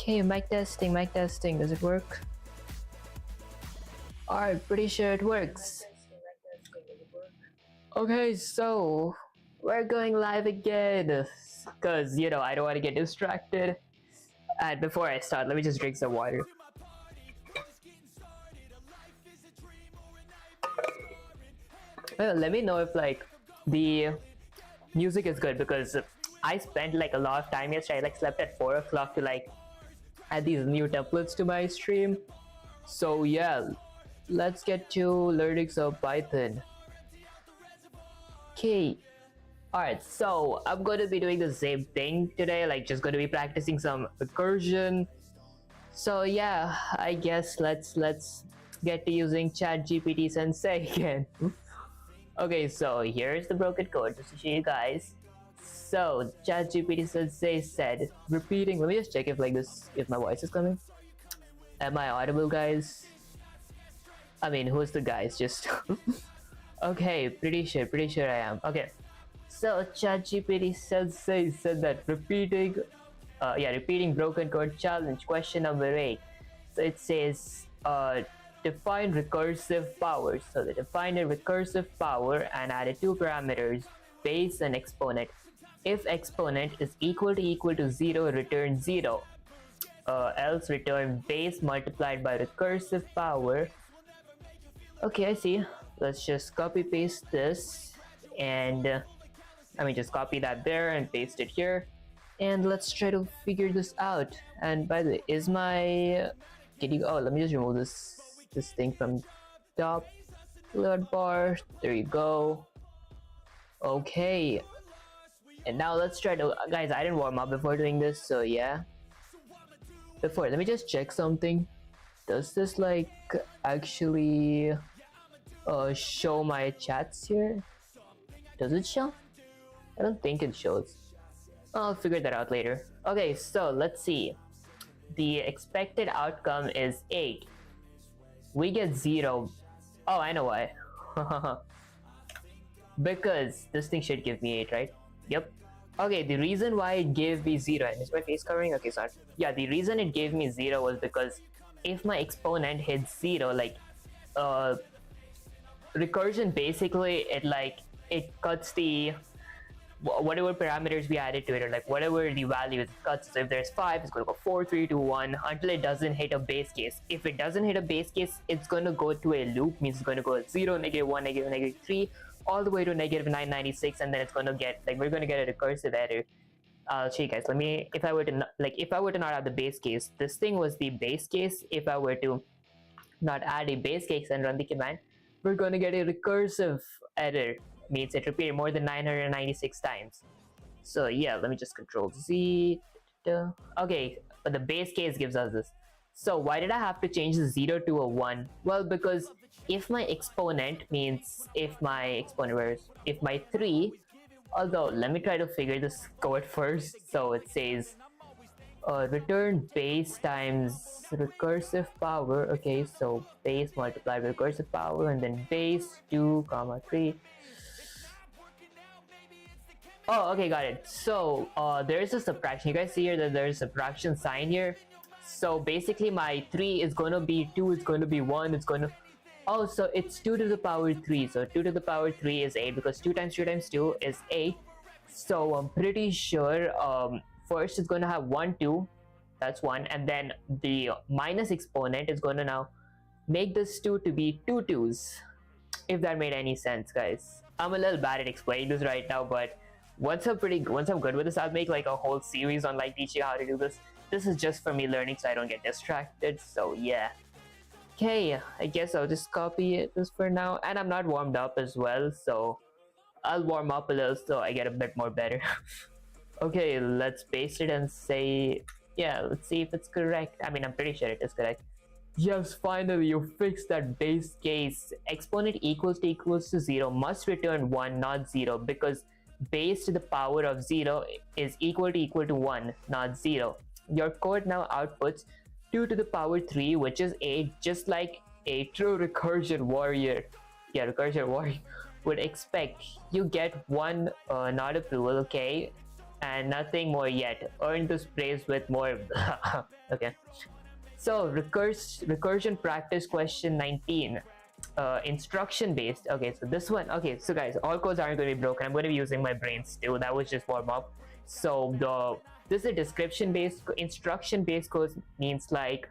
Okay, mic testing, mic testing. Does it work? Alright, pretty sure it works. Okay, so we're going live again. Because, I don't want to get distracted. And before I start, let me just drink some water. Well, let me know if the music is good, because I spent a lot of time yesterday. I slept at 4 o'clock to add these new templates to my stream. So yeah, let's get to learning some Python. Okay. Alright, so I'm going to be doing the same thing today, just going to be practicing some recursion. So yeah, I guess let's get to using ChatGPT Sensei again. Okay, so here's the broken code just to show you guys. So ChatGPT Sensei said, repeating. Let me just check if if my voice is coming. Am I audible, guys? I mean, who's the guys? Just okay, pretty sure I am. Okay, so ChatGPT Sensei said that repeating broken code challenge, question number 8. So it says define recursive power. So they defined a recursive power and added two parameters, base and exponent. If exponent is equal to 0, return 0. Else return base multiplied by recursive power. Okay, I see. Let's just copy paste this, and just copy that there and paste it here, and let's try to figure this out. And by the way, is my let me just remove this thing from top load bar. There you go. Okay, and now let's try to, guys, I didn't warm up before doing this, so yeah. Let me just check something. Does this actually show my chats here? Does it show? I don't think it shows. I'll figure that out later. Okay, so let's see. The expected outcome is 8. We get 0. Oh, I know why. Because this thing should give me 8, right? Yep. Okay, the reason why it gave me 0, and is my face covering? Okay, sorry. Yeah, the reason it gave me 0 was because if my exponent hits 0, recursion, basically it cuts the whatever parameters we added to it, or whatever the value it cuts. So if there's 5, it's going to go 4, 3, 2, 1 until it doesn't hit a base case. If it doesn't hit a base case, it's going to go to a loop, means it's going to go 0, -1, -3, all the way to -996, and then it's going to get we're going to get a recursive error. I'll show you guys. Let me, if I were to not have the base case, this thing was the base case. If I were to not add a base case and run the command, we're going to get a recursive error, means it repeated more than 996 times. So yeah, let me just control Z. Okay, but the base case gives us this. So why did I have to change the 0 to a 1? Well, because if my exponent, if my 3, although let me try to figure this code first. So it says return base times recursive power. Okay, so base multiplied by recursive power, and then base 2, 3. Oh, okay, got it. So there is a subtraction. You guys see here that there is a subtraction sign here. So basically my 3 is going to be 2, it's going to be 1, it's going to... Oh, so it's 2 to the power 3. So 2 to the power 3 is 8, because 2 times 2 times 2 is 8. So I'm pretty sure first it's going to have 1, 2. That's 1. And then the minus exponent is going to now make this 2 to be 2 2s. If that made any sense, guys. I'm a little bad at explaining this right now, but once I'm good with this, I'll make a whole series on teaching how to do this. This is just for me learning, so I don't get distracted. So yeah. Okay, I guess I'll just copy this for now. And I'm not warmed up as well, so I'll warm up a little so I get a bit more better. Okay, let's paste it and say, yeah, let's see if it's correct. I'm pretty sure it is correct. Yes, finally you fixed that base case. Exponent equals to 0 must return 1, not 0, because base to the power of 0 is equal to 1, not 0. Your code now outputs 2 to the power 3, which is 8, just like a true recursion warrior. Yeah, recursion warrior would expect. You get 1 not approval, okay? and nothing more yet. Earn this praise with more. Okay. So recursion practice question 19. Instruction based. Okay, so this one. Okay, so guys, all codes aren't going to be broken. I'm going to be using my brains too. That was just warm up. So this is a description based. Instruction based code means like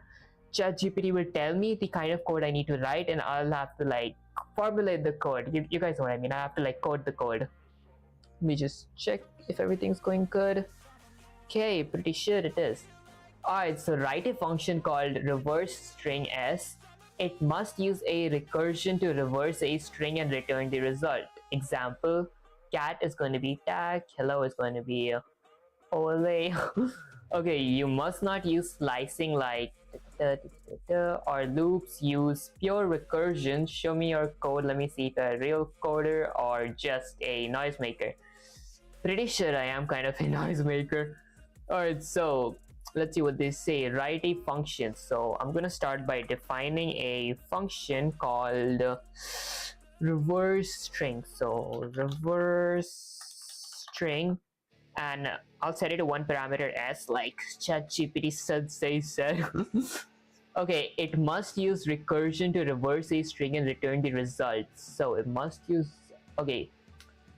ChatGPT will tell me the kind of code I need to write, and I'll have to like formulate the code. You guys know what I mean. I have to like code the code. Let me just check if everything's going good. Okay, pretty sure it is. Alright, so write a function called reverse string s. It must use a recursion to reverse a string and return the result. Example, cat is going to be tag, hello is going to be ole. Okay, you must not use slicing like or loops. Use pure recursion. Show me your code. Let me see if you're a real coder or just a noisemaker. Pretty sure I am kind of a noisemaker. Alright, so let's see what they say. Write a function. So I'm gonna start by defining a function called reverse string. So reverse string, and I'll set it to one parameter s, like ChatGPT said. Okay, it must use recursion to reverse a string and return the result. So it must use. Okay,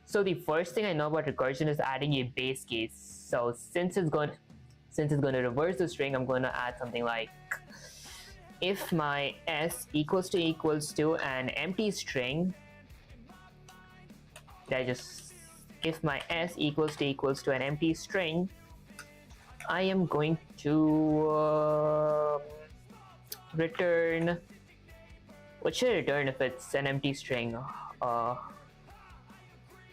so the first thing I know about recursion is adding a base case. So since it's going to reverse the string, I'm going to add something like if my s equals to an empty string. If my s equals to an empty string, I am going to return. What should I return if it's an empty string?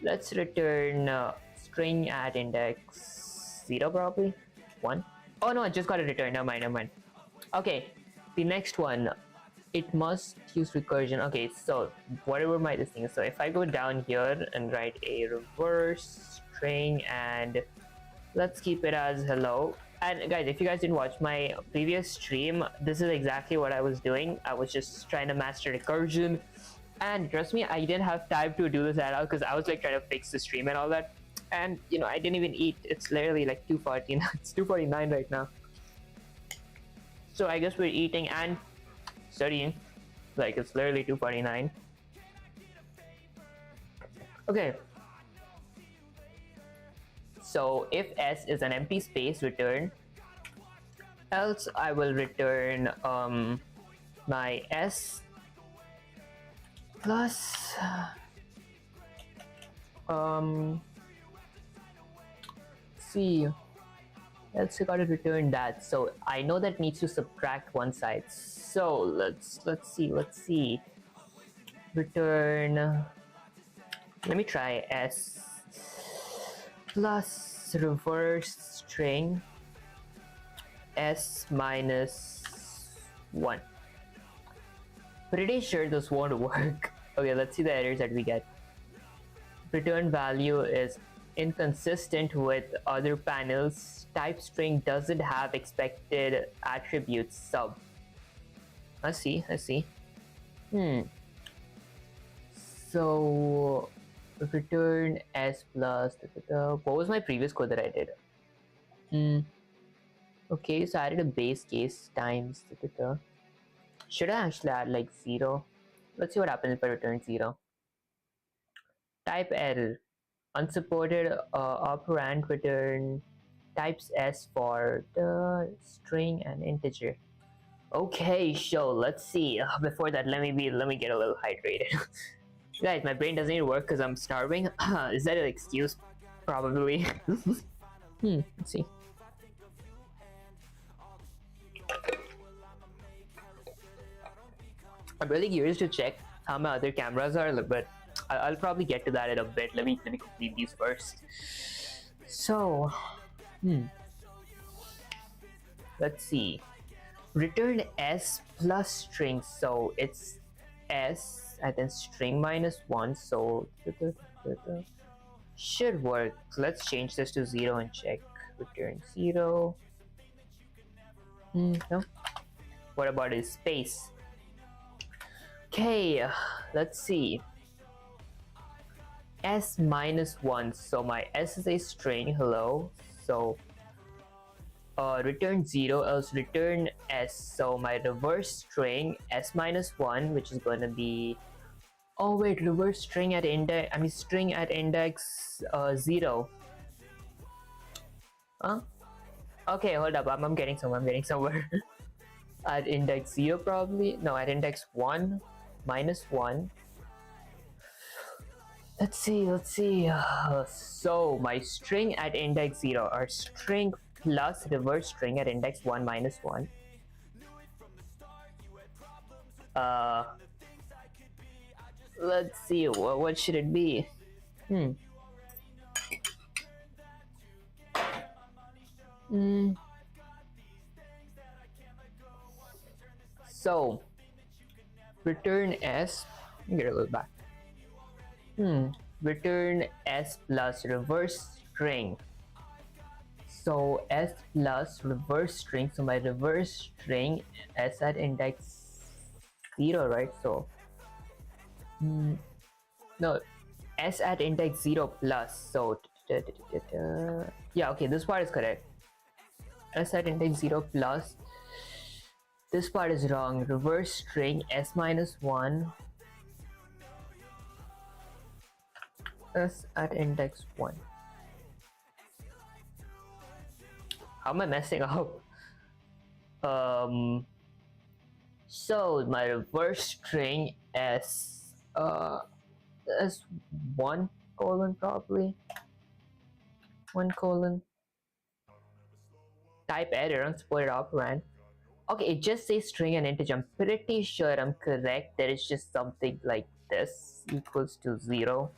Let's return string at index 0, probably 1. Oh no, I just got a return. Never mind. Okay, the next one, it must use recursion. Okay, so whatever my this thing is. So if I go down here and write a reverse string, and let's keep it as hello. And guys, if you guys didn't watch my previous stream, this is exactly what I was doing. I was just trying to master recursion, and trust me, I didn't have time to do this at all because I was like trying to fix the stream and all that. And you know, I didn't even eat. It's literally like 2:40. It's 2:49 right now. So I guess we're eating and studying. Like it's literally 2:49. Okay. So if s is an empty space, return. Else I will return my s plus see, else I gotta return that. So I know that needs to subtract one side. So let's see. Return. Let me try s plus reverse string s minus 1. Pretty sure this won't work. Okay, let's see the errors that we get. Return value is inconsistent with other panels. Type string doesn't have expected attributes sub. I see. So return s plus what was my previous code that I did? Okay, so I added a base case times should I actually add like 0? Let's see what happens if I return 0. Type error, unsupported operand return types s for the string and integer. Okay, sure, let's see. Before that, let me get a little hydrated. Guys, my brain doesn't even work because I'm starving. Is that an excuse? Probably. Let's see. I'm really curious to check how my other cameras are, but I'll probably get to that in a bit. Let me complete these first. So, let's see. Return s plus string. So it's s and then string minus 1. So should work. Let's change this to 0 and check. Return 0. No. What about his space? Okay, let's see. s minus 1. So my s is a string, hello. So return 0, else return s. So my reverse string s minus 1, which is going to be, oh wait, reverse string at index, I mean string at index 0. Huh? Okay, hold up, I'm getting somewhere, at index 0 probably, no, at index 1 minus 1. Let's see. So my string at index 0, or string plus reverse string at index 1 minus 1. Uh, let's see, what should it be? So return s, get a little back. Return s plus reverse string. So s plus reverse string, so my reverse string s at index 0, right? So no, s at index 0 plus, so yeah, okay, this part is correct. S at index 0 plus, this part is wrong. Reverse string s minus 1 s at index 1. How am I messing up? So my reverse string s 1 colon, probably 1 colon, type error, unsupported operand. Okay, it just says string and integer. I'm pretty sure I'm correct. There is just something like this equals to 0.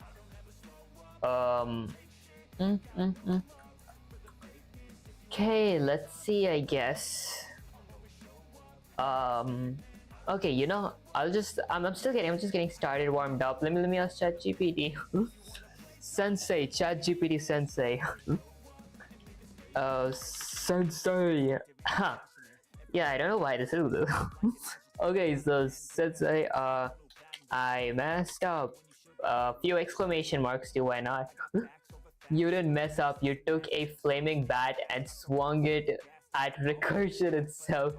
Okay, let's see, I guess. Okay, you know, I'm just getting started, warmed up. Let me ask ChatGPT. Sensei, ChatGPT Sensei. Sensei. Yeah, I don't know why this is. Okay, so Sensei, I messed up. Few exclamation marks too, why not? You didn't mess up, you took a flaming bat and swung it at recursion itself.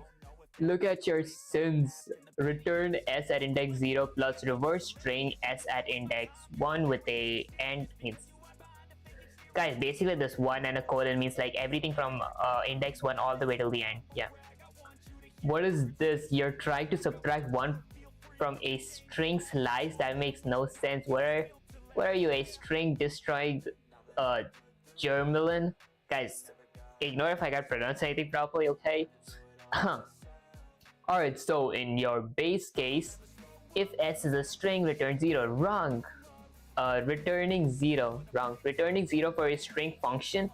Look at your sins. Return s at index 0 plus reverse string s at index 1 with a end means. Guys, basically this 1 and a colon means like everything from index 1 all the way till the end. Yeah. What is this? You're trying to subtract 1 from a string slice? That makes no sense. What are you, a string destroying Germelin? Guys, ignore if I got pronounced anything properly, okay? Alright, so in your base case, if s is a string, return 0. Wrong. Returning 0. Wrong. Returning 0 for a string function?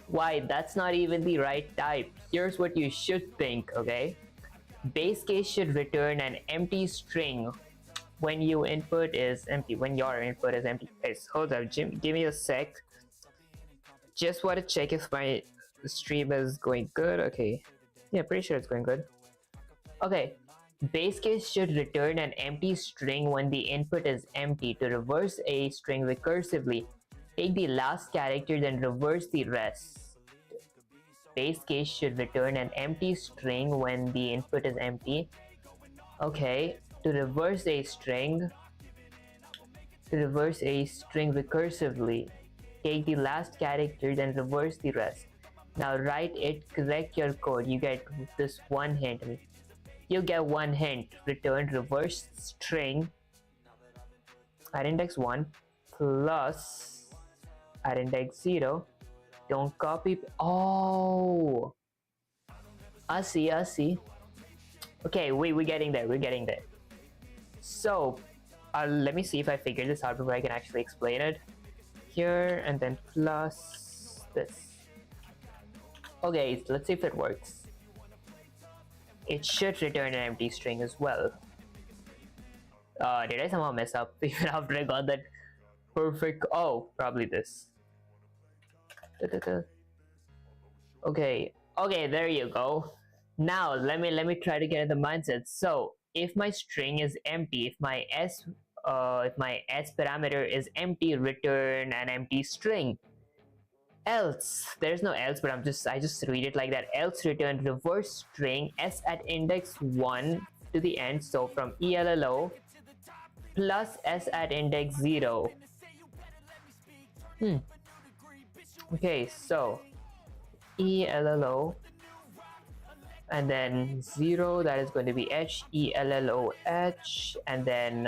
Why? That's not even the right type. Here's what you should think, okay? Base case should return an empty string when your input is empty. Guys, hold up, Jim, give me a sec. Just want to check if my stream is going good. Okay. Yeah, pretty sure it's going good. Okay. Base case should return an empty string when the input is empty. To reverse a string recursively, take the last character, then reverse the rest. Base case should return an empty string when the input is empty. Okay. To reverse a string recursively, take the last character, then reverse the rest. Now write it, correct your code. You get this one hint. You get one hint. Return reverse string at index 1 plus at index 0. Don't copy. Oh, I see. Okay, we're getting there. So let me see if I figure this out before I can actually explain it. Here and then plus this. Okay, let's see if it works. It should return an empty string as well. Did I somehow mess up even after I got that perfect? Oh, probably this. Okay, there you go. Now let me try to get in the mindset. So if my string is empty, if my s if my s parameter is empty, return an empty string. Else, there's no else, but I just read it like that. Else return reverse string s at index 1 to the end, so from ELLO plus s at index 0. Okay, so ELLO and then 0, that is going to be h, ELLO h, and then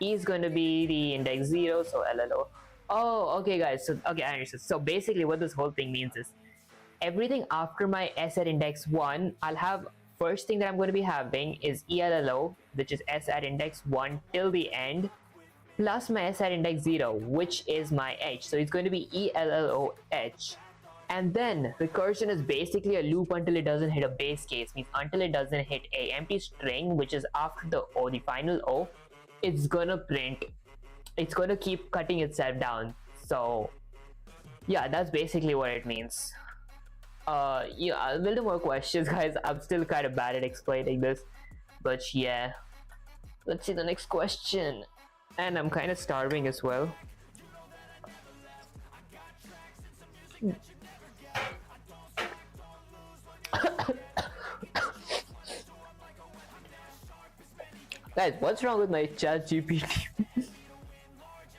E is going to be the index 0, so LLO. Oh, okay guys, so okay, I understand. So basically what this whole thing means is everything after my s at index 1, I'll have, first thing that I'm going to be having is ELLO, which is s at index 1 till the end, plus my s at index 0, which is my h. So it's going to be ELLO h. And then recursion is basically a loop until it doesn't hit a base case, means until it doesn't hit a empty string, which is after the O, the final O, it's gonna print, it's gonna keep cutting itself down. So yeah, that's basically what it means. Yeah, I'll build more questions, guys. I'm still kind of bad at explaining this, but yeah, let's see the next question. And I'm kind of starving as well. Guys, what's wrong with my chat GPT?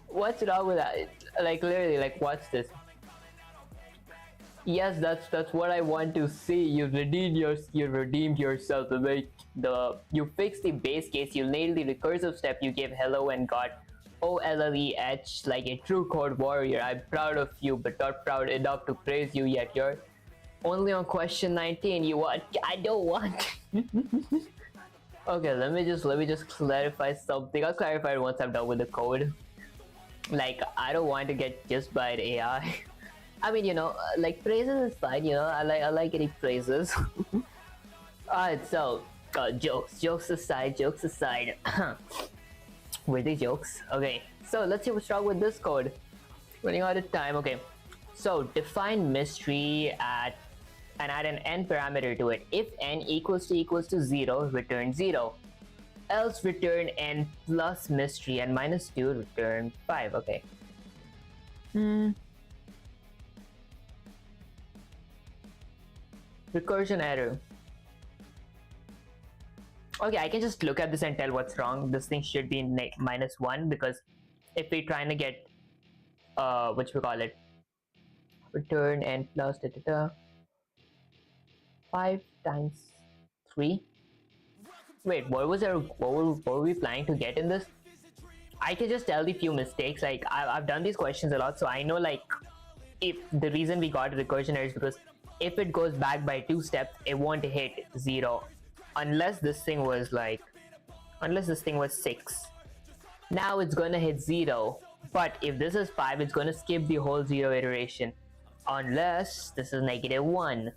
What's wrong with that? Like literally, like what's this? Yes, that's what I want to see. You redeemed yourself. Like you fixed the base case. You nailed the recursive step. You gave hello and got OLLEH like a true code warrior. I'm proud of you, but not proud enough to praise you yet. You're only on question 19. You want? I don't want. Okay, let me just clarify something. I'll clarify it once I'm done with the code. Like, I don't want to get just by the AI. I mean, you know, like praises is fine. You know, I like getting praises. Alright, so jokes aside. Were they jokes? Okay, so let's see what's wrong with this code. Running out of time. Okay, so define mystery at and add an n parameter to it. If n equals to 0, return 0. Else return n plus mystery and minus 2, return 5. Okay. Recursion error. Okay, I can just look at this and tell what's wrong. This thing should be in -1, because if we're trying to get what we call it, return n plus 5 times 3. Wait, what were we planning to get in this? I can just tell the few mistakes. Like I've done these questions a lot, so I know like if the reason we got recursion error is because if it goes back by 2 steps, it won't hit 0 unless this thing was 6. Now it's gonna hit 0, but if this is 5, it's gonna skip the whole 0 iteration unless this is -1.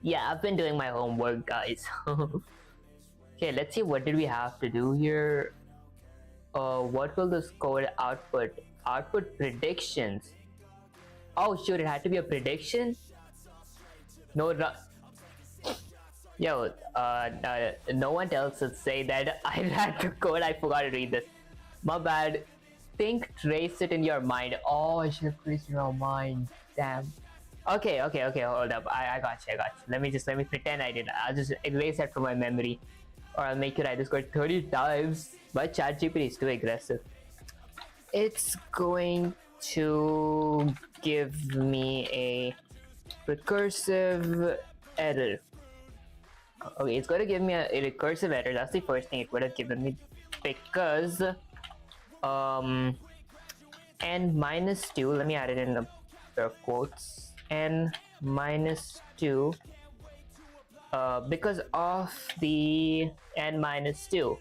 Yeah, I've been doing my homework, guys. Okay, let's see, what did we have to do here? What will this code output? Output predictions. Oh shoot, it had to be a prediction? No, yo, no one else should say that I had the code. I forgot to read this. My bad. Think, trace it in your mind. Oh, I should have traced it in your mind. Damn. Okay, hold up. I got you. Let me pretend I did. I'll just erase that from my memory, or I'll make you write this code 30 times. My ChatGPT is too aggressive. It's going to give me a recursive error. Okay, it's going to give me a recursive error. That's the first thing it would have given me, because n minus 2. Let me add it in a pair of quotes. N minus 2, because of the n minus 2,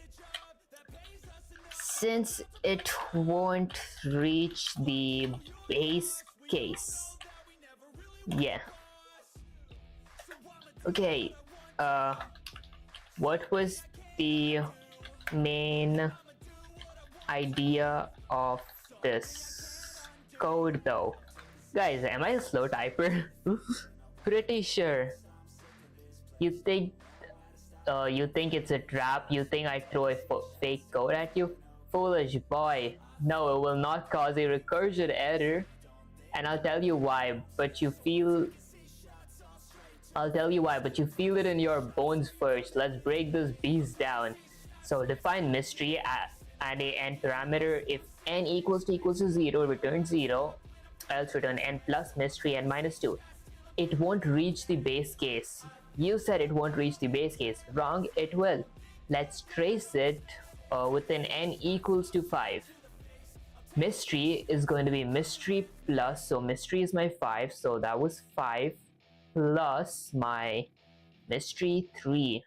since it won't reach the base case. Yeah. Okay, what was the main idea of this code though? Guys, am I a slow typer? Pretty sure. You think You think it's a trap? You think I throw a fake code at you? Foolish boy. No, it will not cause a recursion error. And I'll tell you why, but you feel it in your bones first. Let's break this beast down. So define mystery and a n parameter. If n equals to 0, return 0, else return n plus mystery n minus 2. It won't reach the base case. You said it won't reach the base case. Wrong, it will. Let's trace it within n equals to 5. Mystery is going to be mystery plus, so mystery is my 5, so that was 5 plus my mystery 3.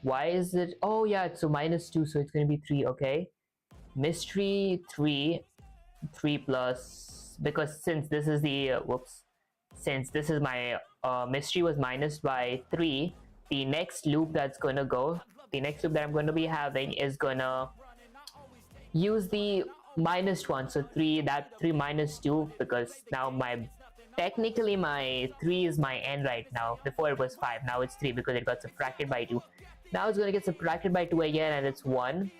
Why is it? Oh yeah, so minus 2, so it's going to be 3. Okay, mystery 3 plus, because since this is the since this is my mystery was minused by 3, the next loop that I'm going to be having is gonna use the minus 1, so 3 minus 2, because now technically my 3 is my n right now. Before it was 5, now it's 3 because it got subtracted by 2. Now it's gonna get subtracted by 2 again, and it's 1.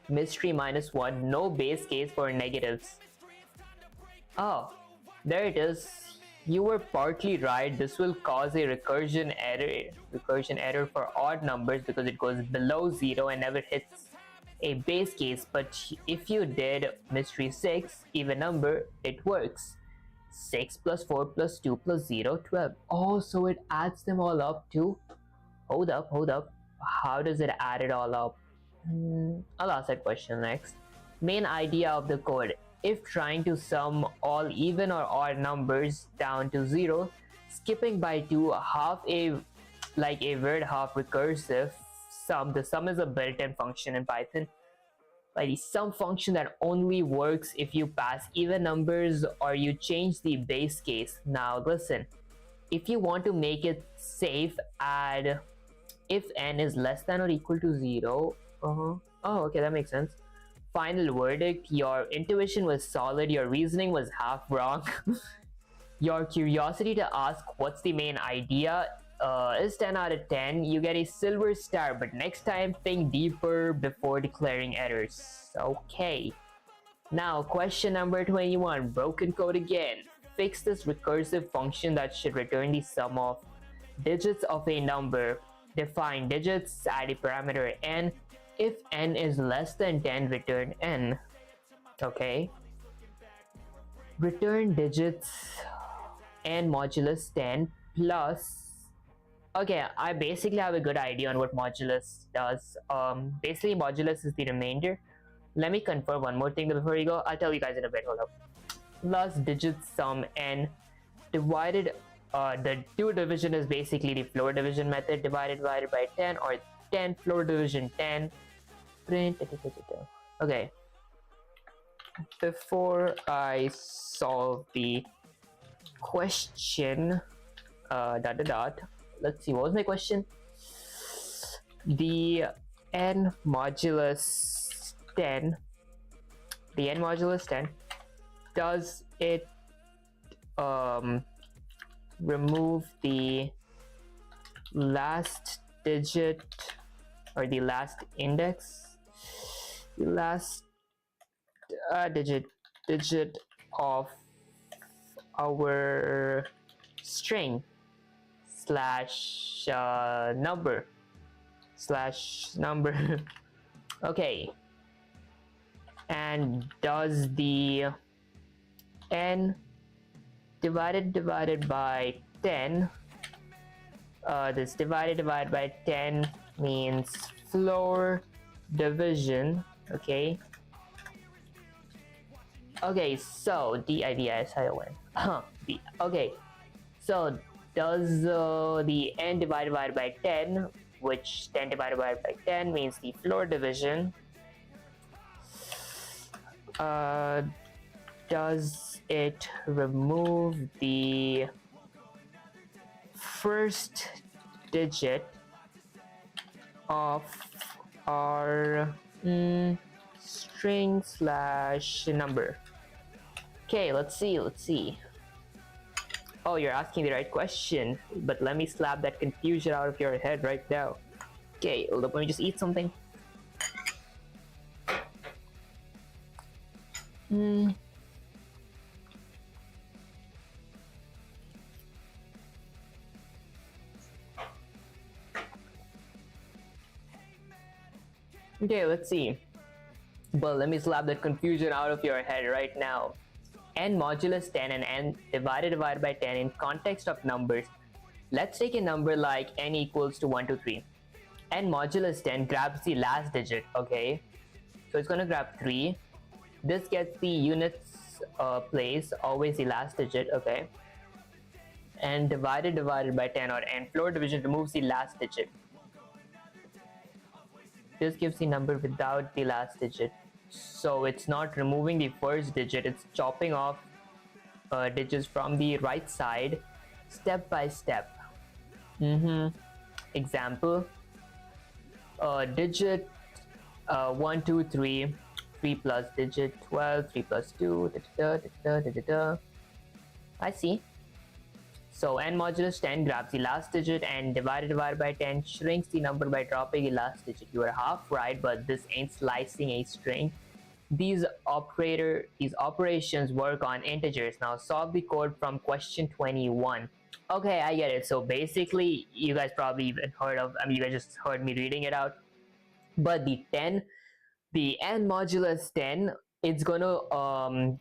Mystery minus 1, no base case for negatives. Oh, there it is. You were partly right. This will cause a recursion error for odd numbers because it goes below 0 and never hits a base case. But if you did mystery 6, even number, it works. 6 plus 4 plus 2 plus 0, 12. Oh, so it adds them all up too? Hold up. How does it add it all up? I'll ask that question next. Main idea of the code. If trying to sum all even or odd numbers down to 0, skipping by 2, like a weird half recursive sum. The sum is a built-in function in Python. Like the sum function that only works if you pass even numbers or you change the base case. Now listen, if you want to make it safe, add if n is less than or equal to 0. Oh, okay, that makes sense. Final verdict, your intuition was solid, your reasoning was half wrong. Your curiosity to ask what's the main idea is 10 out of 10. You get a silver star, but next time think deeper before declaring errors. Okay. Now, question number 21, broken code again. Fix this recursive function that should return the sum of digits of a number. Define digits, add a parameter n. If n is less than 10, return n. Okay. Return digits n modulus 10 plus. Okay, I basically have a good idea on what modulus does. Basically, modulus is the remainder. Let me confirm one more thing before you go. I'll tell you guys in a bit. Hold up. Plus digits sum n divided. The 2 division is basically the floor division method, divided by 10, or 10 floor division 10. Print. Okay. Before I solve the question, let's see, what was my question? The n modulus 10, does it remove the last digit or the last index, the last digit of our string slash number okay, and does the n divided by 10, this divided by 10 means floor division. Okay, so okay, so does the n divided by 10, which 10 divided by 10 means the floor division, does it remove the first digit of our string slash number? Okay, let's see. Oh, you're asking the right question, but let me slap that confusion out of your head right now. Okay, hold up, let me just eat something. Okay, let's see. But let me slap that confusion out of your head right now. N modulus 10 and n divided by 10 in context of numbers. Let's take a number like n equals to 1, 2, 3. N modulus 10 grabs the last digit, okay? So it's gonna grab 3. This gets the units place, always the last digit, okay? And divided by 10, or n floor division removes the last digit. This gives the number without the last digit. So it's not removing the first digit, it's chopping off digits from the right side step by step. Example, digit 1, 2, 3, 3 plus digit 12, 3 plus 2, I see. So n modulus 10 grabs the last digit and divided by 10 shrinks the number by dropping the last digit. You are half right, but this ain't slicing a string. These operations work on integers. Now solve the code from question 21. Okay, I get it. So basically, you guys probably even heard of, you guys just heard me reading it out. But the n modulus 10, it's gonna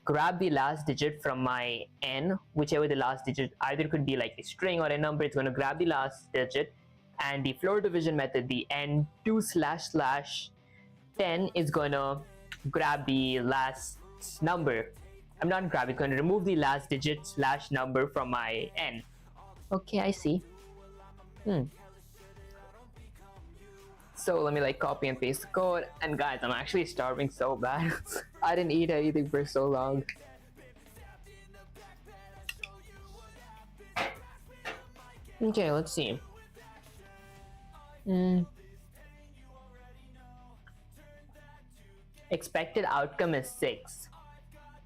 grab the last digit from my n, whichever the last digit, either could be like a string or a number. It's gonna grab the last digit, and the floor division method, the n2//10 is gonna grab the last number. I'm not grab, it's gonna remove the last digit / number from my n. Okay, I see. So let me like copy and paste the code. And guys, I'm actually starving so bad. I didn't eat anything for so long. Okay, let's see. Expected outcome is 6.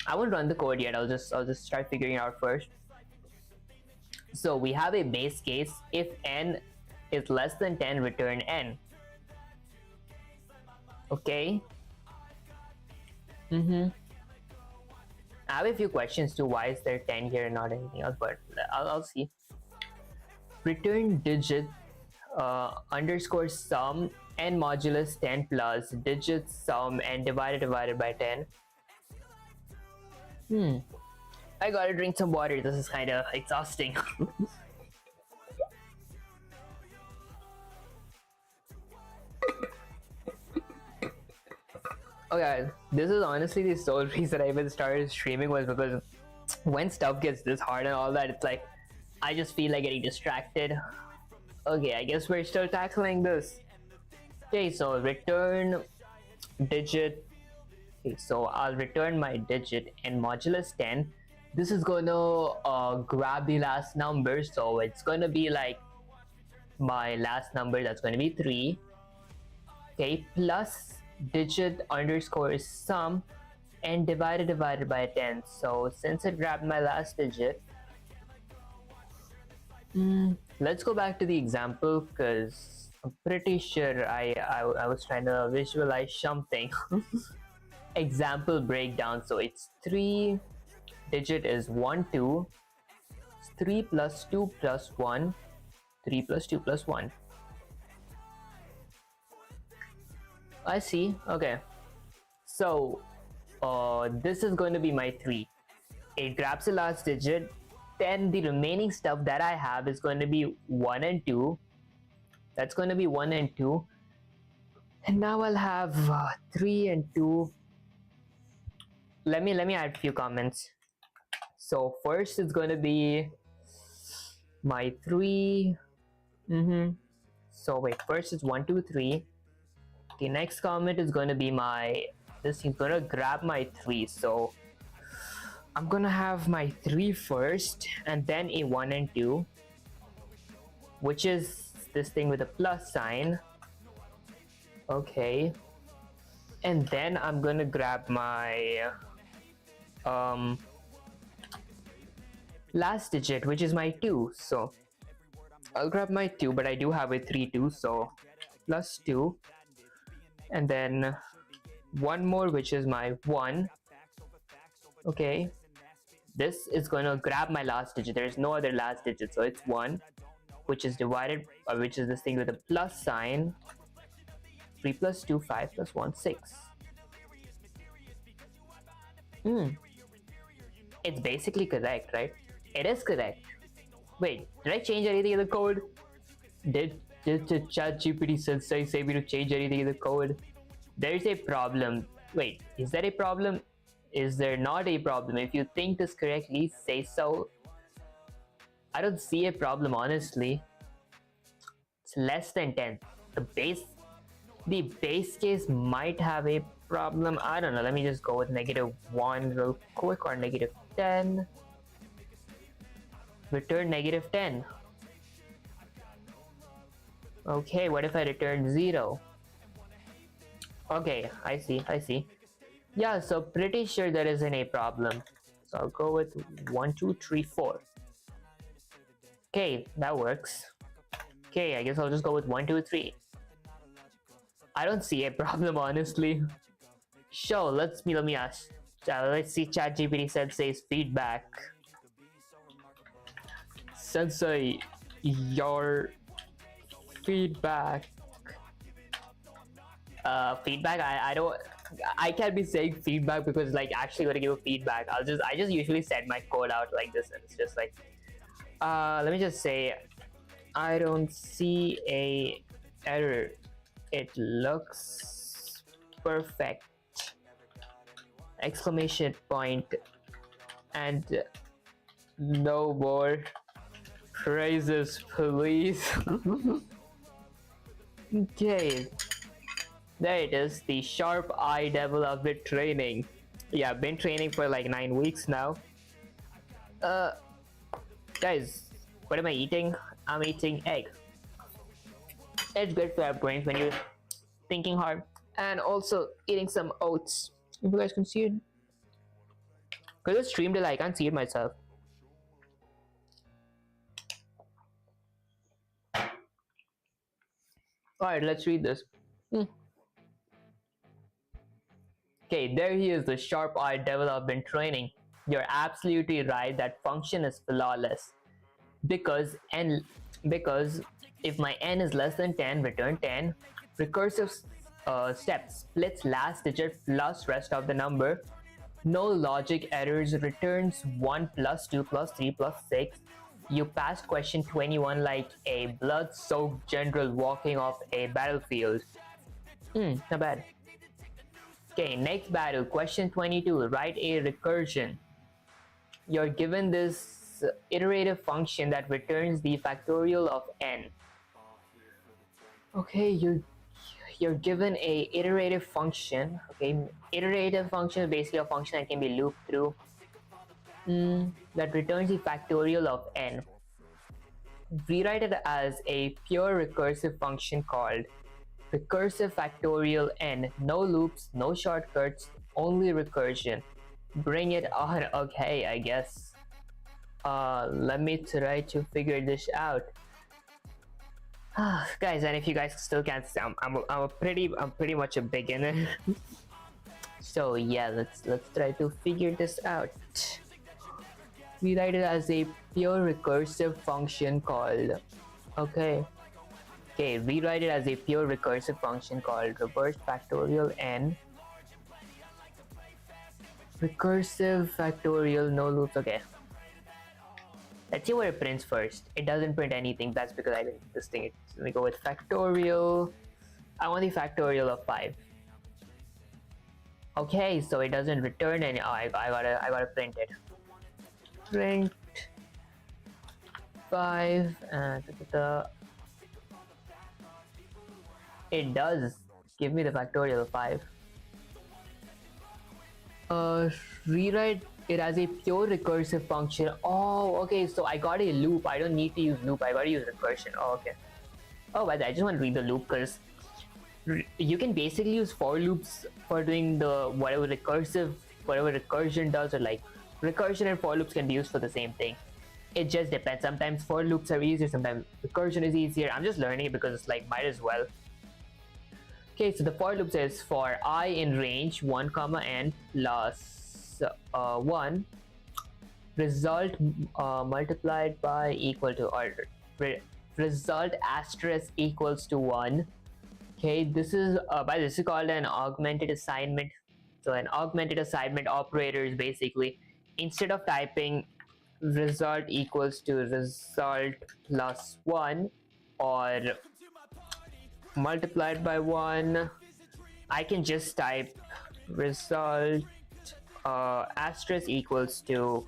I won't run the code yet. I'll just start figuring it out first. So we have a base case. If n is less than 10, return n. Okay. I have a few questions too. Why is there 10 here and not anything else? But I'll see. Return digit underscore sum n modulus 10 plus digit sum and divided by 10. I gotta drink some water. This is kind of exhausting. Okay, this is honestly the sole reason I even started streaming, was because when stuff gets this hard and all that, it's like I just feel like getting distracted. Okay, I guess we're still tackling this. Okay, so return digit. Okay, so I'll return my digit in modulus 10. This is gonna grab the last number, so it's gonna be like my last number, that's gonna be 3. Okay, plus digit underscore sum and divided by 10. So since it grabbed my last digit, let's go back to the example, because I'm pretty sure I was trying to visualize something. Example breakdown. So it's 3 digit is 1, 2. It's 3 plus 2 plus 1. 3 plus 2 plus 1. I see. Okay. So this is going to be my 3. It grabs the last digit. Then the remaining stuff that I have is going to be 1 and 2. That's going to be 1 and 2. And now I'll have 3 and 2. Let me add a few comments. So first it's going to be my 3. So wait, first is 1, 2, 3. The next comment is going to be my, this is going to grab my 3. So I'm going to have my 3 first, and then a 1 and 2, which is this thing with a plus sign. Okay. And then I'm going to grab my last digit, which is my 2. So I'll grab my 2, but I do have a 3 2, so plus 2. And then one more, which is my 1. Okay, this is going to grab my last digit. There's no other last digit, so it's 1, which is divided, which is this thing with a plus sign. 3 plus 2, 5 plus 1, 6. It's basically correct, right? It is correct. Wait, did I change anything in the code? Did the ChatGPT sensei say me to change anything in the code? There's a problem. Wait, is there a problem? Is there not a problem? If you think this correctly, say so. I don't see a problem, honestly. It's less than 10. The base case might have a problem. I don't know. Let me just go with -1 real quick, or -10. Return -10. Okay, what if I return 0? Okay, I see. Yeah, so pretty sure there isn't a problem. So I'll go with 1 2 3 4. Okay, that works. Okay, I guess I'll just go with 1 2 3. I don't see a problem, honestly. Sure, let me ask. Let's see ChatGPT Sensei's feedback. Sensei, your feedback. Feedback. I can't be saying feedback because like actually gonna give a feedback. I just usually set my code out like this, and it's just like, let me just say, I don't see a error. It looks perfect. Exclamation point. And no more praises, please. Okay. There it is, the Sharp Eye Development Training. Yeah, I've been training for like 9 weeks now. Guys, what am I eating? I'm eating egg. It's good for our brains when you're thinking hard. And also eating some oats. If you guys can see it. Because it's streamed it, I can't see it myself. Alright, let's read this. Okay, there he is, the Sharp Eye Development Training. You're absolutely right, that function is flawless. Because if my n is less than 10, return 10. Recursive step splits last digit plus rest of the number. No logic errors, returns 1 plus 2 plus 3 plus 6. You passed question 21 like a blood-soaked general walking off a battlefield. Not bad. Okay, next battle, question 22, write a recursion. You're given this iterative function that returns the factorial of n. Okay, you're given a iterative function. Okay, iterative function is basically a function that can be looped through. That returns the factorial of n. Rewrite it as a pure recursive function called recursive factorial n. No loops, no shortcuts, only recursion. Bring it on. Okay, I guess. Let me try to figure this out. Guys, and if you guys still can't see, I'm pretty much a beginner. So yeah, let's try to figure this out. We write it as a pure recursive function called rewrite it as a pure recursive function called reverse factorial n. Recursive factorial, no loops. Okay, let's see what it prints first. It doesn't print anything. That's because I didn't this thing. Let me go with factorial. I want the factorial of 5. Okay, so it doesn't return any. Oh, I gotta print it. Print 5 and it does give me the factorial of 5. Rewrite it as a pure recursive function. Oh, okay, so I got a loop. I don't need to use loop. I gotta use recursion. Oh, okay. Oh, by the way, I just want to read the loop because you can basically use for loops for doing the whatever recursion does, or like recursion and for loops can be used for the same thing. it just depends. Sometimes for loops are easier, sometimes recursion is easier. I'm just learning it because it's like might as well. Okay, so the for loop says for I in range 1 comma n plus 1, result multiplied by equal to, or result asterisk equals to 1. Okay, this is this is called an augmented assignment. So an augmented assignment operator is basically, instead of typing result equals to result plus 1 or multiplied by 1, I can just type result asterisk equals to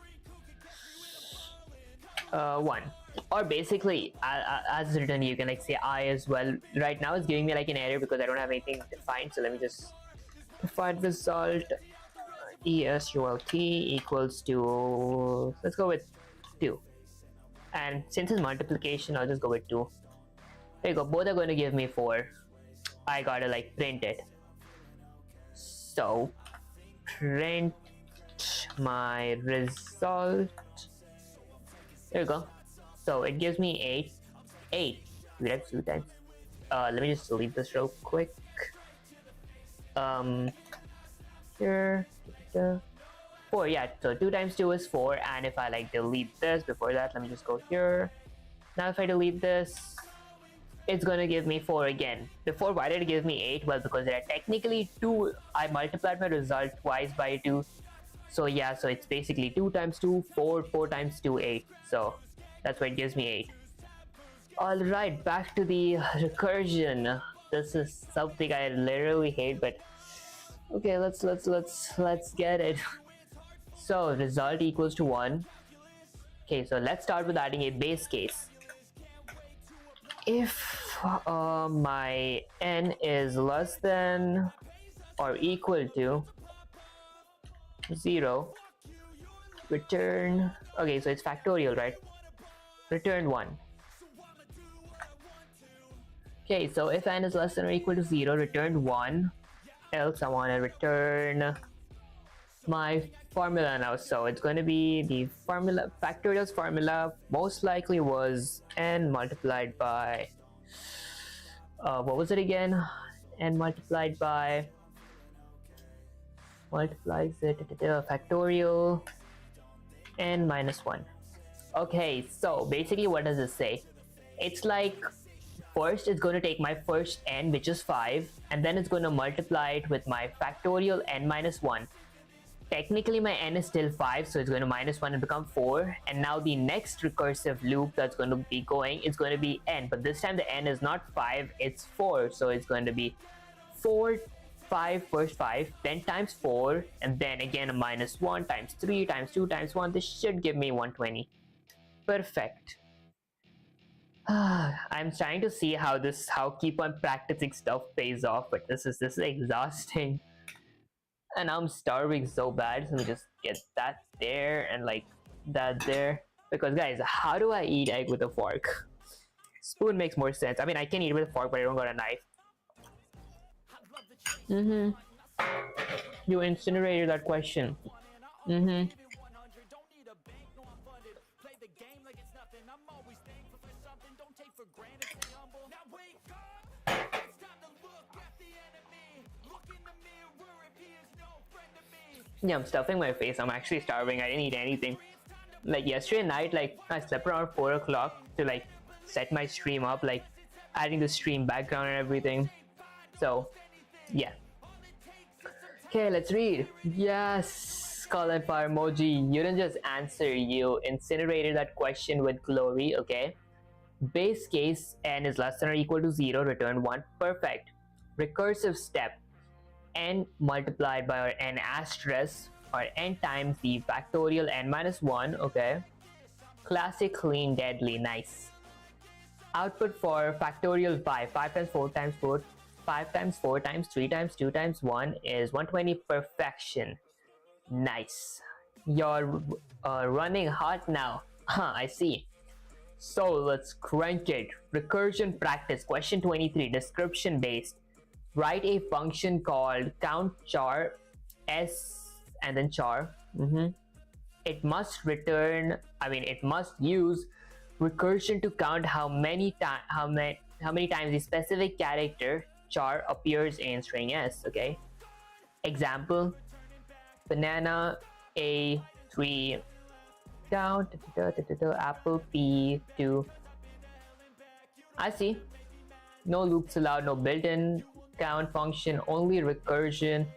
1. Or basically, as written, you can like say I as well. Right now it's giving me like an error because I don't have anything defined, so let me just define result ESULT equals to, let's go with 2. And since it's multiplication, I'll just go with 2. There you go, both are going to give me 4. I gotta like print it. So print my result. There you go. So it gives me 8. 8. We have 2 times. Let me just delete this real quick. Here. 4, yeah. So 2 times 2 is 4. And if I like delete this, before that, let me just go here. Now if I delete this, it's gonna give me 4 again. Before, why did it give me 8? Well, because there are technically 2. I multiplied my result twice by 2. So yeah, so it's basically 2 times 2, 4, 4 times 2, 8. So that's why it gives me 8. Alright, back to the recursion. This is something I literally hate, but okay, let's get it. So result equals to 1. Okay, so let's start with adding a base case. If my n is less than or equal to 0, return, okay, so it's factorial, right? Return 1. Okay, so if n is less than or equal to 0, return 1. Else I want to return my formula now. So it's going to be the formula, factorial's formula most likely was n multiplied by what was it again? N multiplied by factorial n minus 1. Okay, so basically what does this say? It's like, first it's going to take my first n, which is 5, and then it's going to multiply it with my factorial n minus 1. Technically my n is still 5, so it's going to minus 1 and become 4, and now the next recursive loop that's going to be going is going to be n, but this time the n is not 5, it's 4, so it's going to be 4, 5, first 5, then times 4, and then again a minus 1 times 3 times 2 times 1. This should give me 120. Perfect. I'm trying to see how keep on practicing stuff pays off, but this is exhausting. And I'm starving so bad, so let me just get that there and like that there. Because guys, how do I eat egg with a fork? Spoon makes more sense. I mean, I can eat with a fork, but I don't got a knife. You incinerated that question. Yeah, I'm stuffing my face. I'm actually starving. I didn't eat anything. Like yesterday night, like I slept around 4 o'clock to like set my stream up, like adding the stream background and everything. So yeah. Okay, let's read. Yes, skull and fire emoji. You didn't just answer, you incinerated that question with glory. Okay. Base case n is less than or equal to 0, return 1. Perfect. Recursive step, n multiplied by or n asterisk or n times the factorial n minus 1. Okay. Classic, clean, deadly. Nice. Output for factorial 5. 5 times 4 times 4. 5 times 4 times 3 times 2 times 1 is 120. Perfection. Nice. You're running hot now. I see. So let's crank it. Recursion practice. Question 23. Description based. Write a function called count char s and then char it must return, it must use recursion to count how many times the specific character char appears in string s. Okay, example, banana a3 count apple p2. I see. No loops allowed, no built-in count function, only recursion.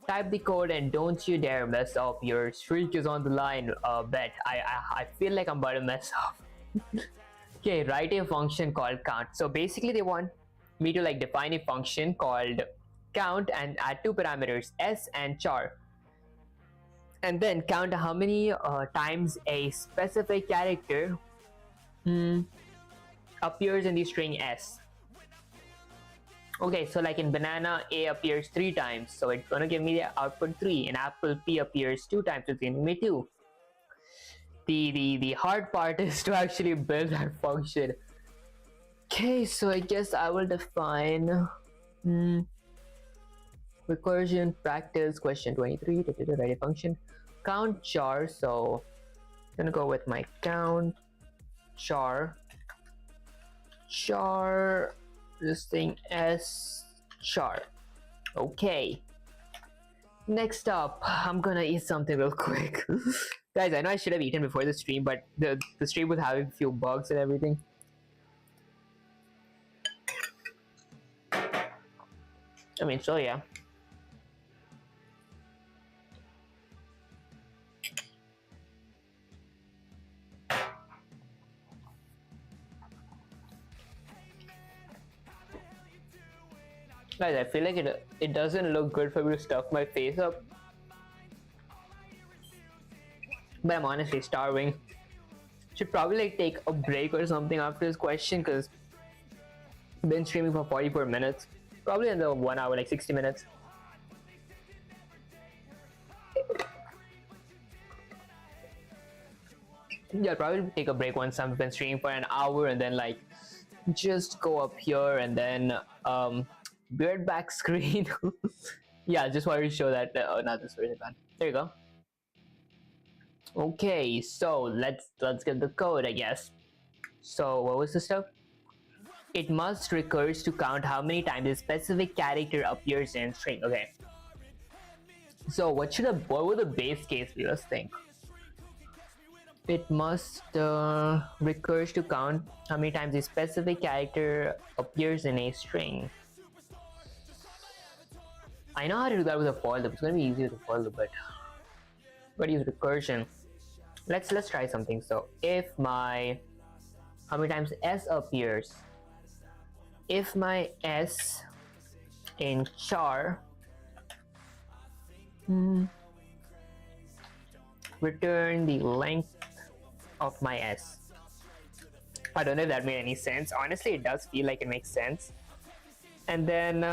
Type the code and don't you dare mess up. Your streak is on the line. Bet. I feel like I'm about to mess up. Okay, write a function called count. So basically they want me to like define a function called count and add two parameters, s and char, and then count how many times a specific character appears in the string s. Okay, so like in banana, a appears 3 times, so it's gonna give me the output 3. In apple, p appears 2 times, so it's giving me 2. The hard part is to actually build that function. Okay, so I guess I will define recursion practice question 23 to write a function count char. So I'm gonna go with my count char this thing as char. Okay, next up, I'm gonna eat something real quick. Guys, I know I should have eaten before the stream, but the stream was having a few bugs and everything. So yeah. Guys, I feel like it doesn't look good for me to stuff my face up, but I'm honestly starving. Should probably like take a break or something after this question, because I've been streaming for 44 minutes, probably in the 1 hour, like 60 minutes. Yeah, I'll probably take a break once I've been streaming for an hour, and then like just go up here and then beard back screen. Yeah, just wanted to show that. Not this version, man. There you go. Okay, so let's get the code, I guess. So what was the stuff? It must recurse to count how many times a specific character appears in string. Okay. So what would the base case be? Let's think. It must recurse to count how many times a specific character appears in a string. I know how to do that with a for loop. It's gonna be easier to for loop, but I'm gonna use recursion. Let's try something. So if how many times s appears, if my s in char return the length of my s. I don't know if that made any sense. Honestly, it does feel like it makes sense. And then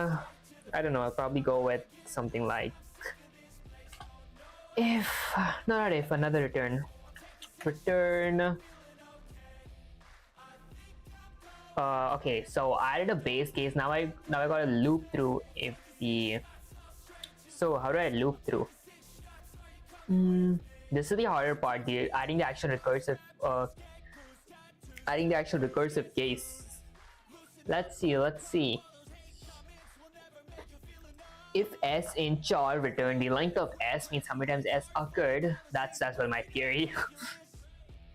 I don't know, I'll probably go with something like another return okay, so I added a base case. Now I gotta loop through if the so how do I loop through? This is the harder part, adding the actual recursive case. Let's see. If s in char return the length of s means how many times s occurred. That's what my theory.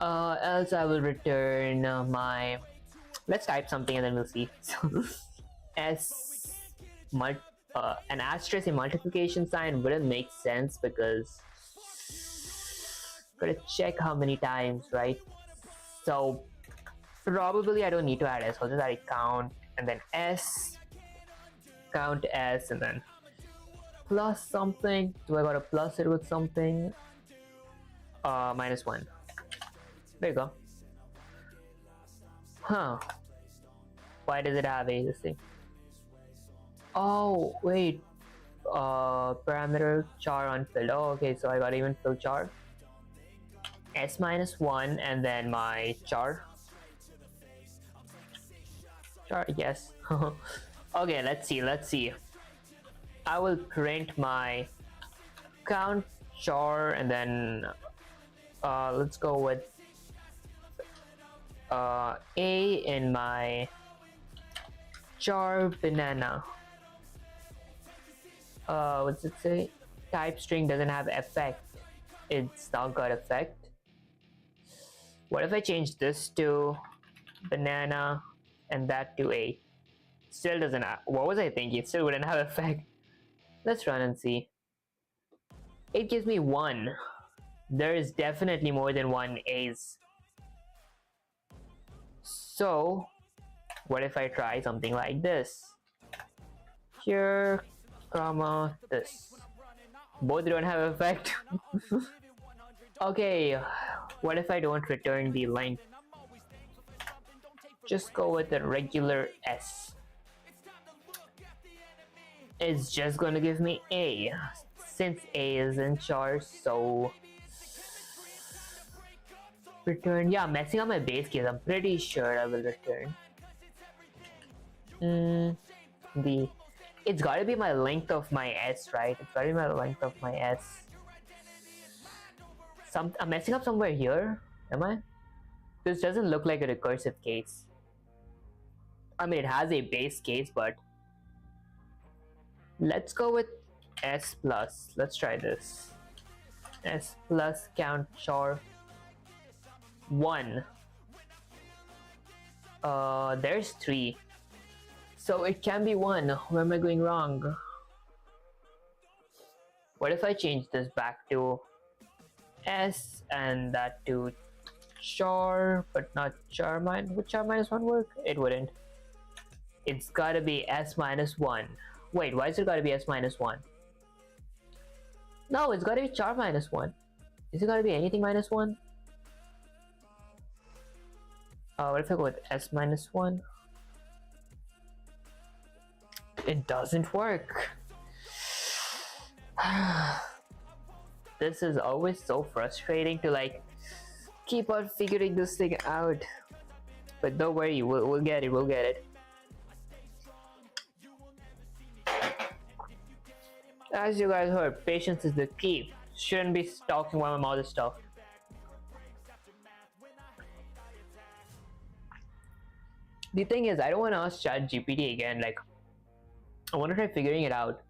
Else I will return my. Let's type something and then we'll see. So, an asterisk in multiplication sign wouldn't make sense because gotta check how many times, right? So probably I don't need to add s. I'll just add a count and then s, count s, and then plus something. Do I gotta plus it with something? -1. There you go. Huh. Why does it have this thing? Oh, wait. Parameter char unfilled. Oh, okay, so I got even fill char. S -1 and then my char. Yes. Okay, let's see. I will print my count char and then Let's go with A in my char banana. What's it say? Type string doesn't have effect. It's not got effect. What if I change this to banana and that to A? Still doesn't have. What was I thinking? It still wouldn't have effect. Let's run and see. It gives me one. There is definitely more than one A's. So, what if I try something like this? Here, comma, this. Both don't have effect. Okay, what if I don't return the length? Just go with the regular S. It's just gonna give me A. Since A is in char, so return. Yeah, messing up my base case. I'm pretty sure I will return. It's gotta be my length of my S, right? It's gotta be my length of my S. I'm messing up somewhere here. Am I? This doesn't look like a recursive case. I mean, it has a base case, but let's go with S plus. Let's try this. S plus count char 1. There's 3. So it can be 1. Where am I going wrong? What if I change this back to S and that to char, but not char minus? Would char minus 1 work? It wouldn't. It's gotta be S minus 1. Wait, why is it gotta be S minus 1? No, it's gotta be char minus 1. Is it gotta be anything minus 1? What if I go with S minus 1? It doesn't work. This is always so frustrating to like keep on figuring this thing out. But don't worry, we'll get it, we'll get it. As you guys heard, patience is the key. Shouldn't be talking while my mouth is stuffed. The thing is, I don't want to ask ChatGPT again. Like, I want to try figuring it out.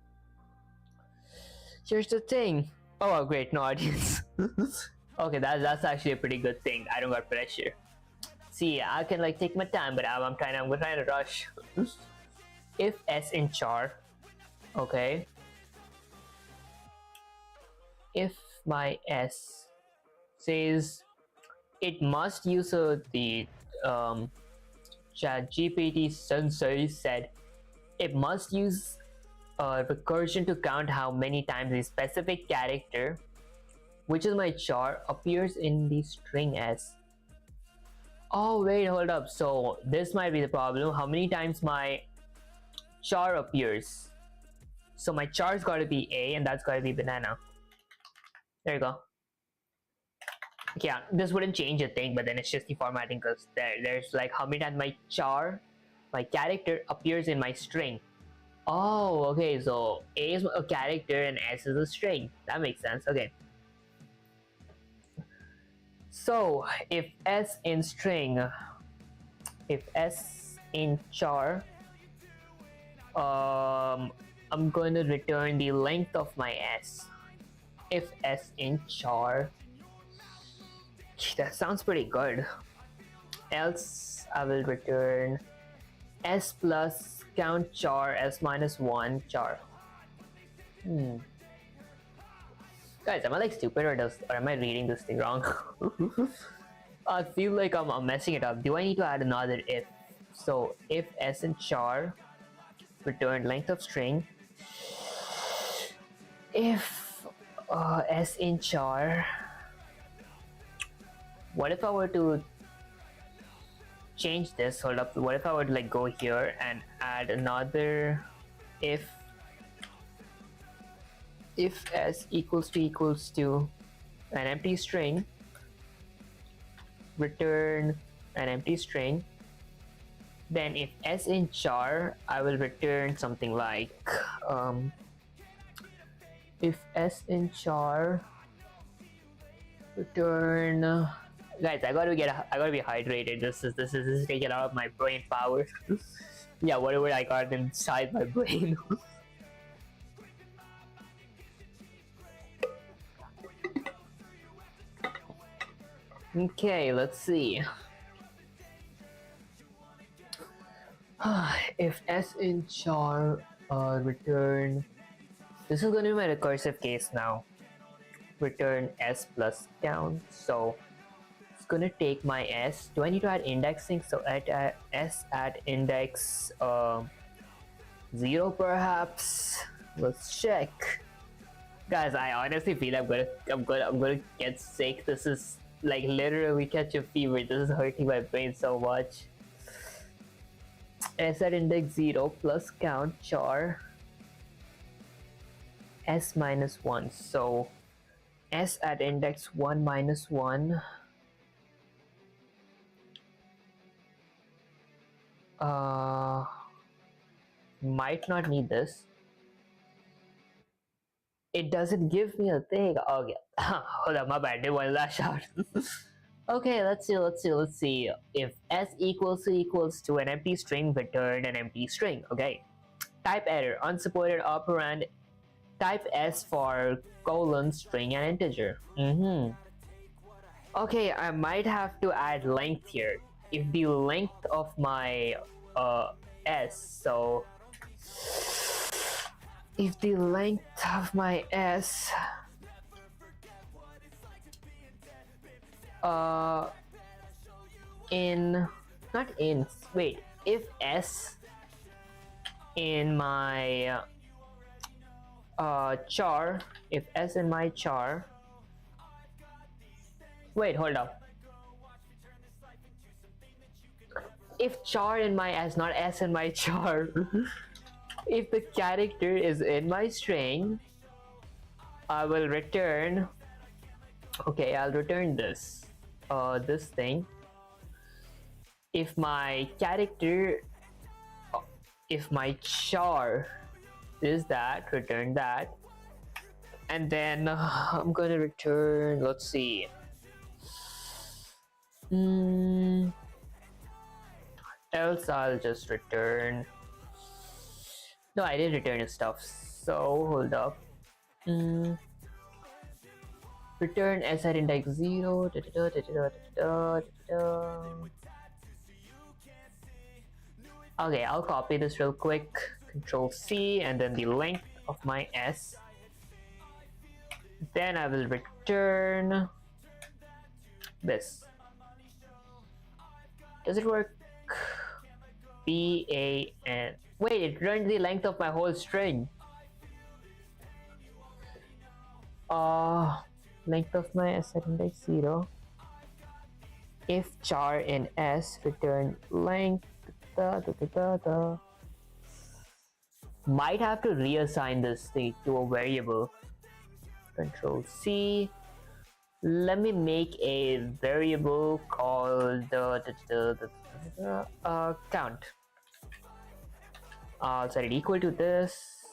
Here's the thing. Oh, great, no audience. Okay, that's actually a pretty good thing. I don't got pressure. See, I can like take my time, but I'm trying to rush. If S in char, okay. If my S says it must use the ChatGPT sensei said it must use recursion to count how many times a specific character, which is my char, appears in the string S. Oh wait, hold up. So this might be the problem. How many times my char appears? So my char's got to be A, and that's got to be banana. There you go. Yeah, this wouldn't change a thing, but then it's just the formatting because there's like how many times my char, my character appears in my string. Oh, okay, so A is a character and S is a string. That makes sense. Okay. So if S in string, if S in char, I'm going to return the length of my S. If S in char, that sounds pretty good. Else I will return S plus count char S minus 1 char. Guys, am I like stupid or am I reading this thing wrong? I feel like I'm messing it up. Do I need to add another if? So if S in char, return length of string. If S in char, what if I were to change this? Hold up. What if I would like go here and add another if S equals to an empty string, return an empty string. Then if S in char, I will return something like if S in char, Return. Guys, I gotta be hydrated. This is taking out of my brain power. Yeah, whatever I got inside my brain. Okay, let's see. If s in char return, this is going to be my recursive case now. Return s plus count. So it's going to take my s. Do I need to add indexing? So at s at index 0 perhaps. Let's check. Guys, I honestly feel I'm gonna get sick. This is like literally catch a fever. This is hurting my brain so much. S at index 0 plus count char s minus 1. So s at index 1 minus 1 might not need this. It doesn't give me a thing. Okay. Hold on, my bad. Did one last shot. Okay, let's see. If s equals to an empty string, return an empty string. Okay. Type error, unsupported operand. Type s for colon, string, and integer. Okay, I might have to add length here. If the length of my s, so if the length of my s if s in my char, if s in my char, wait, hold up. If char in my s, not s in my char, if the character is in my string, I will return, okay, I'll return this thing. If my character, if my char is that, return that. And then I'm gonna return, let's see, else I'll just return, no, I didn't return his stuff, so hold up. Return s at index 0. Okay, I'll copy this real quick. Control C, and then the length of my s. Then I will return this. Does it work? BAN. Wait, it returned the length of my whole string. Length of my s at index 0. If char in s, return length. Might have to reassign this thing to a variable. Control C. Let me make a variable called count. I'll set it equal to this.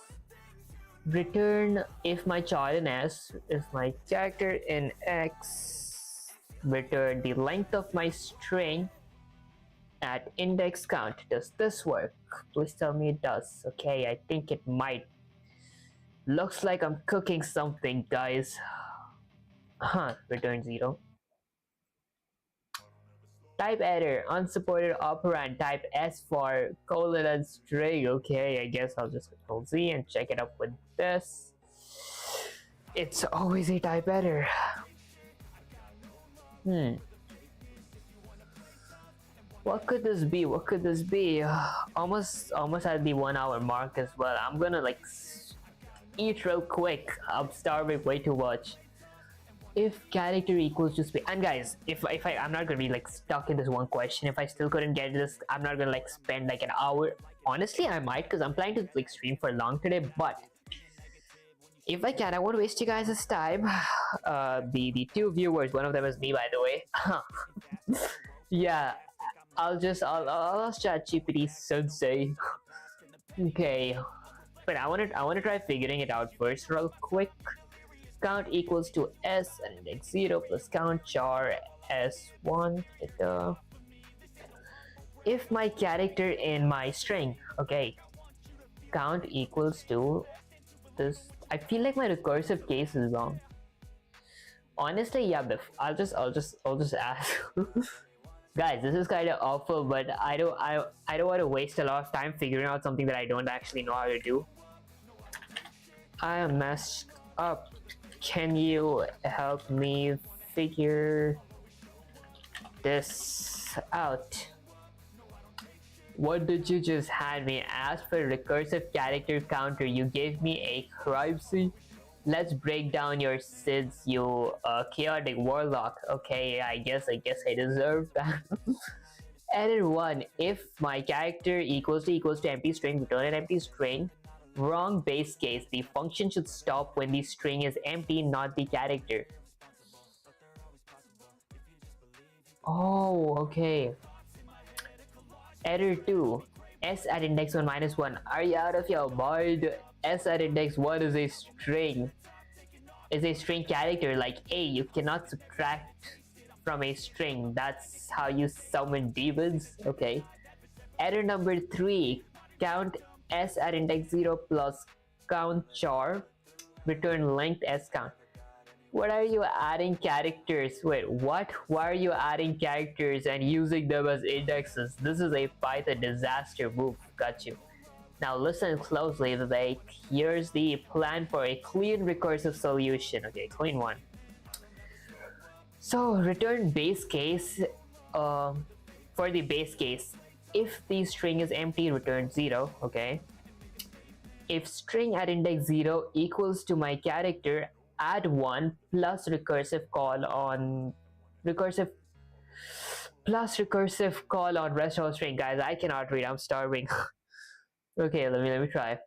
Return if my char in s, if my character in x, return the length of my string at index count. Does this work? Please tell me it does. Okay, I think it might. Looks like I'm cooking something, guys. Return 0. Type error, unsupported operand, type s for colon and string. Okay, I guess I'll just Control Z and check it up with this. It's always a type error. What could this be? What could this be? Almost at the 1 hour mark as well. I'm gonna like eat real quick. I'm starving way too much. If character equals to space, and guys, I'm not gonna be like stuck in this one question. If I still couldn't get this, I'm not gonna like spend like an hour. Honestly, I might, because I'm planning to like stream for long today. But if I can, I won't waste you guys' time. The 2 viewers, one of them is me, by the way. Yeah, I'll ask ChatGPT Sensei. Okay, but I wanna try figuring it out first real quick, count equals to s at index 0 plus count char s1 if my character in my string, okay, count equals to this. I feel like my recursive case is wrong. Honestly, yeah, Biff, I'll just ask. Guys, this is kind of awful, but I don't want to waste a lot of time figuring out something that I don't actually know how to do. I am messed up. Can you help me figure this out? What did you just hand me? Ask for a recursive character counter. You gave me a crime scene. Let's break down your SIDS, you chaotic warlock. Okay, I guess I deserve that. Error 1. If my character equals to empty string, return an empty string. Wrong base case. The function should stop when the string is empty, not the character. Oh, okay. Error 2. S at index 1 minus 1. Are you out of your mind? S at index 1 is a string. Is a string character like A. You cannot subtract from a string. That's how you summon demons. Okay. Error number 3. Count S at index 0 plus count char. Return length S count. What are you adding characters? Wait, what? Why are you adding characters and using them as indexes? This is a Python disaster move. Got you. Now listen closely, Vivek. Here's the plan for a clean recursive solution. Okay, clean one. So return base case. For the base case, if the string is empty, return 0. Okay. If string at index 0 equals to my character, add 1 plus recursive call on rest of string. Guys, I cannot read. I'm starving. Okay, let me try.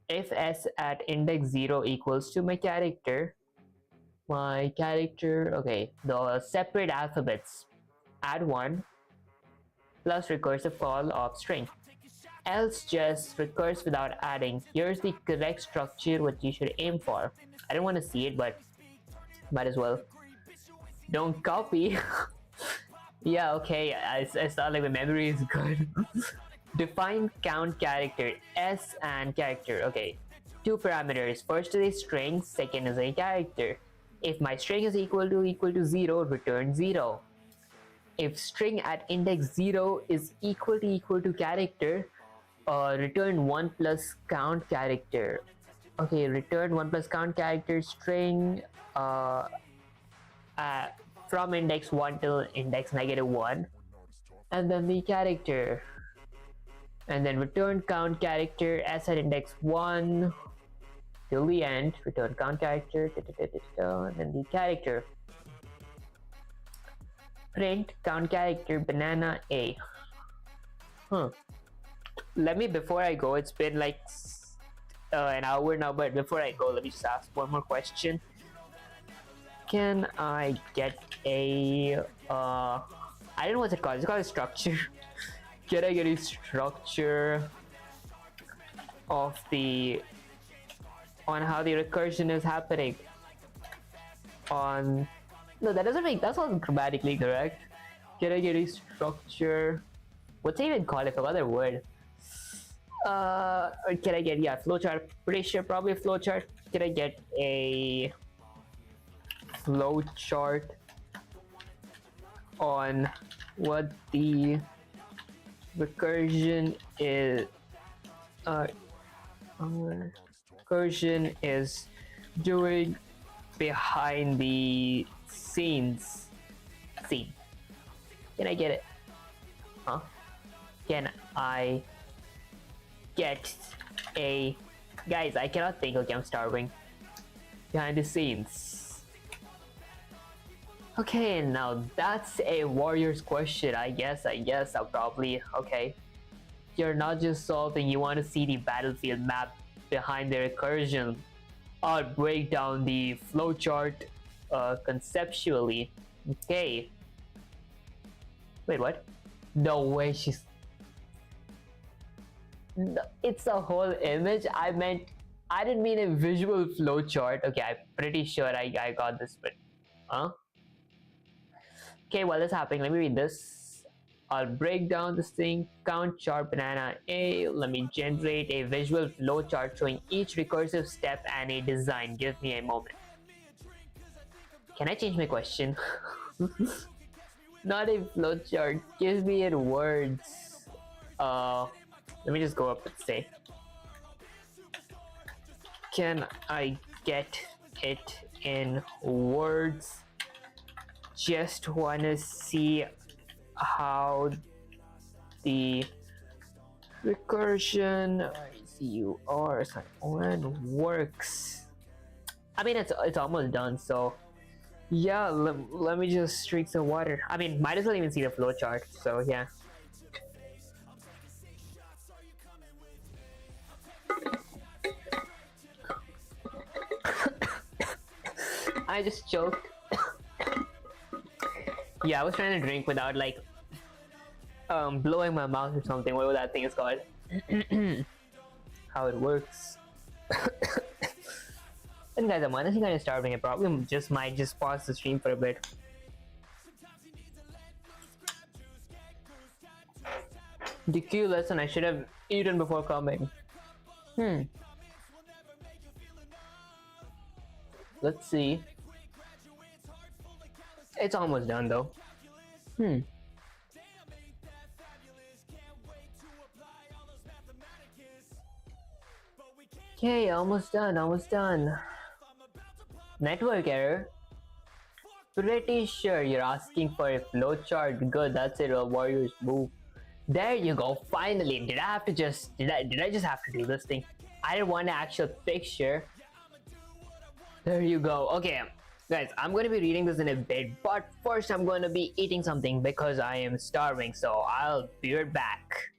If s at index 0 equals to my character, okay, the separate alphabets, add 1 plus recursive call of string. Else just recurse without adding. Here's the correct structure what you should aim for. I don't want to see it, but might as well. Don't copy. Yeah, okay, I thought like my memory is good. Define count character, S and character. Okay, 2 parameters. First is a string, second is a character. If my string is equal to 0, return 0. If string at index 0 is equal to character, return 1 plus count character. Okay, return 1 plus count character string from index 1 till index -1, and then the character, and then return count character s at index 1 till the end. Return count character, and then the character. Print count character banana a. Let me, before I go, it's been like an hour now, but before I go, let me just ask one more question. Can I get a I don't know what's it called. It's called a structure. Can I get a structure of on how the recursion is happening? No, that doesn't make, that's not grammatically correct. Can I get a structure? What's it even called? I forgot the word. Can I get, yeah, flowchart? Pretty sure, probably a flowchart. Can I get a flowchart on what the recursion is? Recursion is doing behind the scenes. Scene. Can I get it? Huh? Can I get a, guys, I cannot think. Okay, I'm starving. Behind the scenes. Okay, now that's a warrior's question. I guess I'll probably, okay. You're not just solving, you want to see the battlefield map behind the recursion. I'll break down the flowchart conceptually. Okay. Wait, what? No way, she's... No, it's a whole image. I meant I didn't mean a visual flow chart. Okay, I'm pretty sure I got this, but huh? Okay, while this happening, let me read this. I'll break down this thing. Count chart banana A. Let me generate a visual flow chart showing each recursive step and a design. Give me a moment. Can I change my question? Not a flow chart. Give me in words. Uh, let me just go up and say, can I get it in words? Just wanna see how the recursion works. I mean, it's almost done, so yeah, let me just drink some water. I mean, might as well even see the flow chart, so yeah. I just choked. Yeah, I was trying to drink without like blowing my mouth or something, whatever that thing is called. How it works. And guys, I'm honestly kind of starving. I probably just might just pause the stream for a bit. The Q lesson I should have eaten before coming. Let's see. It's almost done though. Okay, almost done, almost done. Network error? Pretty sure you're asking for a flowchart. Good, that's a real warrior's move. There you go, finally. Did I just have to do this thing? I didn't want an actual picture. There you go. Okay, guys, I'm gonna be reading this in a bit, but first I'm gonna be eating something because I am starving, so I'll be right back.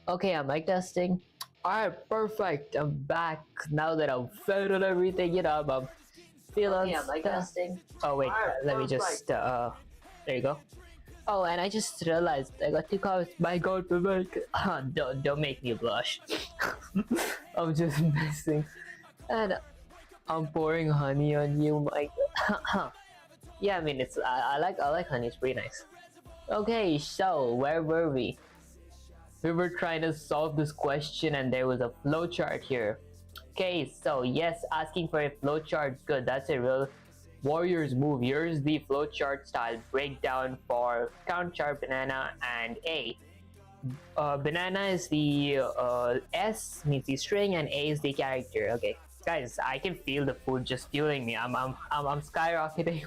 Okay, I'm mic testing. Alright, perfect. I'm back now that I'm fed and everything. I'm feeling. Okay, I'm mic testing. Oh wait, let me just there you go. Oh, and I just realized I got 2 comments. My God, Vivek, don't make me blush. I'm just messing, and I'm pouring honey on you, my. Yeah, I mean I like honey. It's pretty nice. Okay, so where were we? We were trying to solve this question, and there was a flowchart here. Okay, so yes, asking for a flowchart, good. That's a real Warriors move. Here's the flowchart style breakdown for count, char, banana, and A. Banana is the S means the string, and A is the character. Okay, guys, I can feel the food just fueling me. I'm skyrocketing.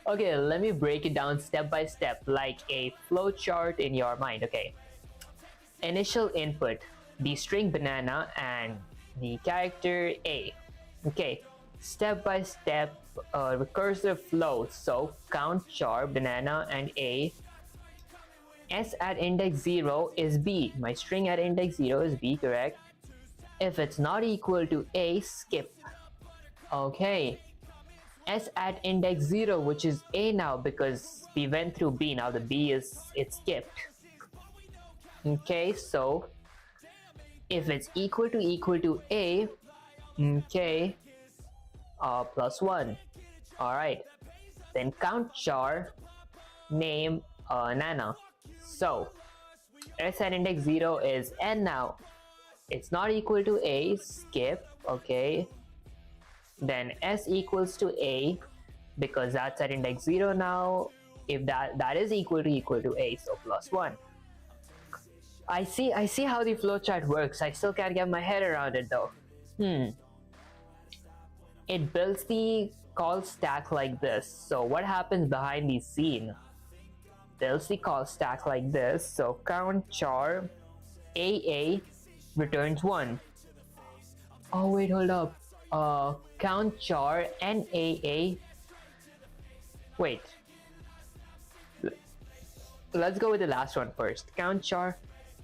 Okay, let me break it down step by step like a flowchart in your mind. Okay, initial input, the string banana and the character A. Okay, step by step recursive flow. So count, char, banana, and A. S at index 0 is B. My string at index 0 is B, correct? If it's not equal to A, skip. Okay. S at index 0, which is A now because we went through B. Now the B it's skipped. Okay, so if it's equal to A, okay, plus 1. Alright. Then count char, name Nana. So S at index 0 is N now. It's not equal to A, skip, okay. Then S equals to A because that's at index 0 now. If that is equal to A, so plus 1. I see how the flowchart works. I still can't get my head around it though. It builds the call stack like this. So what happens behind the scene? Builds the call stack like this. So count char AA returns 1. Oh wait, hold up. Count char NAA. Wait. Let's go with the last one first. Count char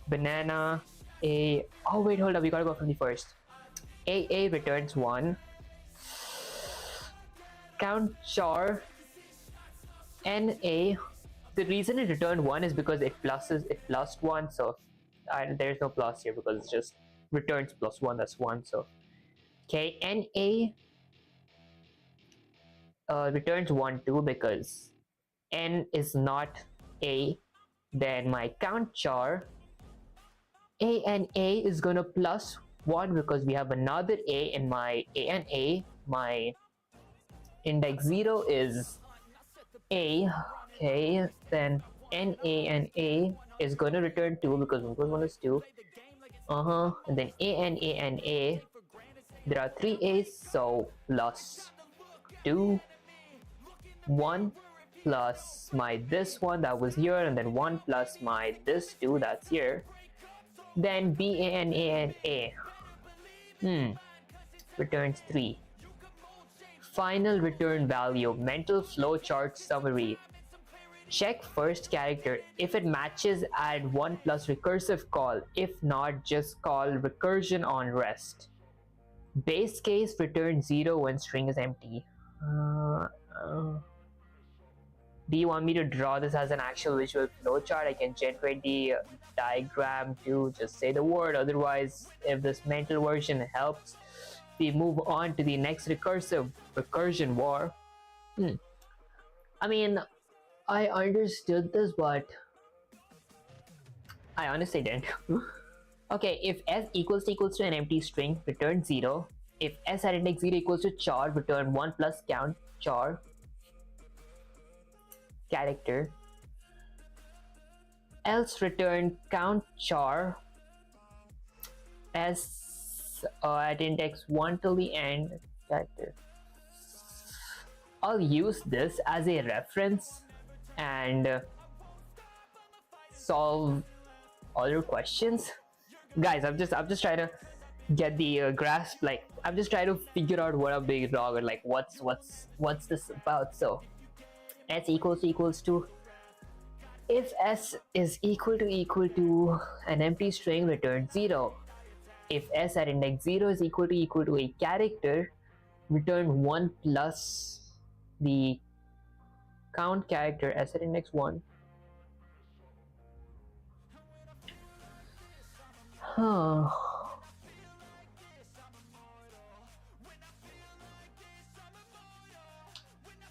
banana A. Oh wait, hold up. We gotta go from the first. AA returns 1. Count char NA. The reason it returned 1 is because it plus 1, so there's no plus here because it just returns plus 1, that's 1. So okay, NA returns 1 too because N is not A. Then my count char A and A is gonna plus 1 because we have another A in my A and A. My index 0 is A. Okay, then NA and A is gonna return 2 because 1 plus 1 is 2. And then A and A and A. There are 3 A's, so plus 2, 1 plus my this one that was here, and then 1 plus my this 2 that's here. Then B and A. Returns 3. Final return value, mental flowchart summary. Check first character. If it matches, add 1 plus recursive call. If not, just call recursion on rest. Base case, return 0 when string is empty. Do you want me to draw this as an actual visual flowchart? I can generate the diagram to just say the word. Otherwise, if this mental version helps, we move on to the next recursion war. I mean, I understood this, but I honestly didn't. Okay, if S equals to an empty string, return 0. If S at index 0 equals to char, return 1 plus count char character. Else return count char S at index 1 till the end character. I'll use this as a reference and solve other questions. Guys, I'm just trying to get the grasp. Like, I'm just trying to figure out what I'm doing wrong or like what's this about. So S equals to If s is equal to an empty string, return 0. If s at index 0 is equal to a character, return 1 plus the count character s at index 1. Huh.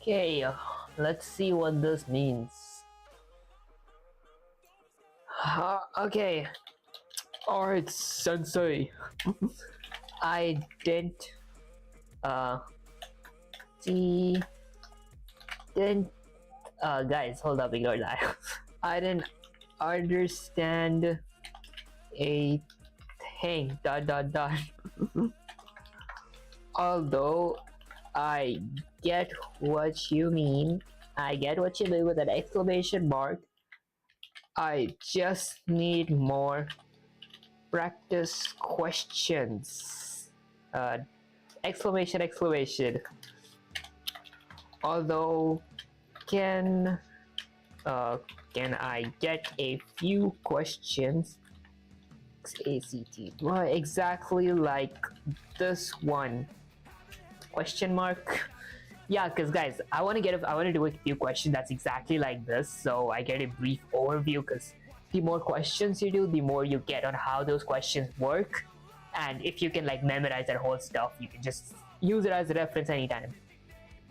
Okay, let's see what this means. Okay. Alright, sensei. I didn't see didn't guys, hold up, ignore that. I didn't understand a thing dot dot dot. Although I get what you mean. I get what you mean with an exclamation mark. I just need more practice questions. Exclamation exclamation. Although can I get a few questions? ACT. Well, exactly like this one. Question mark. Yeah, because guys, I want to do a few questions that's exactly like this, so I get a brief overview. Because the more questions you do, the more you get on how those questions work, and if you can like memorize that whole stuff, you can just use it as a reference anytime.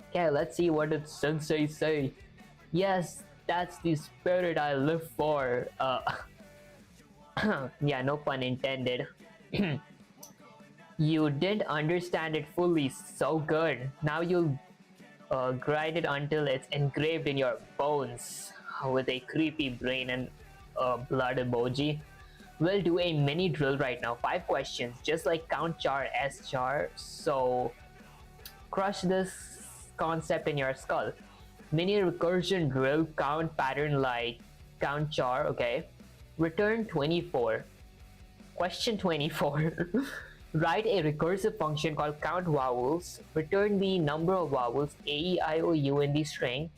Okay, let's see what did Sensei say. Yes, that's the spirit I live for. Yeah, no pun intended. You didn't understand it fully, so good. Now you'll grind it until it's engraved in your bones with a creepy brain and blood emoji. We'll do a mini drill right now. 5 questions, just like count char, s char. So crush this concept in your skull. Mini recursion drill, count pattern like count char, okay? Return 24. Question 24. Write a recursive function called count vowels. Return the number of vowels A, E, I, O, U in the string.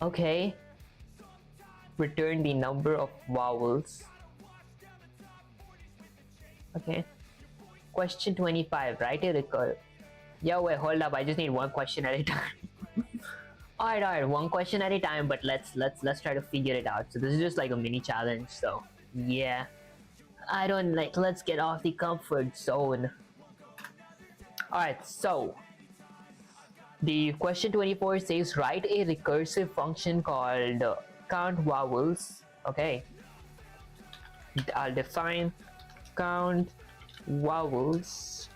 Okay. Return the number of vowels. Okay. Question 25. Write a recursive. Yeah, wait, hold up. I just need one question at a time. Alright, one question at a time, but let's try to figure it out. So this is just like a mini challenge, so yeah. I don't like, let's get off the comfort zone. Alright, so the question 24 says write a recursive function called count vowels. Okay, I'll define count vowels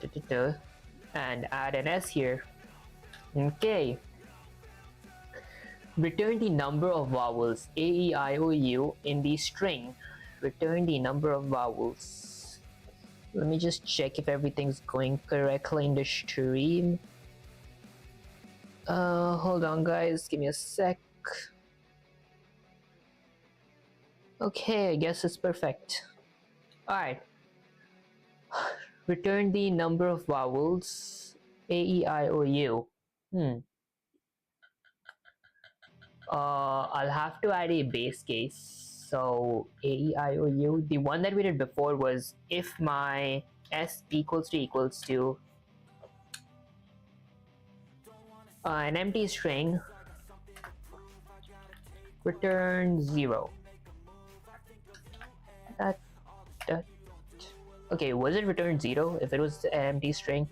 and add an s here. Okay, return the number of vowels A, E, I, O, U in the string. Return the number of vowels. Let me just check if everything's going correctly in the stream. Hold on guys, give me a sec. Okay, I guess it's perfect. Alright. Return the number of vowels A, E, I, O, U. I'll have to add a base case. So A, E, I, O, U. The one that we did before was if my s equals to an empty string, return 0. Okay, was it return 0 if it was an empty string?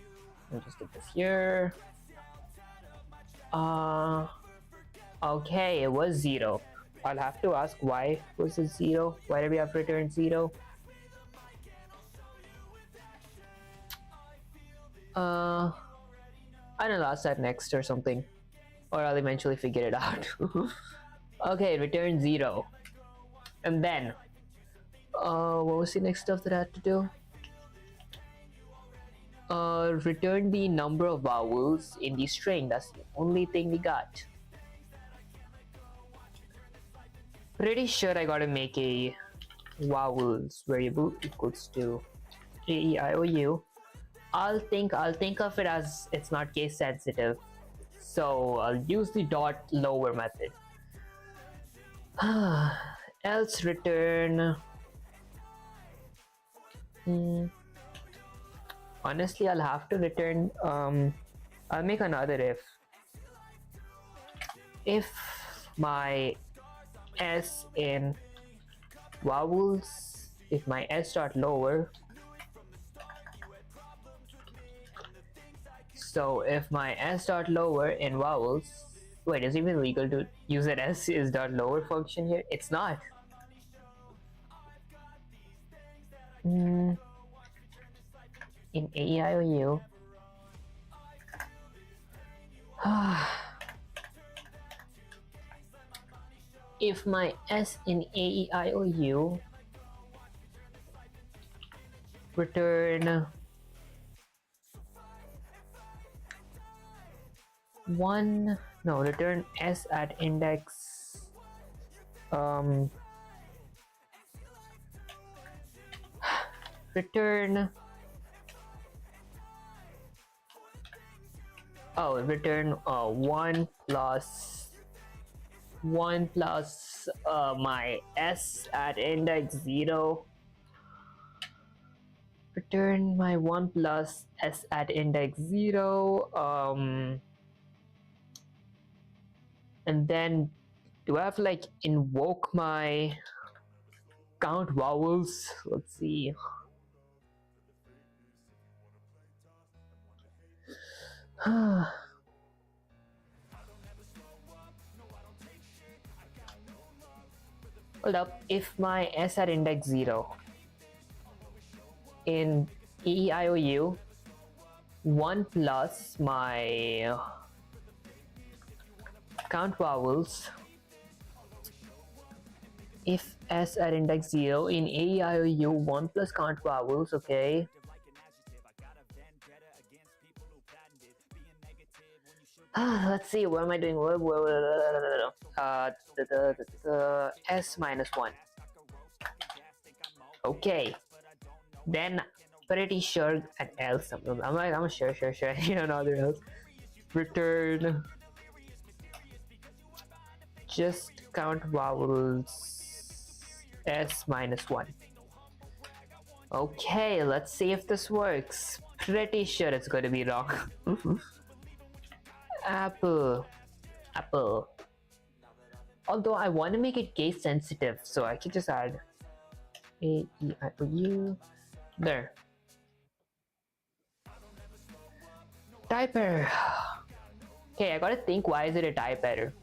Let me just get this here. Okay, it was 0. I'll have to ask why was it 0? Why did we have to return 0? I don't know, I'll ask that next or something. Or I'll eventually figure it out. Okay, return 0. And then, what was the next stuff that I had to do? Return the number of vowels in the string. That's the only thing we got. Pretty sure I gotta make a vowels variable equals to A, E, I, O, U. I'll think of it as it's not case sensitive. So I'll use the dot lower method. Else return. Honestly, I'll have to return. I'll make another if my s in vowels, if my s dot lower. So if my s dot lower in vowels, wait, is it even legal to use an s is dot lower function here? It's not. In AEIOU. If my s in AEIOU return 1, no, return s at index return return 1 plus my s at index 0. Return my 1 plus s at index 0. And then do I have to like invoke my count vowels? Let's see. Hold up, if my s at index 0 in EEIOU 1 plus my count vowels, if s at index 0 in AEIOU 1 plus count vowels, okay. Let's see, what am I doing? S minus 1. Okay. Then pretty sure at else. I'm sure. You know, another else. Return. Just count vowels. S minus 1. Okay, let's see if this works. Pretty sure it's going to be wrong. Apple. Although I want to make it case sensitive, so I could just add AEIOU. There. Type error. Okay, I gotta think, why is it a type error?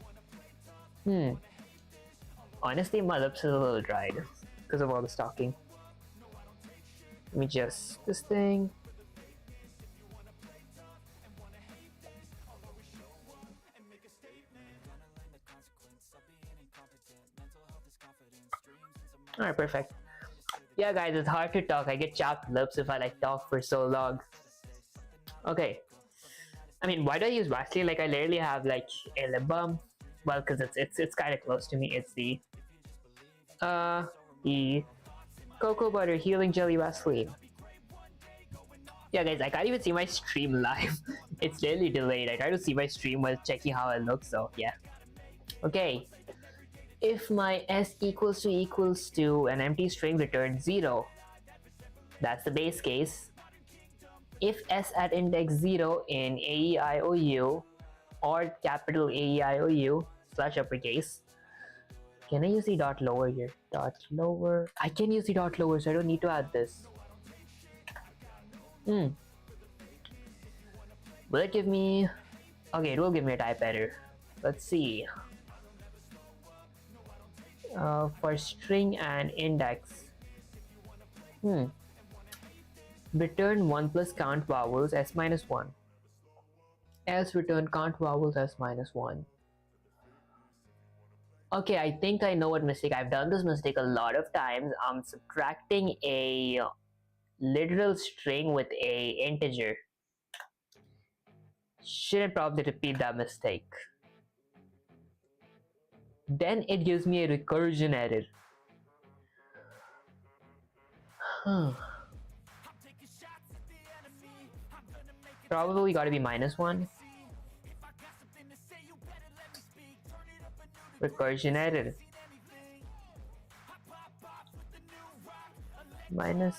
Honestly, my lips are a little dried because of all the talking. Let me just this thing. Alright, perfect. Yeah, guys, it's hard to talk. I get chapped lips if I like talk for so long. Okay. I mean, why do I use Vaseline? Like, I literally have like a lip balm. Well, because it's kind of close to me. It's the Cocoa Butter Healing Jelly Vaseline. Yeah, guys, I can't even see my stream live. It's literally delayed. I try to see my stream while checking how I look. So yeah. Okay. If my s equals to an empty string, return 0. That's the base case. If s at index 0 in AEIOU or capital AEIOU slash uppercase. Can I use the dot lower here? Dot lower. I can use the dot lower, so I don't need to add this. Will it give me... Okay, it will give me a type error. Let's see. For string and index. Return 1 plus count vowels s minus 1. Else return count vowels s minus 1. Okay, I think I know what mistake. I've done this mistake a lot of times. I'm subtracting a literal string with a integer. Shouldn't probably repeat that mistake. Then it gives me a recursion error. Probably gotta be minus 1. Recursion error. Minus.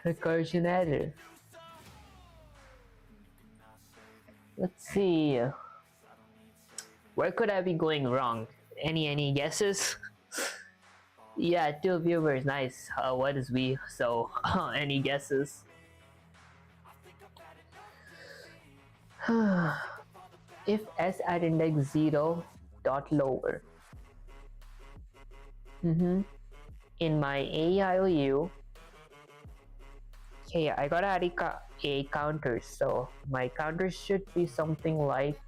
Recursion error. Let's see. Where could I be going wrong? Any guesses? Yeah, 2 viewers, nice. What is we? So, any guesses? If s at index 0 dot lower. In my AIOU, okay, I gotta add a counter, so my counter should be something like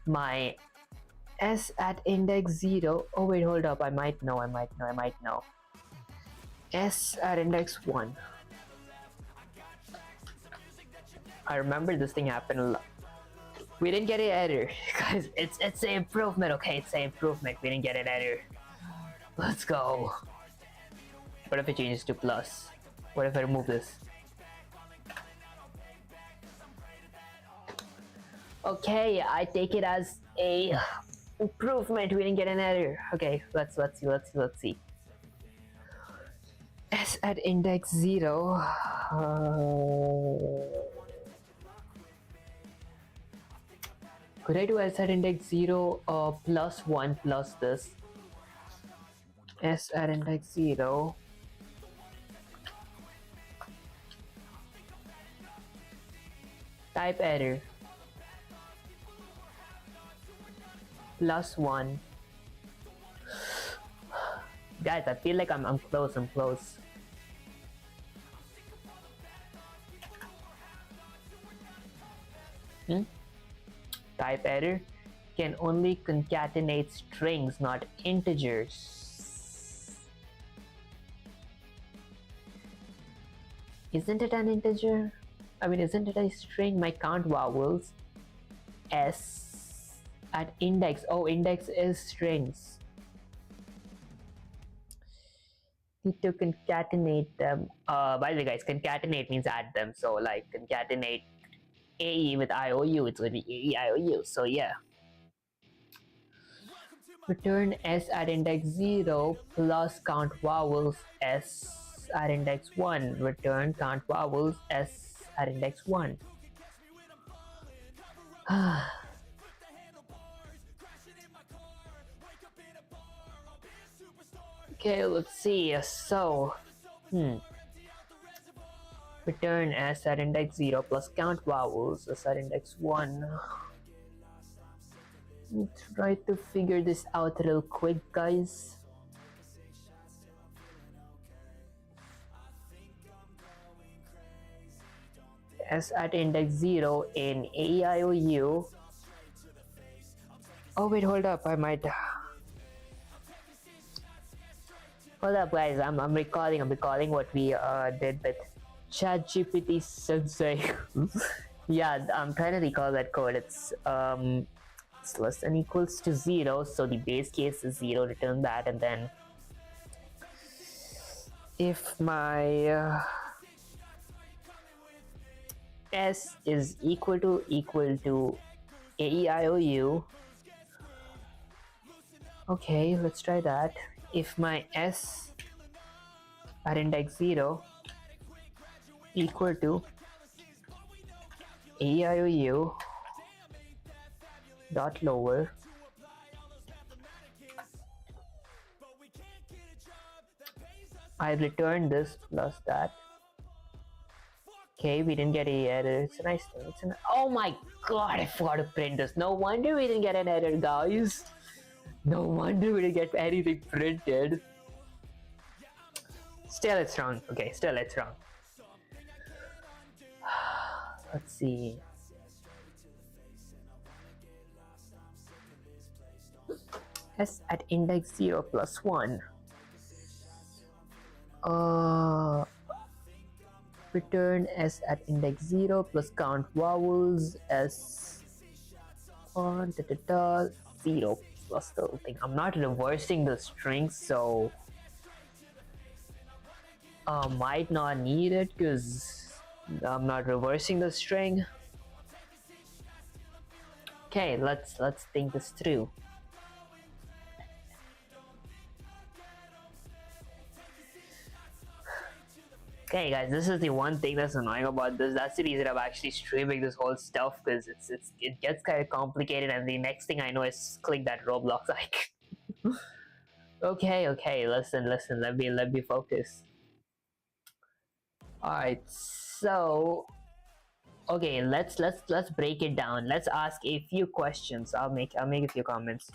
my s at index 0. Oh wait, hold up, I might know. S at index 1. I remember this thing happened a lot. We didn't get an error, guys. It's an improvement, okay? It's an improvement. We didn't get an error. Let's go. What if it changes to plus? What if I remove this? Okay, I take it as a improvement. We didn't get an error. Okay, let's see. S at index 0. Could I do s at index 0 plus 1 plus this? S at index 0. Type error. Plus 1. Guys, I feel like I'm close. Type error. Can only concatenate strings, not integers. Isn't it an integer? I mean, isn't it a string? My count vowels s at index. Oh, index is strings. Need to concatenate them. By the way, guys, concatenate means add them. So like concatenate AE with IOU, it's going to be AE IOU. So yeah. Return s at index 0 plus count vowels s at index 1. Return count vowels s at index 1. Okay, let's see. So, return s at index 0 plus count vowels s at index 1. Let's try to figure this out real quick, guys. S at index 0 in AEIOU. Oh wait, hold up, I might... Hold up, guys, I'm recalling what we did with ChatGPT Sensei. Yeah, I'm trying to recall that code. It's less than equals to 0, so the base case is 0, return that, and then if my s is equal to AEIOU. Okay, let's try that. If my s at index 0 equal to AEIOU dot lower, I return this plus that. Okay, we didn't get a error. It's a nice thing. Oh my god, I forgot to print this. No wonder we didn't get an error, guys. No wonder we didn't get anything printed. Still it's wrong. Okay, still it's wrong. Let's see. S at index 0 plus 1. Return s at index 0 plus count vowels s 1 0 plus the whole thing. I'm not reversing the strings, so might not need it because I'm not reversing the string. Okay, let's think this through. Okay, guys, this is the one thing that's annoying about this. That's the reason I'm actually streaming this whole stuff, because it gets kind of complicated, and the next thing I know is click that Roblox icon. Okay, listen, let me focus. All right, so okay, let's break it down. Let's ask a few questions. I'll make a few comments.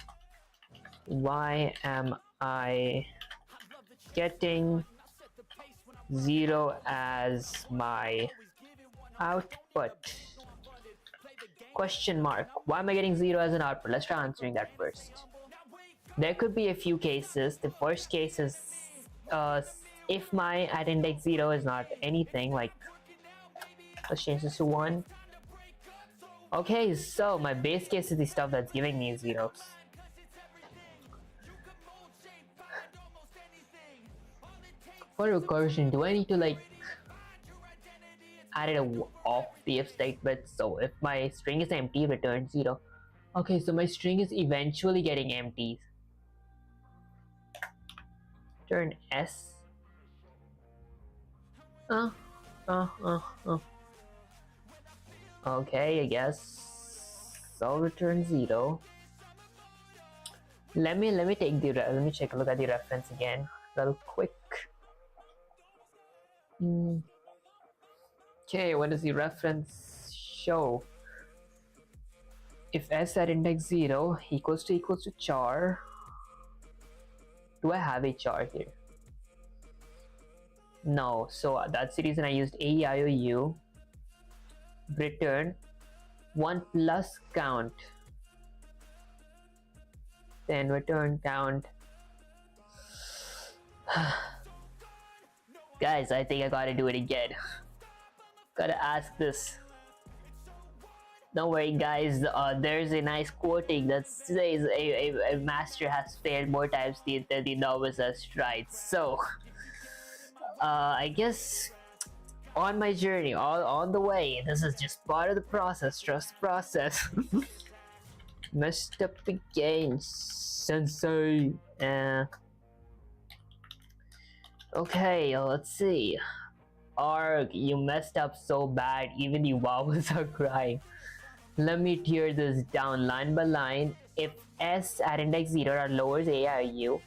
Why am I getting 0 as my output? Question mark. Why am I getting 0 as an output? Let's try answering that first. There could be a few cases. The first case is if my at index 0 is not anything, like let's change this to 1. Okay, so my base case is the stuff that's giving me zeros. For recursion, do I need to like add it off the if statement? So if my string is empty, return 0. Okay, so my string is eventually getting empties. Turn S. Okay, I guess. So return 0. Let me check a look at the reference again, real quick. Okay, what does the reference show? If s at index 0 equals to char. Do I have a char here? No, so that's the reason I used AEIOU. Return 1 plus count. Then return count. Guys, I think I gotta do it again. Gotta ask this. Don't worry, guys. There's a nice quoting that says a master has failed more times than the novice has tried. So, I guess on my journey, on the way, this is just part of the process. Trust the process. Messed up again, sensei. Okay, let's see. Arg, you messed up so bad, even the vowels are crying. Let me tear this down line by line. If s at index 0 are lowers AIOU,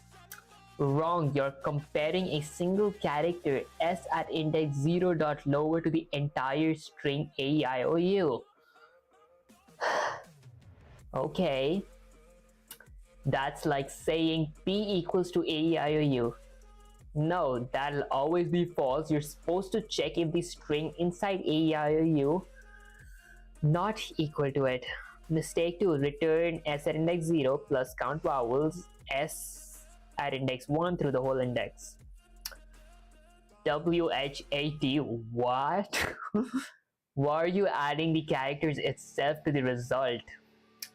wrong, you're comparing a single character s at index 0 dot lower to the entire string AIOU. Okay, that's like saying p equals to AEIOU. No, that'll always be false. You're supposed to check if the string inside AEIOU not equal to it. Mistake 2, return s at index 0 plus count vowels s at index 1 through the whole index. WHAT, what? Why are you adding the characters itself to the result?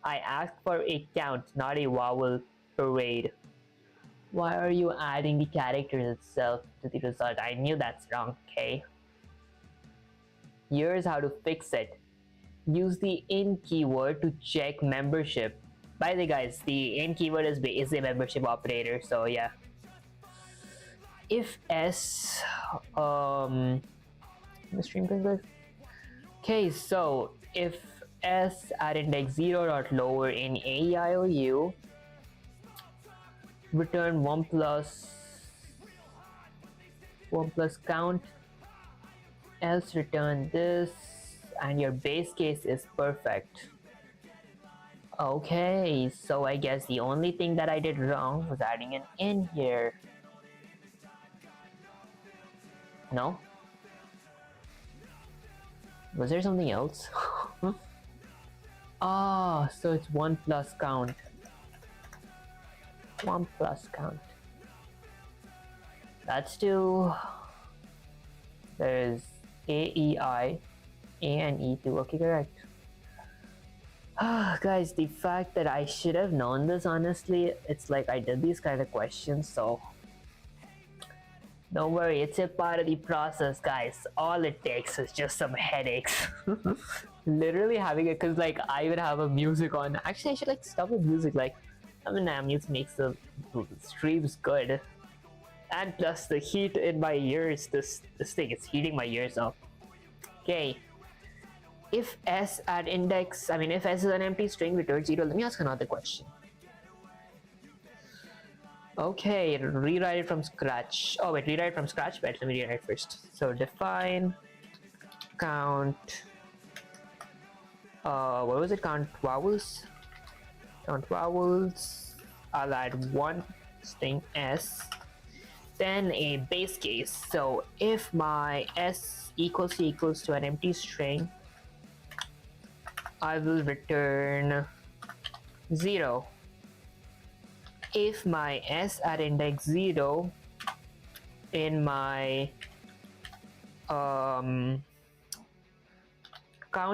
I asked for a count, not a vowel parade. Why are you adding the characters itself to the result? I knew that's wrong, okay? Here's how to fix it. Use the in keyword to check membership. By the way, guys, the in keyword is a membership operator, so yeah. If s stream going. Okay, so if s at index 0 dot lower in AEIOU, return 1 plus count, else return this, and your base case is perfect. Okay, so I guess the only thing that I did wrong was adding an in here. No? Was there something else? Ah, so it's 1 plus count. 1 plus count. That's 2. There's AEI, A and E2. Okay, correct. Guys, the fact that I should have known this, honestly, it's like I did these kind of questions, so Don't worry, it's a part of the process, guys. All it takes is just some headaches. Literally having it, cause like I would have a music on. Actually, I should like stop with music. Like, I mean, music makes the streams good, and plus the heat in my ears. This thing is heating my ears up. Okay. If s at index, I mean, if s is an empty string, return 0. Let me ask another question. Okay, rewrite it from scratch. Oh wait, rewrite it from scratch. But let me rewrite first. So define count. What was it? Count vowels. Count vowels. I'll add one string s. Then a base case. So if my s equals to an empty string, I will return 0. If my s at index 0 in my count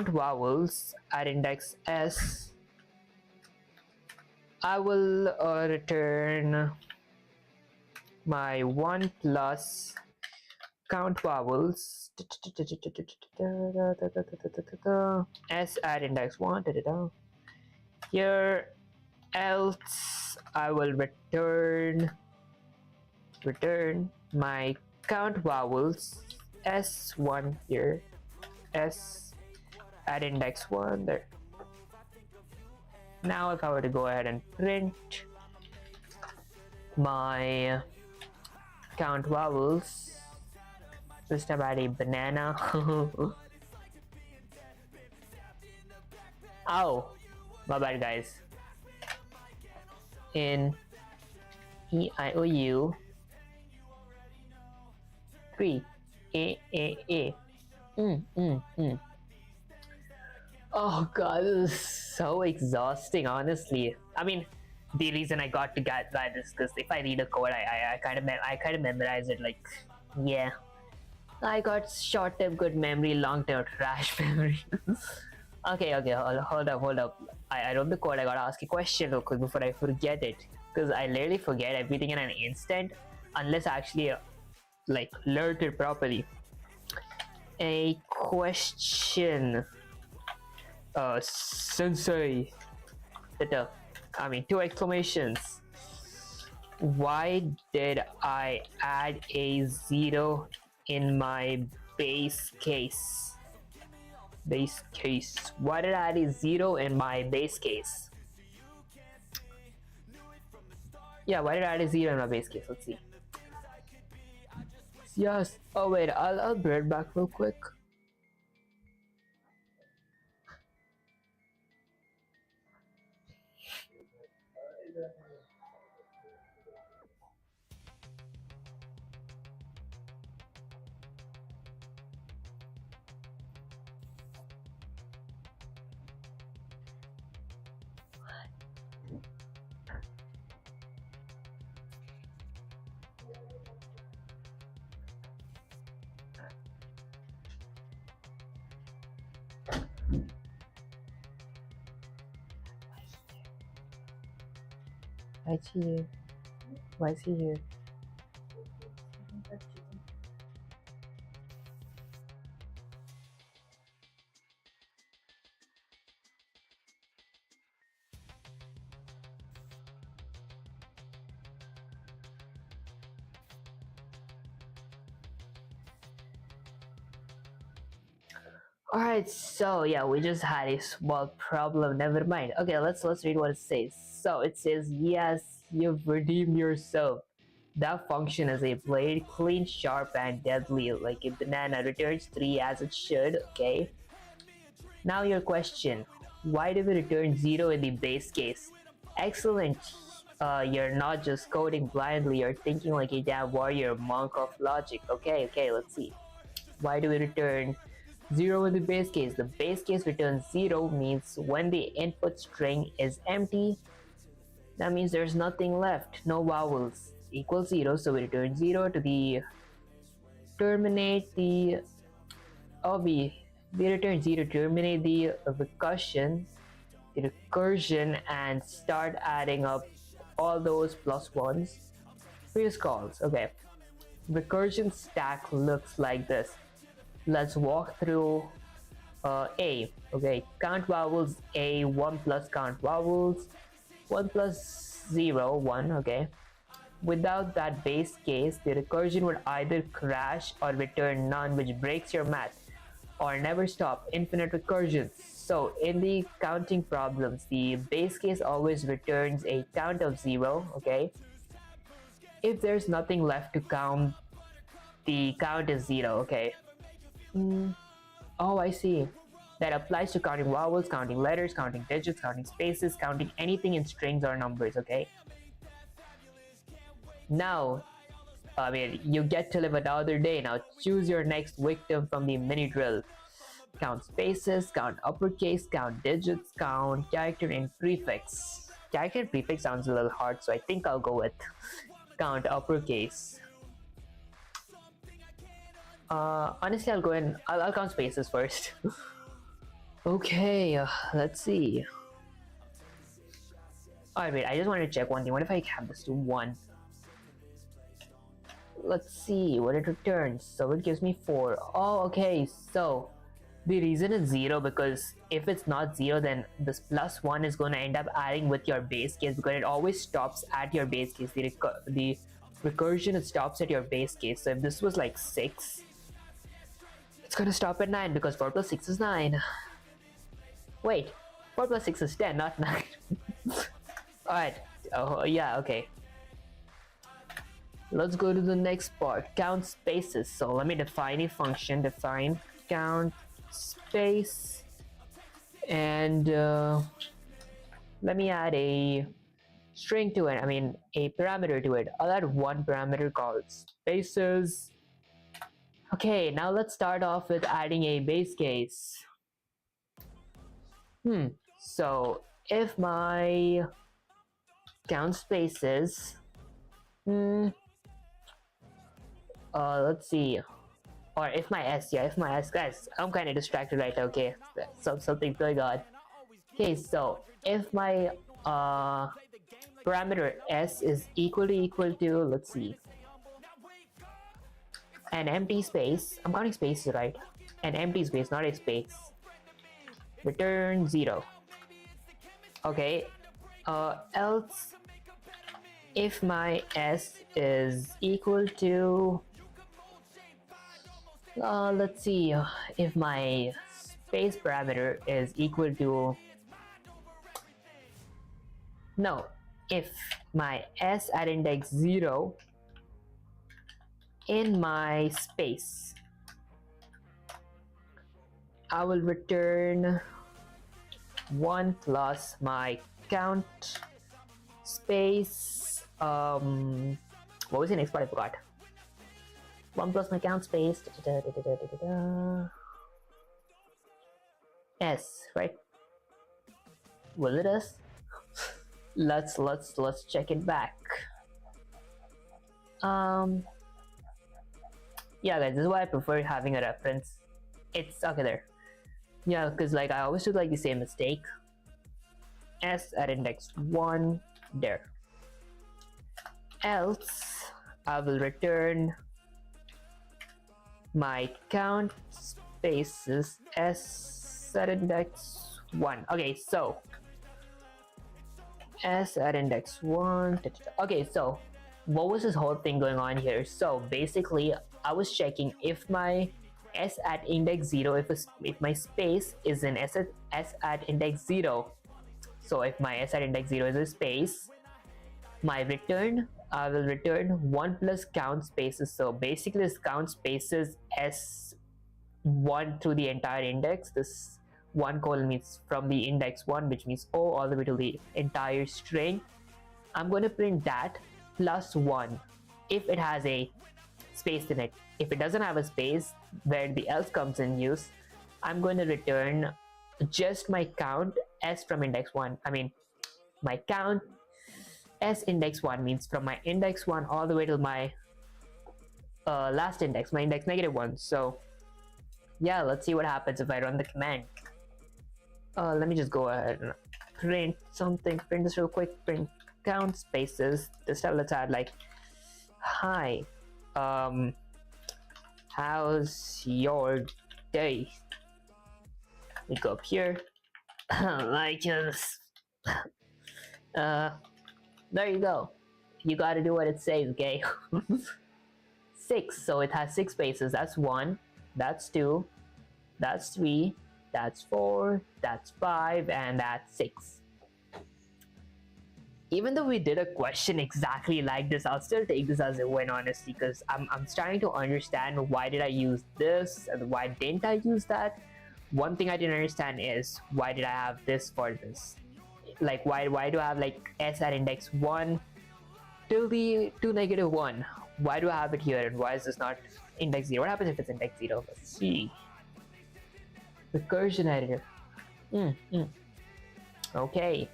vowels at index s, I will return my 1 plus count vowels s at index 1 here, else I will return my count vowels s1 here, s at index 1 there. Now if I were to go ahead and print my count vowels, this time I add a banana. Ow, my bad guys. In EIOU 3 A. Oh god, this is so exhausting, honestly. I mean, the reason I got to get that is because if I read a code, I kind of memorize it. Like, yeah, I got short-term good memory, long-term trash memory. Okay, hold up. I wrote the code. I gotta ask a question real quick before I forget it, because I literally forget everything in an instant unless I actually like learn it properly. A question. Sensei. I mean, 2 exclamations. Why did I add a 0 in my base case? Why did I add a 0 in my base case? Yeah, why did I add a 0 in my base case? Let's see. Yes. Oh wait, I'll be right back real quick. Why is he here? Why is he here? Alright, so yeah, we just had a small problem, never mind. Okay, let's read what it says. So it says, yes, you've redeemed yourself. That function is a blade, clean, sharp, and deadly, like a banana, returns 3 as it should, okay? Now your question, why do we return 0 in the base case? Excellent, you're not just coding blindly, you're thinking like a damn warrior monk of logic. Okay, let's see. Why do we return 0 in the base case? The base case returns 0 means when the input string is empty, that means there's nothing left, no vowels, equals 0, so we return 0 to the terminate the we return 0 to terminate the recursion and start adding up all those plus ones previous calls. Okay, recursion stack looks like this. Let's walk through A. Okay, count vowels A, 1 plus count vowels, 1 plus 0, 1, okay. Without that base case, the recursion would either crash or return none, which breaks your math, or never stop, infinite recursions. So in the counting problems, the base case always returns a count of 0, okay. If there's nothing left to count, the count is 0, okay. Oh, I see. That applies to counting vowels, counting letters, counting digits, counting spaces, counting anything in strings or numbers, okay? Now, I mean, you get to live another day. Now choose your next victim from the mini drill. Count spaces, count uppercase, count digits, count character and prefix. Character and prefix sounds a little hard, so I think I'll go with count uppercase. Honestly, I'll go in. I'll count spaces first. Okay, let's see. Alright, wait, I just wanted to check one thing. What if I have this to 1? Let's see what it returns. So it gives me 4. Oh, okay, so the reason it's 0 because if it's not 0, then this plus 1 is going to end up adding with your base case because it always stops at your base case. The recursion, it stops at your base case. So if this was like 6, it's going to stop at 9 because 4 plus 6 is 9. Wait, 4 plus 6 is 10, not 9. Alright, oh yeah, okay. Let's go to the next part, count spaces. So let me define a function, define count space, and let me add a string to it, I mean a parameter to it. I'll add one parameter called spaces. Okay, now let's start off with adding a base case. So if my count spaces, let's see, or if my s, guys, I'm kind of distracted right now, okay, something's going on. Okay, so if my parameter s is equal to, let's see, an empty space, I'm counting spaces, right, an empty space, not a space, return 0. Okay, else if my s is equal to, let's see, if my space parameter is equal to, no, if my s at index 0 in my space, I will return 1 plus my count space, what was the next part? I forgot. 1 plus my count space, s, right? Was it s? let's check it back. Yeah guys, this is why I prefer having a reference. It's okay there. Yeah, because like I always do like the same mistake. S at index 1 there. Else I will return my count spaces s at index 1. Okay, so s at index 1. Okay, so what was this whole thing going on here? So basically I was checking if my s at index 0, if my space is in s at index 0. So if my s at index 0 is a space, my return, I will return 1 plus count spaces. So basically this count spaces s1 through the entire index. This 1 colon means from the index 1, which means O, all the way to the entire string. I'm going to print that plus 1 if it has a space in it. If it doesn't have a space where the else comes in use, I'm going to return just my count s from index 1. I mean my count s index 1 means from my index 1 all the way to my last index, my index -1. So yeah, let's see what happens if I run the command. Let me just go ahead and print something, print this real quick, print count spaces. This time let's add like hi, how's your day? We go up here. Like just there you go. You gotta do what it says, okay? 6, so it has 6 spaces. That's 1, that's 2, that's 3, that's 4, that's 5, and that's 6. Even though we did a question exactly like this, I'll still take this as a win, honestly, because I'm starting to understand why did I use this and why didn't I use that. One thing I didn't understand is why did I have this for this? Like why do I have like s at index 1 till the to -1? Why do I have it here and why is this not index 0? What happens if it's index 0? Let's see. Recursion editor. Okay.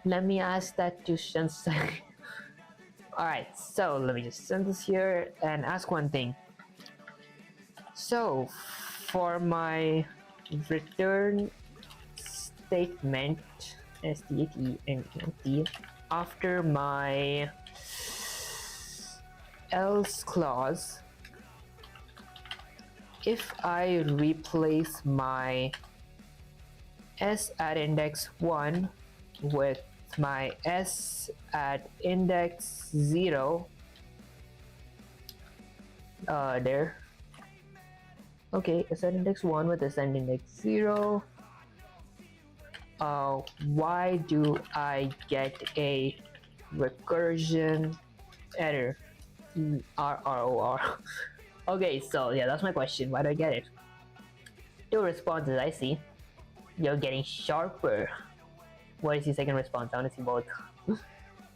Let me ask that to Shunsai. Alright, so let me just send this here and ask one thing. So, for my return statement, STATMENT, after my else clause, if I replace my s at index 1 with my s at index 0, there. Okay, s at index 1 with s at index 0. Why do I get a recursion error? RROR. Okay, so yeah, that's my question. Why do I get it? 2 responses, I see. You're getting sharper. What is the second response? I want to see both.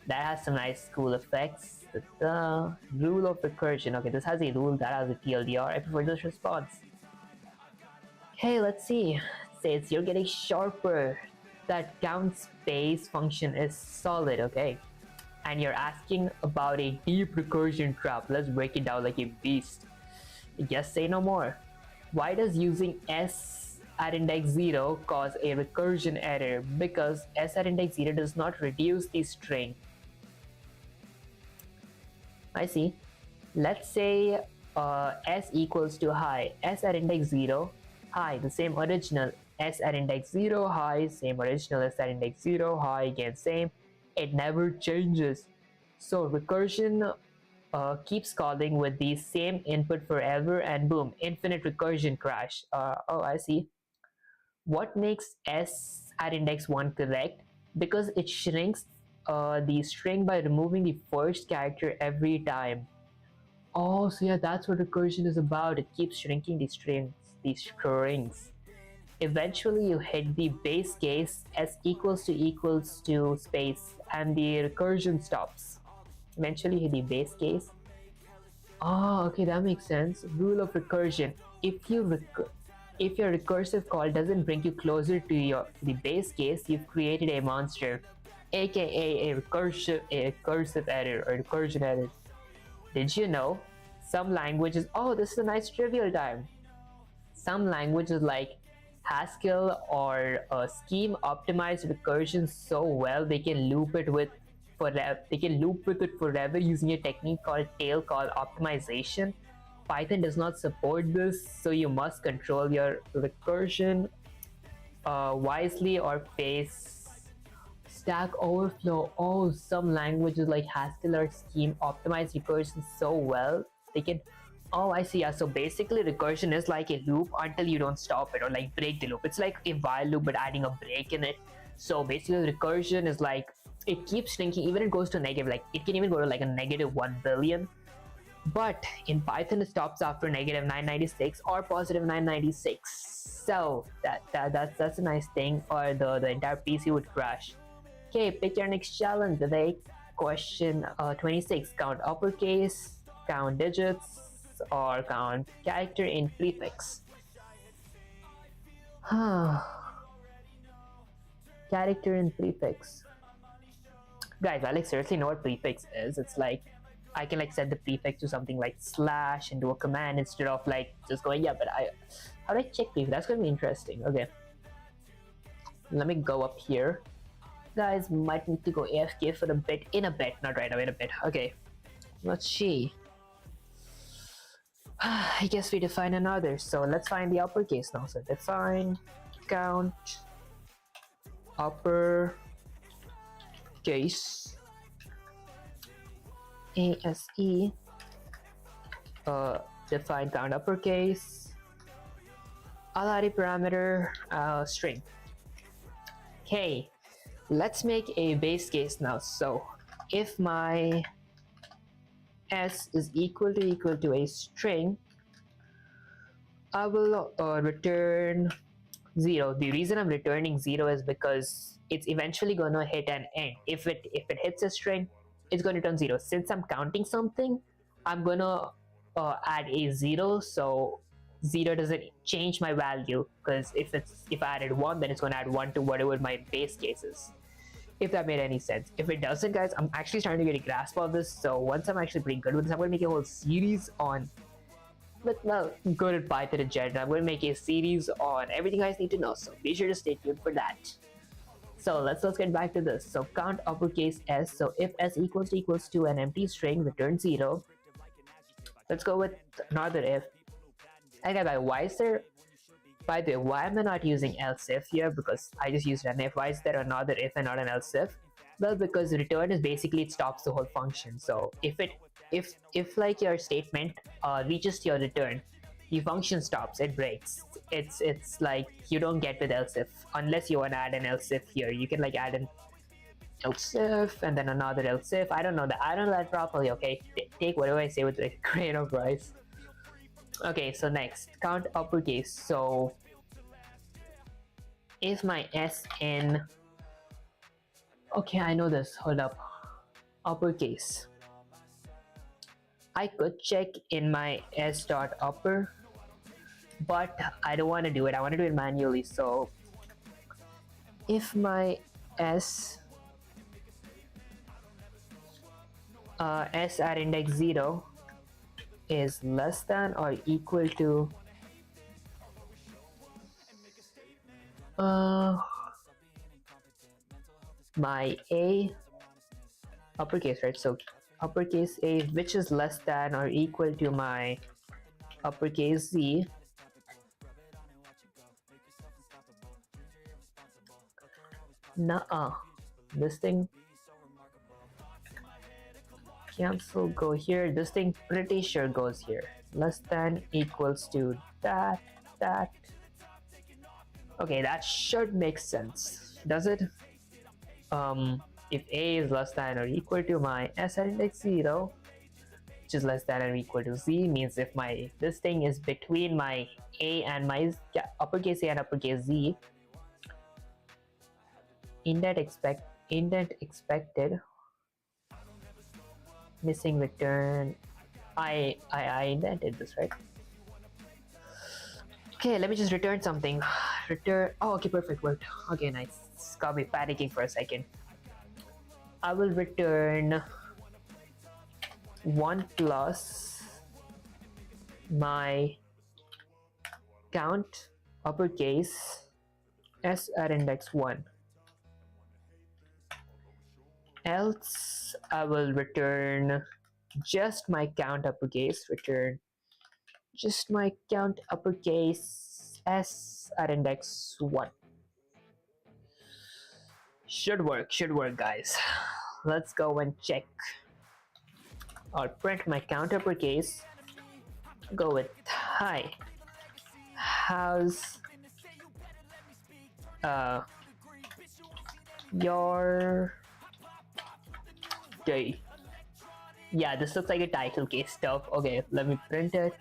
That has some nice cool effects. The rule of recursion. Okay, this has a rule, that has a TLDR. I prefer this response. Hey, let's see. It says you're getting sharper. That count space function is solid, okay? And you're asking about a deep recursion trap. Let's break it down like a beast. Just say no more. Why does using s at index 0 cause a recursion error? Because s at index 0 does not reduce the string. I see. Let's say s equals to high. S at index 0, high, the same original. S at index 0, high, same original. S at index 0, high, again same. It never changes. So recursion keeps calling with the same input forever, and boom, infinite recursion crash. Oh, I see. What makes s at index 1 correct? Because it shrinks the string by removing the first character every time. Oh, so yeah, that's what recursion is about. It keeps shrinking the strings. Eventually you hit the base case, s equals to space, and the recursion stops. Eventually hit the base case. Oh, okay, that makes sense. Rule of recursion. If your recursive call doesn't bring you closer to the base case, you've created a monster, aka a recursive error or recursion error. Did you know? Some languages, oh, this is a nice trivial time. Some languages like Haskell or Scheme optimize recursion so well they can loop it with forever using a technique called tail call optimization. Python does not support this, so you must control your recursion wisely or face Stack Overflow. Oh, some languages like Haskell or Scheme optimize recursion so well they can. Oh, I see. Yeah, so basically recursion is like a loop until you don't stop it or like break the loop. It's like a while loop but adding a break in it. So basically recursion is like it keeps shrinking, even it goes to negative, like it can even go to like a -1 billion. But in Python it stops after -996 or +996. So that's a nice thing, or the entire PC would crash. Okay, pick your next challenge. Today, question 26. Count uppercase, count digits, or count character in prefix. Character in prefix. Guys, I like seriously know what prefix is. It's like I can like set the prefix to something like slash and do a command instead of like just going, yeah, but how do I check prefix? That's gonna be interesting. Okay, let me go up here. Guys, might need to go AFK for a bit, not right away, in a bit. Okay, Let's see. I guess we define another. So let's find the uppercase now. So define count upper case ASE define count uppercase alari parameter string. Okay, let's make a base case now. So if my s is equal to a string, I will return 0. The reason I'm returning 0 is because it's eventually going to hit an end. If it hits a string, it's going to return 0. Since I'm counting something, I'm going to add a 0, so 0 doesn't change my value, because if I added 1, then it's going to add 1 to whatever my base case is. If that made any sense. If it doesn't, guys, I'm actually starting to get a grasp of this, so once I'm actually pretty good with this, I'm going to make a whole series on good at Python in general. I'm going to make a series on everything you guys need to know, so be sure to stay tuned for that. So let's get back to this. So count uppercase s. So if s equals to an empty string, return 0. Let's go with another if. And why is there? By the way, why am I not using else if here? Because I just used an if. Why is there another if and not an else if? Well, because return is basically it stops the whole function. So if like your statement reaches your return, the function stops, it breaks. It's like you don't get with else if unless you want to add an else if here. You can like add an else if and then another else if. I don't know that properly. Okay, take whatever I say with a grain of rice. Okay, so next, count uppercase. So if my sn, okay, I know this, hold up, uppercase, I could check in my s dot upper, but I don't want to do it. I want to do it manually. So if my s at index 0 is less than or equal to my a uppercase, right? So uppercase a, which is less than or equal to my uppercase z, this thing cancel, go here. This thing pretty sure goes here. Less than equals to that. Okay, that should make sense, does it? If a is less than or equal to my s at index 0, which is less than or equal to z, means if my this thing is between my a and my uppercase a and uppercase z, indent expected, missing return. I indented this, right? Okay, let me just return something. Return. Oh, okay, perfect, worked. Okay, nice. It's got me panicking for a second. I will return 1 plus my count uppercase s at index 1. Else I will return just my count uppercase, return just my count uppercase s at index 1. Should work, guys. Let's go and check. I'll print my count uppercase, go with hi, how's your day? Yeah, this looks like a title case stuff. Okay, let me print it.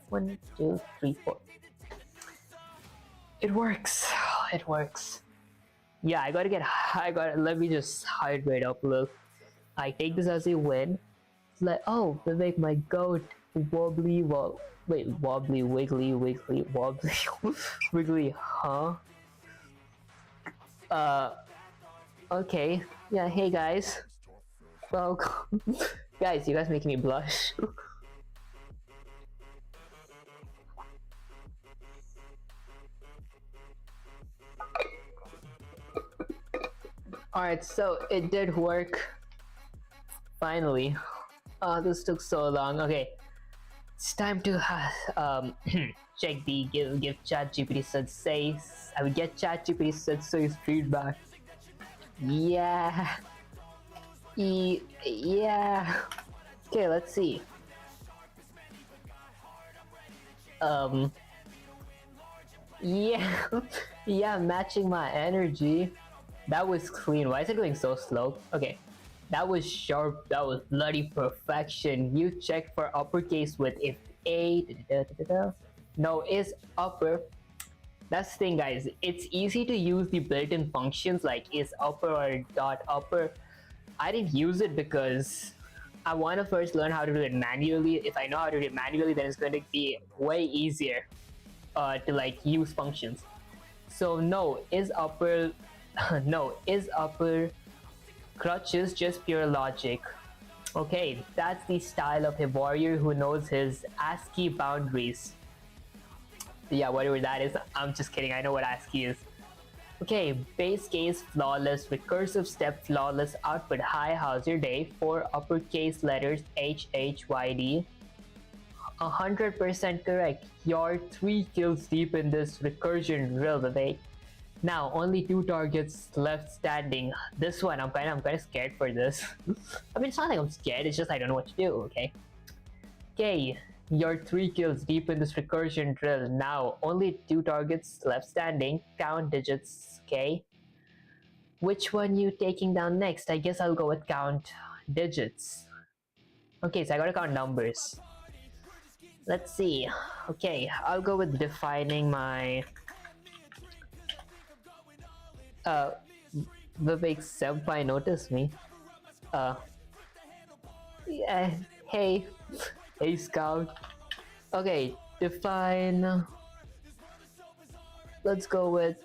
1, 2, 3, 4. It works. Yeah, let me just hydrate up a little. I take this as a win. It's like, oh, Vivek, my goat, wobbly, wiggly, wiggly, huh? Okay. Yeah, hey guys. Welcome. Guys, you guys making me blush. Alright, so it did work. Finally. Oh, this took so long. Okay, it's time to check the give ChatGPT such says. I will get ChatGPT such says feedback. Yeah, yeah. Okay, let's see. Um, yeah, yeah, matching my energy. That was clean. Why is it going so slow? Okay, that was sharp. That was bloody perfection. You check for uppercase with if A. No, is upper. That's the thing, guys. It's easy to use the built-in functions like is upper or dot upper. I didn't use it because I want to first learn how to do it manually. If I know how to do it manually, then it's going to be way easier to like use functions. So no, is upper, no, is upper crutches just pure logic. Okay, that's the style of a warrior who knows his ASCII boundaries. Yeah, whatever that is, I'm just kidding. I know what ASCII is. Okay, base case flawless, recursive step flawless, output hi, how's your day? 4 uppercase letters HHYD. 100% correct. You're 3 kills deep in this recursion drill, babe. Now only 2 targets left standing. This one, I'm kind of scared for this. I mean, it's not like I'm scared. It's just I don't know what to do. Okay. Okay, you're 3 kills deep in this recursion drill. Now only 2 targets left standing. Count digits. Okay. Which one you taking down next? I guess I'll go with count digits. Okay, so I gotta count numbers. Let's see. Okay, I'll go with defining my Vivek Senpai noticed me. Yeah, hey, hey Scout. Okay, define. Let's go with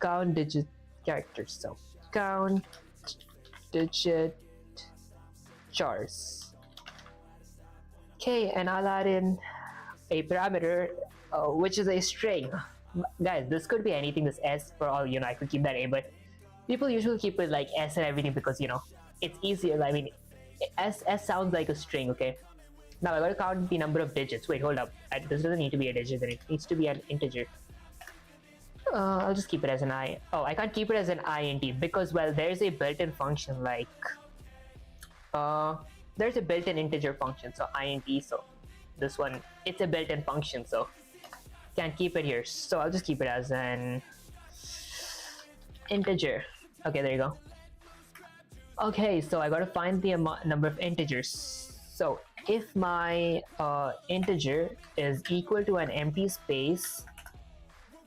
count digit characters. So count digit chars. Okay, and I'll add in a parameter, which is a string. Guys, this could be anything. This S for all I could keep that A, but people usually keep it like S and everything because it's easier. I mean, S sounds like a string. Okay, now I gotta count the number of digits. Wait, hold up. This doesn't need to be a digit. Then it needs to be an integer. I'll just keep it as an I. Oh, I can't keep it as an int because there's a built-in function like there's a built-in integer function, so int. So this one, it's a built-in function, so can't keep it here. So I'll just keep it as an integer. Okay, there you go. Okay, so I gotta find the number of integers. So if my integer is equal to an empty space,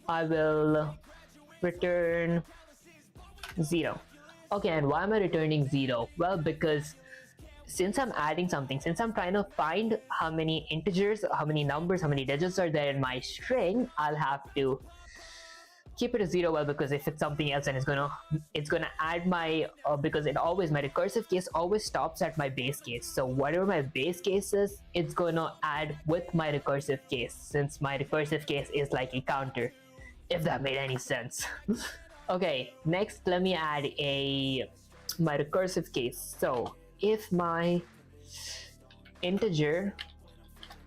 I will return 0. Okay, and why am I returning 0? Well, because since I'm adding something, since I'm trying to find how many integers, how many numbers, how many digits are there in my string, I'll have to keep it a 0. Well, because if it's something else, then it's gonna add my because my recursive case always stops at my base case. So whatever my base case is, it's gonna add with my recursive case, since my recursive case is like a counter, if that made any sense. Okay, next let me add my recursive case. So if my integer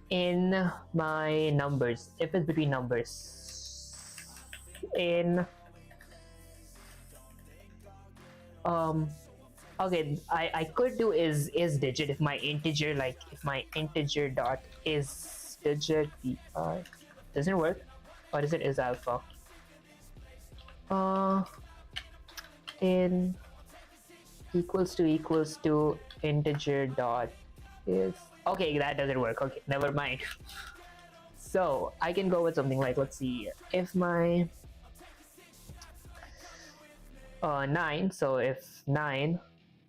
in my numbers, if it's between numbers, in okay, I could do is digit if my integer, like if my integer dot is digit doesn't work, or is it is alpha? In equals to integer dot is, okay, that doesn't work. Okay, never mind. So I can go with something like, let's see, if my 9, so if 9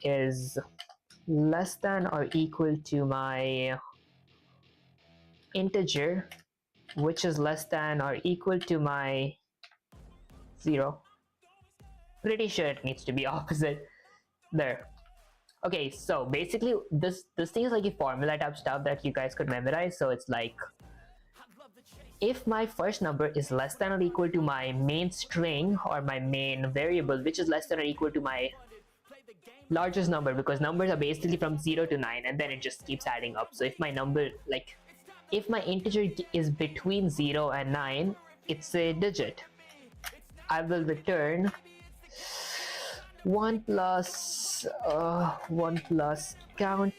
is less than or equal to my integer, which is less than or equal to my 0. Pretty sure it needs to be opposite. There. Okay, so basically this thing is like a formula type stuff that you guys could memorize. So it's like, if my first number is less than or equal to my main string or my main variable, which is less than or equal to my largest number, because numbers are basically from 0 to 9 and then it just keeps adding up. So if my number, like if my integer is between 0 and 9, it's a digit. I will return 1 plus count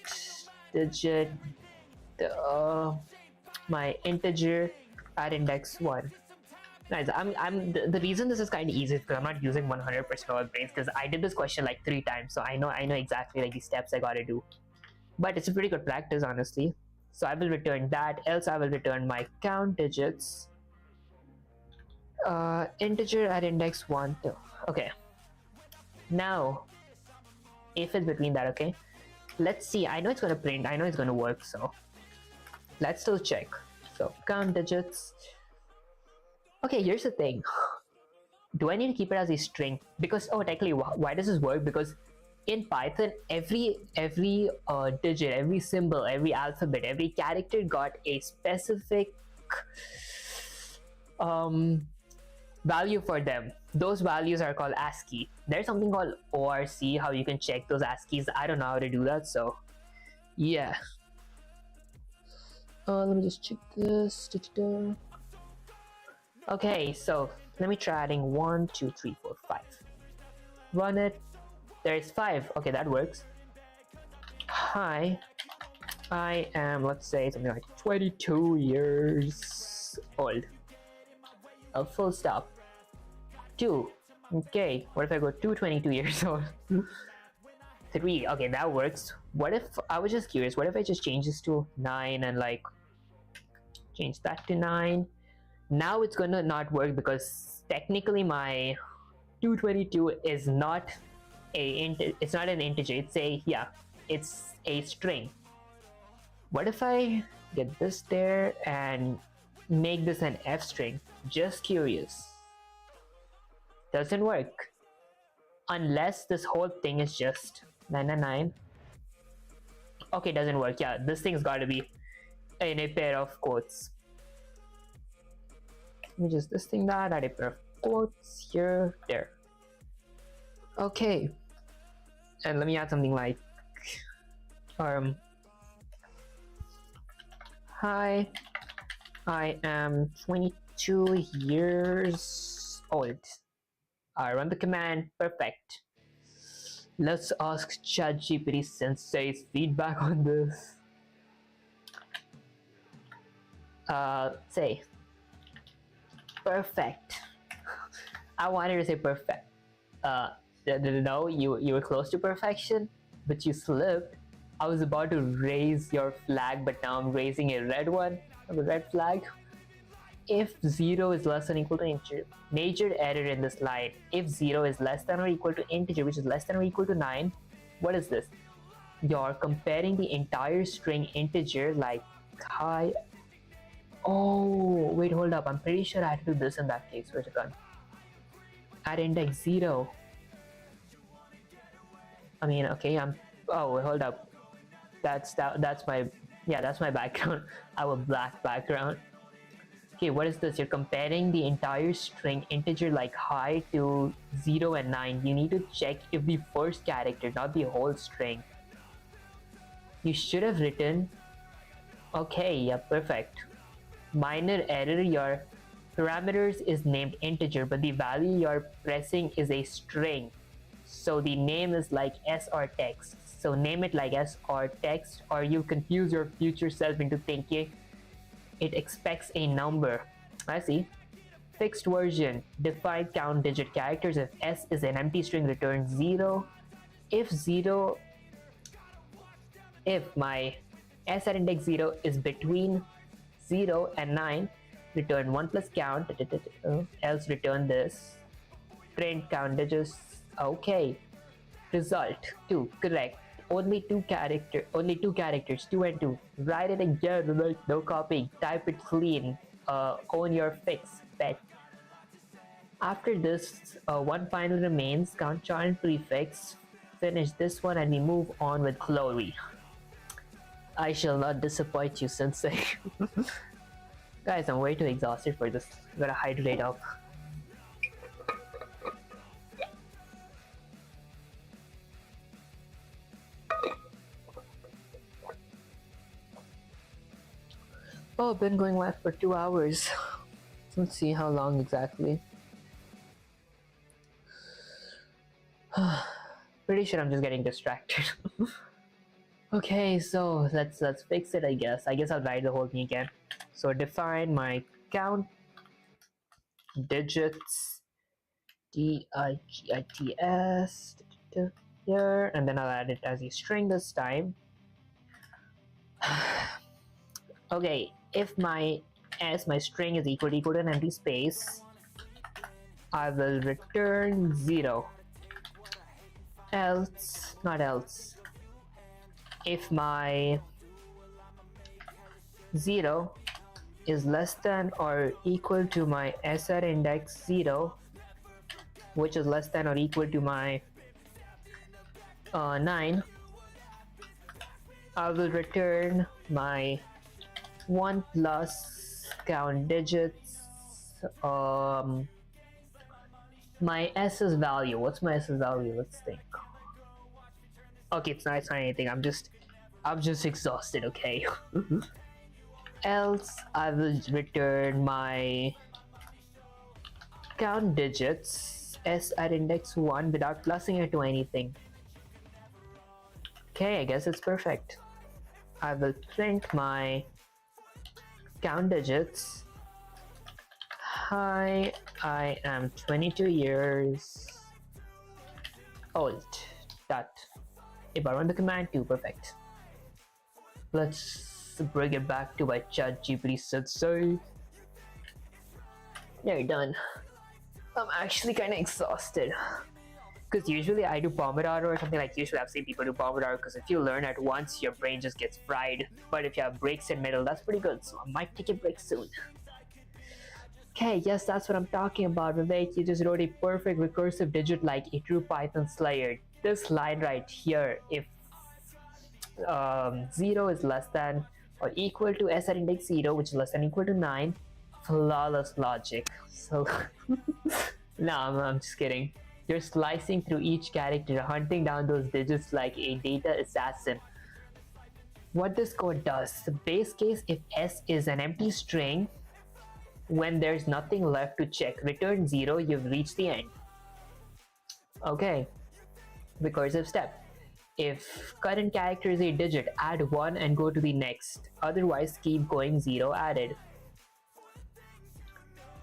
digit, my integer at index 1. Nice. The reason this is kind of easy is because I'm not using 100% of my brains, because I did this question like 3 times, so I know exactly like the steps I gotta do. But it's a pretty good practice, honestly. So I will return that, else I will return my count digits, integer at index 1 2. Okay. Now, if it's between that, okay. Let's see. I know it's gonna print. I know it's gonna work. So let's still check. So count digits. Okay, here's the thing. Do I need to keep it as a string? Because, oh, technically, why does this work? Because in Python, every digit, every symbol, every alphabet, every character got a specific value for them. Those values are called ASCII. There's something called ORC, how you can check those ASCIIs. I don't know how to do that, so yeah. Let me just check this. Okay, so let me try adding 1 2 3 4 5. Run it. There is 5. Okay, that works. Hi, I am, let's say something like 22 years old. A full stop. 2. Okay, what if I go to 22 years old? 3. Okay, that works. What if, I was just curious, what if I just change this to 9 and like change that to 9? Now it's gonna not work because technically my 222 is not it's not an integer. It's a string. What if I get this there and make this an F string? Just curious. Doesn't work unless this whole thing is just 999. Okay, doesn't work. Yeah, this thing's got to be in a pair of quotes. Let me just this thing that add a pair of quotes here, there. Okay, and let me add something like hi, I am 22 years old. I run the command. Perfect. Let's ask ChatGPT Sensei's feedback on this. Say perfect. I wanted to say perfect. No, you were close to perfection, but you slipped. I was about to raise your flag, but now I'm raising a red one, a red flag. If 0 is less than or equal to integer, major error in this line. If 0 is less than or equal to integer, which is less than or equal to 9, what is this? You're comparing the entire string integer like hi. Oh, wait, hold up. I'm pretty sure I had to do this in that case. Where's it gone? At index 0. I mean, okay, oh, hold up. That's my, yeah, that's my background. I have a black background. Okay, what is this? You're comparing the entire string integer like hi to 0 and 9. You need to check if the first character, not the whole string. You should have written, okay, yeah, perfect. Minor error, your parameters is named integer, but the value you're pressing is a string. So the name is like s or text. So name it like s or text, or you confuse your future self into thinking it expects a number. I see. Fixed version. Define count digit characters. If s is an empty string, return 0. If my s at index 0 is between 0 and 9, return 1 plus count, else return this. Print count digits. Okay. Result 2. Correct. Only two characters, 2 and 2. Write it again, right? No copying. Type it clean. Own your fix. Bet. After this, one final remains. Count chart prefix. Finish this one and we move on with glory. I shall not disappoint you, Sensei. Guys, I'm way too exhausted for this. Gotta hydrate up. Oh, been going live for 2 hours. Let's see how long exactly. Pretty sure I'm just getting distracted. Okay, so let's fix it. I guess I'll write the whole thing again. So define my count digits digits here, and then I'll add it as a string this time. Okay, if my string is equal to an empty space, I will return 0. Else, not else. If my 0 is less than or equal to my SR index 0, which is less than or equal to my 9, I will return my 1 plus count digits, my s's value. What's my s's value? Let's think. Okay, it's not anything. I'm just exhausted. Okay. Else I will return my count digits s at index 1 without plussing it to anything. Okay, I guess it's perfect. I will print my count digits. Hi, I am 22 years old. That. If I run the command 2, perfect. Let's bring it back to my ChatGPT sensei. There, done. I'm actually kind of exhausted. Because usually I do Pomodoro or something. Like usually I've seen people do Pomodoro, because if you learn at once, your brain just gets fried. But if you have breaks in middle, that's pretty good. So I might take a break soon. Okay, yes, that's what I'm talking about, Vivek. You just wrote a perfect recursive digit like a true Python slayer. This line right here, if 0 is less than or equal to s at index 0, which is less than or equal to 9, flawless logic. So, no, I'm just kidding. You're slicing through each character, hunting down those digits like a data assassin. What this code does, the base case, if s is an empty string, when there's nothing left to check, return 0, you've reached the end. Okay, recursive step. If current character is a digit, add 1 and go to the next. Otherwise, keep going, 0 added.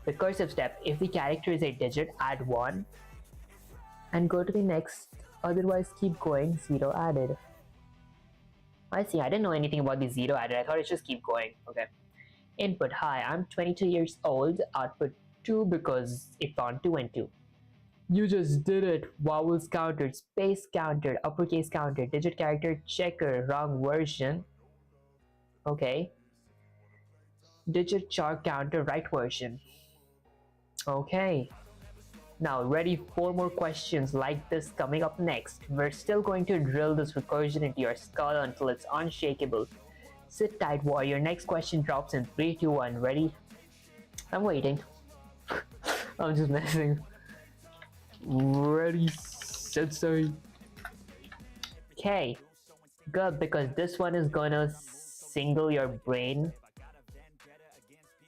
Recursive step. If the character is a digit, add 1 and go to the next. Otherwise, keep going, 0 added. I see, I didn't know anything about the 0 added. I thought it just keep going. Okay. Input, hi, I'm 22 years old. Output 2 because it found 2 and 2. You just did it. Vowels counted, space counted, uppercase counted, digit character checker, wrong version. Okay. Digit char counter, right version. Okay. Now ready, 4 more questions like this coming up next. We're still going to drill this recursion into your skull until it's unshakable. Sit tight, warrior. Next question drops in 3, 2, 1. Ready? I'm waiting. I'm just messing. Ready, sensei. Okay, good, because this one is gonna single your brain.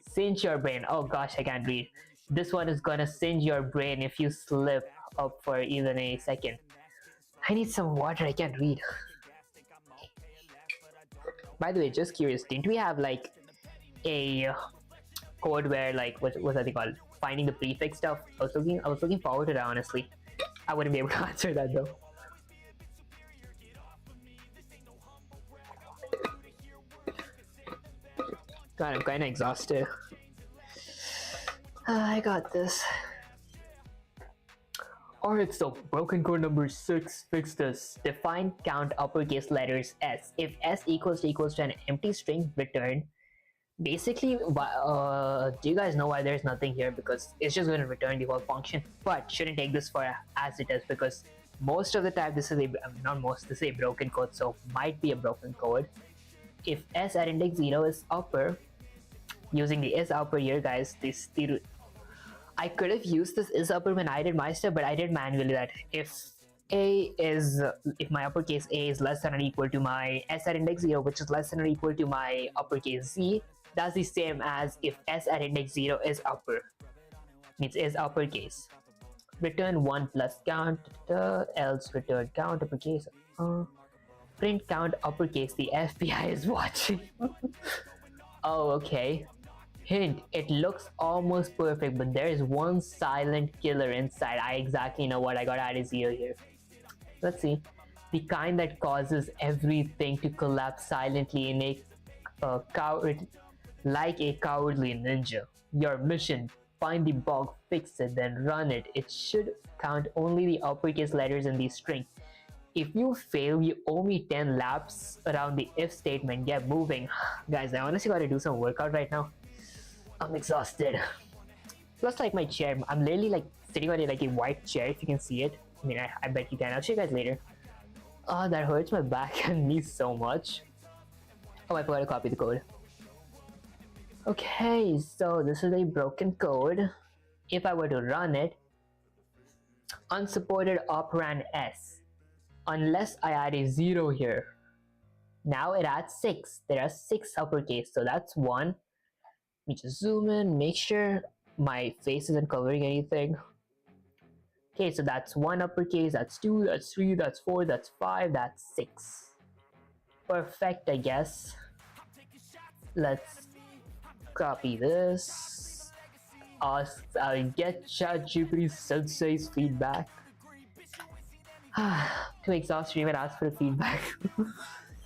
Singe your brain. Oh gosh, I can't read. This one is gonna singe your brain if you slip up for even a second. I need some water, I can't read. By the way, just curious, didn't we have like a code where like what's that thing called? Finding the prefix stuff? I was looking forward to that, honestly. I wouldn't be able to answer that though. God, I'm kinda exhausted. I got this. Alright, so broken code number 6, fix this. Define count uppercase letters s. If s equals to an empty string, return. Basically, do you guys know why there's nothing here? Because it's just going to return the whole function, but shouldn't take this for as it is, because most of the time this is this is a broken code, so might be a broken code. If s at index 0 is upper, using the is upper here, guys, I could have used this is upper when I did my step, but I did manually that if my uppercase a is less than or equal to my s at index 0, which is less than or equal to my uppercase z, That's the same as if s at index 0 is upper, means is uppercase. Return 1 plus count, else return count uppercase. Print count uppercase, the FBI is watching. Oh, okay. Hint, it looks almost perfect, but there is one silent killer inside. I exactly know what I got added 0 here. Let's see. The kind that causes everything to collapse silently in a coward, like a cowardly ninja. Your mission: find the bug, fix it, then run it. It should count only the uppercase letters in the string. If you fail, you owe me 10 laps around the if statement. Get moving. Guys, I honestly gotta do some workout right now. I'm exhausted. Plus, like my chair, I'm literally like sitting on like a white chair. If you can see it, I mean, I bet you can. I'll show you guys later. Oh, that hurts my back and knees so much. Oh, I forgot to copy the code. Okay, so this is a broken code. If I were to run it, unsupported operand s, unless I add a 0 here. Now it adds 6. There are 6 uppercase, so that's 1. Let me just zoom in, make sure my face isn't covering anything. Okay, so that's 1 uppercase, that's 2, that's 3, that's 4, that's 5, that's 6. Perfect, I guess. Let's copy this. I'll get ChatGPT Sensei's feedback. Too exhausted to even ask for feedback.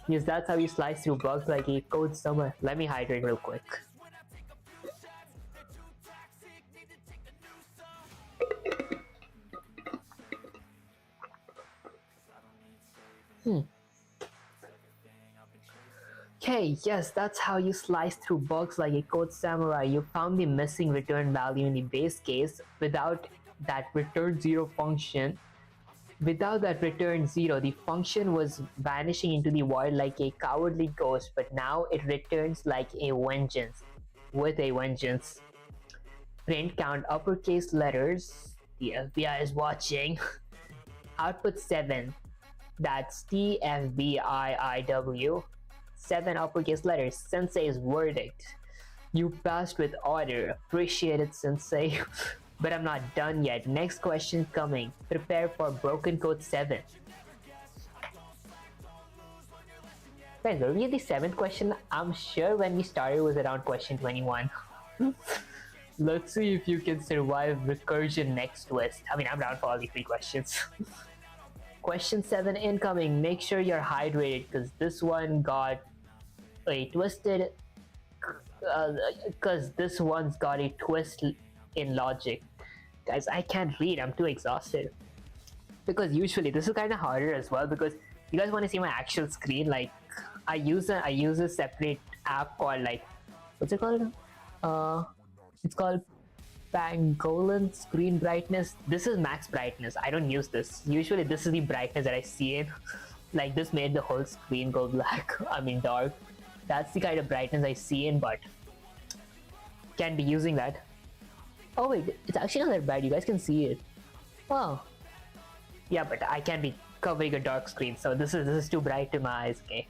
Yes, that's how you slice through bugs like a code summer. Let me hydrate real quick. Okay, yes, that's how you slice through bugs like a code samurai. You found the missing return value in the base case without that return 0 function. Without that return 0, the function was vanishing into the void like a cowardly ghost, but now it returns like a vengeance. With a vengeance. Print count uppercase letters. The FBI is watching. Output 7. That's TFBIIW. 7 uppercase letters. Sensei's verdict. You passed with honor. Appreciate it, Sensei. But I'm not done yet. Next question coming. Prepare for broken code 7. Guys, were we at the 7th question? I'm sure when we started it was around question 21. Let's see if you can survive recursion next twist. I mean, I'm down for all the 3 questions. Question 7 incoming. Make sure you're hydrated because this one got a twisted. Because this one's got a twist in logic. Guys, I can't read. I'm too exhausted. Because usually this is kind of harder as well because you guys want to see my actual screen. Like I use a separate app called like what's it called? It's called Pangolin screen brightness. This is max brightness. I don't use this. Usually this is the brightness that I see in. Like this made the whole screen go black. I mean dark. That's the kind of brightness I see in, but can't be using that. Oh wait, it's actually not that bad. You guys can see it. Wow. Yeah, but I can't be covering a dark screen, so this is too bright to my eyes. Okay.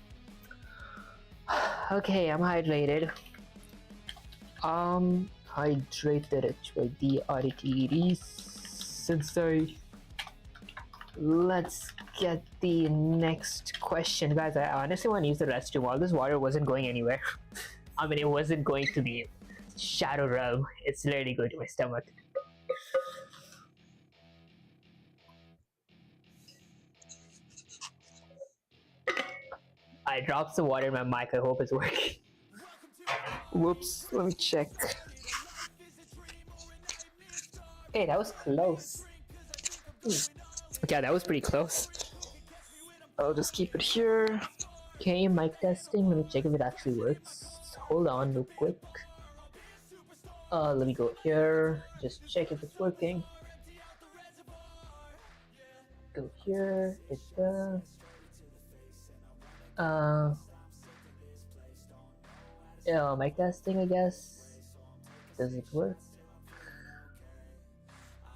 Okay, I'm hydrated. Hydrated by the RTD Sensei. Let's get the next question, guys. I honestly want to use the restroom. All this water wasn't going anywhere. I mean, it wasn't going to the shadow realm. It's literally going to my stomach. I dropped some water in my mic. I hope it's working. Whoops, let me check. Hey, that was close. Yeah, that was pretty close. I'll just keep it here. Okay, mic testing. Let me check if it actually works. Hold on real quick. Let me go here. Just check if it's working. Go here. It does. Yeah, mic testing, I guess. Does it work?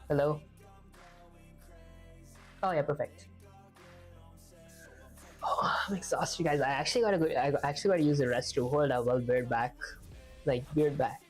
Hello? Oh yeah, perfect. Oh, I'm exhausted, guys. I actually gotta use the restroom. Hold up, I'll be right back. like weird back.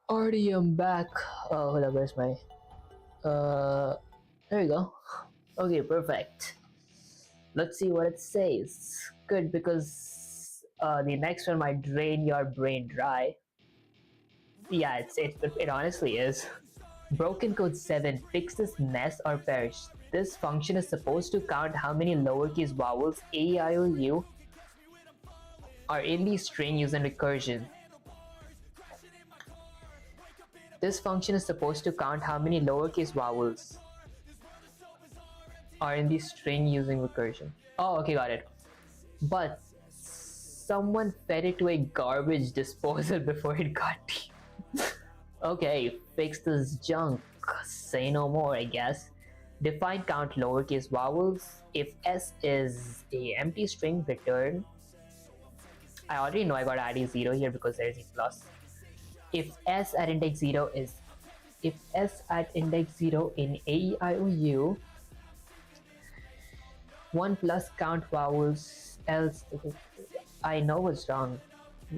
Already I'm back. Oh, hold up, where's my there we go. Okay, perfect. Let's see what it says. Good, because the next one might drain your brain dry. Yeah, it honestly is. Broken code 7, fix this mess or perish. This function is supposed to count how many lowercase vowels A, I, O, U are in the string using recursion. This function is supposed to count how many lowercase vowels are in the string using recursion. Oh, okay, got it. But someone fed it to a garbage disposal before it got deep. Okay, fix this junk. Say no more, I guess. Define count lowercase vowels. If S is a empty string, return. I already know I got to add a 0 here because there's a plus. If S at index 0 is if S at index 0 in AEIOU, 1 plus count vowels, else I know what's wrong.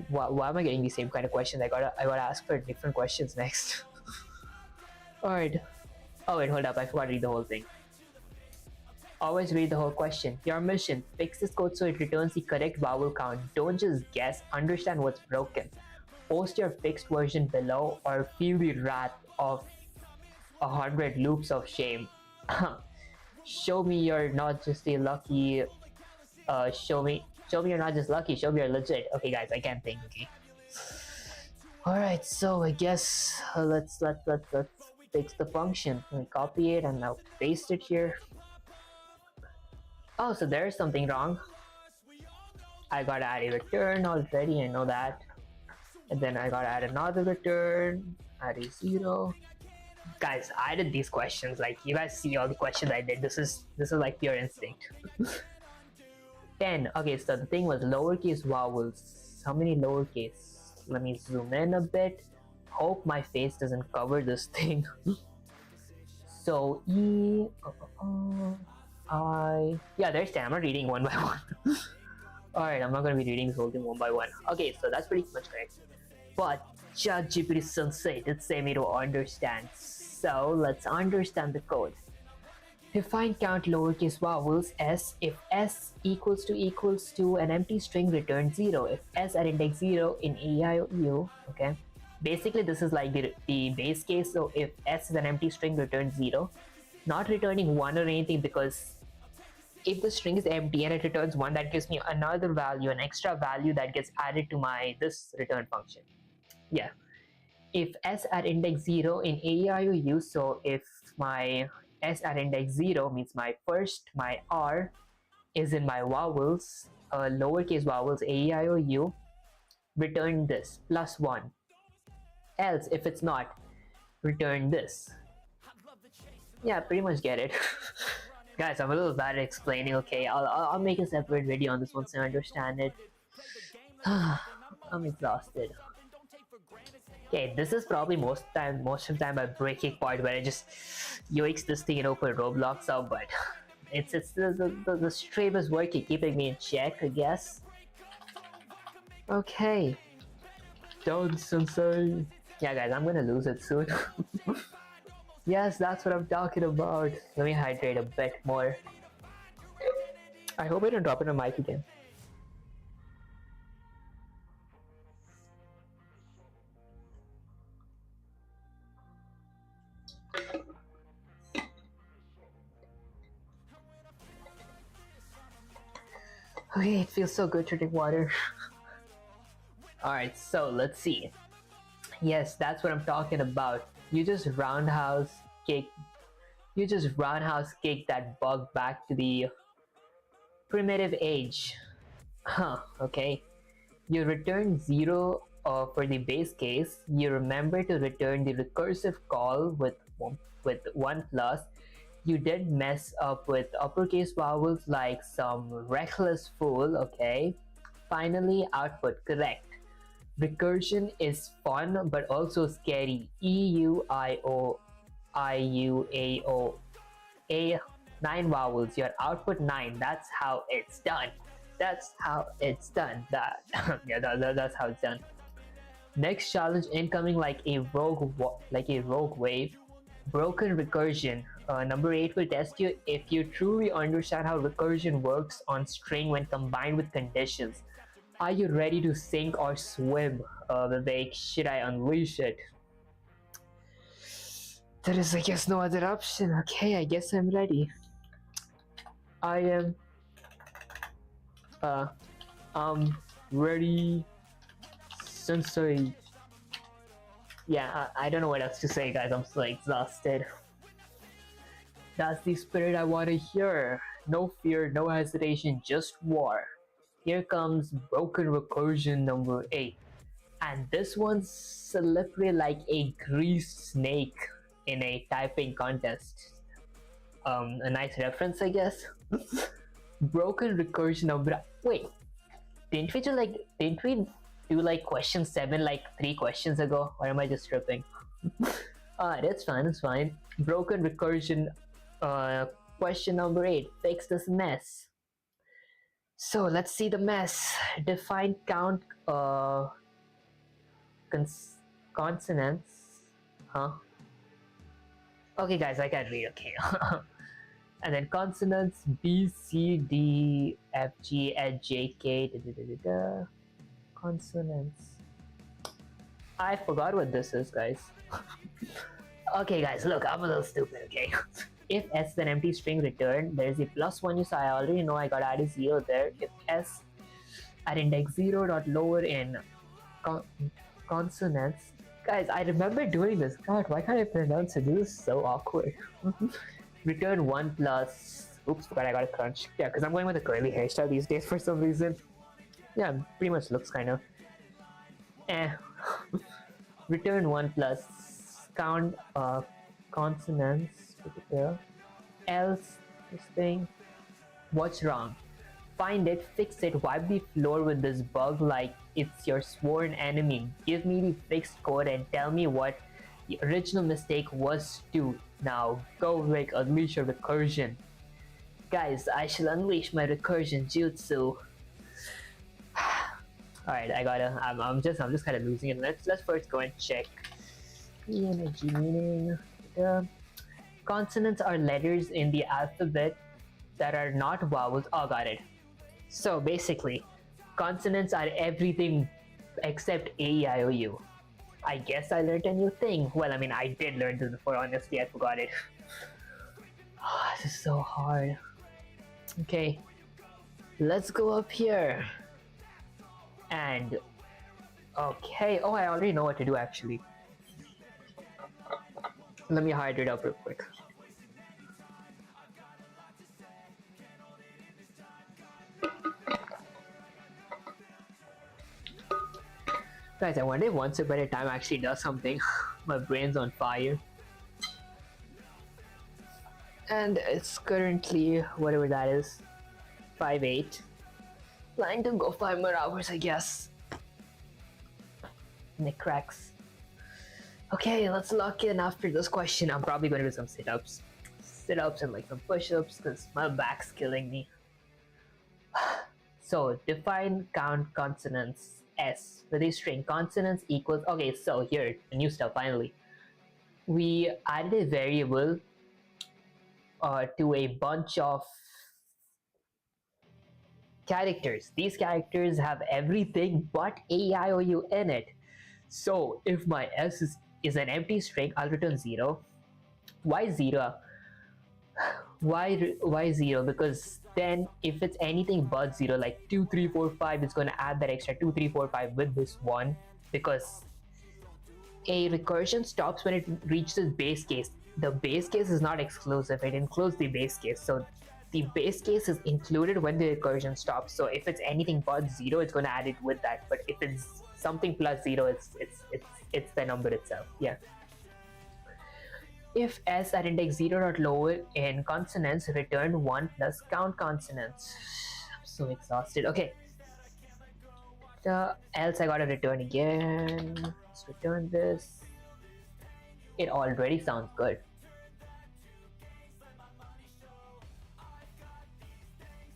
Why am I getting the same kind of questions? I gotta ask for different questions next. Alright. Oh wait, hold up, I forgot to read the whole thing. Always read the whole question. Your mission, fix this code so it returns the correct vowel count. Don't just guess, understand what's broken. Post your fixed version below or feel the wrath of 100 loops of shame. Show me you're not just a lucky show me you're not just lucky, show me you're legit. Okay guys, I can't think, okay. Alright, so I guess let's fix the function. Let me copy it and now paste it here. Oh, so there's something wrong. I gotta add a return already, I know that. And then I gotta add another return, add a 0. Guys, I did these questions, like you guys see all the questions I did. This is like pure instinct. 10. Okay, so the thing was lowercase vowels. How many lowercase? Let me zoom in a bit. Hope my face doesn't cover this thing. So E, I, yeah, there's 10. I'm not reading one by one. Alright, I'm not gonna be reading this whole thing one by one. Okay, so that's pretty much correct. But ChatGPT Sensei did say me to understand. So let's understand the code. Define count lowercase vowels S. If S equals to an empty string, return 0. If S at index 0 in AIOU, okay. Basically, this is like the base case. So if S is an empty string, return 0. Not returning 1 or anything, because if the string is empty and it returns 1, that gives me another value, an extra value that gets added to my this return function. Yeah. If S at index 0 in AEIOU, so if my S at index 0 means my R is in my vowels, lowercase vowels AEIOU, return this, plus 1. Else, if it's not, return this. Yeah, pretty much get it. Guys, I'm a little bad at explaining. Okay, I'll make a separate video on this once I understand it. I'm exhausted. Okay, this is probably most of the time my breaking part where I just yoiks this thing and open Roblox up, but it's the stream is working, keeping me in check, I guess. Okay, don't sensei. Yeah, guys, I'm gonna lose it soon. Yes, that's what I'm talking about. Let me hydrate a bit more. I hope I don't drop it on mic again. Okay, it feels so good to drink water. Alright, so let's see. Yes, that's what I'm talking about. You just roundhouse kick that bug back to the primitive age. Huh, okay. You return 0 for the base case. You remember to return the recursive call with 1 plus. You did mess up with uppercase vowels like some reckless fool, okay? Finally, output correct. Recursion is fun but also scary. EUIOIUAO. A 9 vowels, your output 9. That's how it's done. That's how it's done. Yeah, that's how it's done. Next challenge incoming like a rogue wave. Broken recursion. Number 8 will test you if you truly understand how recursion works on string when combined with conditions. Are you ready to sink or swim? Vivek, should I unleash it? There is, I guess, no other option. Okay, I guess I'm ready. I am ready, sensei. Yeah, I don't know what else to say, guys. I'm so exhausted. That's the spirit I want to hear. No fear, no hesitation, just war. Here comes broken recursion number 8. And this one's slippery like a greased snake in a typing contest. A nice reference, I guess. Broken recursion number. Wait, didn't we do like question 7 like 3 questions ago? Or am I just tripping? Alright, it's fine, it's fine. Broken recursion question number 8. Fix this mess. So let's see the mess. Define count consonants. Huh? Okay guys, I can't read, okay. And then consonants B, C, D, F, G, H, J, K, consonants. I forgot what this is, guys. Okay guys, look, I'm a little stupid, okay? If S is an empty string return, there's a +1 so I already know I got added 0 there. If S at index 0 dot lower in consonants. Guys, I remember doing this. God, why can't I pronounce it? This is so awkward. Return 1 plus. Oops, forgot I got a crunch. Yeah, because I'm going with a curly hairstyle these days for some reason. Yeah, pretty much looks kind of. Return 1 plus. Count consonants. Else, this thing. What's wrong? Find it, fix it, wipe the floor with this bug like it's your sworn enemy. Give me the fixed code and tell me what the original mistake was too. Now go Rick, unleash your recursion. Guys, I shall unleash my recursion jutsu. Alright, I'm just kind of losing it. Let's first go and check. Energy meaning. Consonants are letters in the alphabet that are not vowels. Oh, got it. So basically, consonants are everything except A, E, I, O, U. I guess I learned a new thing. Well, I mean, I did learn this before, honestly, I forgot it. Oh, this is so hard. Okay, let's go up here. And, okay, oh, I already know what to do actually. Let me hydrate up real quick. Guys, I wonder if Once Upon a Time actually does something. My brain's on fire. and it's currently whatever that is, 5:08. Planning to go 5 more hours, I guess. And it cracks. Okay, let's lock in after this question. I'm probably going to do some sit-ups. Sit-ups and like some push-ups because my back's killing me. So define count consonants S with a string. Consonants equals, okay, so here, the new stuff finally. We added a variable to a bunch of characters. These characters have everything but A, I, O, U in it. So if my S is an empty string, I'll return 0. Why 0? Why 0? Because then if it's anything but 0, like 2, 3, 4, 5, it's going to add that extra 2, 3, 4, 5 with this 1, because a recursion stops when it reaches base case. The base case is not exclusive, it includes the base case. So the base case is included when the recursion stops. So if it's anything but 0, it's going to add it with that. But if it's something plus 0, it's the number itself. Yeah. If S at index 0 or lower in consonants, return 1 plus count consonants. I'm so exhausted. Okay. Else I gotta return again. Let's return this. It already sounds good.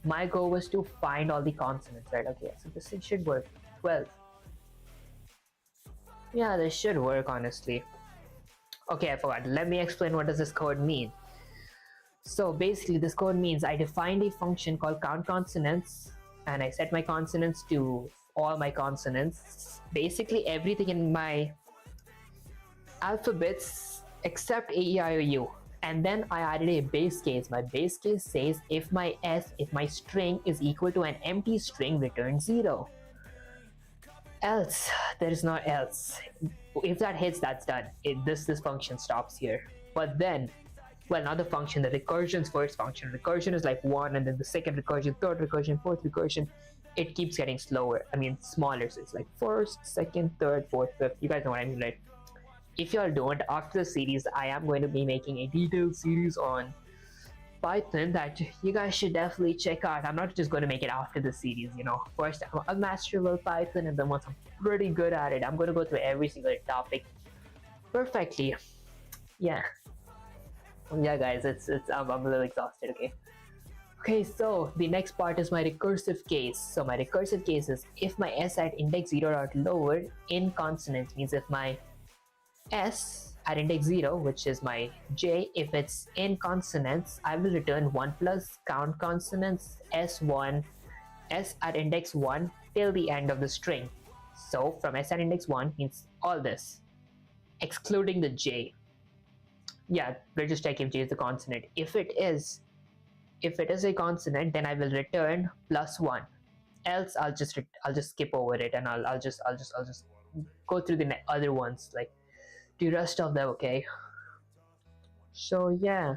My goal was to find all the consonants, right? Okay, so this thing should work. 12. Yeah, this should work, honestly. Okay, I forgot. Let me explain what does this code mean. So basically, this code means I defined a function called count consonants, and I set my consonants to all my consonants. Basically, everything in my alphabets except A, E, I, O, U. And then I added a base case. My base case says if my string is equal to an empty string, return 0. Else, there is no else. If that hits, that's done. This function stops here. But then, well, not the function, the recursion's first function. Recursion is like 1, and then the second recursion, third recursion, fourth recursion. It keeps getting slower. I mean, smaller. So it's like first, second, third, fourth, fifth. You guys know what I mean, right? If y'all don't, after the series, I am going to be making a detailed series on Python that you guys should definitely check out. I'm not just going to make it after the series, you know. First, I'm a master level Python, and then once I'm pretty good at it, I'm going to go through every single topic perfectly. Yeah. Yeah, guys, I'm a little exhausted, okay? Okay, so the next part is my recursive case. So my recursive case is if my S at index 0 or lower in consonants, means if my S at index 0, which is my J, if it's in consonants, I will return 1 plus count consonants S1, S at index 1 till the end of the string. So from S at index 1 means all this, excluding the J. Yeah, we'll just check if J is a consonant. If it is a consonant, then I will return +1. Else I'll just skip over it, and I'll just go through the other ones, like the rest of them. Okay, so yeah,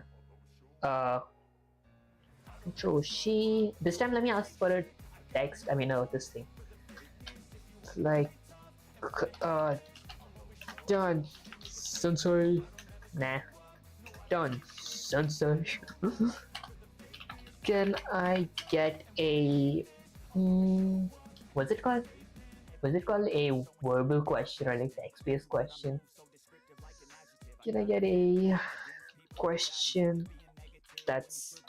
control she. This time let me ask for a text. I mean, no, this thing, like done sensor. Nah, done sensor. Can I get a what's it called? Was it called a verbal question or like text-based question? Can I get a question that's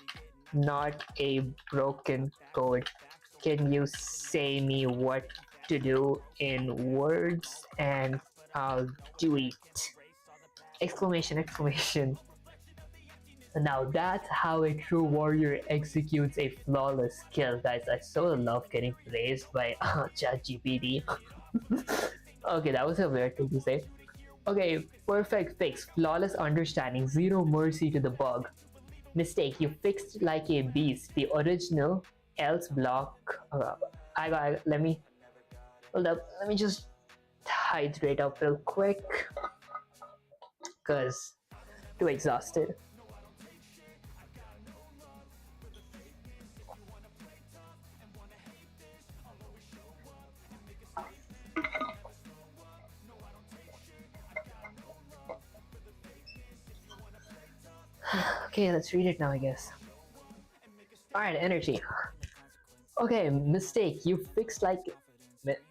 not a broken code? Can you say me what to do in words and I'll do it? Exclamation, exclamation. Now that's how a true warrior executes a flawless kill, guys. I so love getting praised by ChatGPT. Okay, that was a weird thing to say. Okay, perfect fix, flawless understanding, zero mercy to the bug. Mistake, you fixed like a beast. The original else block. Let me hold up. Let me just hydrate up real quick, cause too exhausted. Okay, let's read it now, I guess. Alright, energy. Okay, mistake. You fixed like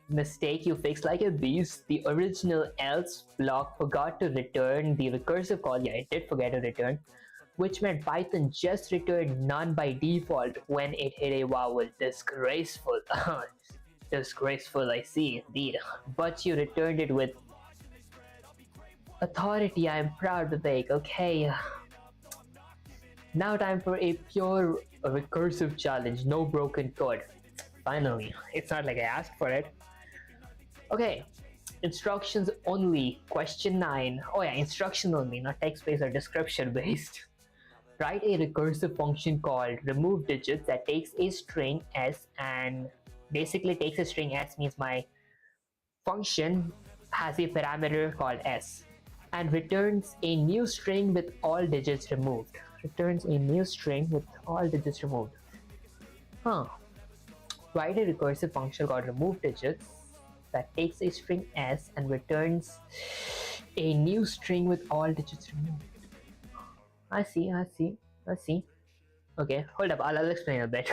mistake. You fixed like a beast. The original else block forgot to return the recursive call. Yeah, it did forget to return, which meant Python just returned none by default when it hit a vowel. Disgraceful. Disgraceful, I see, indeed. But you returned it with authority. I am proud to take. Okay. Now time for a pure recursive challenge. No broken code. Finally. It's not like I asked for it. Okay. Instructions only. Question 9. Oh yeah, instruction only, not text-based or description-based. Write a recursive function called remove digits that takes a string s and basically takes a string s means my function has a parameter called s and returns a new string with all digits removed. Returns a new string with all digits removed. Write a recursive function called remove digits that takes a string s and returns a new string with all digits removed. I see. Okay, hold up, I'll explain a bit.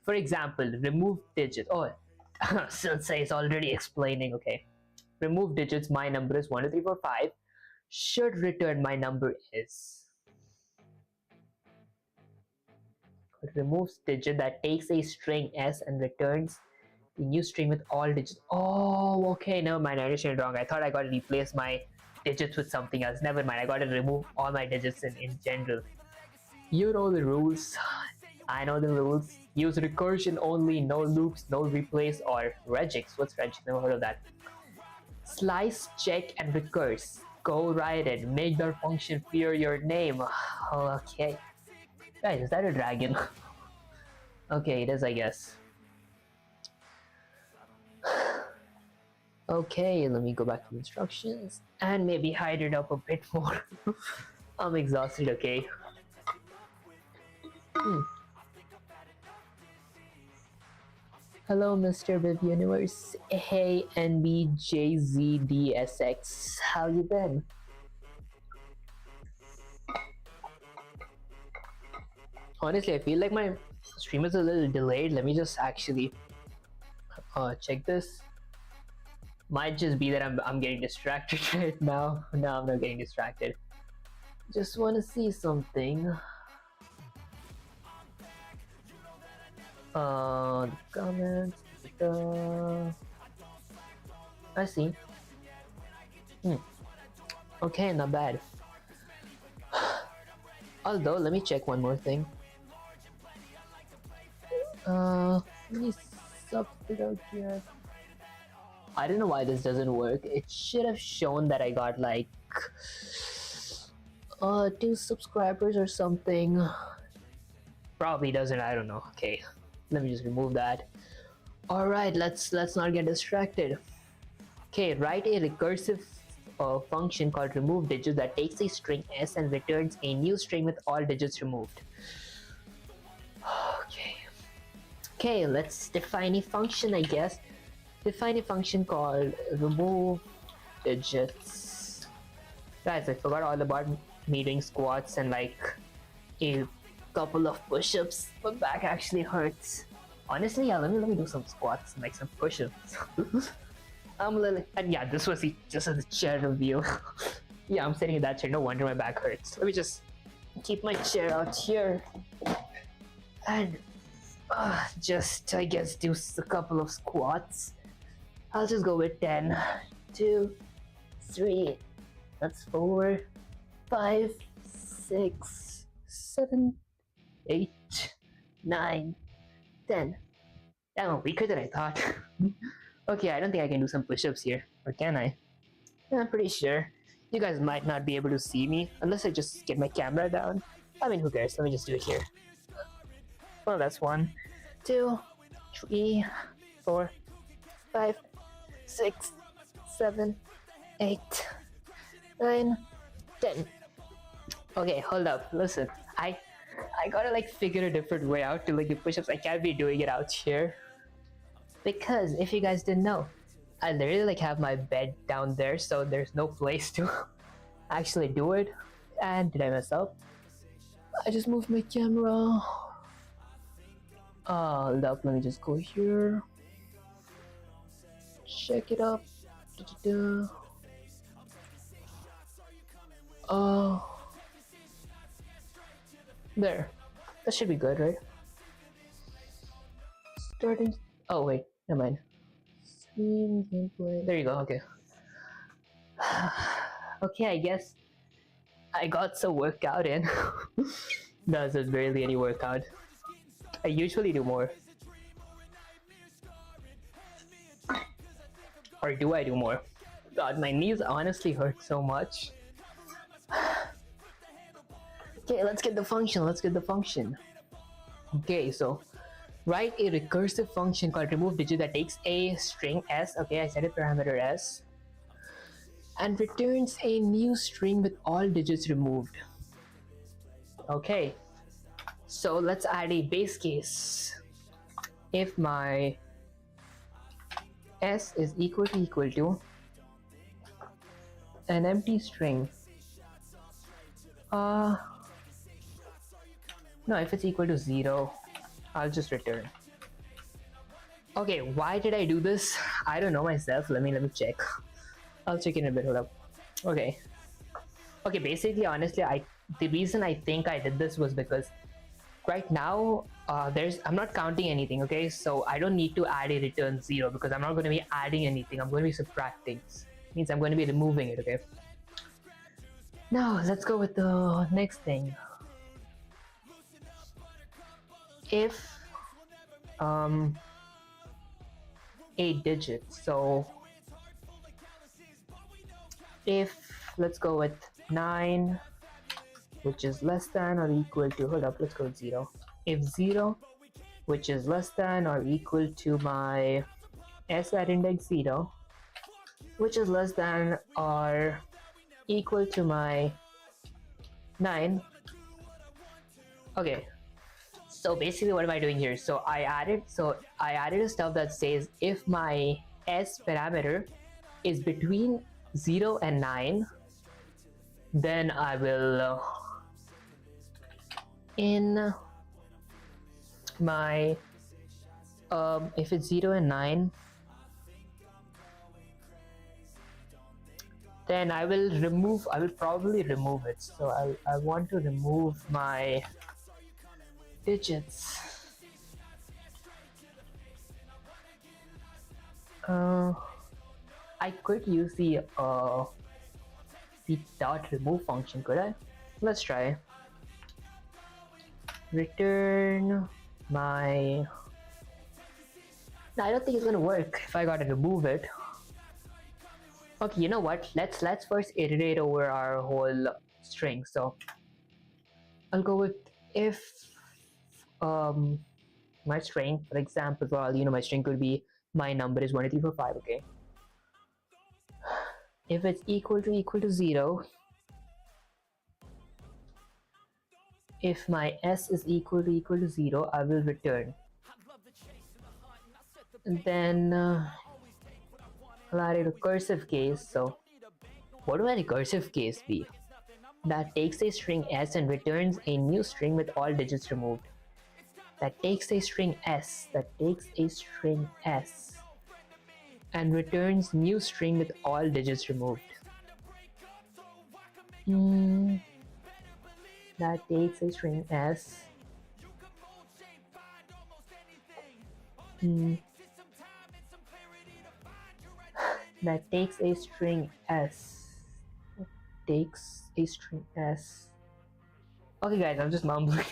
For example, remove digit. Oh, Sensei is already explaining. Okay, remove digits. My number is 1, 2, 3, 4, 5. Should return my number is. It removes digit that takes a string s and returns the new string with all digits. Oh, okay, never mind. I understand it wrong. I thought I got to replace my digits with something else. Never mind. I got to remove all my digits in general. You know the rules. I know the rules. Use recursion only, no loops, no replace or regex. What's regex? Never heard of that. Slice, check, and recurse. Go right in. Make their function fear your name. Okay. Guys, is that a dragon? Okay, it is, I guess. Okay, let me go back to the instructions and maybe hide it up a bit more. I'm exhausted, okay? Hello, Mr. Viv Universe. Hey, NBJZDSX. How you been? Honestly, I feel like my stream is a little delayed. Let me just actually check this. Might just be that I'm getting distracted right now. No, I'm not getting distracted. Just want to see something. The comments. I see. Okay, not bad. Although, let me check one more thing. Let me sub it out here. I don't know why this doesn't work. It should have shown that I got like 2 subscribers or something. Probably doesn't. I don't know. Okay, let me just remove that. All right, let's not get distracted. Okay, write a recursive function called remove digits that takes a string s and returns a new string with all digits removed. Okay, let's define a function, I guess. Define a function called remove digits. Guys, I forgot all about me doing squats and like a couple of push-ups. My back actually hurts. Honestly, yeah, let me do some squats and like some push-ups. I'm a little, and yeah, this was just a chair review. Yeah, I'm sitting in that chair. No wonder my back hurts. Let me just keep my chair out here and just, I guess, do a couple of squats. I'll just go with 10, 2, 3, that's 4, 5, 6, 7, 8, 9, 10. Damn, I'm weaker than I thought. Okay, I don't think I can do some push-ups here. Or can I? Yeah, I'm pretty sure. You guys might not be able to see me unless I just get my camera down. I mean, who cares? Let me just do it here. Well, that's 1, 2, 3, 4, 5, 6, 7, 8, 9, 10. Okay, hold up. Listen, I gotta like figure a different way out to like do push-ups. I can't be doing it out here. Because if you guys didn't know, I literally like have my bed down there, so there's no place to actually do it. And did I mess up? I just moved my camera. Let me just go here. Check it up. Da-da-da. There. That should be good, right? Starting. Oh wait, never mind. Screen gameplay. There you go. Okay. Okay, I guess I got some workout in. No, there's barely any workout. I usually do more. Or do I do more? God, my knees honestly hurt so much. Okay, let's get the function. Let's get the function. Okay, so write a recursive function called remove digit that takes a string s. Okay, I set a parameter s and returns a new string with all digits removed. Okay, so let's add a base case. If my s is equal to an empty string, no, if it's equal to 0, I'll just return. Okay, why did I do this? I don't know myself. Let me check. I'll check in a bit. Hold up. Okay, basically, honestly, the reason I think I did this was because right now I'm not counting anything. Okay, so I don't need to add a return 0 because I'm not going to be adding anything. I'm going to be subtracting. Means I'm going to be removing it. Okay, now let's go with the next thing. If a digit, so if let's go with 9, which is less than or equal to, hold up, let's go with 0. If 0, which is less than or equal to my s at index 0, which is less than or equal to my 9. Okay, so basically what am I doing here? So I added a stuff that says if my s parameter is between 0 and 9, then I will in my if it's 0 and 9, then I will probably remove it. So I want to remove my digits. I could use the dot remove function, could I? Let's try. Return my. No, I don't think it's gonna work if I gotta remove it. Okay, you know what? Let's first iterate over our whole string. So I'll go with if my string, for example, well, my string could be my number is 1 2 3 4 5. Okay. If it's equal to 0, if my s is equal to 0, I will return. And then I'll add a recursive case. So what would a recursive case be? That takes a string s and returns a new string with all digits removed. That takes a string s and returns new string with all digits removed. That takes a string s that takes a string s. Okay guys, I'm just mumbling.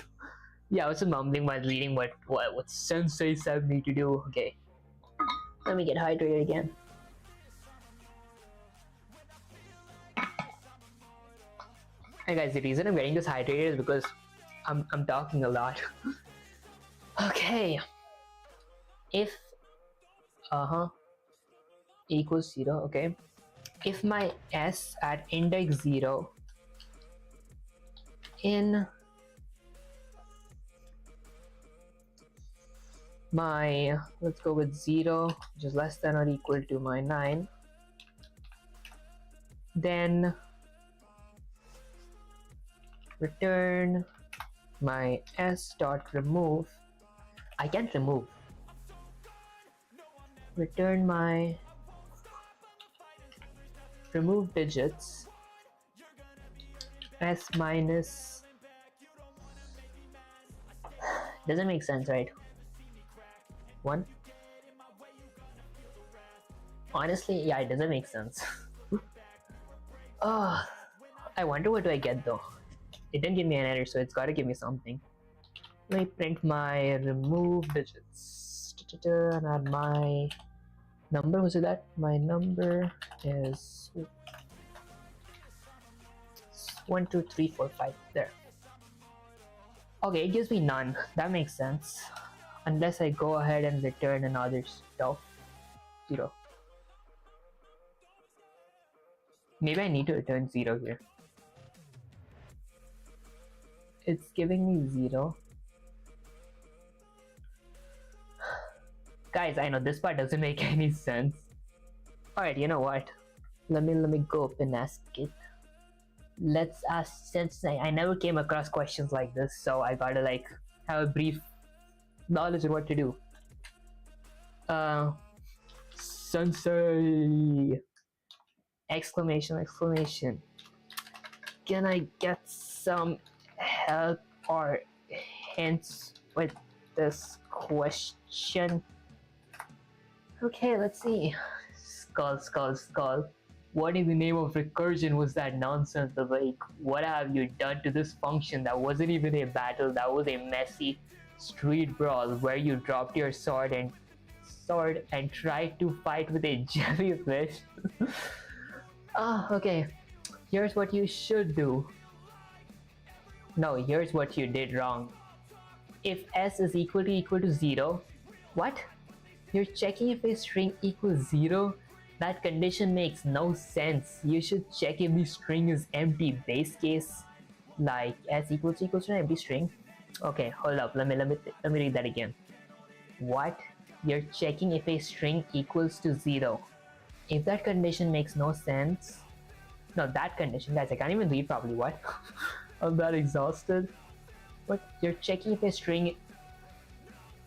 Yeah, I was just mumbling while reading what Sensei said me to do. Okay, let me get hydrated again. Hey guys, the reason I'm getting this hydrated is because I'm talking a lot. Okay, if equals 0. Okay, if my s at index 0 in my, let's go with 0, which is less than or equal to my 9, then return my s dot remove. I can't remove. Return my remove digits s minus. Doesn't make sense, right? 1. Honestly, yeah, it doesn't make sense. Oh, I wonder what do I get though. It didn't give me an error, so it's gotta give me something. Let me print my remove digits and add my number. Was it that? My number is 1, 2, 3, 4, 5. There. Okay, it gives me none. That makes sense. Unless I go ahead and return another stuff. 0. Maybe I need to return 0 here. It's giving me 0. Guys, I know this part doesn't make any sense. Alright, you know what? Let me go up and ask it. Let's ask, since I never came across questions like this, so I gotta like have a brief knowledge of what to do. Sensei! Exclamation, exclamation. Can I get some help or hints with this question? Okay, let's see. Skull, skull, skull. What in the name of recursion was that nonsense? Like, what have you done to this function? That wasn't even a battle, that was a messy street brawl where you dropped your sword and tried to fight with a jellyfish. Okay. Here's what you should do. No, here's what you did wrong. If s is equal to 0, what? You're checking if a string equals 0? That condition makes no sense. You should check if the string is empty. Base case, like s equals to an empty string. Okay, hold up. Let me read that again. What? You're checking if a string equals to 0. If that condition makes no sense. No, that condition, guys, I can't even read properly. What? I'm that exhausted. But you're checking if a string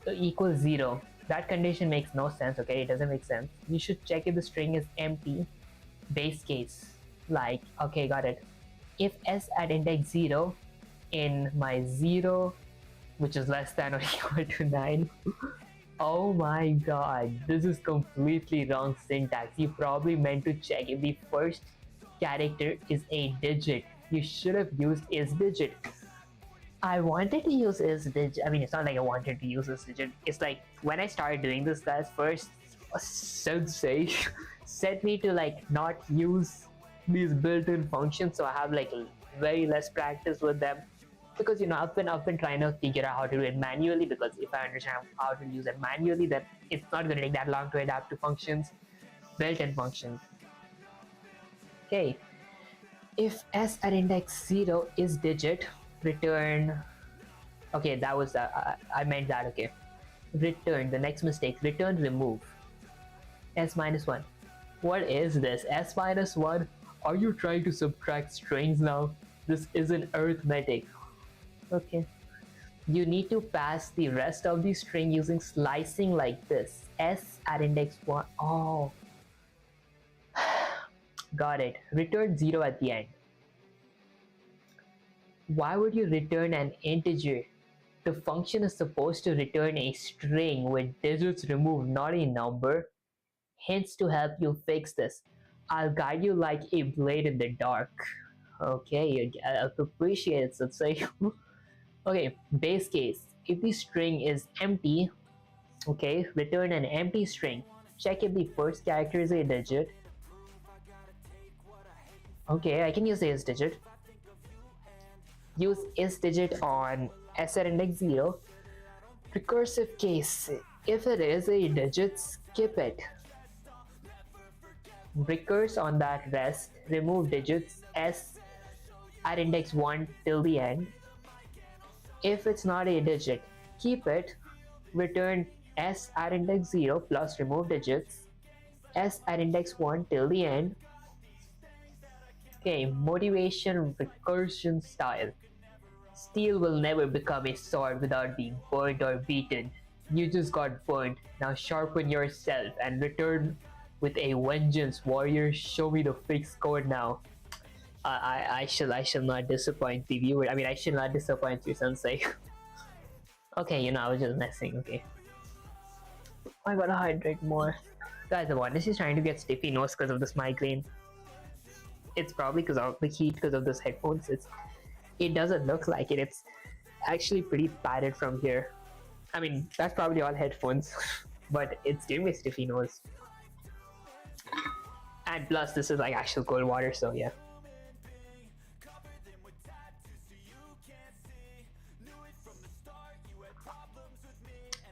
equals 0. That condition makes no sense, okay? It doesn't make sense. You should check if the string is empty. Base case. Like, okay, got it. If s at index 0 in my 0, which is less than or equal to 9. Oh my god, this is completely wrong syntax. You probably meant to check if the first character is a digit. You should have used isDigit. I wanted to use isDigit. I mean, it's not like I wanted to use isDigit. It's like when I started doing this, guys, first Sensei set me to like not use these built-in functions, so I have like very less practice with them. Because you know, I've been trying to figure out how to do it manually. Because if I understand how to use it manually, then it's not going to take that long to adapt to functions, built-in functions. Okay. If s at index 0 is digit, return. Okay, that was I meant that. Okay, return the next mistake. Return remove s minus 1. What is this? S minus 1? Are you trying to subtract strings now? This isn't arithmetic. Okay, you need to pass the rest of the string using slicing like this. S at index 1. Oh, got it. Return 0 at the end. Why would you return an integer? The function is supposed to return a string with digits removed, not a number. Hence, to help you fix this, I'll guide you like a blade in the dark. Okay, I appreciate it, Sensei. Okay, base case. If the string is empty, okay, return an empty string. Check if the first character is a digit. Okay, I can use the isDigit. Use isDigit on s at index 0. Recursive case. If it is a digit, skip it. Recurse on that rest. Remove digits s at index 1 till the end. If it's not a digit, keep it. Return s at index 0 plus remove digits s at index 1 till the end. Okay, motivation recursion style. Steel will never become a sword without being burnt or beaten. You just got burnt. Now sharpen yourself and return with a vengeance, warrior. Show me the fixed code now. I shall not disappoint the viewer. I mean, I should not disappoint you, Sensei. Okay, I was just messing. Okay, I gotta hydrate more, guys. The one is trying to get stiffy nose because of this migraine. It's probably because of the heat, because of this headphones. It doesn't look like it. It's actually pretty padded from here. I mean, that's probably all headphones, but it's giving me stiffy nose. And plus, this is like actual cold water, so yeah.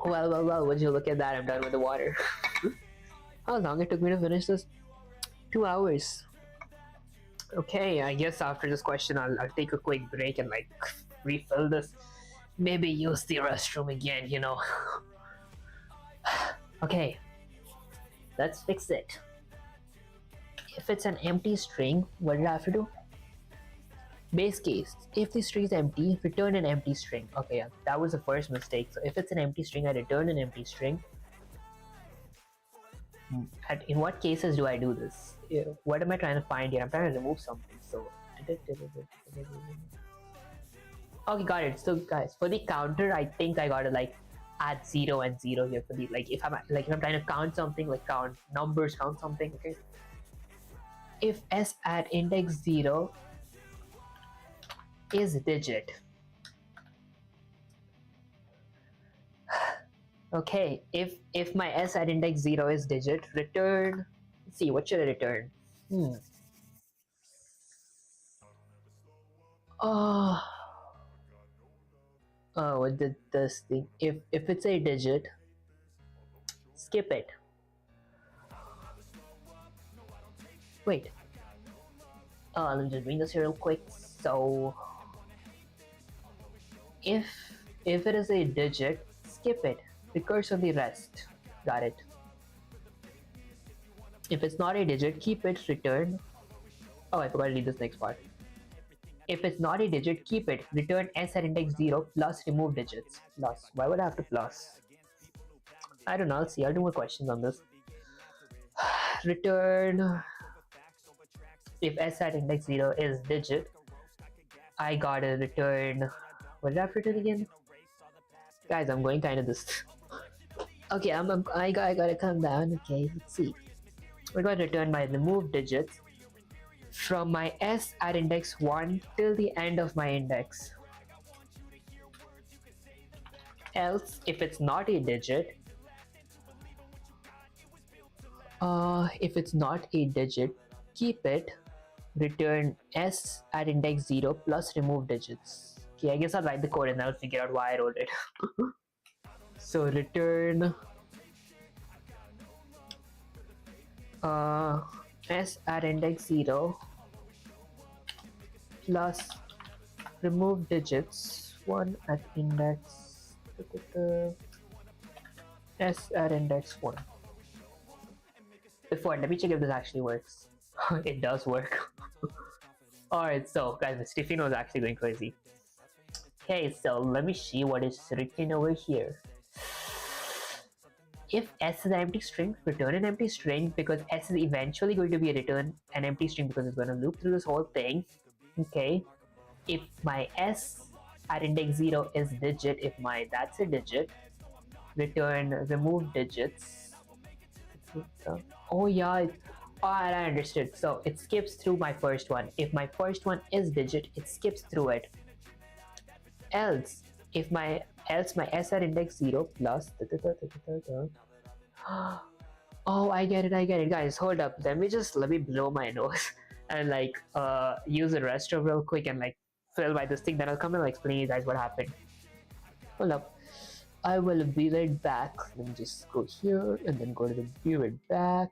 Well, would you look at that? I'm done with the water. How long it took me to finish this? 2 hours. Okay, I guess after this question, I'll take a quick break and like refill this. Maybe use the restroom again. Okay, let's fix it. If it's an empty string, what did I have to do? Base case, if the string is empty, return an empty string. Okay, yeah, that was the first mistake. So if it's an empty string, I return an empty string. In what cases do I do this? What am I trying to find here? I'm trying to remove something. So, okay, got it. So, guys, for the counter, I think I gotta like add 0 and 0 here for the if I'm trying to count something, like count numbers, count something. Okay. If s at index 0 is a digit. Okay, if my s at index 0 is digit, return. Let's see, what should I return? Oh, what did this thing? If it's a digit, skip it. Wait. Let me just bring this here real quick. So, if it is a digit, skip it. Recurse on the rest. Got it. If it's not a digit, keep it. Return. Oh, I forgot to read this next part. If it's not a digit, keep it. Return s at index 0 plus remove digits. Plus. Why would I have to plus? I don't know. I'll see. I'll do more questions on this. Return. If s at index 0 is digit, I gotta return. What did I have to return again? Guys, I'm going kind of this. Okay, I gotta calm down. Okay, let's see. We're going to return my remove digits from my s at index 1 till the end of my index. Else, if it's not a digit, keep it. Return s at index 0 plus remove digits. Okay, I guess I'll write the code and I'll figure out why I wrote it. So return s at index 0 plus remove digits 1 at index s at index 1. Before, let me check if this actually works. It does work. Alright, so guys, the stiffy nose is actually going crazy. Okay, so let me see what is written over here. If s is an empty string, return an empty string, because s is eventually going to be a return an empty string because it's going to loop through this whole thing. Okay, if my s at index 0 is digit, that's a digit, return remove digits. Oh yeah, I understood. So it skips through my first one. If my first one is digit, it skips through it. Else, if my s at index 0 plus oh, I get it, guys. Hold up, let me blow my nose and like use the restroom real quick and like fill by this thing. Then I'll come and explain you guys what happened. Hold up, I will be right back. Let me just go here and then go to the be right back.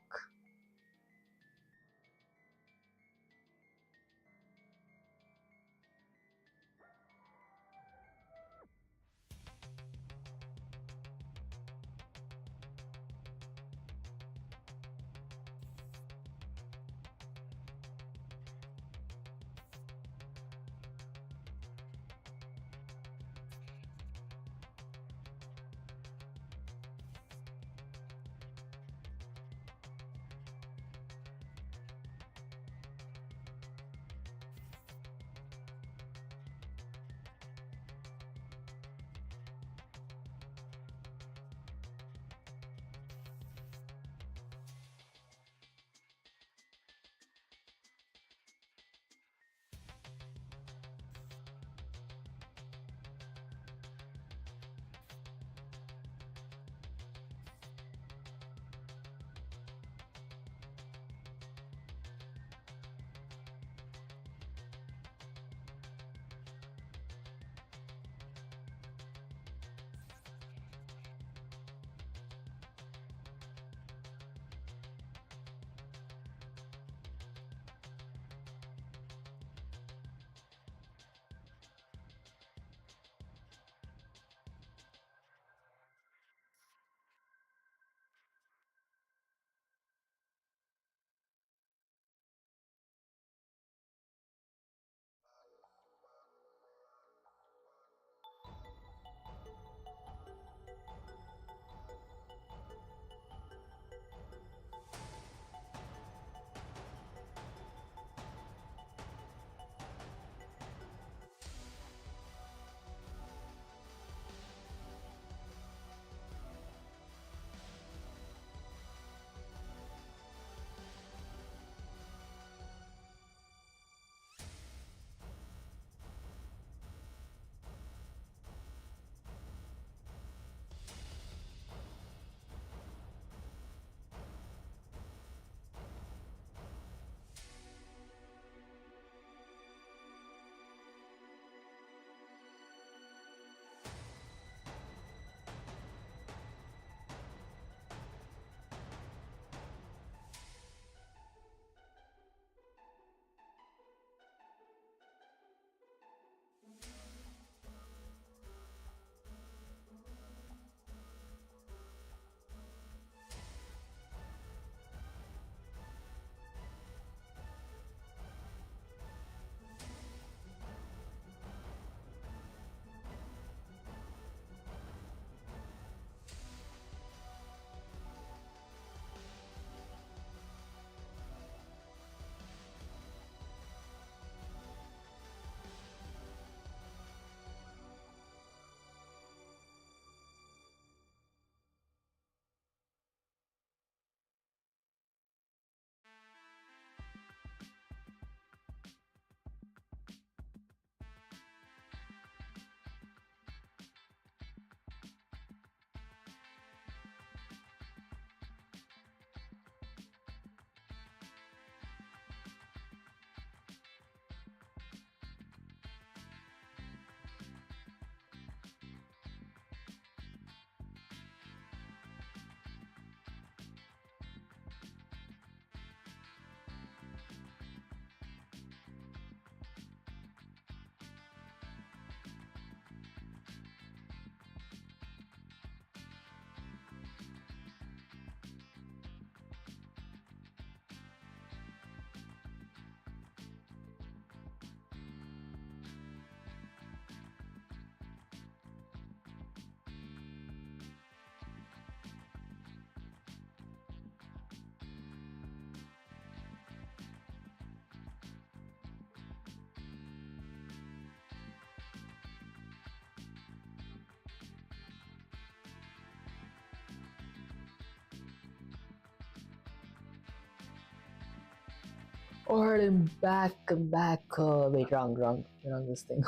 Alright, I'm back. Wait, wrong this thing.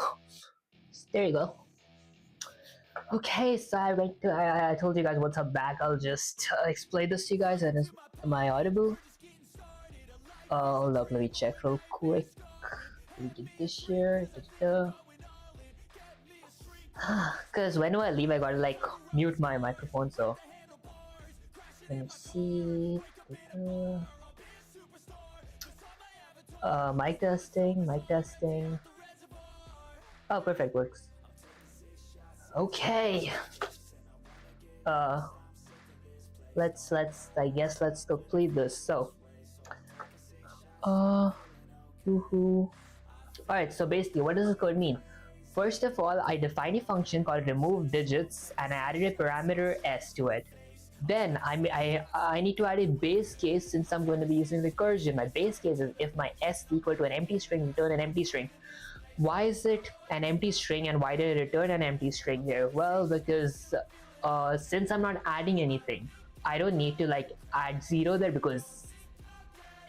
There you go. Okay, so I told you guys once I'm back, I'll just explain this to you guys. And am I audible? Hold up, let me check real quick. We did this here. Because when I leave, I gotta like mute my microphone. So let me see. Mic testing, mic testing. Oh, perfect, works. Okay. Let's I guess let's complete this. So, woohoo. Alright, so basically, what does this code mean? First of all, I define a function called remove digits and I added a parameter s to it. Then I need to add a base case since I'm going to be using recursion. My base case is if my s equal to an empty string, return an empty string. Why is it an empty string and why did it return an empty string here? Well, because since I'm not adding anything, I don't need to like add 0 there because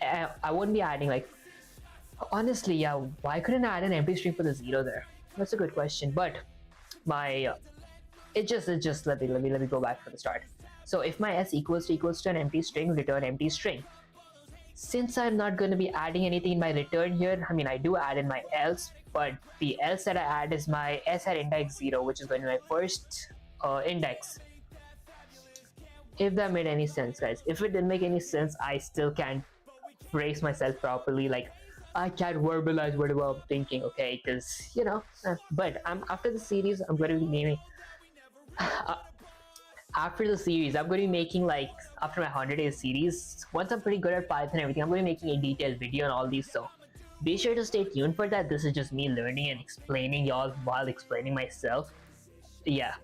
I won't be adding like, honestly, yeah, why couldn't I add an empty string for the 0 there? That's a good question, but my it just let me go back from the start. So if my s equals to an empty string, return empty string. Since I'm not going to be adding anything in my return here, I mean I do add in my else, but the else that I add is my s at index 0, which is going to be my first index. If that made any sense, guys. If it didn't make any sense, I still can't phrase myself properly. Like I can't verbalize whatever I'm thinking, okay? Because you know. But after the series, I'm going to be naming. After the series, I'm going to be making like after my 100 days series. Once I'm pretty good at Python and everything, I'm going to be making a detailed video on all these. So be sure to stay tuned for that. This is just me learning and explaining y'all while explaining myself. Yeah.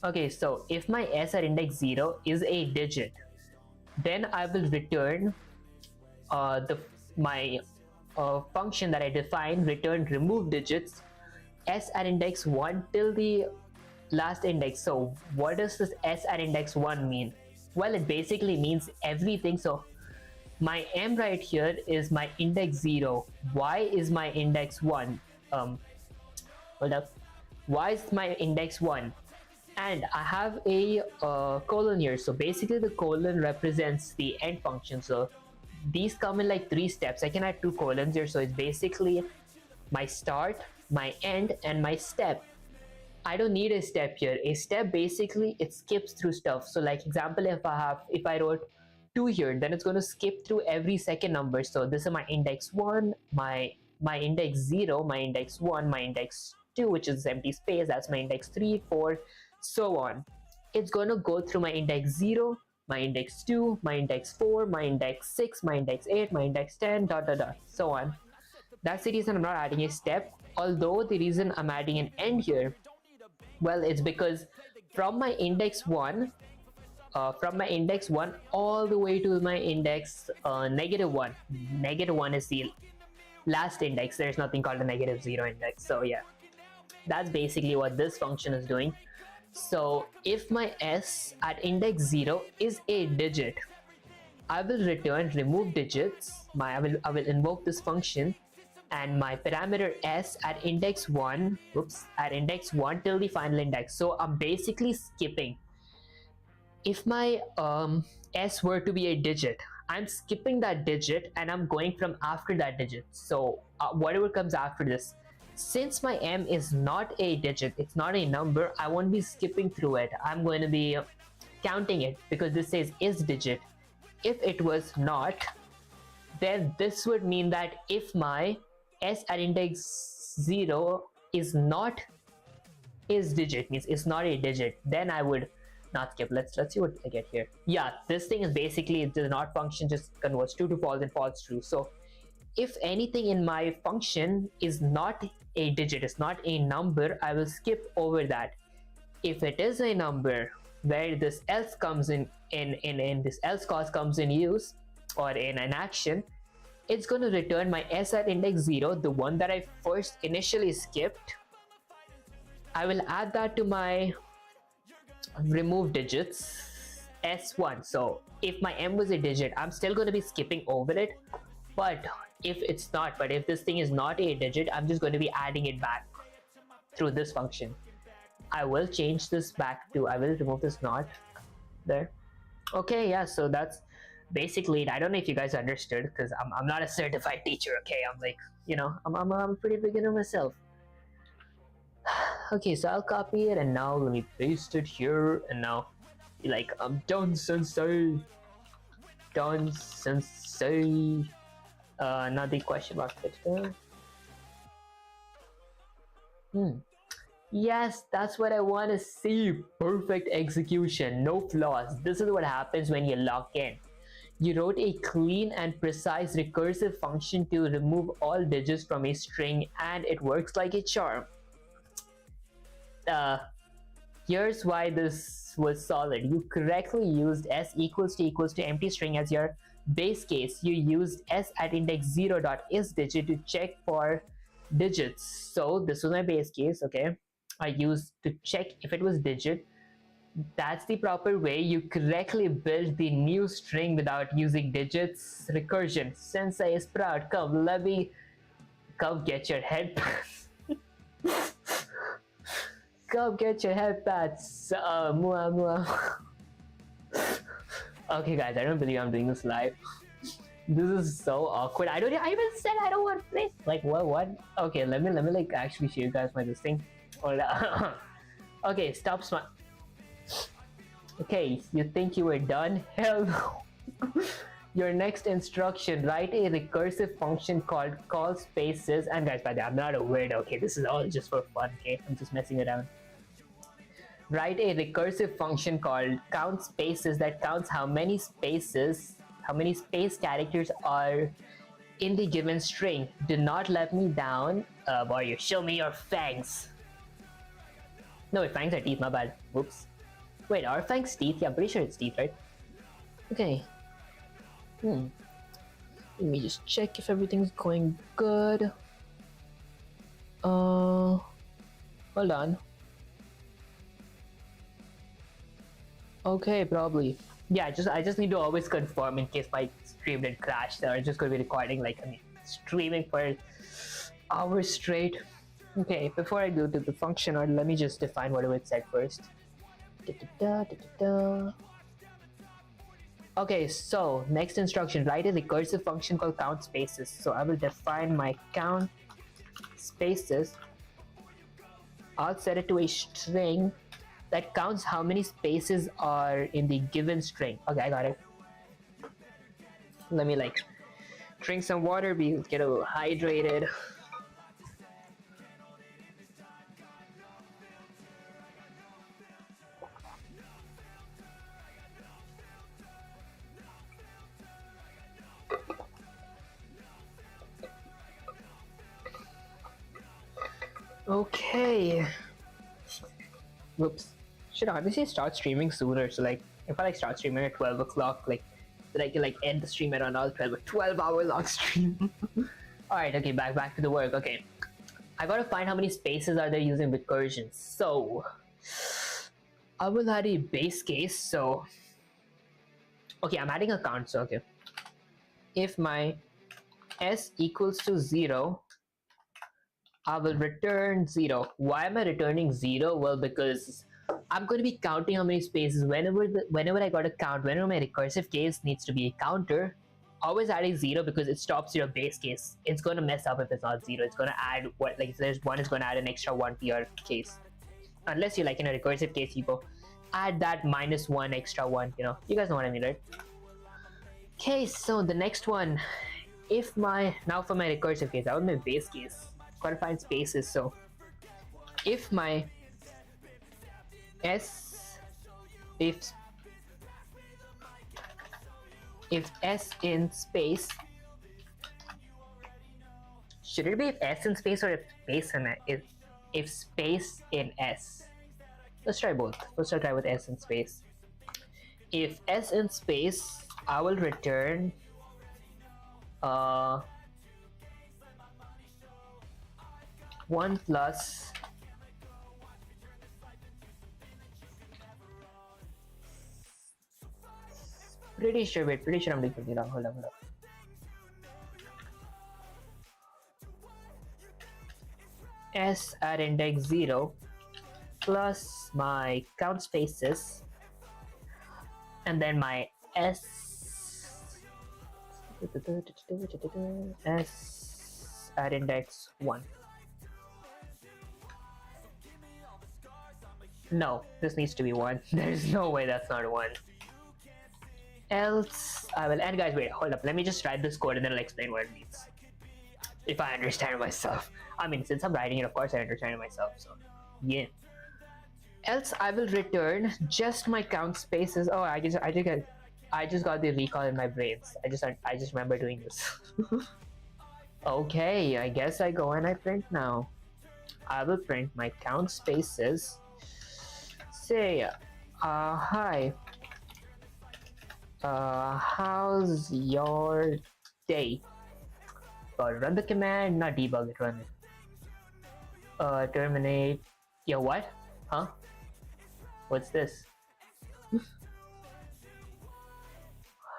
Okay, so if my s at index 0 is a digit, then I will return my function that I defined, return remove digits s at index 1 till the last index. So what does this s at index 1 mean? Well, it basically means everything. So my m right here is my index 0. Y is my index 1. Hold up. Y is my index 1. And I have a colon here. So basically the colon represents the end function. So these come in like 3 steps. I can add 2 colons here. So it's basically my start, my end, and my step. I don't need a step here. A step basically it skips through stuff. So like example, if I wrote 2 here, then it's going to skip through every second number. So this is my index 1, my index 0, my index 1, my index 2, which is empty space. That's my index 3, 4, so on. It's going to go through my index 0, my index 2, my index 4, my index 6, my index 8, my index 10, dot dot dot, so on. That's the reason I'm not adding a step. Although the reason I'm adding an end here, well, it's because from my index 1 all the way to my index -1. -1 is the last index. There's nothing called a -0 index. So yeah, that's basically what this function is doing. So if my s at index 0 is a digit, I will return remove digits. I will invoke this function, and my parameter s at index 1, at index 1 till the final index. So I'm basically skipping. If my s were to be a digit, I'm skipping that digit and I'm going from after that digit. So whatever comes after this, since my m is not a digit, it's not a number, I won't be skipping through it. I'm going to be counting it because this says is digit. If it was not, then this would mean that if my s at index 0 is not is digit, means it's not a digit, then I would not skip. Let's see what I get here. Yeah, this thing is basically the not function just converts true to false and false true. So if anything in my function is not a digit, it's not a number, I will skip over that. If it is a number where this else comes in this else clause comes in use or in an action, it's going to return my s at index 0, the one that I first initially skipped. I will add that to my remove digits s1. So if my m was a digit, I'm still going to be skipping over it, But if this thing is not a digit, I'm just going to be adding it back through this function. I will change this back to, I will remove this not there. Okay, yeah, so that's basically it. I don't know if you guys understood because I'm not a certified teacher, okay? I'm like, I'm a pretty beginner myself. Okay, so I'll copy it and now let me paste it here and now like I'm done sensei. Done sensei. Now the question mark fixed there. Yes, that's what I want to see. Perfect execution, no flaws. This is what happens when you lock in. You wrote a clean and precise recursive function to remove all digits from a string and it works like a charm. Here's why this was solid. You correctly used s equals to empty string as your base case. You used s at index 0 dot is digit to check for digits. So this was my base case, okay? I used to check if it was digit. That's the proper way. You correctly build the new string without using digits. Recursion. Sensei is proud. Come, let me come get your head. Come get your head pats. Mua mua. Okay, guys, I don't believe I'm doing this live. This is so awkward. I even said I don't want to play. Like what? Okay, let me like actually show you guys my this thing. Okay, stop smart. Okay, you think you were done? Hell no. Your next instruction, write a recursive function called call spaces. And guys, by the way, I'm not a weirdo, okay? This is all just for fun, okay? I'm just messing around. Write a recursive function called count spaces that counts how many space characters are in the given string. Do not let me down, warrior. Show me your fangs. No, wait, fangs are teeth, my bad. Whoops. Wait, are fangs teeth? Yeah, I'm pretty sure it's teeth, right? Okay. Let me just check if everything's going good. Hold on. Okay, probably. Yeah, I just need to always confirm in case my stream did crash. So I'm just going to be recording streaming for hours straight. Okay, before I go to the function, or let me just define whatever it said first. Okay, so next instruction, write a recursive function called count spaces. So I will define my count spaces. I'll set it to a string that counts how many spaces are in the given string. Okay, I got it. Let me drink some water, get a little hydrated. Okay. Whoops. Should honestly start streaming sooner. So if I start streaming at 12 o'clock, then I can end the stream at around 12-hour long stream. Alright, okay, back to the work. Okay. I gotta find how many spaces are there using recursion. So I will add a base case. So okay, I'm adding a count. So okay. If my s equals to 0, I will return 0. Why am I returning 0? Well, because I'm going to be counting how many spaces. Whenever I got a count, whenever my recursive case needs to be a counter, always adding 0 because it stops your base case. It's going to mess up if it's not 0. It's going to add if there's 1, it's going to add an extra 1 to your case. Unless you're in a recursive case, you go add that -1 extra 1. You guys know what I mean, right? Okay, so the next one, now for my recursive case, that was my base case. Gotta find spaces. So if my if s in space, should it be if s in space or if space in if space in s? Let's try both. Let's try with s in space. If s in space, I will return 1 plus pretty sure I'm doing something wrong. Hold up. s at index 0 plus my count spaces, and then my s at index 1. No, this needs to be 1. There's no way that's not 1. Else I will, and guys, wait, hold up, let me just write this code and then I'll explain what it means, if I understand myself. I mean, since I'm writing it, of course I understand it myself, so yeah. Else I will return just my count spaces. Oh, I just got the recall in my brains. I just remember doing this. Okay, I guess I go and I print now. I will print my count spaces. Say, hi. How's your day? Run the command, not debug it, run it. Terminate. Yeah, what? Huh? What's this?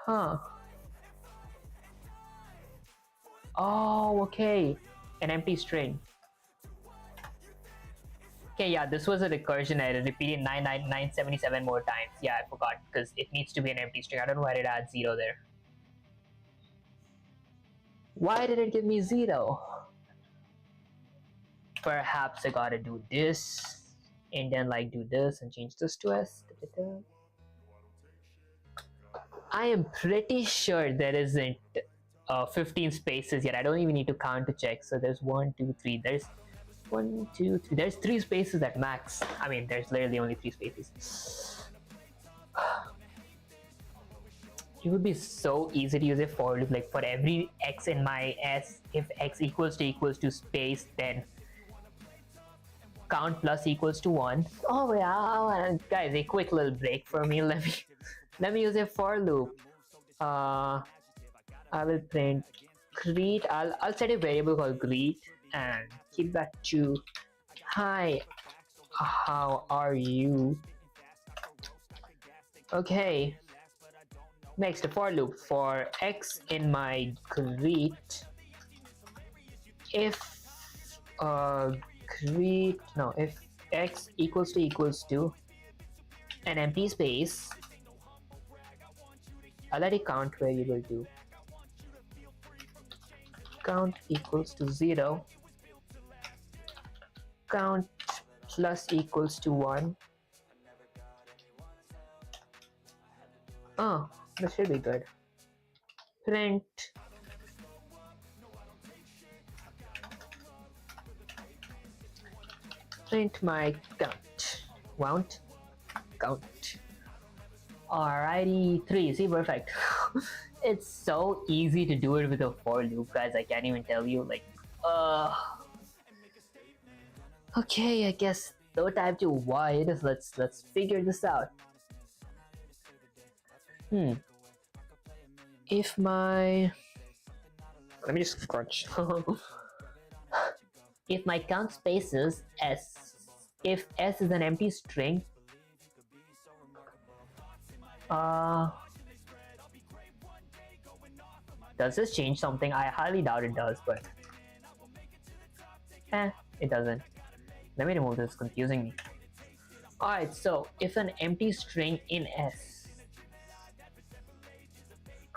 Huh. Oh, okay. An empty string. Okay, yeah, this was a recursion error. Repeated 99977 more times. Yeah, I forgot because it needs to be an empty string. I don't know why it adds 0 there. Why did it give me 0? Perhaps I gotta do this and then like do this and change this to S. I am pretty sure there isn't 15 spaces yet. I don't even need to count to check. So there's 1, 2, 3. There's 1, 2, 3. There's 3 spaces at max. I mean, there's literally only 3 spaces. It would be so easy to use a for loop, like for every x in my S, if x equals to space, then count plus equals to 1. Oh yeah, guys, a quick little break for me. Let me use a for loop. I will print greet. I'll set a variable called greet and keep that to hi. How are you? Okay. Next, a for loop for x in my greet. If if x equals to an empty space, I'll let it count variable do. Count equals to 0. Count plus equals to 1. Oh, this should be good. Print my count. Alrighty, 3. See, perfect. It's so easy to do it with a for loop, guys. I can't even tell you. Like, okay, I guess no time to wait. Let's figure this out. If my, let me just crunch. If my count spaces s, if s is an empty string, does this change something? I highly doubt it does, but it doesn't. Let me remove this, it's confusing me. Alright, so if an empty string in S,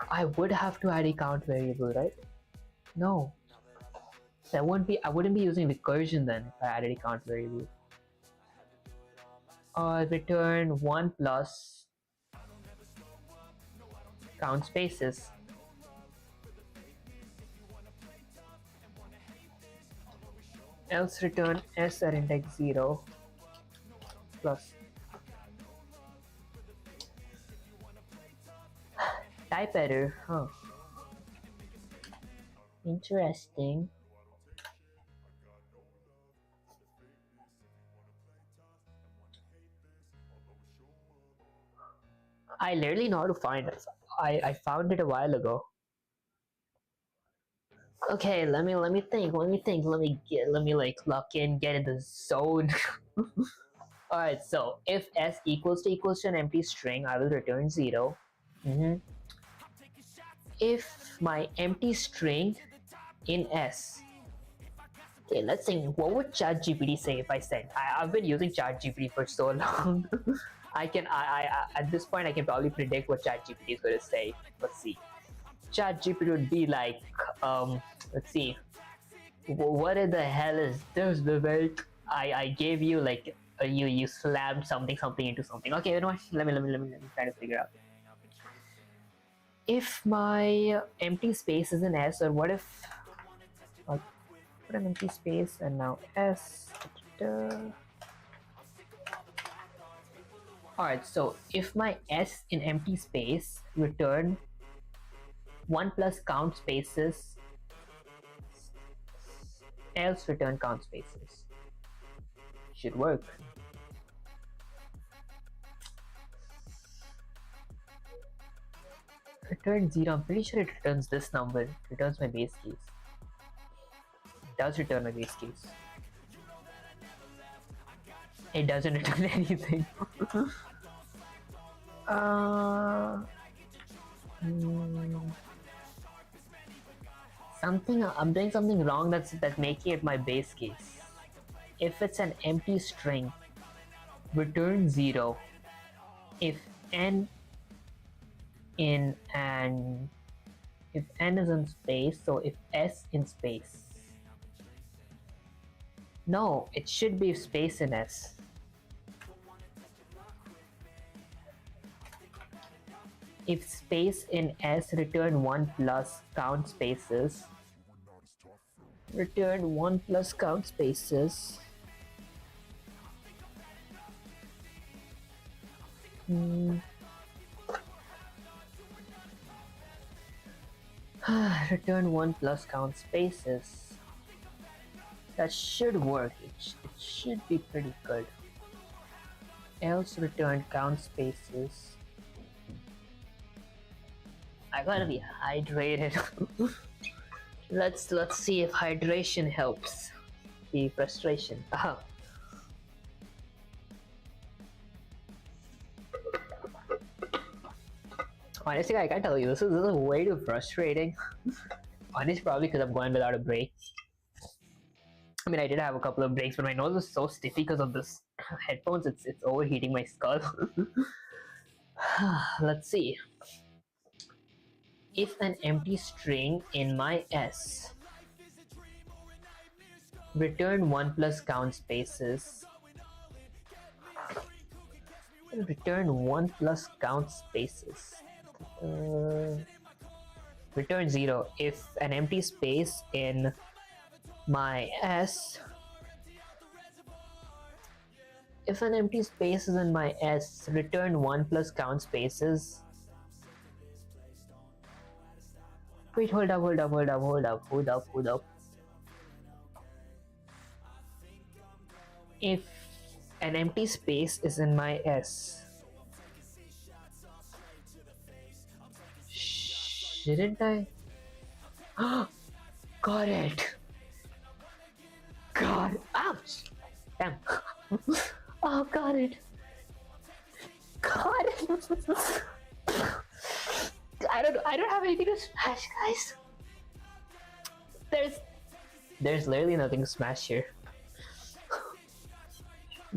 I would have to add a count variable, right? No. I wouldn't be using recursion then if I added a count variable. Return 1 plus count spaces. Else return s at index 0 plus type error, huh? Interesting. I literally know how to find it. I found it a while ago. Okay, let me think. Let me like lock in, get in the zone. Alright, so if s equals to an empty string, I will return 0. If my empty string in S Okay, let's see. What would ChatGPT say if I said I've been using ChatGPT for so long? At this point I can probably predict what ChatGPT is going to say. Let's see. ChatGPT would be like, let's see. What in the hell is this, Vivek? I gave you like you slammed something into something. Okay, you know what? Let me try to figure out. If my empty space is an S, or what if put an empty space and now S. Alright, so if my S in empty space return 1 plus count spaces, else return count spaces. Should work. Return 0, I'm pretty sure it returns this number. It returns my base case. It does return my base case. It doesn't return anything. I'm doing something wrong that's making it my base case. If it's an empty string, return 0 if n in an if n is in space, so if s in space. No, it should be space in s. If space in s return 1 plus count spaces, return 1 plus count spaces. Return 1 plus count spaces. That should work. It should be pretty good. Else return count spaces. I gotta be hydrated. let's see if hydration helps the frustration. Honestly, I can't tell you, this is way too frustrating. Honestly, probably because I'm going without a break. I mean, I did have a couple of breaks, but my nose is so stiffy because of this headphones. It's overheating my skull. Let's see. If an empty string in my S return 1 plus count spaces, return 1 plus count spaces. Return 0 if an empty space in my S. If an empty space is in my S, return 1 plus count spaces. Wait, hold up. If an empty space is in my S, shouldn't I? Got it. God, ouch! Damn. Oh, got it. Got it. I don't have anything to smash, guys. There's literally nothing to smash here.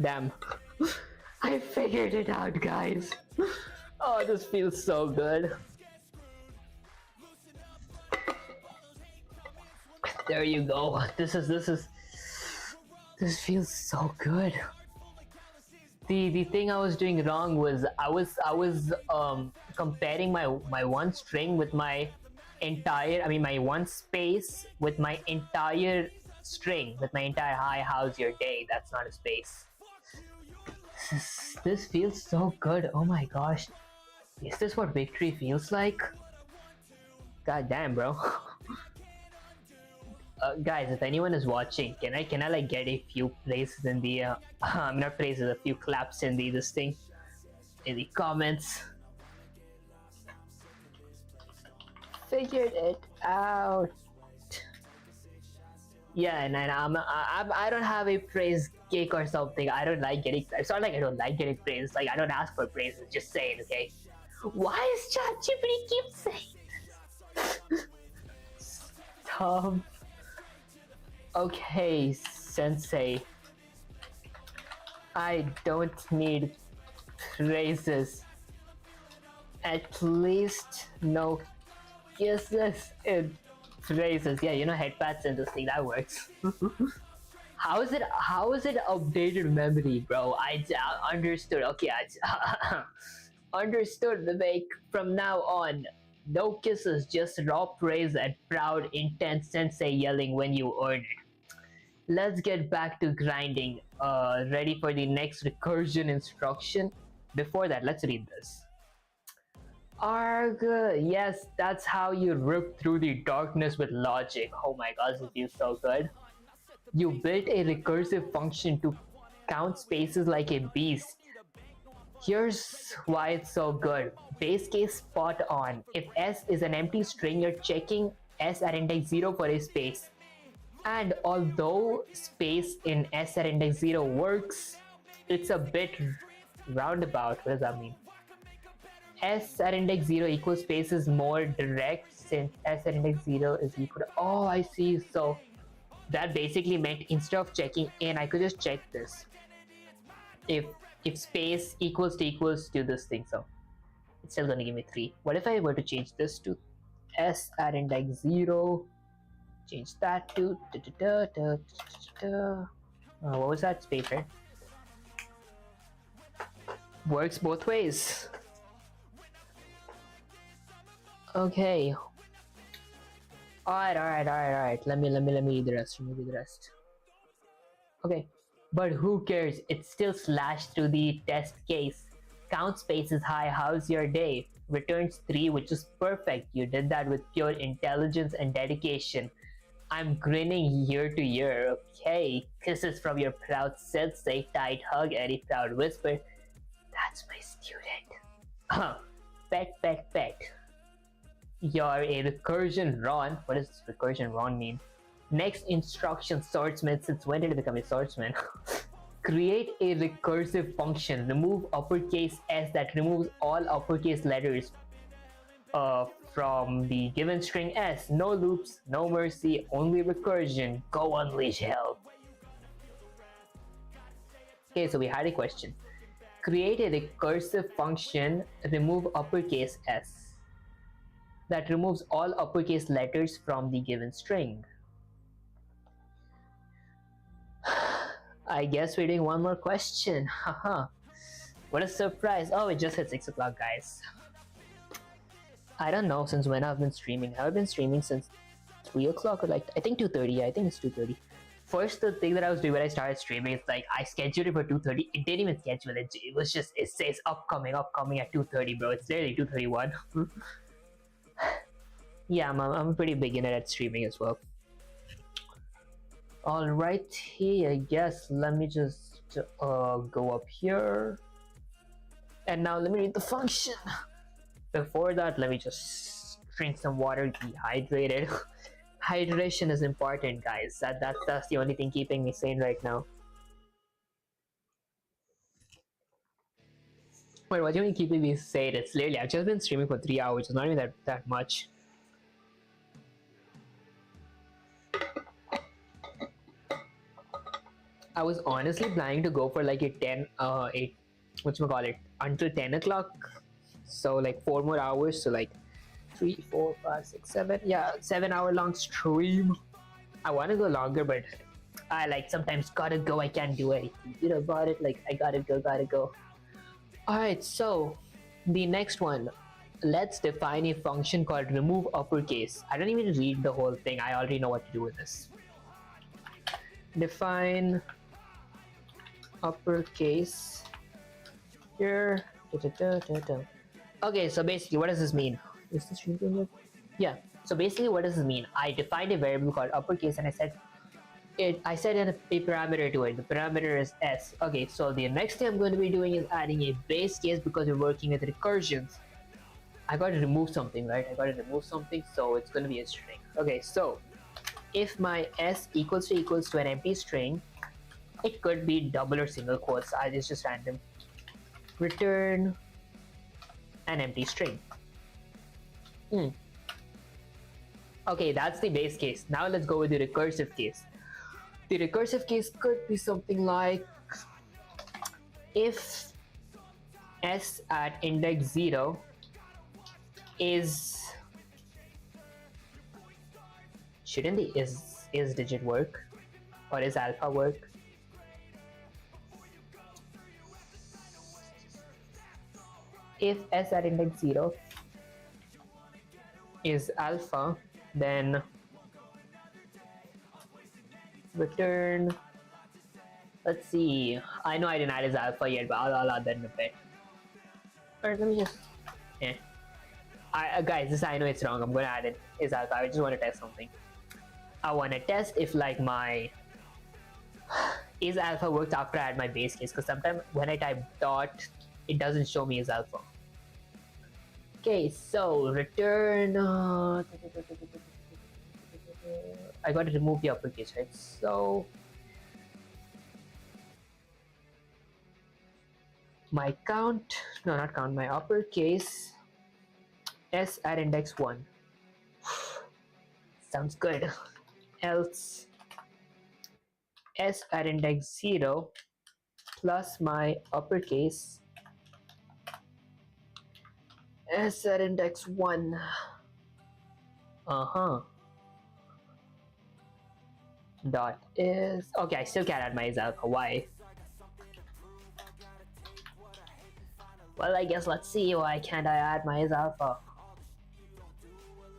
Damn. I figured it out, guys. Oh, this feels so good. There you go. This feels so good. The thing I was doing wrong was I was comparing my one string with my entire, my one space with my entire string, with my entire hi, how's your day. That's not a space. This feels so good. Oh my gosh, is this what victory feels like? God damn, bro. Guys, if anyone is watching, can I like get a few praises in the not praises, a few claps in this thing, in the comments? Figured it out. Yeah, and I don't have a praise cake or something. I don't like getting. It's not like I don't like getting praise. Like I don't ask for praise. Just say it, okay? Why is ChatGPT keep saying this? Stop. Okay, sensei. I don't need praises. At least no kisses in praises. Yeah, you know, head pats and this thing that works. How is it? How is it updated memory, bro? I understood. Okay, I understood. Vivek. From now on, no kisses, just raw praise and proud, intense sensei yelling when you earn it. Let's get back to grinding. Ready for the next recursion instruction? Before that, let's read this. Arg, yes, that's how you rip through the darkness with logic. Oh my god, this feels so good. You built a recursive function to count spaces like a beast. Here's why it's so good. Base case spot on. If S is an empty string, you're checking S at index 0 for a space. And although space in S at index 0 works, it's a bit roundabout. What does that mean? S at index 0 equals space is more direct since S at index 0 is equal to. Oh, I see. So that basically meant instead of checking in, I could just check this. If space equals to this thing, so it's still gonna give me 3. What if I were to change this to S at index 0? Change that to what was that? Space, right? Works both ways. Okay. Alright. Let me read the rest. Okay. But who cares? It's still slashed through the test case. Count space is high. How's your day? Returns 3, which is perfect. You did that with pure intelligence and dedication. I'm grinning ear to ear. Okay. Kisses from your proud sensei. Tight hug. Any proud whisper. That's my student. Pet. You're a recursion Ron. What does recursion Ron mean? Next instruction, swordsman. Since when did it become a swordsman? Create a recursive function. Remove uppercase S that removes all uppercase letters from the given string S. No loops, no mercy, only recursion. Go unleash hell. Okay, so we had a question. Create a recursive function. Remove uppercase S that removes all uppercase letters from the given string. I guess we're doing one more question. Haha. What a surprise. Oh, it just hit 6 o'clock, guys. I don't know since when I've been streaming. I've been streaming since 3 o'clock or like, I think 2:30. I think it's 2:30. First, the thing that I was doing when I started streaming, it's like I scheduled it for 2:30. It didn't even schedule it. It was just, it says upcoming at 2:30, bro. It's literally 2:31. Yeah, I'm a pretty beginner at streaming as well. Alrighty, I guess let me just go up here. And now let me read the function. Before that, let me just drink some water, dehydrated. Hydration is important, guys. That's the only thing keeping me sane right now. Wait, what do you mean keeping me sane? It's literally, I've just been streaming for 3 hours. It's not even that much. I was honestly planning to go for like until 10 o'clock. So like 4 more hours. So like 3, 4, 5, 6, 7. Yeah, 7-hour long stream. I want to go longer, but I like sometimes gotta go. I can't do anything. You know about it. Like I gotta go. Alright, so the next one. Let's define a function called remove uppercase. I don't even read the whole thing. I already know what to do with this. Define uppercase here. Okay, so basically what does this mean? Is this here? Yeah, so basically what does this mean? I defined a variable called uppercase and I said in a parameter to it. The parameter is S. Okay, so the next thing I'm going to be doing is adding a base case because we're working with recursions. I gotta remove something, right? So it's gonna be a string. Okay, so if my S equals to an empty string, it could be double or single quotes. It's just random. Return an empty string. Okay, that's the base case. Now let's go with the recursive case. The recursive case could be something like if s at index 0 is, shouldn't the is digit work, or is alpha work? If s at index 0 is alpha, then return, let's see, I know I didn't add is alpha yet, but I'll add that in a bit. Or let me just, eh. Guys, this I know it's wrong, I'm gonna add it is alpha. I just want to test something. I want to test if like my is alpha works after I add my base case, because sometimes when I type dot, it doesn't show me is alpha. Okay, so return. I got to remove the uppercase, right? So my count, no, not count, my uppercase s at index 1. Sounds good. Else s at index 0 plus my uppercase s at index 1. Dot is, okay, I still can't add my is alpha. Why? Well, I guess let's see, why can't I add my is alpha?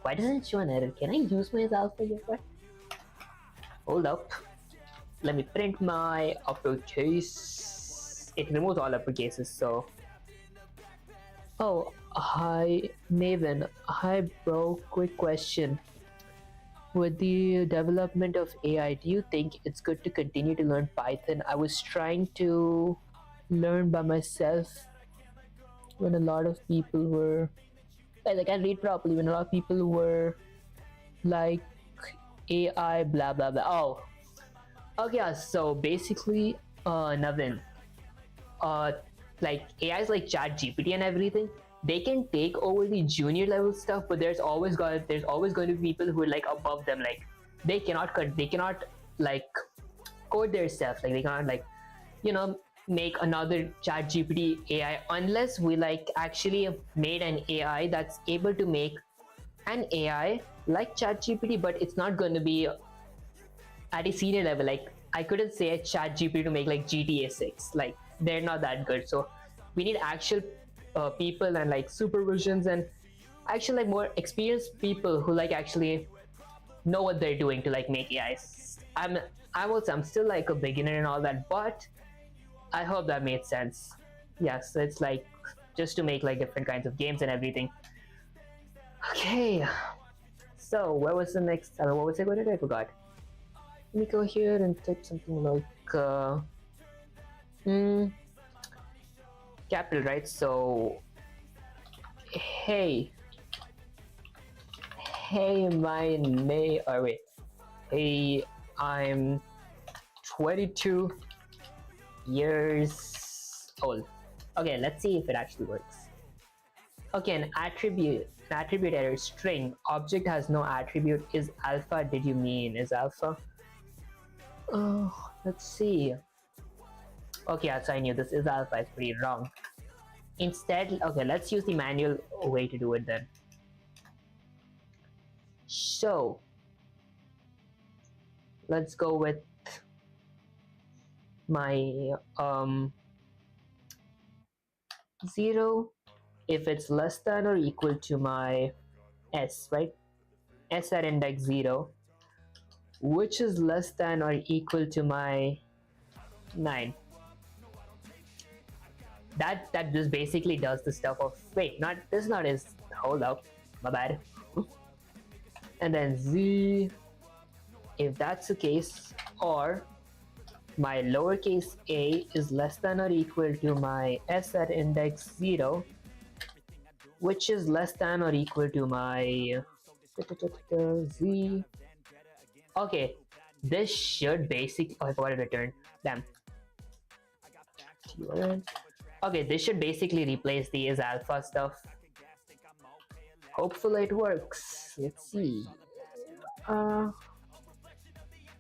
Why doesn't it show an error? Can I use my is alpha here? Hold up, let me print my uppercase. It removes all uppercases, so. Oh, hi Maven. Hi bro, quick question. With the development of AI, do you think it's good to continue to learn Python? I was trying to learn by myself when a lot of people were, like, I can't read properly, when a lot of people were like AI blah blah blah. Oh, okay, yeah, so basically, Navin, like AIs like Chat GPT and everything, they can take over the junior level stuff, but there's always going to be people who are like above them. Like they cannot like code their stuff. Like they cannot like, make another Chat GPT AI unless we like actually made an AI that's able to make an AI like Chat GPT, but it's not going to be at a senior level. Like I couldn't say a Chat GPT to make like GTA 6. Like they're not that good. So we need actual people and like supervisions and actually like more experienced people who like actually know what they're doing to like make AIs. I'm still like a beginner and all that, but I hope that made sense. Yes, it's like just to make like different kinds of games and everything. Okay, so where was the next? What was I going to do? I forgot. Let me go here and type something like capital, right? So hey my name, or wait, hey, I'm 22 years old. Okay, let's see if it actually works. Okay, an attribute error string object has no attribute is alpha. Did you mean is alpha? Oh, let's see. Okay, so I knew this is alpha. It's pretty wrong. Instead, okay, let's use the manual way to do it then. So let's go with my 0 if it's less than or equal to my s, right? S at index 0, which is less than or equal to my 9. That just basically does the stuff of, wait, not this, not is, hold up, my bad. And then z, if that's the case, or my lowercase a is less than or equal to my s at index 0, which is less than or equal to my z. Okay, this should basically, oh, I forgot to return, damn. Okay, this should basically replace the is alpha stuff. Hopefully it works. Let's see.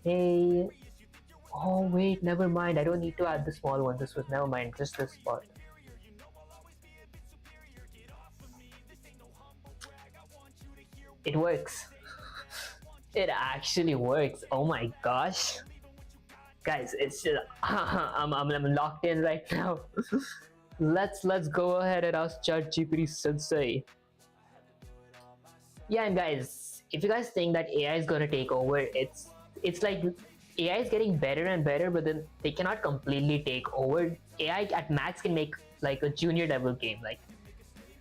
Hey Oh wait, never mind. I don't need to add the small one. This was never mind. Just this part. It works. It actually works. Oh my gosh, guys! It's just I'm locked in right now. Let's go ahead and ask ChatGPT Sensei. Yeah, and guys, if you guys think that AI is gonna take over, it's like AI is getting better and better, but then they cannot completely take over. AI at max can make like a junior level game. Like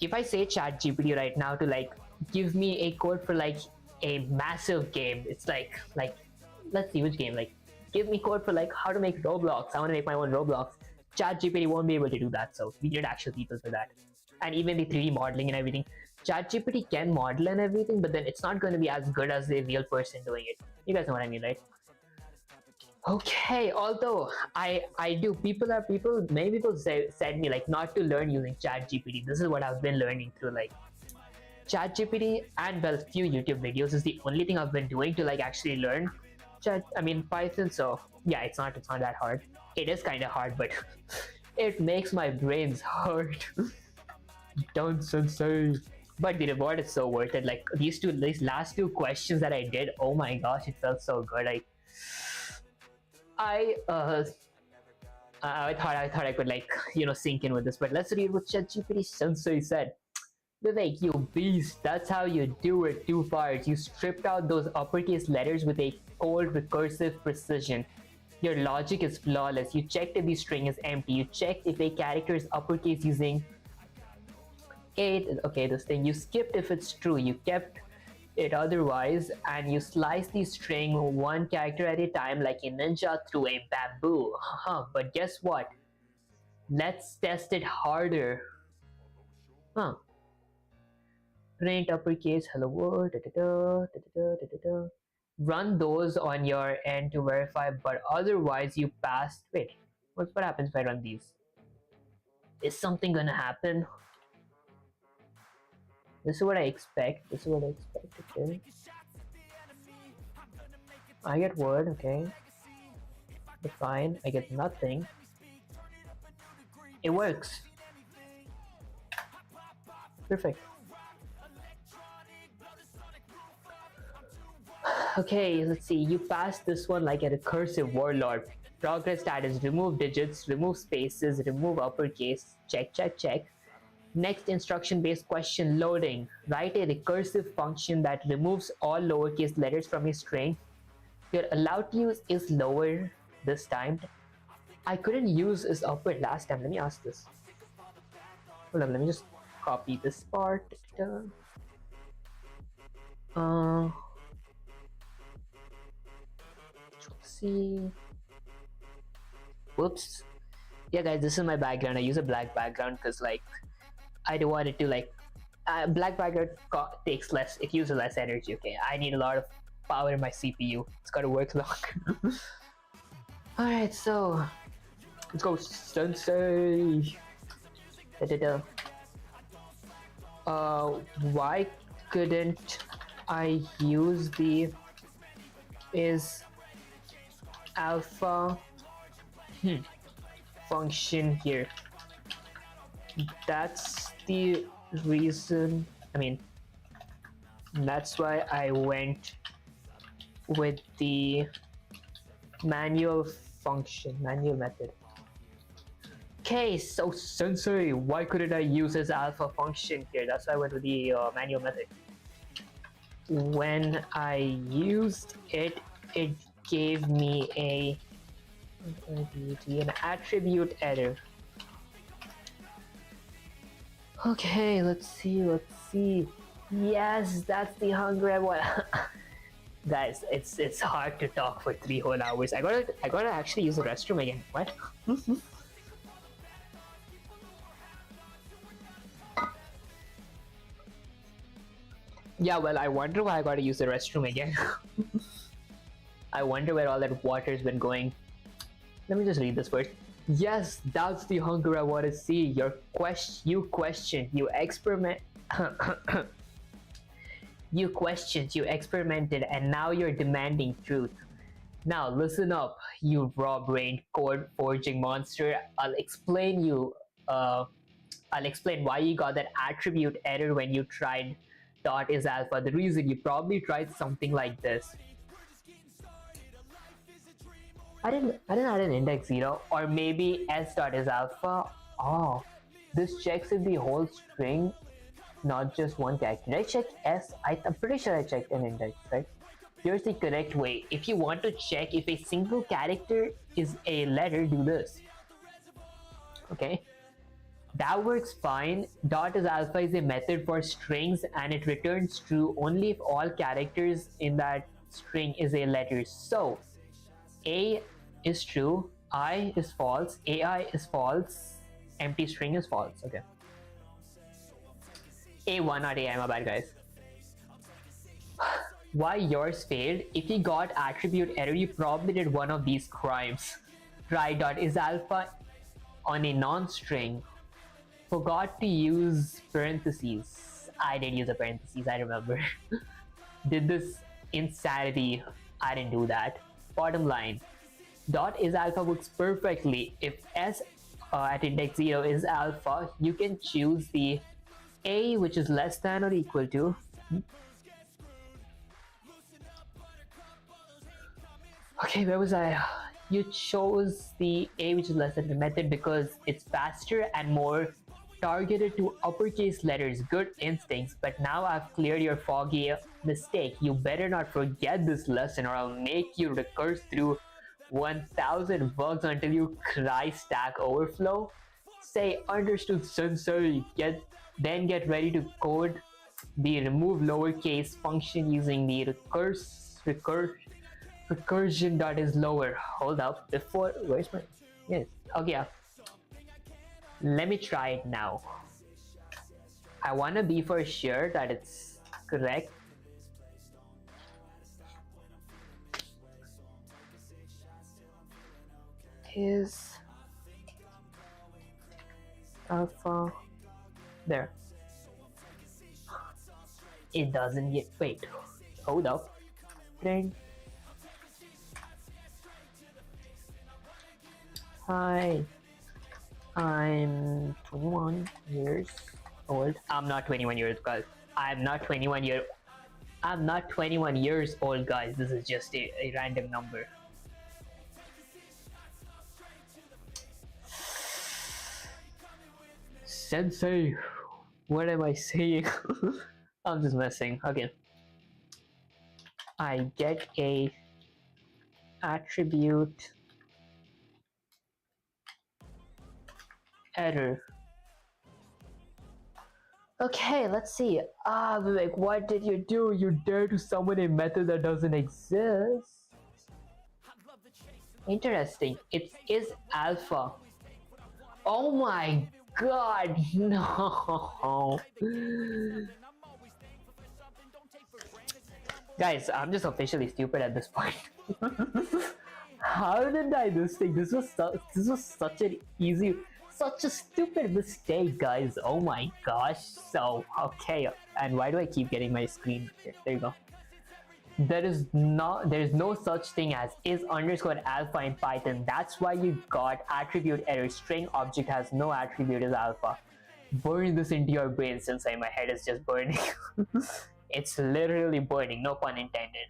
if I say ChatGPT right now to like give me a code for like a massive game, it's like let's see which game. Like give me code for like how to make Roblox. I want to make my own Roblox. ChatGPT won't be able to do that, so we need actual people for that. And even the 3D modeling and everything. ChatGPT can model and everything, but then it's not going to be as good as a real person doing it. You guys know what I mean, right? Okay, although I do, many people said me like not to learn using ChatGPT. This is what I've been learning through like ChatGPT and well few YouTube videos is the only thing I've been doing to like actually learn Python. So yeah, it's not that hard. It is kind of hard, but it makes my brains hurt. Don't sensei. But the reward is so worth it. Like these last two questions that I did, oh my gosh, it felt so good. I uh I thought I could like sink in with this, but let's read what ChatGPT Sensei said. Vivek, you beast! That's how you do it. 2 parts. You stripped out those uppercase letters with a cold recursive precision. Your logic is flawless. You checked if the string is empty. You checked if a character is uppercase using okay, this thing. You skipped if it's true. You kept it otherwise, and you slice the string one character at a time like a ninja through a bamboo. But guess what? Let's test it harder. Print uppercase hello world. Run those on your end to verify, but otherwise you passed. Wait, what happens if I run these? Is something gonna happen? This is what I expect. Okay. I get word, okay. But fine, I get nothing. It works. Perfect. Okay, let's see. You passed this one like a recursive warlord. Progress status: remove digits, remove spaces, remove uppercase. Check, check, check. Next instruction based question: loading. Write a recursive function that removes all lowercase letters from a string. You're allowed to use is lower this time. I couldn't use is upward last time. Let me ask this. Hold on, let me just copy this part. See. Whoops. Yeah, guys, this is my background. I use a black background because like I don't want it to like black background takes less. It uses less energy. Okay, I need a lot of power in my CPU. It's got to work long. All right, so let's go, Sensei. Why couldn't I use the is alpha function here? That's the reason. That's why I went with the manual method. Okay, so Sensei, why couldn't I use this alpha function here? That's why I went with the manual method. When I used it, it gave me an attribute error. Okay, let's see. Yes, that's the hunger I want. Guys, it's hard to talk for 3 whole hours. I gotta actually use the restroom again. What? Yeah, well, I wonder why I gotta use the restroom again. I wonder where all that water's been going. Let me just read this first. Yes, that's the hunger I want to see. You experiment. You questioned, you experimented, and now you're demanding truth. Now listen up, you raw-brained code forging monster. Uh, I'll explain why you got that attribute error when you tried dot is alpha. The reason you probably tried something like this. I didn't add an index 0, or maybe s dot is alpha. Oh, this checks if the whole string, not just one character. Did I check s? I'm pretty sure I checked an index, right? Here's the correct way. If you want to check if a single character is a letter, do this. Okay, that works fine. Dot is alpha is a method for strings and it returns true only if all characters in that string is a letter. So A is true, I is false, AI is false, empty string is false. Okay. A1, not AI, my bad guys. Why yours failed? If you got attribute error, you probably did one of these crimes. Try dot is alpha on a non-string. Forgot to use parentheses. I did use a parentheses, I remember. Did this insanity. I didn't do that. Bottom line. Dot is alpha works perfectly. If s at index 0 is alpha, you can choose the a which is less than or equal to. Okay, where was I? You chose the a which is less than the method because it's faster and more targeted to uppercase letters. Good instincts, but now I've cleared your foggy mistake. You better not forget this lesson or I'll make you recurse through 1000 bugs until you cry Stack Overflow. Say understood sensei, then get ready to code the remove lowercase function using the recursion dot is lower. Hold up, before, where's my, yes, okay, yeah. Let me try it now. I want to be for sure that it's correct. Is alpha there? It doesn't yet. Wait, hold up. Print. Hi, I'm 21 years old. I'm not 21 years, guys. I'm not 21 years old, guys. This is just a random number. Sensei, what am I saying? I'm just messing. Okay. I get a attribute error. Okay, let's see. Vivek, what did you do? You dare to summon a method that doesn't exist? Interesting. It is alpha. Oh my god, no. Guys, I'm just officially stupid at this point. How did I do this thing? This was such an easy, such a stupid mistake, guys. Oh my gosh. So okay, and why do I keep getting my screen? Okay, there you go. There is no such thing as is underscore alpha in Python. That's why you got attribute error. String object has no attribute is alpha. Burn this into your brain, since my head is just burning. It's literally burning, no pun intended.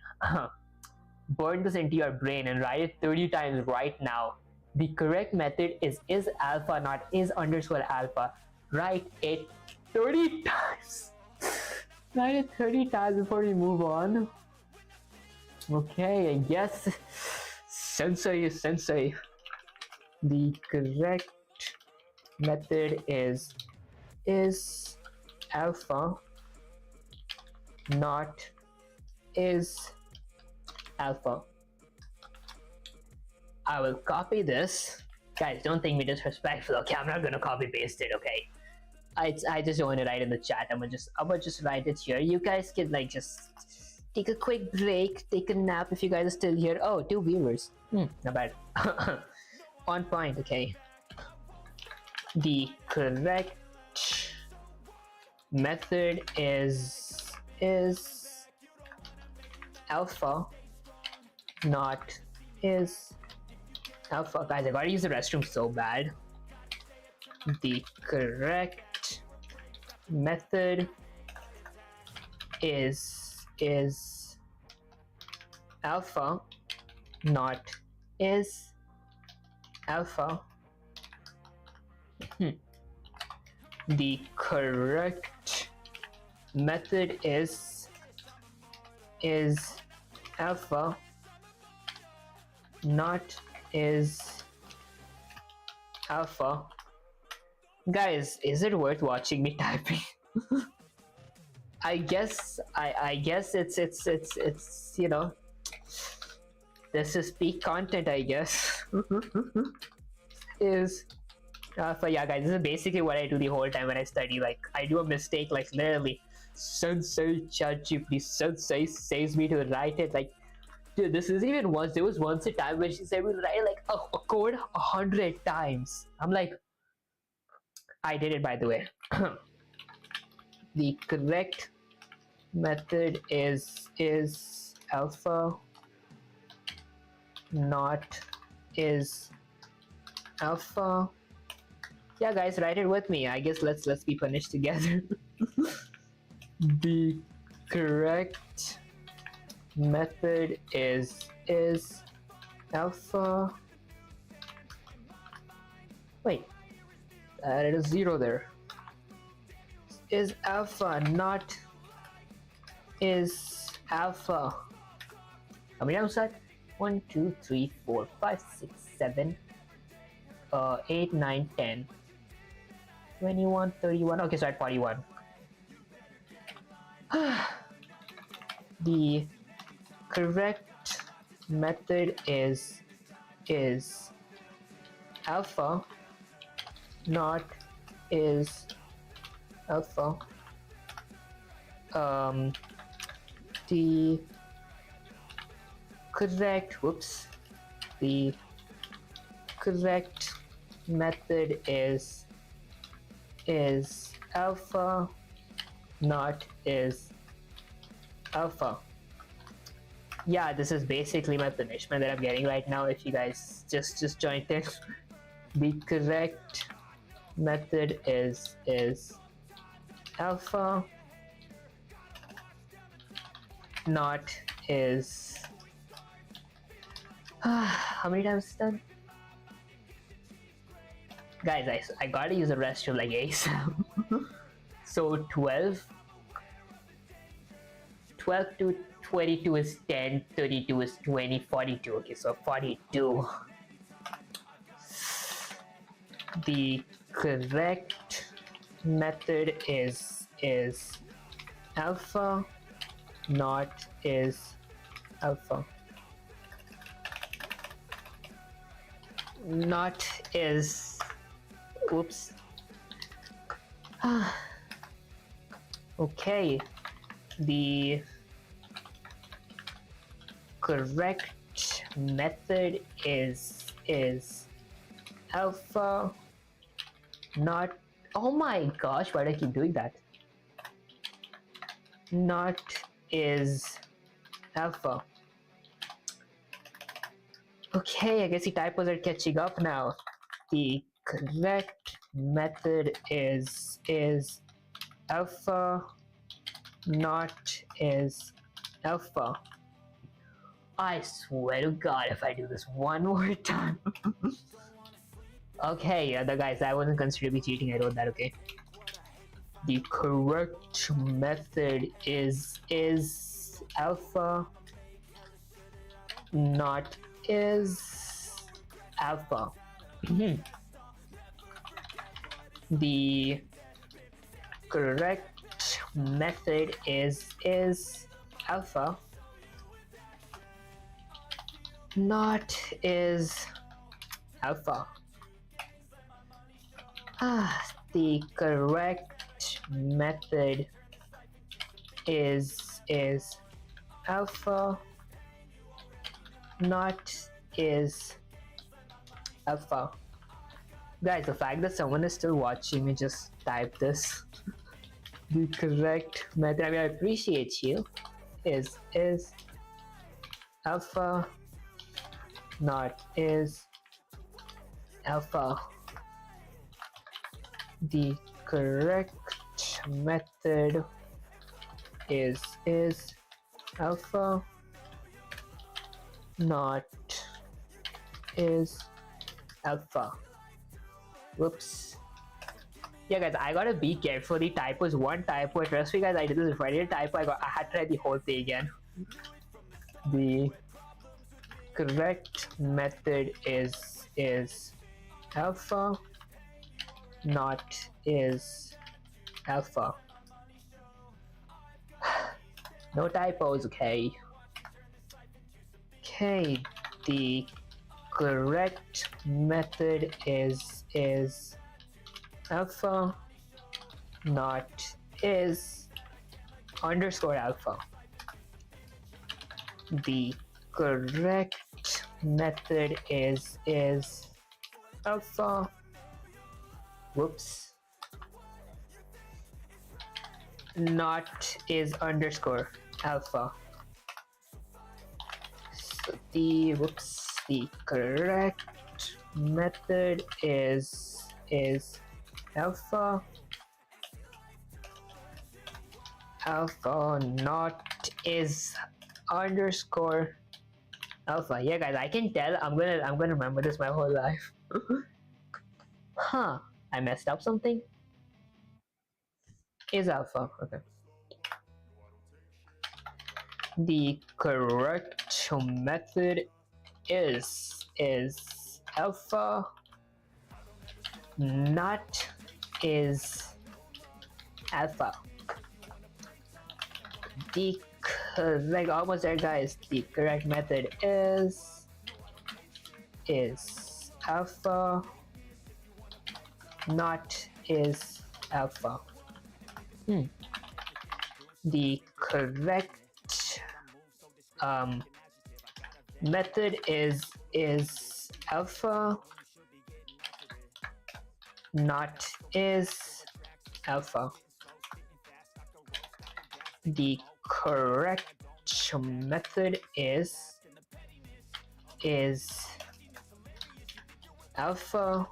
Burn this into your brain and write it 30 times right now. The correct method is alpha, not is underscore alpha. Write it 30 times. Write it 30 times before you move on. Okay, I guess sensei is sensei. The correct method is alpha, not is alpha. I will copy this. Guys, don't think me disrespectful, okay? I'm not gonna copy paste it, okay? I just want to write in the chat. I'm gonna just write it here. You guys can like just take a quick break, take a nap if you guys are still here. Oh, 2 viewers. Not bad. On point, okay. The correct method is alpha, not is alpha. Guys, I gotta use the restroom so bad. The correct method is alpha, not is alpha. The correct method is alpha, not is alpha. Guys, is it worth watching me typing? I guess it's you know, this is peak content, I guess. Is but yeah, guys, this is basically what I do the whole time when I study. Like, I do a mistake, like literally, Sensei ChatGPT, Sensei says me to write it. Like, dude, this is even once. There was once a time when she said we write like a code 100 times. I'm like, I did it, by the way. The correct method is alpha, not is alpha. Yeah, guys, write it with me. I guess let's be punished together. The correct method is alpha. Wait, it is 0 there. Is alpha, not is alpha. How many times that? 1, 2, 3, 4, 5, 6, 7, 8, 9, 10, 21, 31. Okay, so at 41. The correct method is alpha, not is alpha. The correct the correct method is alpha, not is alpha. Yeah, this is basically my punishment that I'm getting right now. If you guys just joined in, the correct method is alpha, not is how many times is that? Guys, I gotta use the restroom like ASAP. So 12 to 22 is 10, 32 is 20, 42. Okay, so 42. The correct method is alpha, not is alpha. Not is, oops. Okay, the correct method is alpha, not, oh my gosh, why do I keep doing that? Not is alpha. Okay, I guess the typos are catching up now. The correct method is alpha, not is alpha. I swear to God, if I do this one more time. Okay, other guys, I wasn't considered to be cheating. I wrote that, okay? The correct method is alpha, not is alpha. The correct method is alpha, not is alpha. The correct method is alpha, not is alpha. Guys, the fact that someone is still watching me just type this. The correct method, I mean, I appreciate you, is alpha, not is alpha. The correct method is alpha, not is alpha. Whoops. Yeah guys, I gotta be careful. The typos, one typo, trust me guys, I did this. If I did a typo, I had to write the whole thing again. The correct method is alpha, not is alpha. No typos, okay. Okay, the correct method is alpha, not is underscore alpha. The correct method is alpha. Whoops. Not is underscore alpha. So the correct method is alpha, not is underscore alpha. Yeah guys, I can tell I'm gonna remember this my whole life. Huh, I messed up something. Is alpha. Okay. The correct method is alpha, not is alpha. The like almost there guys, the correct method is alpha, not is alpha. The correct method is alpha, not is alpha. The correct method is alpha,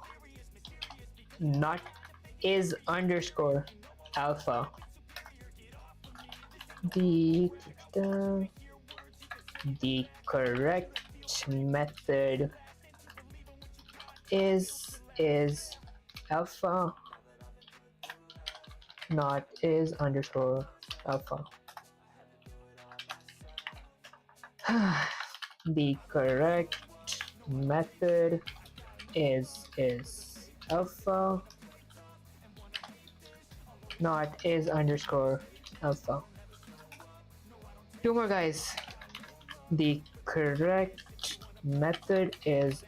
not is underscore alpha. The correct method is alpha, not is underscore alpha. The correct method is alpha, not is underscore alpha. Two more guys. The correct method is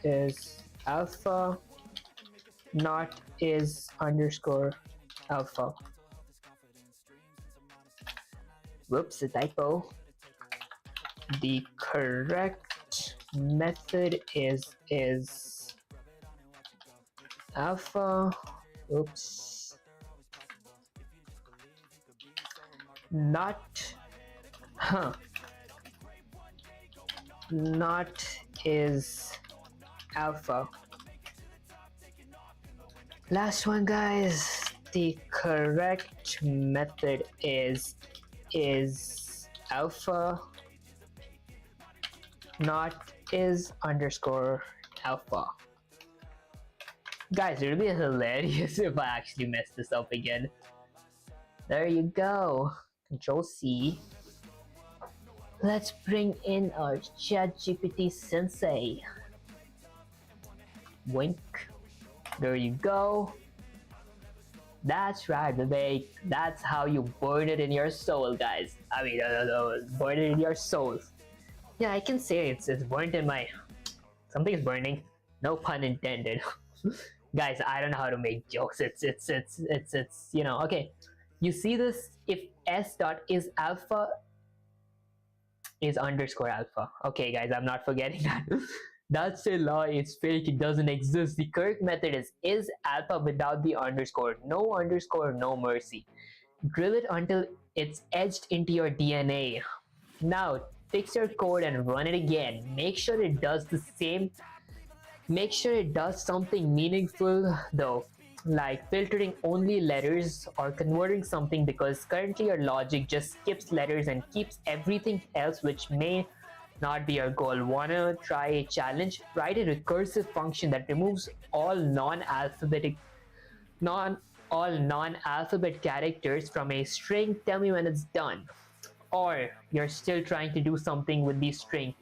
alpha, not is underscore alpha. Whoops, a typo. The correct method is alpha. Oops. Not. Not is alpha. Last one guys. The correct method is alpha, not is underscore alpha. Guys, it would be hilarious if I actually mess this up again. There you go. Control C. Let's bring in our ChatGPT sensei. Wink. There you go. That's right, babe. That's how you burn it in your soul, guys. I mean, burn it in your soul. Yeah, I can say it's burnt in my... Something's burning. No pun intended. Guys, I don't know how to make jokes. It's you know, okay. You see this? If s dot is alpha is underscore alpha. Okay, guys, I'm not forgetting that. That's a lie. It's fake. It doesn't exist. The correct method is alpha without the underscore. No underscore, no mercy. Drill it until it's etched into your DNA. Now, fix your code and run it again. Make sure it does the same. Make sure it does something meaningful though, like filtering only letters or converting something, because currently your logic just skips letters and keeps everything else, which may not be your goal. Wanna try a challenge? Write a recursive function that removes all non all non-alphabet characters from a string. Tell me when it's done. Or you're still trying to do something with the string,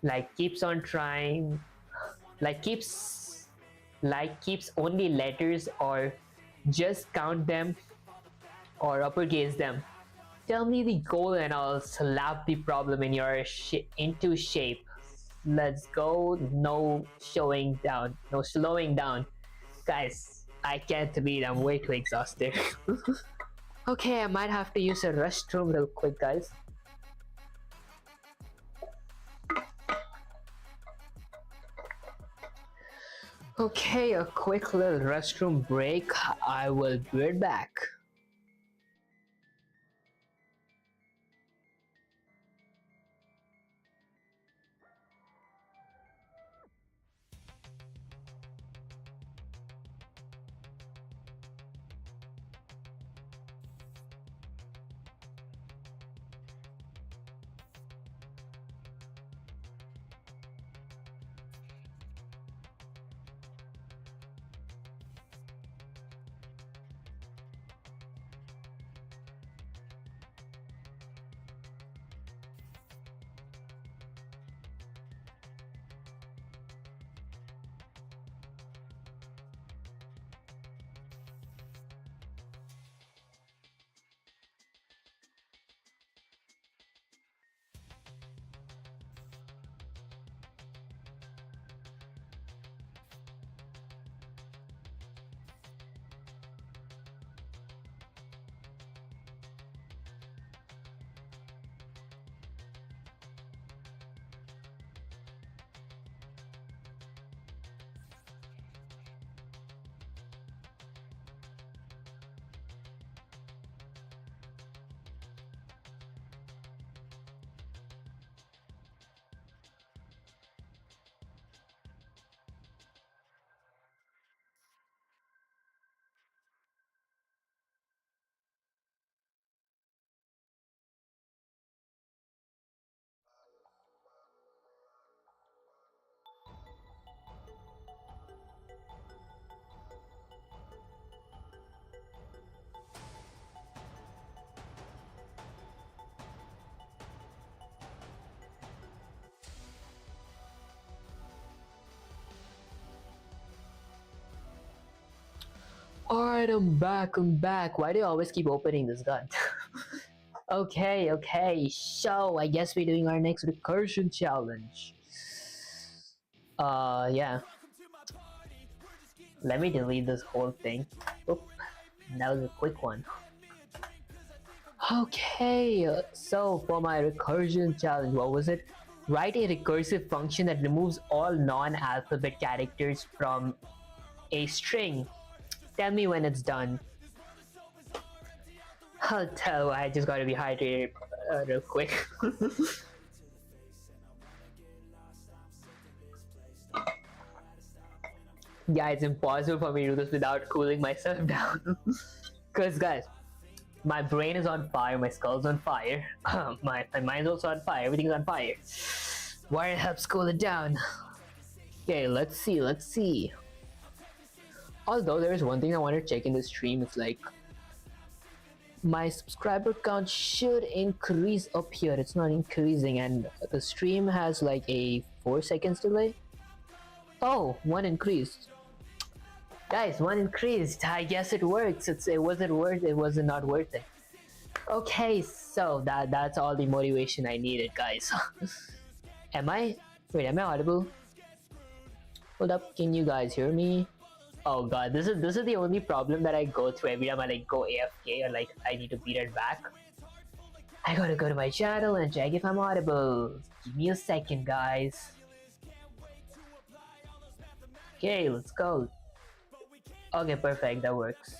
like keeps on trying, like keeps only letters, or just count them or uppercase them. Tell me the goal and I'll slap the problem in your into shape. Let's go. No showing down. No slowing down. Guys, I can't beat. I'm way too exhausted. Okay, I might have to use a restroom real quick, guys. Okay, a quick little restroom break. I will be right back. Alright, I'm back, Why do you always keep opening this gun? Okay, so I guess we're doing our next recursion challenge. Yeah. Let me delete this whole thing. Oop, that was a quick one. Okay, so for my recursion challenge, what was it? Write a recursive function that removes all non-alphabet characters from a string. Tell me when it's done. I'll tell. I just gotta be hydrated real quick. Yeah, it's impossible for me to do this without cooling myself down. Cause guys, my brain is on fire, my skull's on fire, my mind's also on fire, everything's on fire. Water helps cool it down. Okay, let's see. Although there is one thing I want to check in the stream, it's like my subscriber count should increase up here. It's not increasing, and the stream has like a 4 seconds delay. Oh, one increased. Guys, one increased. I guess it works. It wasn't not worth it. Okay, so that's all the motivation I needed, guys. Am I audible? Hold up, can you guys hear me? Oh god, this is the only problem that I go through every time I like go AFK or like I need to beat it back. I gotta go to my channel and check if I'm audible. Give me a second, guys. Okay, let's go. Okay, perfect, that works.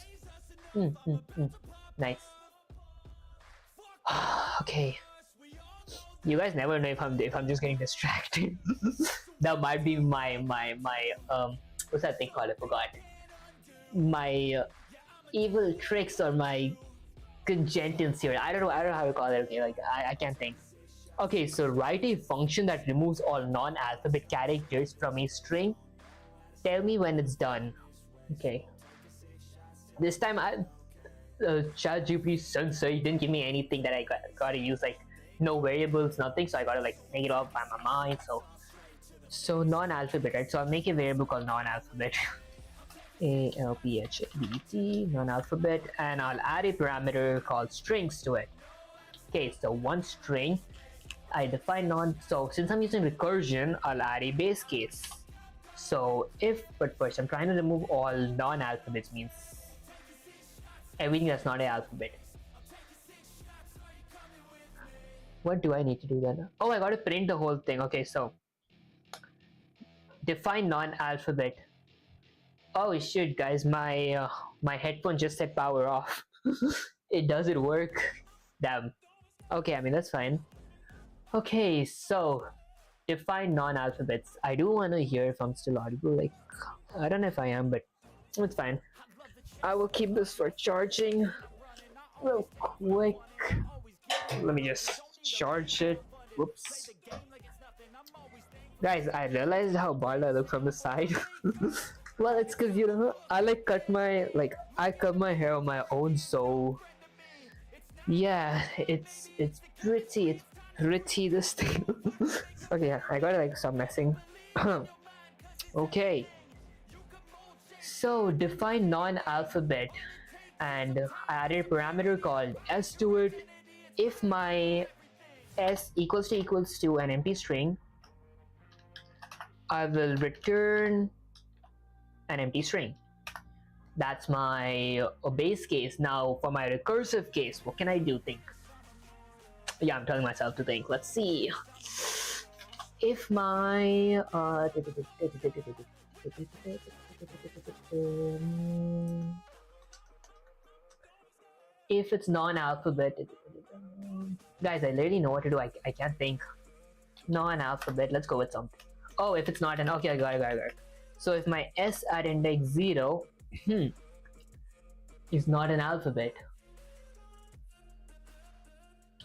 Nice. Okay. You guys never know if I'm just getting distracted. That might be my what's that thing called? I forgot. My evil tricks or my congenital theory. I don't know how to call it. Okay, like I can't think. Okay, so write a function that removes all non-alphabet characters from a string. Tell me when it's done. Okay. This time ChatGPT sensei didn't give me anything that I gotta use, like no variables, nothing. So I gotta like make it up by my mind. So non-alphabet, right? So I'll make a variable called non-alphabet. ALPHBT, non-alphabet, and I'll add a parameter called strings to it. Okay, so one string. I define so since I'm using recursion, I'll add a base case. So but first I'm trying to remove all non-alphabets, means everything that's not an alphabet. What do I need to do then? Oh, I gotta print the whole thing. Okay, so define non-alphabet. Oh shit, guys, my headphone just said power off. It doesn't work. Damn. Okay, I mean that's fine. Okay, so define non-alphabets. I do want to hear if I'm still audible. Like, I don't know if I am, but it's fine. I will keep this for charging real quick. Let me just charge it. Whoops. Guys, I realized how bald I look from the side. Well, it's because, you know, I cut my hair on my own, so yeah, it's pretty this thing. Okay, I gotta stop messing. Okay, so define non-alphabet, and I added a parameter called s to it. If my s equals to an empty string, I will return an empty string. That's my base case. Now for my recursive case, what can I do? Think. Yeah, I'm telling myself to think. Let's see. If my if it's non-alphabet, guys, I literally know what to do. I can't think. Non-alphabet. Let's go with something. Oh, if it's not an okay, I got it. So if my s at index 0 is not an alphabet,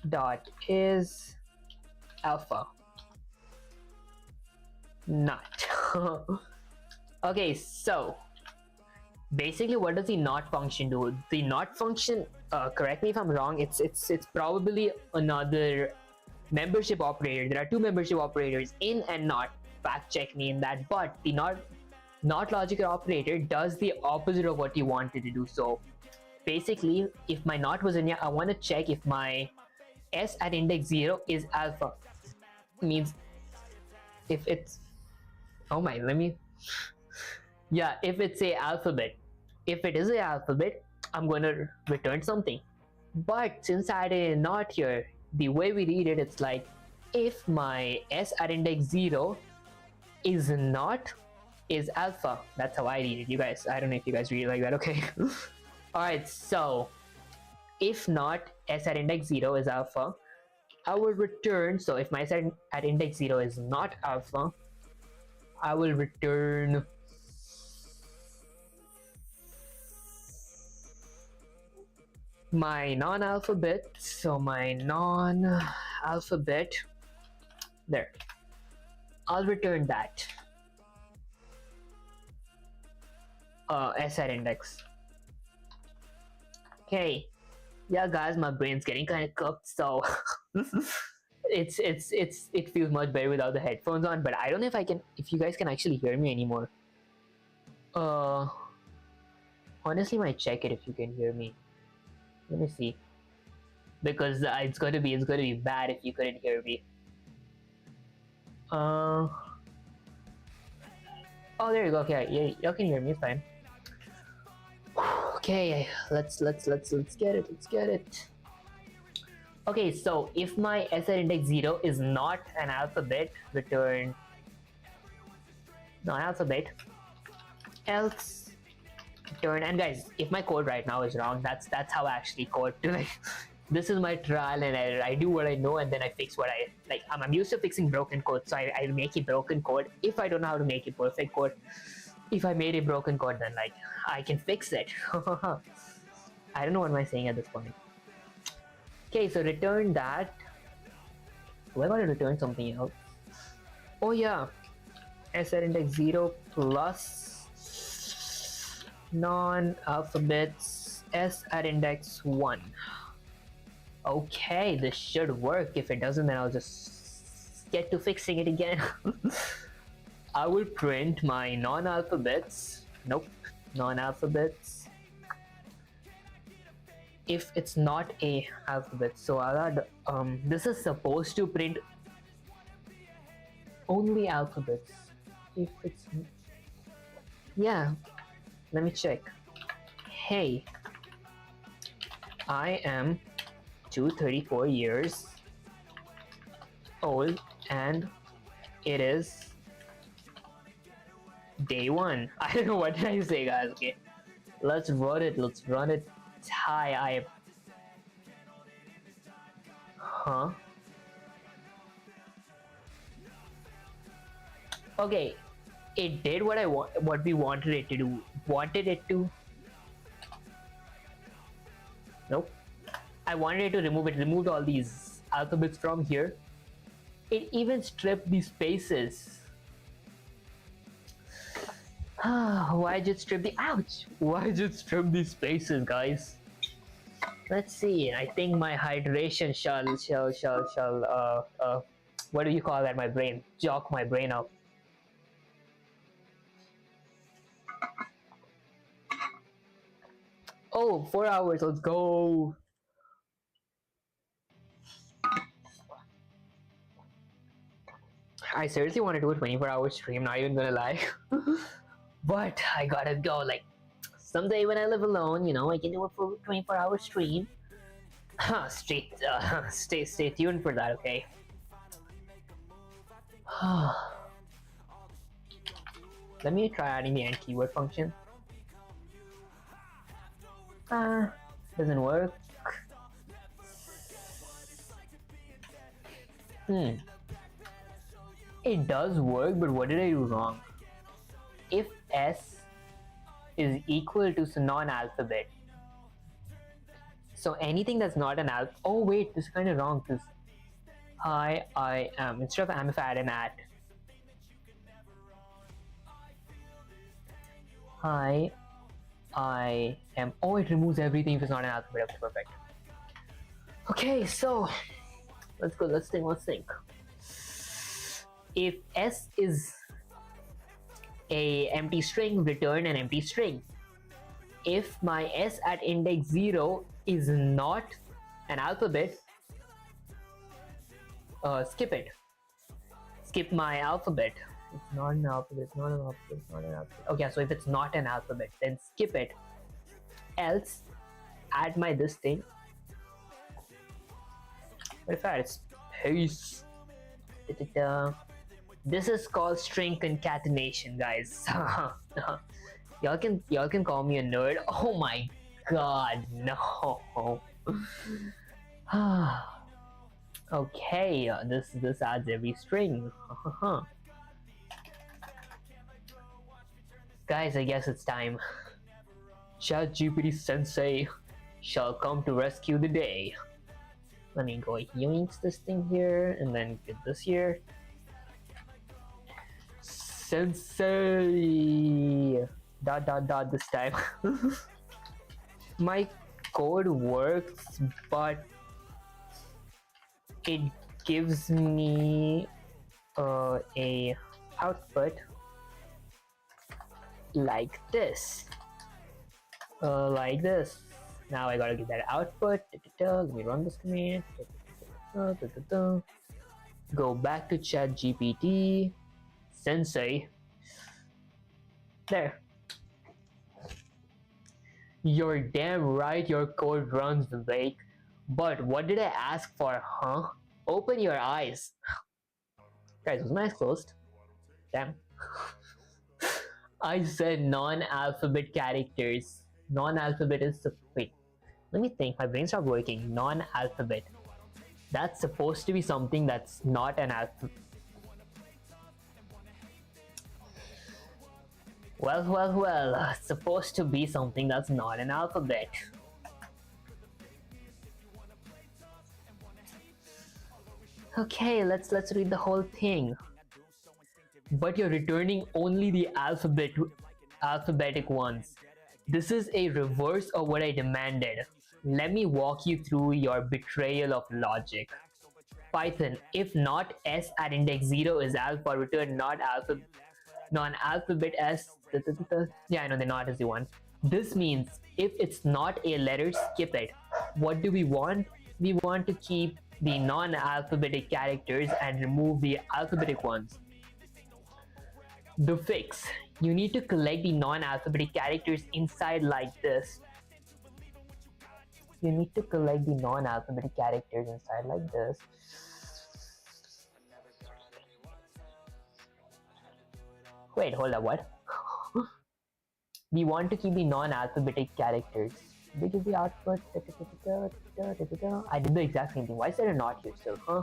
dot is alpha not. Okay, so basically what does the not function do? The not function, correct me if I'm wrong, it's probably another membership operator. There are two membership operators, in and not. Fact check me in that. But the not logical operator does the opposite of what you wanted to do. So basically, if my not was in here, I want to check if my s at index 0 is alpha. Means if it's, oh my, let me, yeah, if it's a alphabet. If it is a alphabet, I'm going to return something. But since I did not here, the way we read it, it's like if my s at index 0 is not is alpha. That's how I read it. You guys, I don't know if you guys read it like that. Okay. All right, so if not s at index 0 is alpha, I will return. So if my s at index 0 is not alpha, I will return my non-alphabet. So my non-alphabet, there, I'll return that s at index. Okay, yeah guys, my brain's getting kind of cooked, so it feels much better without the headphones on. But I don't know if you guys can actually hear me anymore. Honestly, might check it if you can hear me. Let me see, because it's gonna be bad if you couldn't hear me. Oh, there you go. Okay, yeah, y'all can hear me. It's fine. Okay, let's get it. Let's get it. Okay, so if my s at index 0 is not an alphabet, return non-alphabet, else return. And guys, if my code right now is wrong, that's how I actually code to, like, this is my trial and error. I do what I know and then I fix what I like. I'm used to fixing broken code, so I make a broken code. If I don't know how to make a perfect code, if I made a broken code, then like I can fix it. I don't know what am I saying at this point. Okay, so return that. Do I want to return something else? Oh yeah, s at index 0 plus non-alphabets s at index 1. Okay, this should work. If it doesn't, then I'll just get to fixing it again. I will print my non-alphabets. Nope, non-alphabets. If it's not a alphabet, so I'll add, this is supposed to print only alphabets. If it's, yeah, let me check. Hey, I am 234 years old and it is day 1. I don't know what did I say, guys. Okay, let's run it. Let's run it. Hi, I. Huh? Okay, it did what what we wanted it to do. Wanted it to. Nope. I wanted it to remove it. Removed all these alphabets from here. It even stripped the spaces. Why did it strip the ouch? Why did it strip the spaces, guys? Let's see. I think my hydration shall what do you call that? My brain. Jock my brain up. Oh, 4 hours. Let's go. I seriously want to do a 24-hour stream. Not even gonna lie. But I gotta go. Like someday when I live alone, you know, I can do a full 24-hour stream. Stay tuned for that, okay? Let me try adding the AND keyword function. Doesn't work. It does work, but what did I do wrong? If S is equal to non-alphabet, so anything that's not an alphabet. Oh wait, this is kind of wrong because I am instead of am, if I add an at. Hi, I am. Oh, it removes everything if it's not an alphabet. Okay, perfect. Okay, so let's go. Let's think. If S is a empty string, return an empty string. If my S at index 0 is not an alphabet, skip it. Skip my alphabet. It's not an alphabet, it's not an alphabet, it's not an alphabet. Okay, so if it's not an alphabet, then skip it. Else, add my this thing. What if I add space? This is called string concatenation, guys. Y'all can call me a nerd. Oh my god, no. Okay, this adds every string. Guys, I guess it's time. ChatGPT Sensei shall come to rescue the day. Let me go yoinks this thing here and then get this here. Sensei dot this time. My code works, but it gives me a output like this. Like this. Now I gotta get that output. Let me run this command. Go back to ChatGPT. Sensei. There. You're damn right your code runs, Vivek. But what did I ask for, huh? Open your eyes. Guys, was my eyes closed? Damn. I said non-alphabet characters. Non-alphabet is wait. Let me think. My brain stopped working. Non-alphabet. That's supposed to be something that's not an alphabet. Well. Supposed to be something that's not an alphabet. Okay, let's read the whole thing. But you're returning only the alphabetic ones. This is a reverse of what I demanded. Let me walk you through your betrayal of logic. Python, if not s at index 0 is alpha, return not alpha, non-alphabet s. Yeah, I know the not is the one. This means if it's not a letter, skip it. What do we want? We want to keep the non-alphabetic characters and remove the alphabetic ones. The fix. You need to collect the non-alphabetic characters inside like this. You need to collect the non-alphabetic characters inside like this. Wait, hold up, what? We want to keep the non-alphabetic characters. Because the output. I did the exact same thing. Why is there a not here still, huh?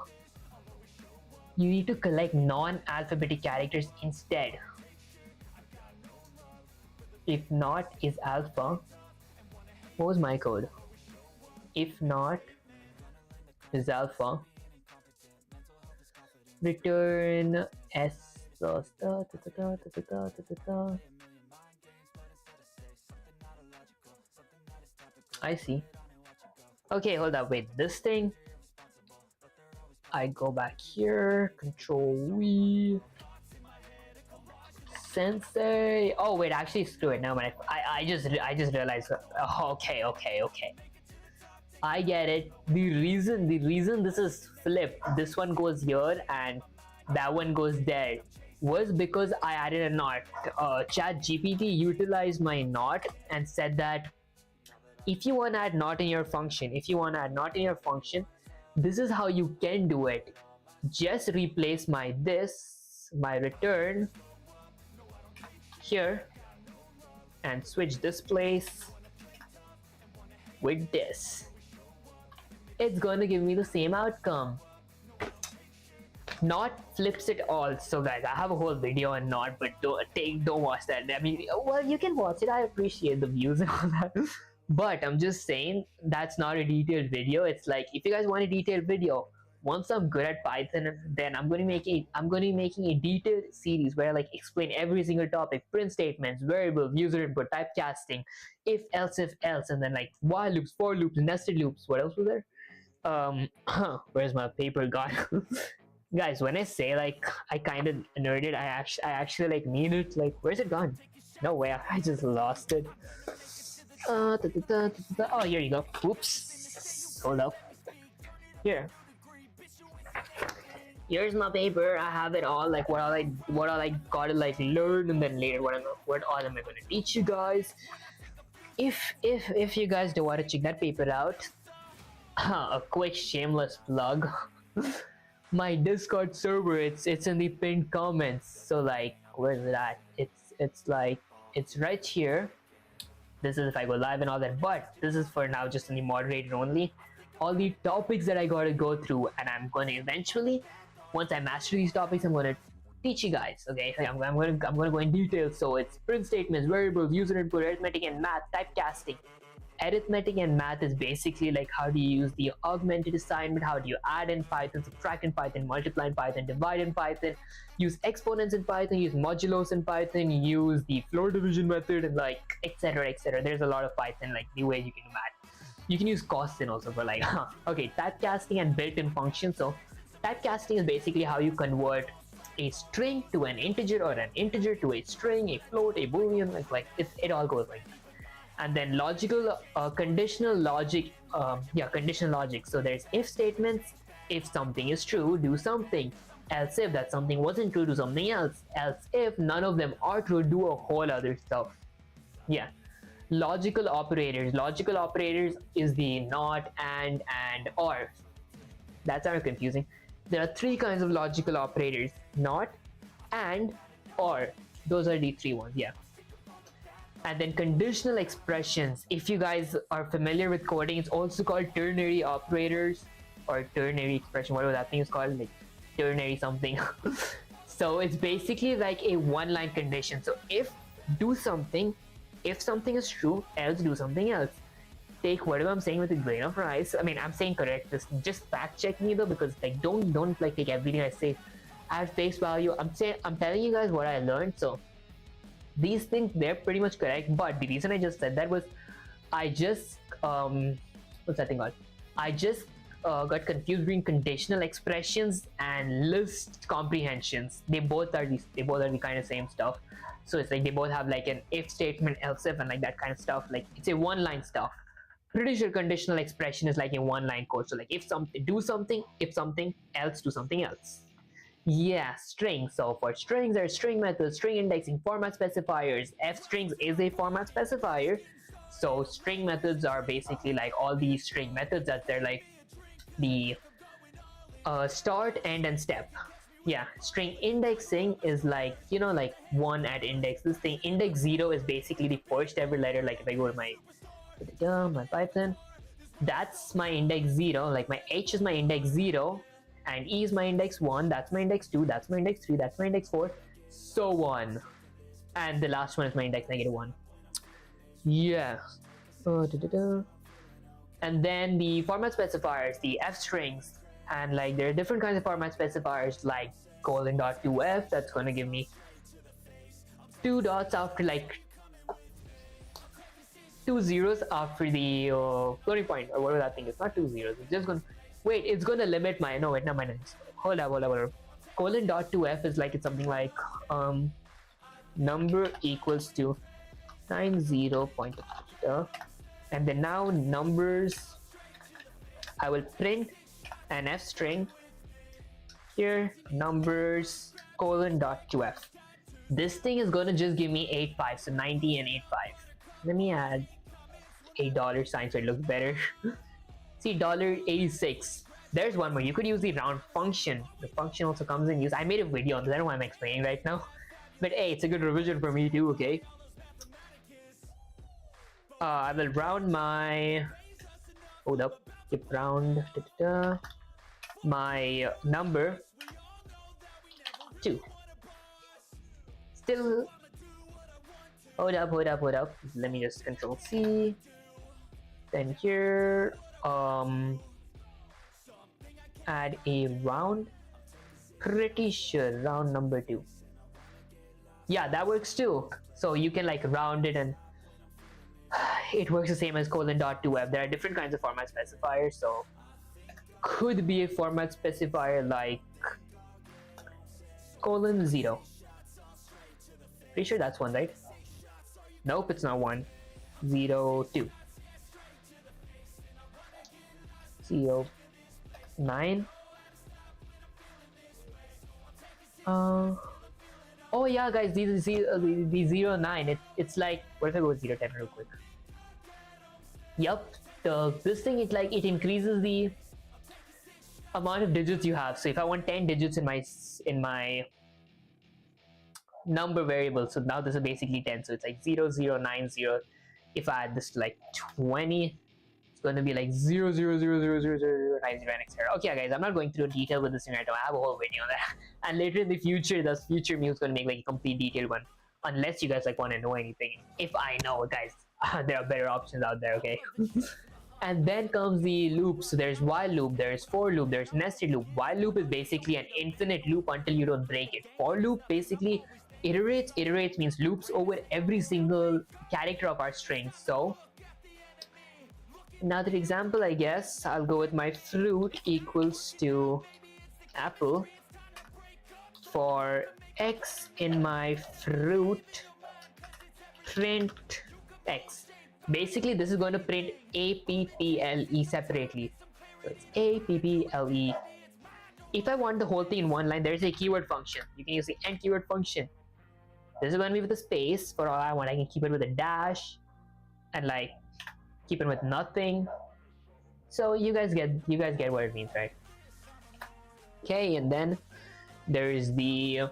You need to collect non-alphabetic characters instead. If not is alpha. What was my code? If not is alpha. Return s plus I see. Okay, hold up, wait, this thing. I go back here, Control V. Sensei. Oh wait, actually screw it. No, I just realized. Oh, okay. I get it. The reason this is flipped, this one goes here and that one goes there, was because I added a not. ChatGPT utilized my not and said that if you want to add not in your function, this is how you can do it. Just replace my return here and switch this place with this. It's going to give me the same outcome. Not flips it all. So guys, I have a whole video on not, but don't watch that. I mean, well, you can watch it. I appreciate the views and all that. But I'm just saying that's not a detailed video. It's like, if you guys want a detailed video, once I'm good at Python, then I'm going to be making a detailed series where I like explain every single topic: print statements, variables, user input, typecasting, if else, and then like while loops, for loops, nested loops. What else was there? Where's my paper gone? Guys, when I say like I kind of nerded, I actually like mean it. Like, where's it gone? No way, I just lost it. Oh, here you go. Oops. Hold up. Here's my paper. I have it all, like what all I gotta like learn, and then later what all am I gonna teach you guys. If you guys do want to check that paper out, a quick shameless plug. My Discord server, it's in the pinned comments. So like, where's it at? It's like, it's right here. This is if I go live and all that, but this is for now just in the moderated only. All the topics that I gotta go through, and I'm gonna eventually, once I master these topics, I'm gonna teach you guys. Okay, I'm gonna go in detail. So it's print statements, variables, user input, arithmetic and math, typecasting. Arithmetic and math is basically like how do you use the augmented assignment, how do you add in Python, subtract in Python, multiply in Python, divide in Python, use exponents in Python, use modulos in Python, use the floor division method, and like etc. There's a lot of Python, like the way you can do math. You can use cosine also for like okay, typecasting and built-in functions. So typecasting is basically how you convert a string to an integer, or an integer to a string, a float, a boolean, like it all goes like that. And then conditional logic. Conditional logic. So there's if statements. If something is true, do something. Else if that something wasn't true, do something else. Else if none of them are true, do a whole other stuff. Yeah. Logical operators. Logical operators is the not, and or. That's kind of confusing. There are three kinds of logical operators: not, and, or. Those are the three ones. Yeah. And then conditional expressions. If you guys are familiar with coding, it's also called ternary operators or ternary expression, whatever that thing is called, like ternary something. So it's basically like a one-line condition. So if do something, if something is true, else do something else. Take whatever I'm saying with a grain of rice. I mean, I'm saying correct. Just fact check me though, because like don't like take everything I say at face value. I'm telling you guys what I learned. So these things, they're pretty much correct. But the reason I just said that was I just what's that thing called? I just got confused between conditional expressions and list comprehensions. They both are the kind of same stuff. So it's like they both have like an if statement, else if, and like that kind of stuff. Like it's a one-line stuff. Pretty sure conditional expression is like a one-line code. So like if something, do something, if something else, do something else. Yeah, strings. So for strings, there are string methods, string indexing, format specifiers. F strings is a format specifier. So string methods are basically like all these string methods that they're like the start, end, and step. Yeah, string indexing is like, you know, like one at index. This thing, index 0 is basically the first ever letter. Like if I go to my Python, that's my index 0. Like my H is my index 0, and E is my index 1. That's my index 2. That's my index 3. That's my index 4. So on. And the last one is my index -1. Yeah. And then the format specifiers, the F strings, and like there are different kinds of format specifiers like :2f. That's going to give me 2 dots after like 2 zeros after the floating point, or whatever that thing is. Not 2 zeros. It's just going to wait. It's going to limit my no. Wait, not my names. Hold up. :2f is like it's something like number equals to 90 point, and then now numbers. I will print an F string here, numbers :2f. This thing is going to just give me 85, so 90 and 85. Let me add a $sign so it looks better. See, $86. There's one more. You could use the round function. The function also comes in use. I made a video on this. I don't know why I'm explaining right now, but hey, it's a good revision for me too. Okay. I will round my. Hold up. Keep round. My number 2. Still. Hold up. Let me just Control C. Then here, add a round. Pretty sure round number 2. Yeah, that works too. So you can like round it, and it works the same as :2f. There are different kinds of format specifiers. So could be a format specifier like :0. Pretty sure that's one, right? Nope, it's not 1. 0, 2. 0, 9. Oh yeah, guys, the 0, 9. It's like, what if I go with 0, 10 real quick? Yup, this thing, it like it increases the amount of digits you have. So if I want 10 digits in my number variable, so now this is basically 10. So it's like 0, 0, 9, 0. If I add this to like 20, it's going to be like 0, 0, 0, 0, 0, 0, 0, 9, 0, and etc. Okay, guys, I'm not going through detail with this right now. I have a whole video on that. And later in the future, the future me is going to make like a complete detailed one. Unless you guys like want to know anything. If I know, guys, there are better options out there, okay? And then comes the loop. So there's while loop, there's for loop, there's nested loop. While loop is basically an infinite loop until you don't break it. For loop basically iterates means loops over every single character of our string. So another example, I guess I'll go with my fruit equals to apple. For x in my fruit, print x. Basically this is going to print apple separately. So it's apple. If I want the whole thing in one line, there's a keyword function. You can use the end keyword function. This is going to be with a space. For all I want, I can keep it with a dash, and like keep it with nothing. So you guys get what it means, right? Okay, and then there is the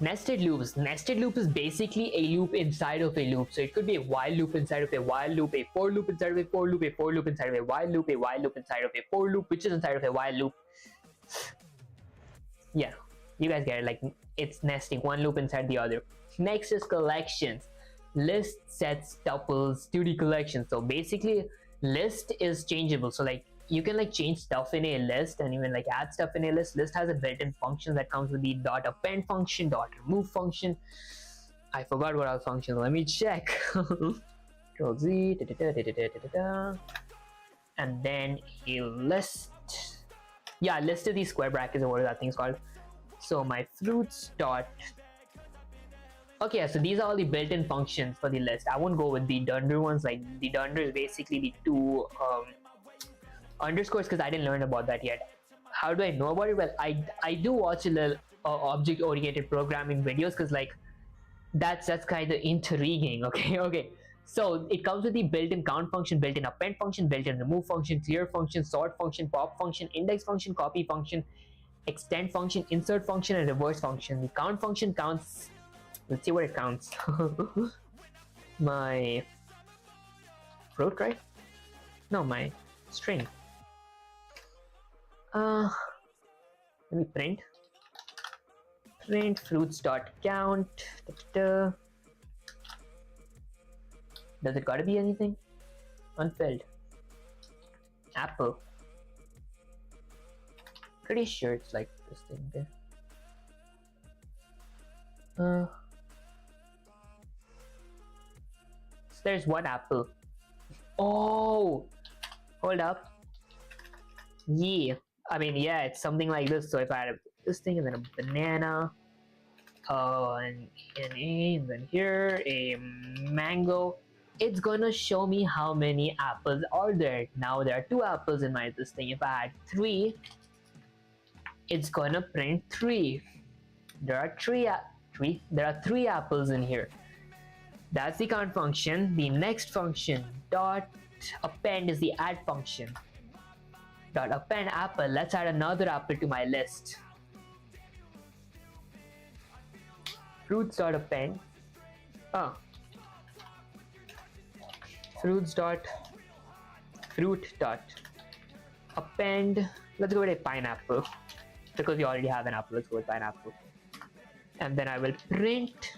Nested loops. Nested loop is basically a loop inside of a loop. So it could be a while loop inside of a while loop, a for loop inside of a for loop, a for loop inside of a while loop inside of a for loop, which is inside of a while loop. Yeah, you guys get it. Like, it's nesting one loop inside the other. Next is collections. List, sets, tuples, 2D collections. So basically, list is changeable. So like, you can like change stuff in a list and even like add stuff in a list. List has a built-in function that comes with the dot append function, dot remove function. I forgot what our function. Let me check. Control Z, and then a list. Yeah, list of these square brackets or whatever that thing's called. So my fruits dot. Okay, so these are all the built-in functions for the list. I won't go with the dunder ones. Like, the dunder is basically the two underscores, because I didn't learn about that yet. How do I know about it? Well, I do watch a little object-oriented programming videos, because like that's kind of intriguing. Okay. So it comes with the built-in count function, built-in append function, built-in remove function, clear function, sort function, pop function, index function, copy function, extend function, insert function, and reverse function. The count function counts. Let's see what it counts. My float, right? No, my string. Let me print fruits dot count. Does it gotta be anything? Unfilled. Apple. Pretty sure it's like this thing there. So there's one apple. Oh, hold up. Yeah, I mean, yeah, it's something like this. So if I had this thing and then a banana, and then here a mango, it's gonna show me how many apples are there. Now there are 2 apples in my this thing. If I had 3, it's gonna print 3. There are 3 apples in here. That's the count function. The next function, dot append, is the add function. Dot append apple. Let's add another apple to my list. Fruits dot append. Fruit dot append. Let's go with a pineapple, because we already have an apple. Let's go with pineapple. And then I will print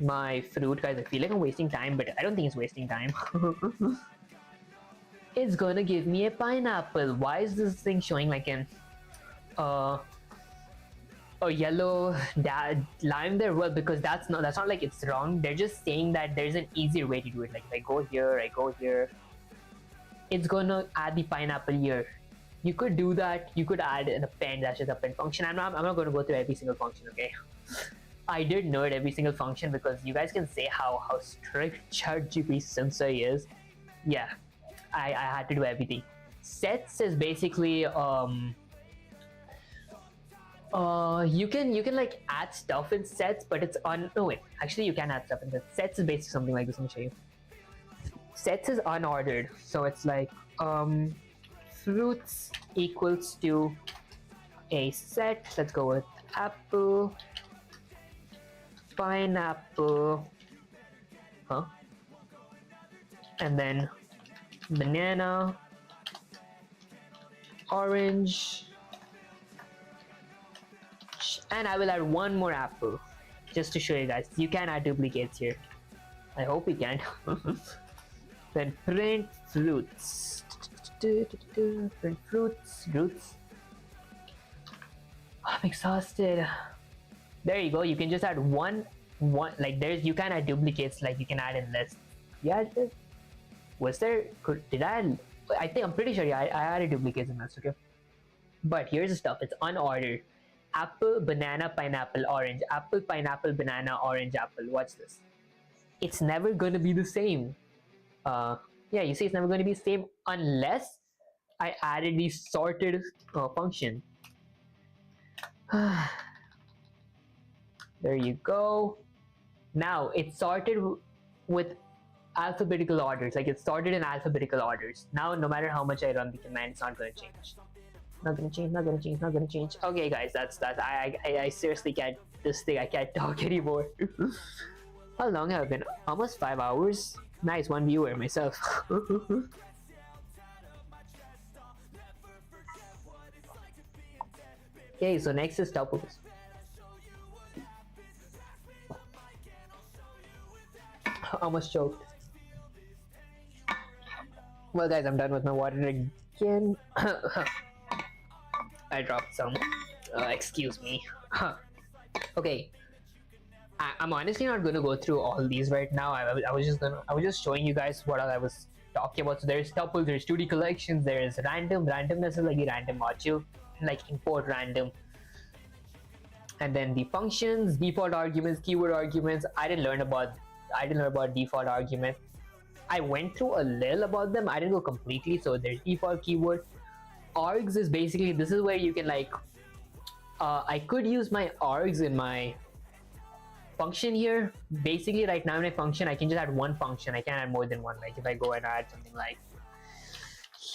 my fruit. Guys, I feel like I'm wasting time, but I don't think it's wasting time. It's gonna give me a pineapple. Why is this thing showing like an a yellow line there? Well, because that's not like it's wrong. They're just saying that there's an easier way to do it. Like if I go here, it's gonna add the pineapple here. You could do that. You could add an append. That's just append function. I'm not going to go through every single function. Okay. I did nerd every single function, because you guys can say how strict ChatGPT Sensei is. Yeah, I had to do everything. Sets is basically you can like add stuff in sets, but it's no wait. Actually, you can add stuff in sets. Sets is basically something like this. Let me show you. Sets is unordered, so it's like fruits equals to a set. Let's go with apple, pineapple, and then banana, orange, and I will add one more apple just to show you guys. You can add duplicates here. I hope you can. Then print fruits. Print fruits. I'm exhausted. There you go. You can just add one like you can add duplicates, like you can add in list. Yeah, was there? Did I? I'm pretty sure. Yeah, I added duplicates in this. Okay, but here's the stuff. It's unordered. Apple, banana, pineapple, orange. Apple, pineapple, banana, orange, apple. Watch this. It's never gonna be the same. Yeah, you see, it's never going to be the same unless I added the sorted function. There you go. Now it's sorted with alphabetical orders. Like it's sorted in alphabetical orders. Now, no matter how much I run the command, it's not going to change. Not gonna change. Okay, guys, that's I seriously can't this thing. I can't talk anymore. How long have I been? Almost 5 hours. Nice, one viewer myself. Okay, so next is tuples. Almost choked. Well, guys, I'm done with my water again. I dropped some. Excuse me. Okay. I'm honestly not going to go through all these right now. I was just showing you guys what I was talking about. So there's tuple, there's 2D collections, there's random. Randomness is like the random module, like import random. And then the functions, default arguments, keyword arguments. I didn't learn about default arguments. I went through a little about them. I didn't go completely. So there's default keyword. Args is basically, this is where you can like I could use my args in my function here. Basically right now in my function I can just add one function. I can't add more than one. Like if I go and add something like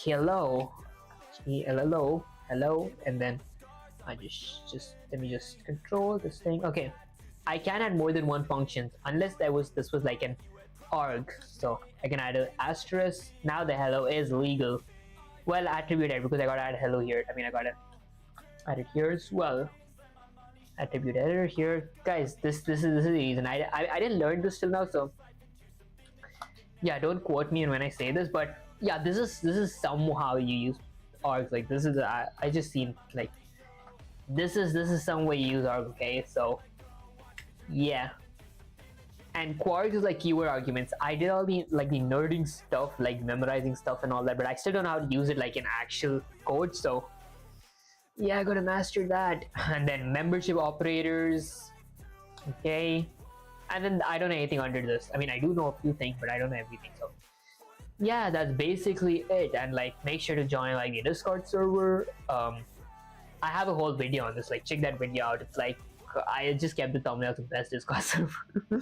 hello, hello, and then I just let me just control this thing. Okay, I can add more than one function unless this was like an arg. So I can add an asterisk. Now the hello is legal. Well, attribute editor, because I gotta add hello here. I mean, I gotta add it here as well. Attribute editor here, guys. This is the reason I didn't learn this till now. So yeah, don't quote me when I say this, but yeah, this is somehow you use args. Like this is I just seen like this is some way you use arg. Okay, so yeah. And quarks is like keyword arguments. I did all the like the nerding stuff, like memorizing stuff and all that, but I still don't know how to use it like in actual code. So yeah, I gotta master that. And then membership operators. Okay. And then I don't know anything under this. I mean, I do know a few things, but I don't know everything. So yeah, that's basically it. And like, make sure to join like the Discord server. I have a whole video on this. Like, check that video out. It's like I just kept the thumbnail to best Discord server.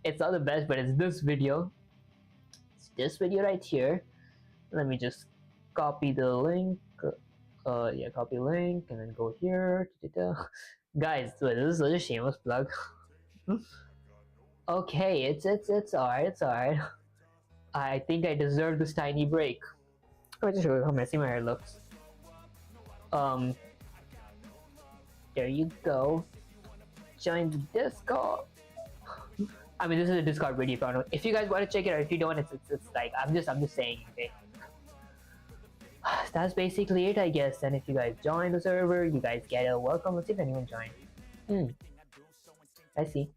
It's not the best, but it's this video. It's this video right here. Let me just copy the link. Yeah, copy link and then go here. Guys, this is such a shameless plug. Okay, it's alright, it's alright. I think I deserve this tiny break. Let me just show you how messy my hair looks. There you go. Join the Discord. I mean, this is a Discord video. If you guys want to check it out, if you don't, it's like I'm just saying. Okay. That's basically it, I guess. And if you guys join the server, you guys get a welcome. Let's see if anyone joined. I see.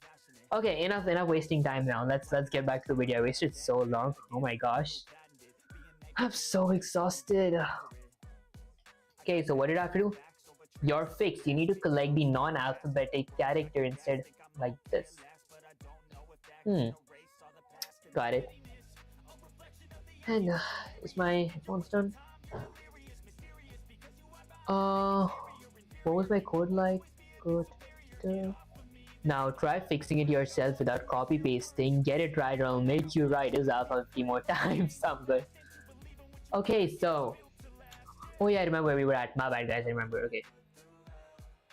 Okay, enough wasting time now. Let's get back to the video. I wasted so long. Oh my gosh. I'm so exhausted. Okay, so what did I have to do? You're fixed. You need to collect the non-alphabetic character instead, like this. Got it. And is my headphones done? What was my code like? Good. Now try fixing it yourself without copy pasting. Get it right or I'll make you write this alpha 3 more times. I'm good. Okay, so oh yeah, I remember where we were at. My bad, guys. I remember. Okay,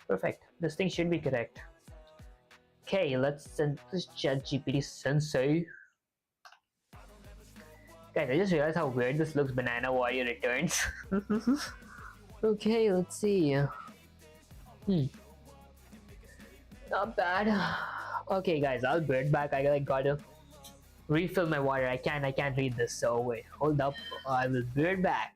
perfect. This thing should be correct. Okay, let's send this ChatGPT Sensei. Guys, I just realized how weird this looks. Banana Warrior returns. Okay, let's see. Not bad. Okay, guys, I'll be right back. I gotta refill my water. I can't read this. So wait, hold up. I will be right back.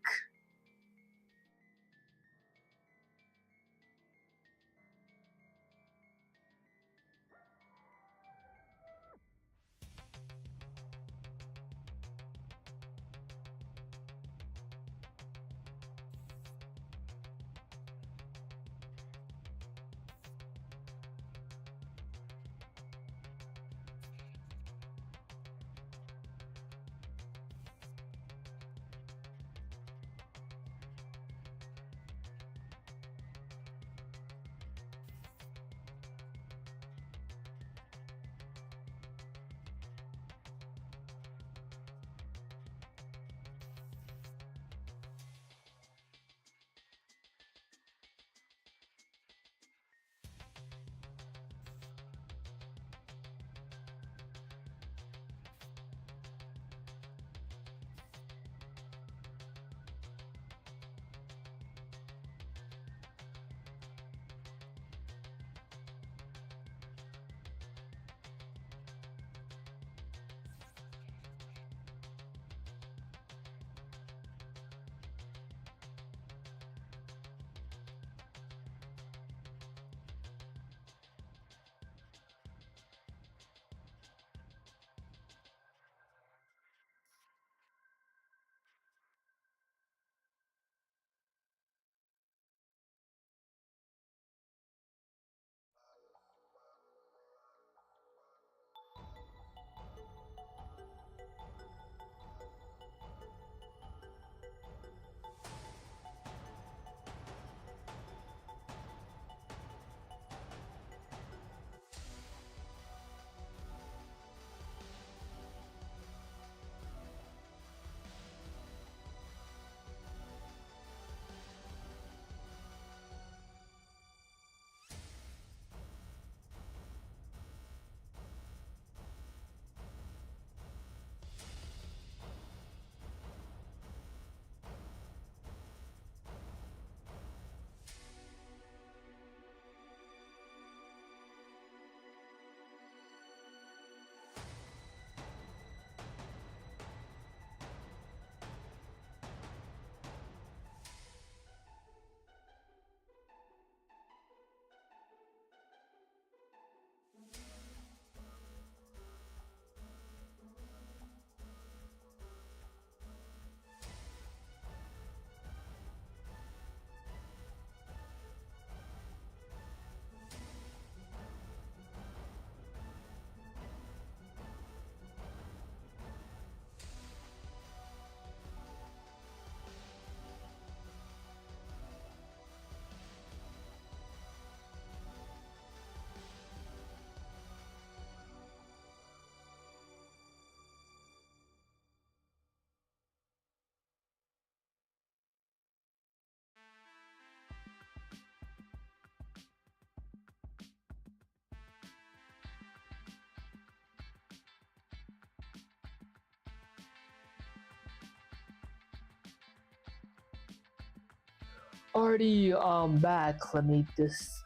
Already back. Let me just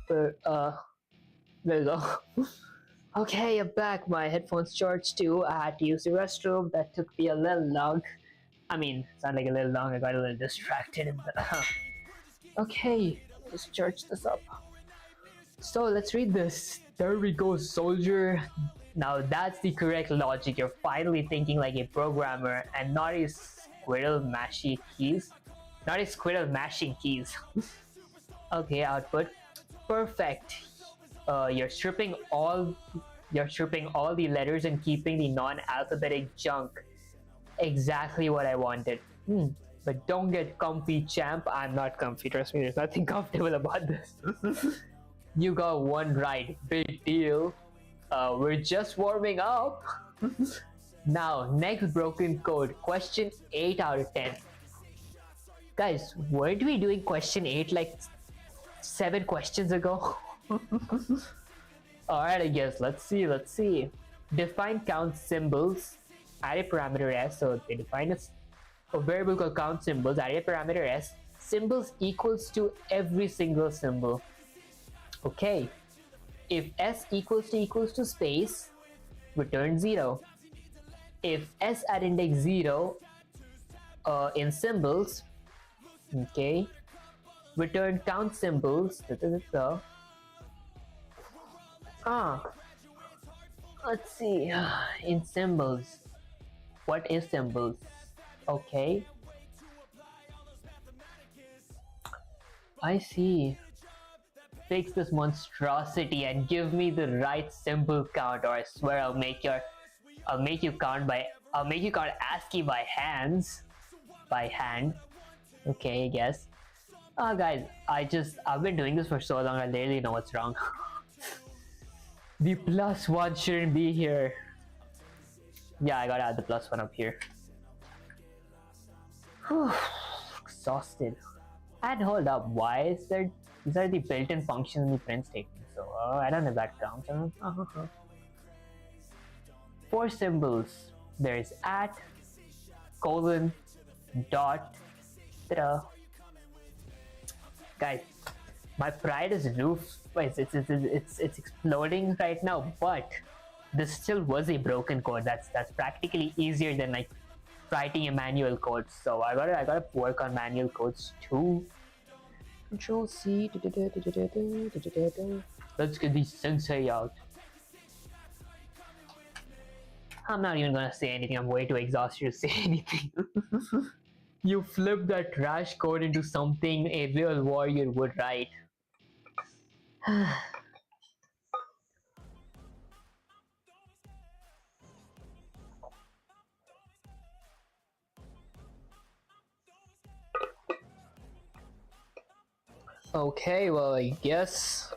there you go. Okay, I'm back. My headphones charged too. I had to use the restroom. That took me a little long. I mean, it's not like a little long. I got a little distracted in the. Okay, just charge this up. So let's read this. There we go, soldier. Now that's the correct logic. You're finally thinking like a programmer and not a squirrel mashing keys. Not a squirrel mashing keys. Okay, output. Perfect. You're stripping all the letters and keeping the non-alphabetic junk. Exactly what I wanted. But don't get comfy, champ. I'm not comfy, trust me, there's nothing comfortable about this. You got one right, big deal. We're just warming up. Now, next broken code, question 8 out of 10. Guys, weren't we doing question 8 like 7 questions ago? Alright, I guess. Let's see. Define count symbols, add a parameter s. So they define a variable called count symbols, add a parameter s. Symbols equals to every single symbol. Okay. If s equals to space, return 0. If s at index 0 in symbols, okay, return count symbols. Let's see. In symbols, what is symbols? Okay, I see. Fix this monstrosity and give me the right symbol count, or I swear I'll make you count ASCII by hand. Okay, I guess. Guys, I've been doing this for so long, I literally know what's wrong. The +1 shouldn't be here. Yeah, I gotta add the +1 up here. Exhausted. And hold up, why is there? These are the built-in functions in the print statement. So I don't know if that counts. 4 symbols. There's at, colon, dot, ta-da. Guys, my pride is it's exploding right now, but this still was a broken code. That's practically easier than like writing a manual code. So I gotta work on manual codes too. Control C. Let's get the sensei out. I'm not even gonna say anything. I'm way too exhausted to say anything. You flipped that trash code into something a real warrior would write. Okay, well, I guess.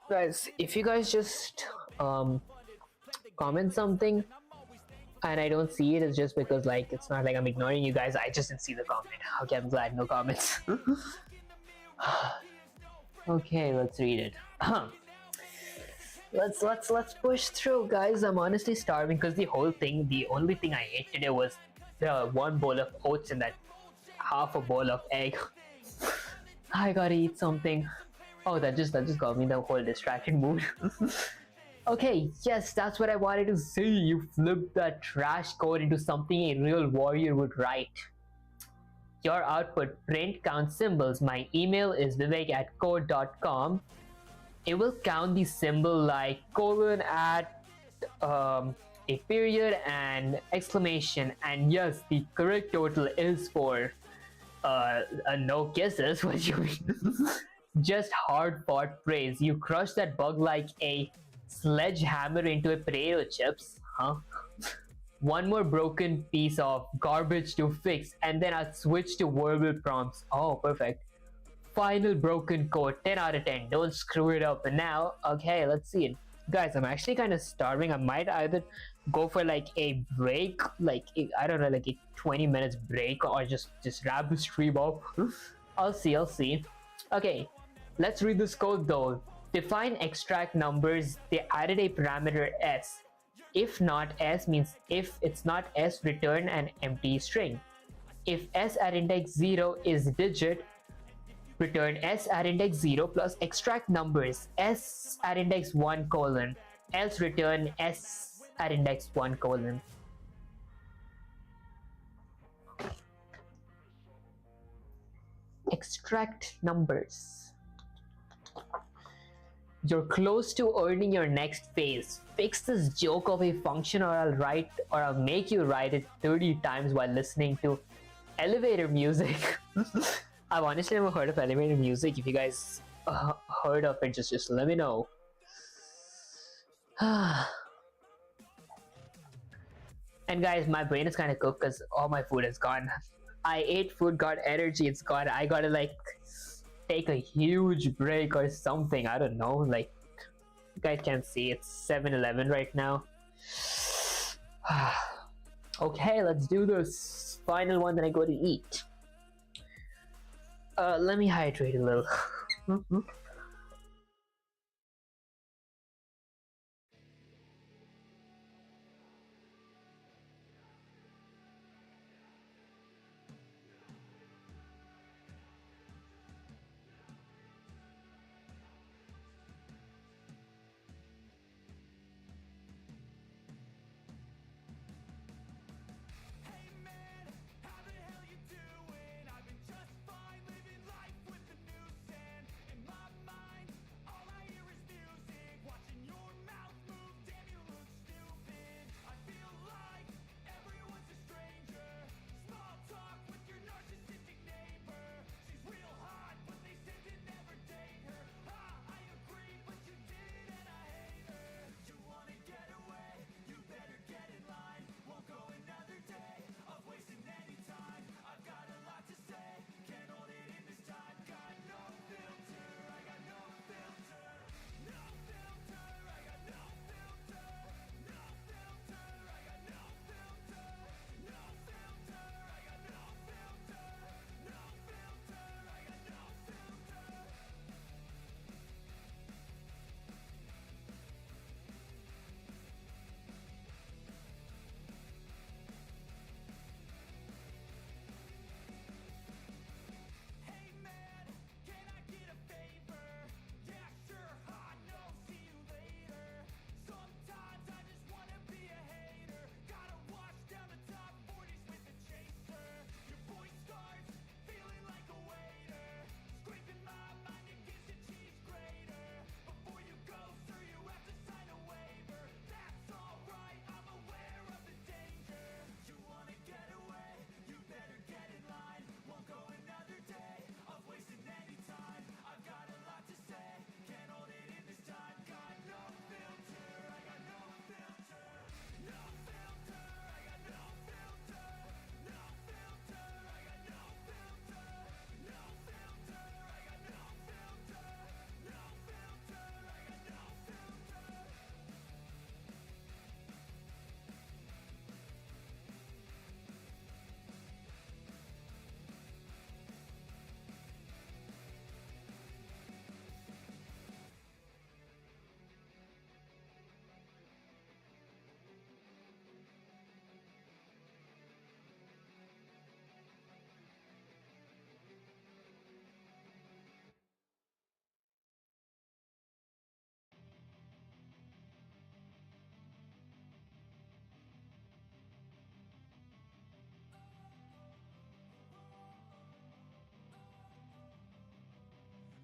Guys, if you guys just comment something and I don't see it, it's just because like it's not like I'm ignoring you guys, I just didn't see the comment. Okay, I'm glad, no comments. Okay, let's read it. Let's push through, guys. I'm honestly starving because the only thing I ate today was the 1 bowl of oats and that half a bowl of egg. I gotta eat something. Oh, that just got me the whole distracted mood. Okay, yes, that's what I wanted to say. You flipped that trash code into something a real warrior would write. Your output, print count symbols. My email is vivek@code.com. It will count the symbol like colon at a period and exclamation. And yes, the correct total is for no kisses. What do you mean? Just hard fought praise. You crushed that bug like a sledgehammer into a potato chips, huh? One more broken piece of garbage to fix, and then I'll switch to verbal prompts. Oh, perfect. Final broken code, 10 out of 10. Don't screw it up. And now, okay, let's see it. Guys, I'm actually kind of starving. I might either go for like a break, like I don't know, like a 20 minutes break, or just wrap the stream up. I'll see. Okay, let's read this code though. Define extract numbers. They added a parameter s. If not s means if it's not s, return an empty string. If s at index 0 is digit, return s at index 0 plus extract numbers s at index 1 colon, else return s at index 1 colon. Extract numbers. You're close to earning your next phase. Fix this joke of a function or I'll make you write it 30 times while listening to elevator music. I've honestly never heard of elevator music. If you guys heard of it, just let me know. And guys, my brain is kind of cooked because all my food is gone. I ate food, got energy, it's gone. I gotta like take a huge break or something. I don't know. Like, you guys can't see, it's 7-Eleven right now. Okay, let's do this final one, then I go to eat. Let me hydrate a little.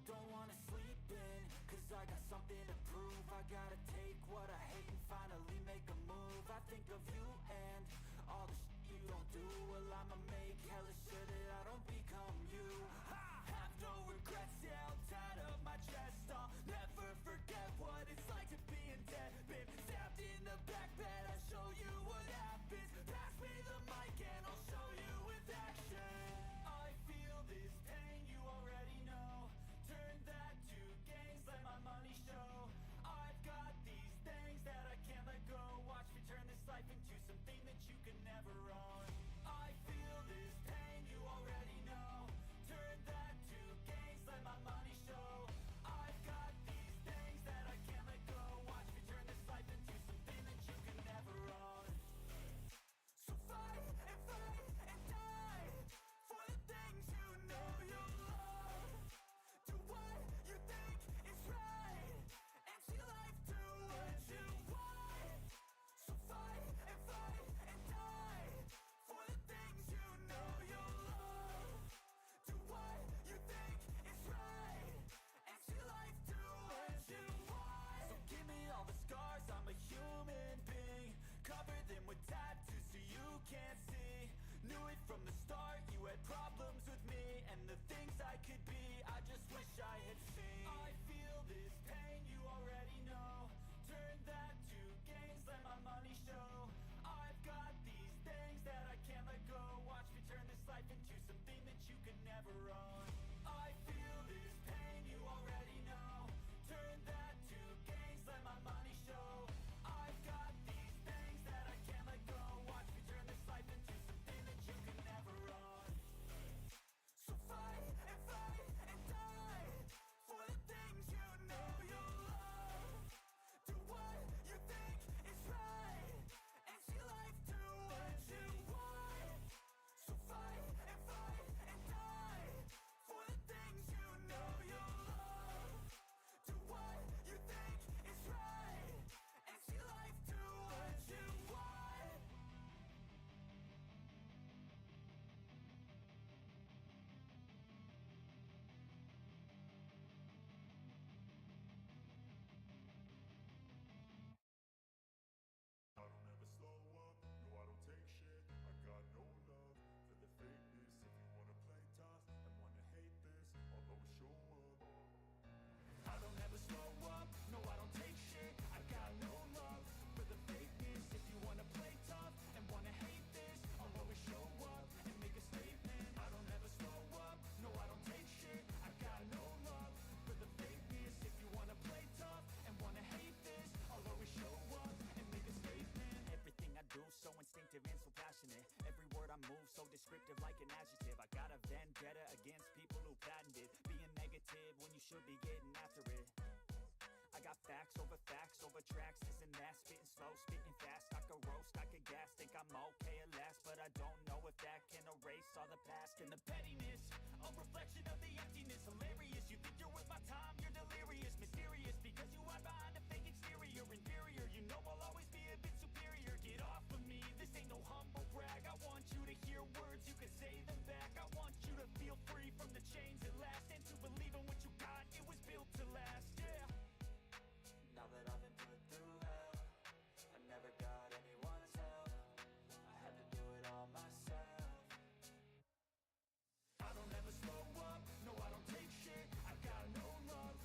Don't wanna sleep in, cause I got something to prove. I gotta take what I hate and finally make a move. I think of you and all the shit you don't do. Well, I'ma make hella sure that I don't become you. Have no regrets, yeah, I'll tie up my chest. I'll never forget what it's like to be in debt. Been stabbed in the back bed, I'll show you what happens. Pass me the mic and I'll show you with action. I feel this pain, you already know. Turn that to gains, let my money show. I've got these things that I can't let go. Watch me turn this life into something that you can never own. I feel this pain, you already know. Turn that to gains, let my money show. I've got these things that I can't let go. Watch me turn this life into something that you can never own. So fight and die tattoos so you can't see. Knew it from the start, you had problems with me and the things I could be, I just wish I had seen. I feel this pain, you already know. Turn that to gains, let my money show. I've got these things that I can't let go. Watch me turn this life into something that you could never own. I feel this pain, you already know. Turn that to gains, let my money show. I've got these things that I can't let go. Watch me turn this life into something that you could never own. So fight and die for the things you know you love. Do what you think is right and see life do what you want. So fight and die for the things you know you love. Do what you think is right and see life do what you want. I don't ever slow up, no I don't take shit. I got no love for the fakeness. If you wanna play tough and wanna hate this, I'll always show up. I don't ever slow up, no I don't take shit. I got no love for the fakeness. If you wanna play tough and wanna hate this, I'll always show up and make a statement. I don't ever slow up, no I don't take shit. I got no love for the fakeness. If you wanna play tough and wanna hate this, I'll always show up and make a statement. Everything I do so instinctive and so passionate. Every word I move so descriptive like an adjective. I got a vendetta against people who patented being negative when you should be getting after it. I got facts over tracks, this and that. Spitting slow, spitting fast. I could roast, I could gas. Think I'm okay at last, but I don't know if that can erase all the past. And the pettiness, a reflection of the emptiness. Hilarious, you think you're worth my time, you're delirious. Mysterious, because you hide behind a fake exterior. Inferior, you know I'll always be a bit superior. Get off of me, this ain't no humble brag. I want you to hear words, you can say them back. I want you to feel free from the chains at last, and to believe in what you got, it was built to last, yeah. Now that I've been put through hell, I never got anyone's help. I had to do it all myself. I don't ever slow up, no I don't take shit. I got no love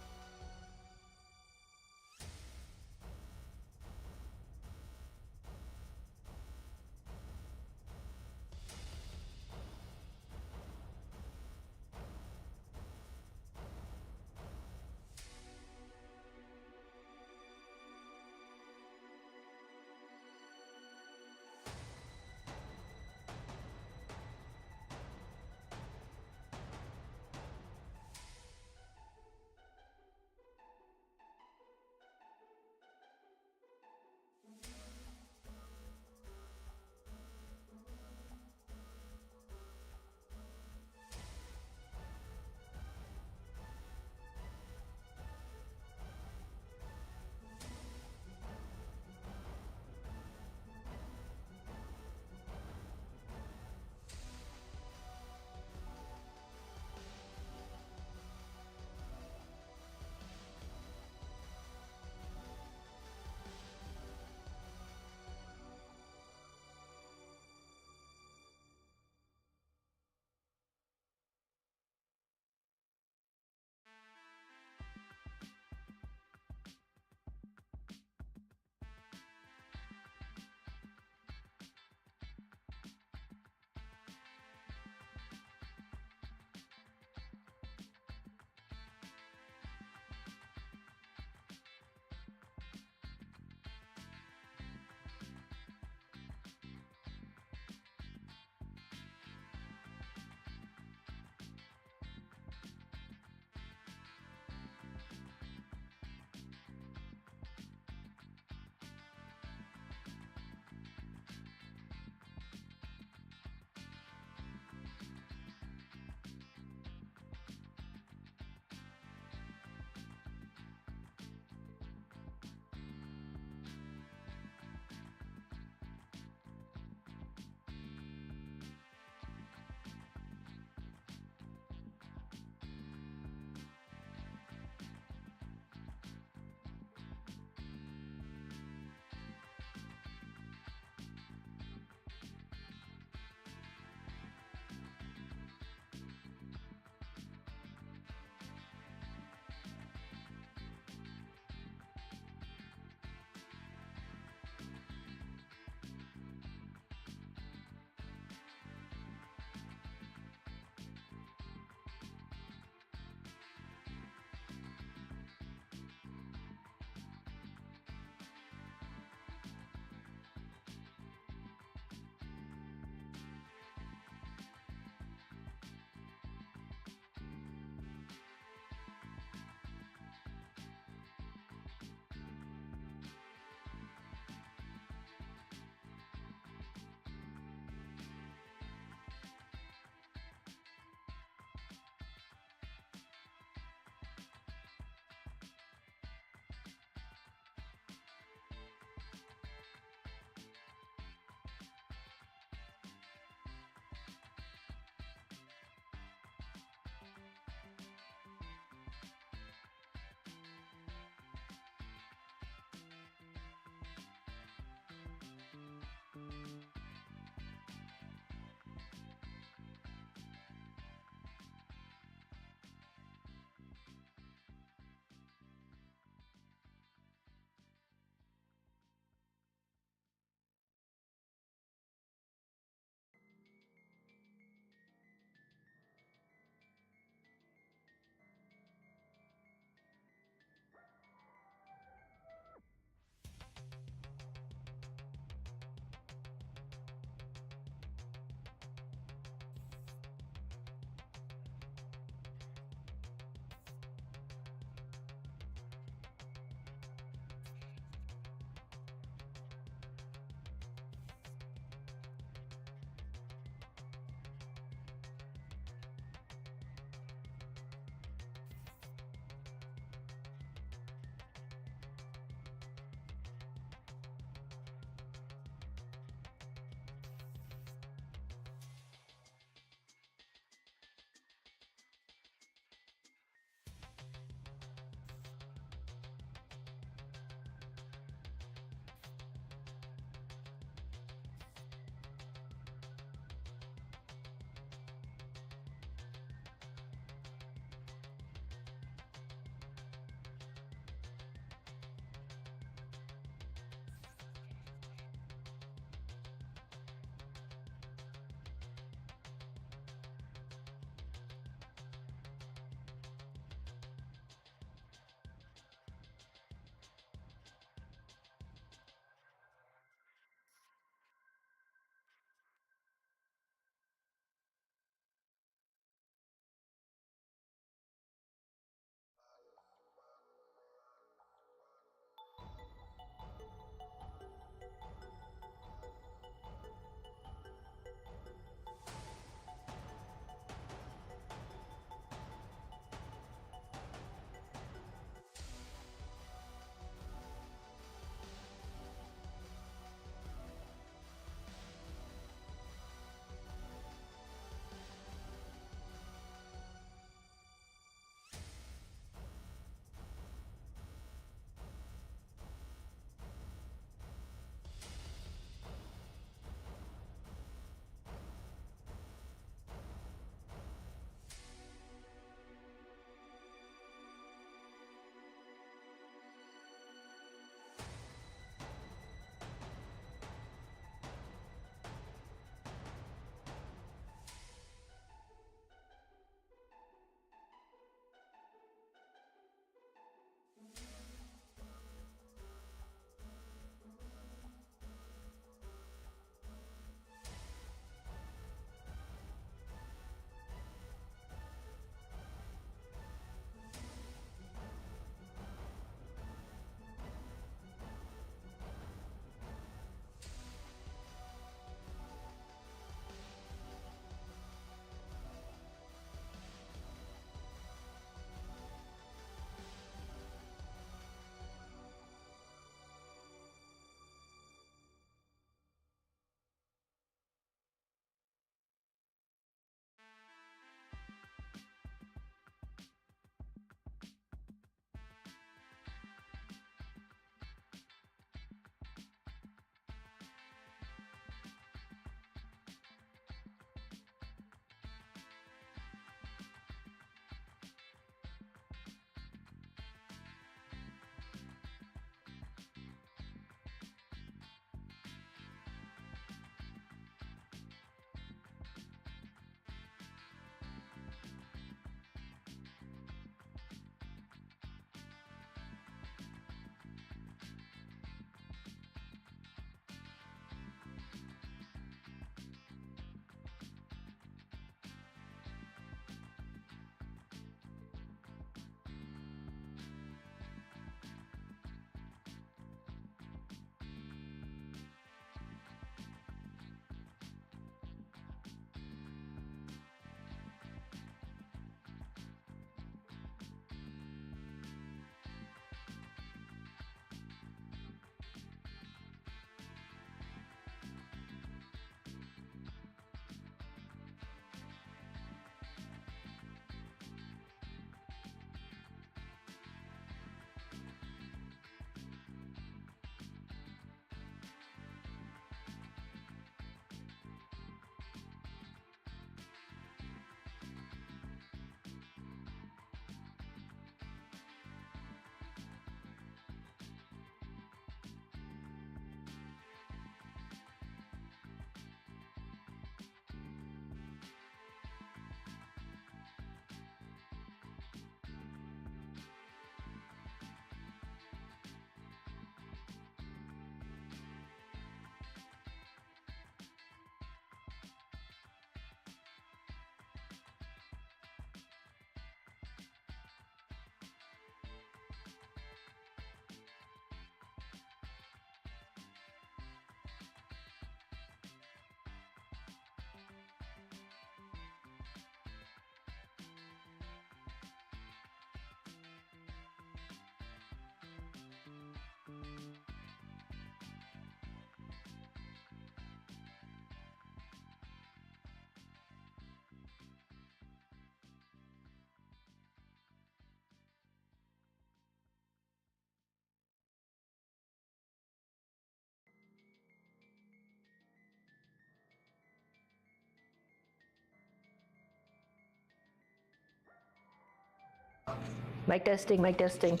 Mic testing, mic testing.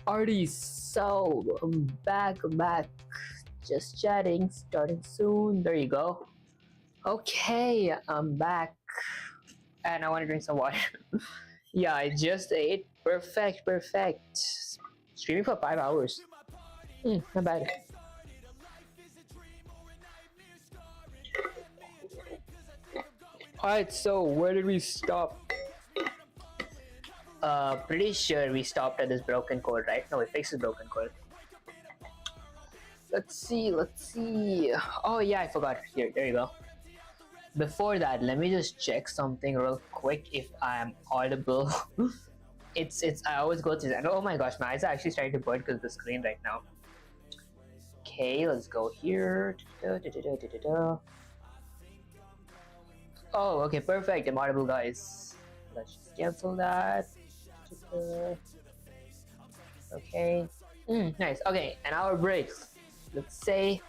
Alrighty, so I'm back. Just chatting, starting soon. There you go. Okay, I'm back. And I want to drink some water. Yeah, I just ate. Perfect. Streaming for 5 hours. Not bad. Alright, so where did we stop? Pretty sure we stopped at this broken code, right? No, we fixed the broken code. Let's see. Oh yeah, I forgot. Here, there you go. Before that, let me just check something real quick if I am audible. it's I always go through that. Oh my gosh, my eyes are actually starting to burn because of the screen right now. Okay, let's go here. Oh, okay, perfect. I'm audible, guys. Let's just cancel that. Okay. Nice. Okay, an hour break. Let's say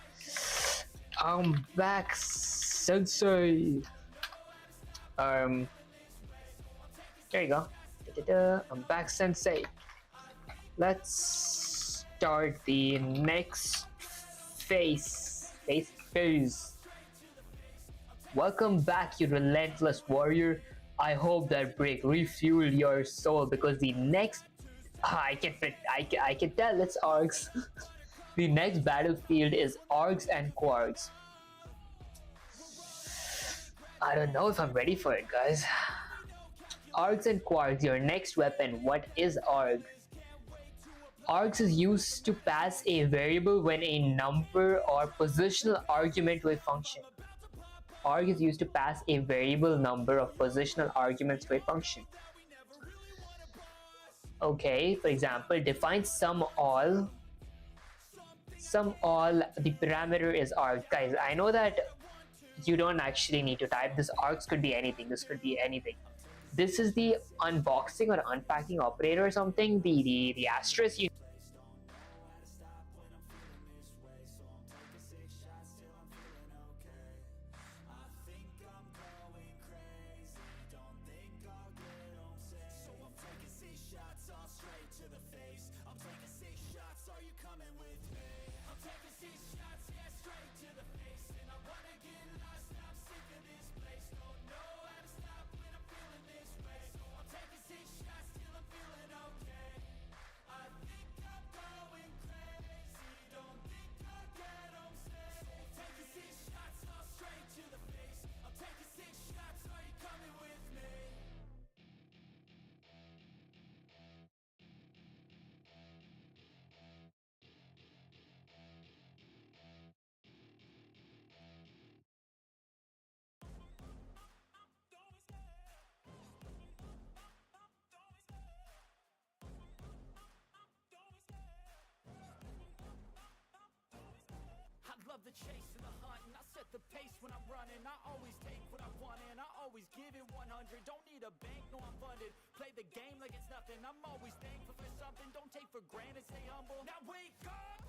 I'm back, sensei. There you go. I'm back, sensei. Let's start the next phase. Welcome back, you relentless warrior. I hope that break refueled your soul because the next I can tell it's Args. The next battlefield is Args and Quarks. I don't know if I'm ready for it, guys. Args and Quarks, your next weapon. What is Arg? Args is used to pass a variable when a number or positional argument will function. Arg is used to pass a variable number of positional arguments to a function. Okay, for example, define sum all. The parameter is arg. Guys, I know that you don't actually need to type this. Args could be anything. This could be anything. This is the unboxing or unpacking operator or something. The asterisk. I love the chase and the hunt, and I set the pace when I'm running. I always take what I want and I always give it 100. Don't need a bank, no I'm funded. Play the game like it's nothing. I'm always thankful for something. Don't take for granted, stay humble. Now wake up!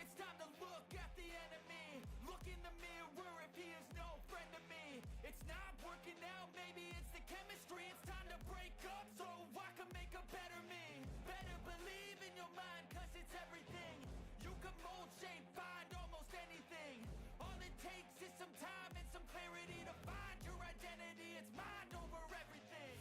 It's time to look at the enemy. Look in the mirror if he is no friend to me. It's not working out, maybe it's the chemistry. It's time to break up so I can make a better me. Better believe in your mind, cause it's everything. You can mold, shape, find almost anything. All it takes is some time and some clarity to find your identity. It's mind over everything.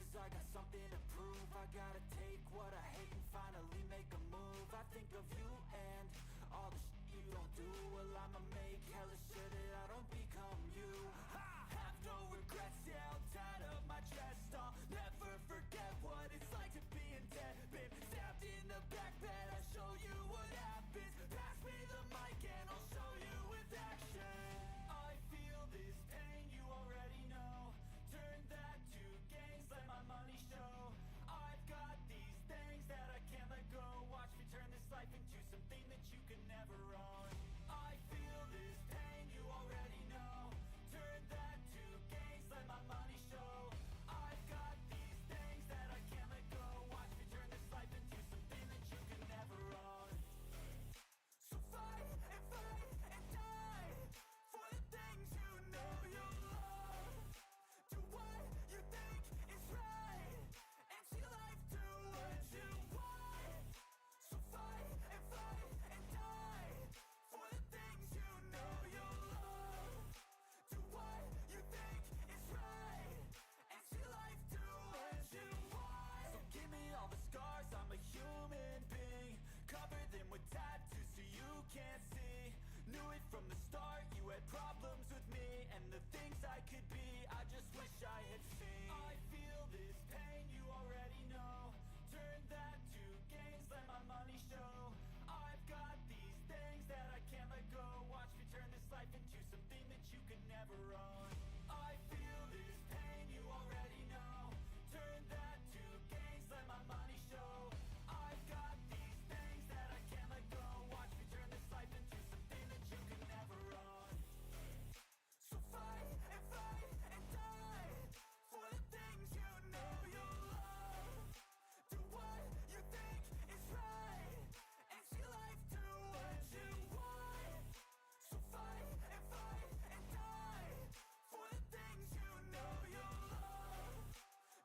cause I got something to prove. I gotta take what I hate and finally make a move. I think of you and all the you don't do. Well, I'ma make hella sure that I don't become you. I have no regrets, yeah, I'll tie up my chest. I'll never forget what it's like to be in debt. Been stabbed in the back bed, I'll show you what happens. Pass me the mic and I'll show you with action. I feel this pain, you already know. Turn that to gains, let my money show. I've got these things that I can't let go. Watch me turn this life into something that you can never own. I feel this pain, you already know. Turn that to gains, let my money show. I've got these things that I can't let go. Watch me turn this life into something that you can never own. So fight and die for the things you know you love. Do what you think is right and see life do what you want. So fight and die for the things you know you love. Do what you think is right and see life do what you want. So give me all the scars, I'm a human being. Cover them with tattoos so you can't see. Knew it from the start, you had problems with me and the things I could be, I just wish I had seen. I feel this pain, you already know. Turn that to gains, let my money show. I've got these things that I can't let go. Watch me turn this life into something that you could never own. I feel this pain, you already know. Turn that to gains, let my money show. I've got these things that I can't let go. Watch me turn this life into something that you can never own. So fight and die for the things you know you love. Do what you think is right and see life do what you want. So fight and die for the things you know you love.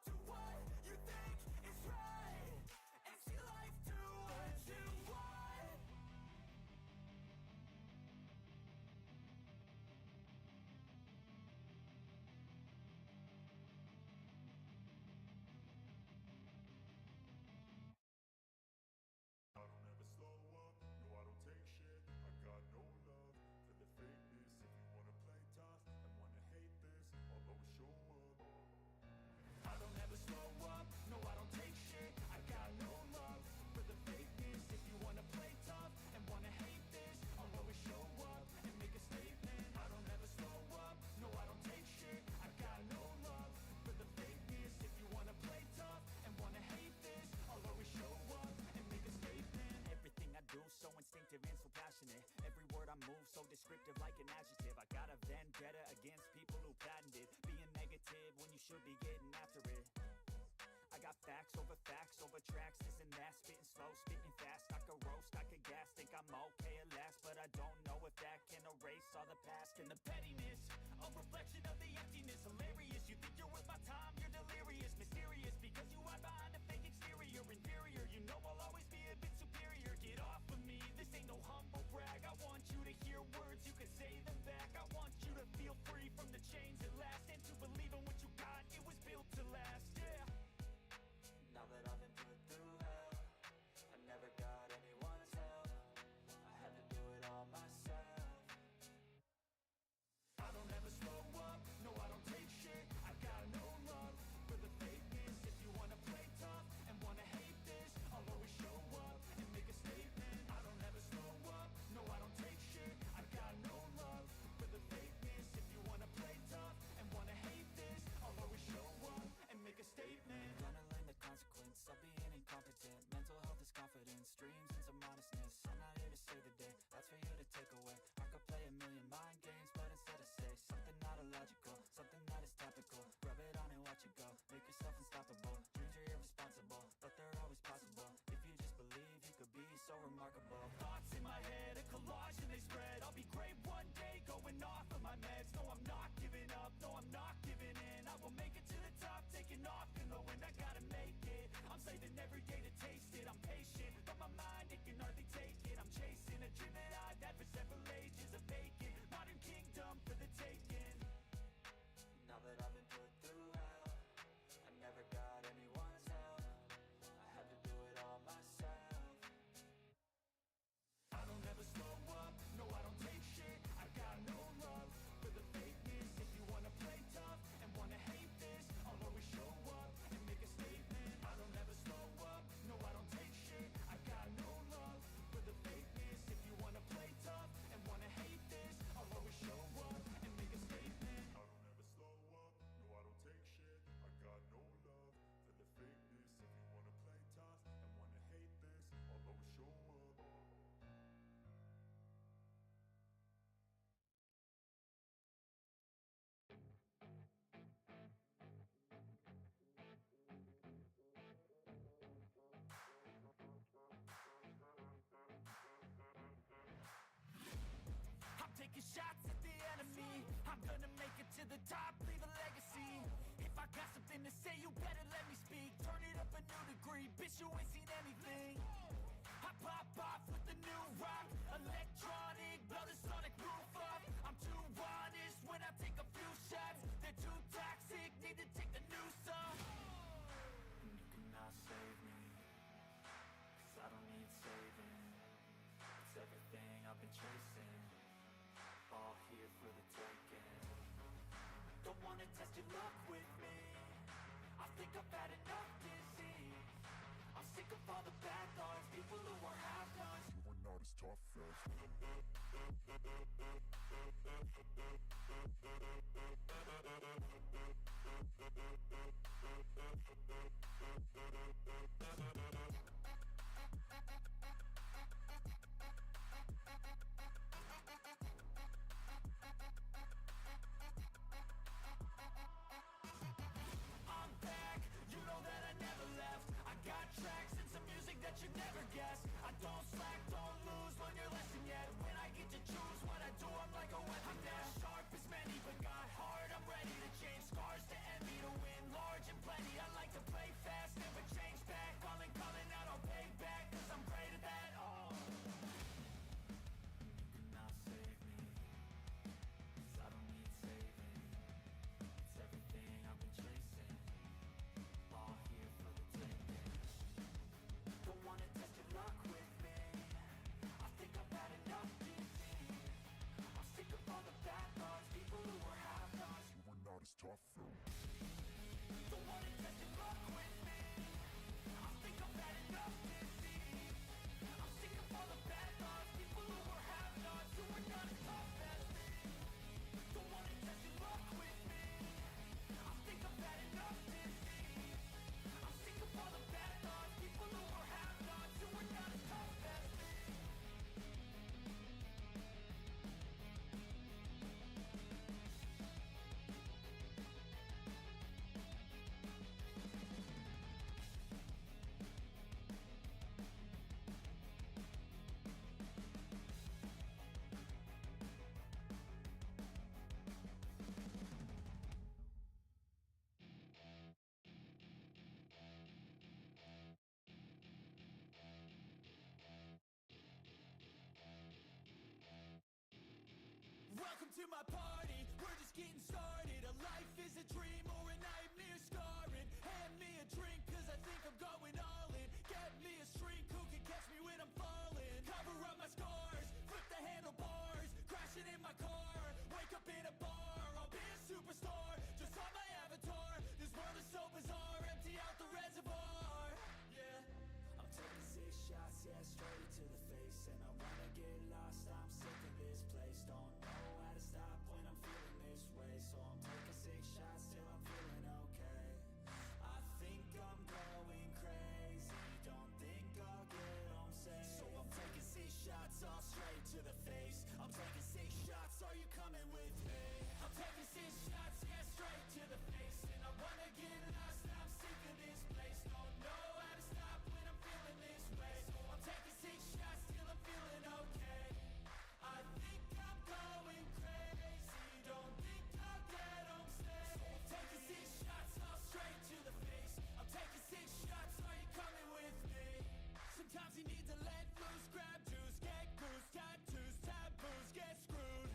Do what you think is right and see life do what you want. I don't ever slow up, no I don't take shit. I got no love for the fakeness. If you wanna play tough and wanna hate this, I'll always show up. I don't ever slow up, no I don't take shit. I got no love for the fakeness. If you wanna play tough and wanna hate this, I'll always show up and make a statement. I don't ever slow up, no I don't take shit. I got no love for the fakeness. If you wanna play tough and wanna hate this, I'll always show up and make a statement. Everything I do so instinctive and so passionate. Every word I move so descriptive like an adjective. I got a vendetta against people who patented being negative when you should be getting after it. I got facts over tracks, this and that. Spitting slow, spitting fast. I could roast, I could gas. Think I'm okay at last, but I don't know if that can erase all the past. And the pettiness, a reflection of the emptiness. Hilarious, you think you're worth my time, you're delirious. Mysterious, because you hide behind a fake exterior. Inferior, you know I'll always be a bit superior. Get off of me, this ain't no humble brag. I want you to hear words, you can say them back. I want you to feel free from the chains at last, and to believe in what you got, it was built to last, yeah. Now that I've been put through hell, I never got anyone's help. I had to do it all myself. I don't ever slow up, no taking shots at the enemy. I'm gonna make it to the top, leave a legacy. If I got something to say, you better let me speak. Turn it up a new degree, bitch, you ain't seen anything. I pop off with the new rock, electronic, blow the sonic roof up. I'm too honest when I take a few shots. They're too toxic, need to take the noose off. And you cannot save me, 'cause I don't need saving. It's everything I've been chasing, all here for the taking. Don't wanna test your luck with me, I think I've had enough disease. I'm sick of all the bad thoughts, people who are half-nots. You are not as tough as I'm back, you know that I never left. I got tracks and some music that you never guessed. I don't slack, don't lose, learn your lesson yet. When I get to choose what I do, I'm like a weapon. I'm not sharp as many, but got heart, I'm ready to change. Scars to envy, to win large and plenty. I like to play fast, never change back. Calling out, I'll pay back, 'cause I'm great at that. Oh, you cannot save me, 'cause I don't need saving. It's everything I've been chasing, all here for the taking. Don't wanna test your luck with me, I think I've had enough disease. I'm sick of all the bad thoughts, people who are half-nots. you are not as tough as Don't wanna test your luck with me, I think I've had enough disease. I'm sick of all the bad thoughts, people who are half-nots, who are not as tough as me. Don't wanna test your luck with me, I think I've had enough disease. I'm sick of all the bad thoughts, people who are half-nots, who are not as tough as me. Welcome to my party, we're just getting started. A life is a dream or a nightmare scarring. Hand me a drink, 'cause I think I'm going all in. Get me a shrink who can catch me when I'm falling. Cover up my scars, flip the handlebars. Crashing in my car, wake up in a bar. I'll be a superstar, just on my avatar. This world is so bizarre, empty out the reservoir. Yeah, I'm taking 6 shots, yeah, straight to the face. And I wanna get lost, I'm sick of this place. Don't know how to stop when I'm feeling this way. So I'm taking 6 shots till I'm feeling okay. I think I'm going crazy, don't think I'll get home safe. So I'm taking 6 shots all straight to the face. I'm taking 6 shots, are you coming with me? I'm taking 6 shots, yeah, straight to the face. And I wanna get lost, I'm sick of this place. Don't know how to stop when I'm feeling this way. So I'm taking 6 shots till I'm feeling okay. I think I'm going crazy, don't think I'll get home safe. So I'm taking 6 shots all straight to the face. I'm taking 6 shots, are you coming with me? Sometimes you need to let loose, grab juice, get goose, tattoos, taboos, get screwed.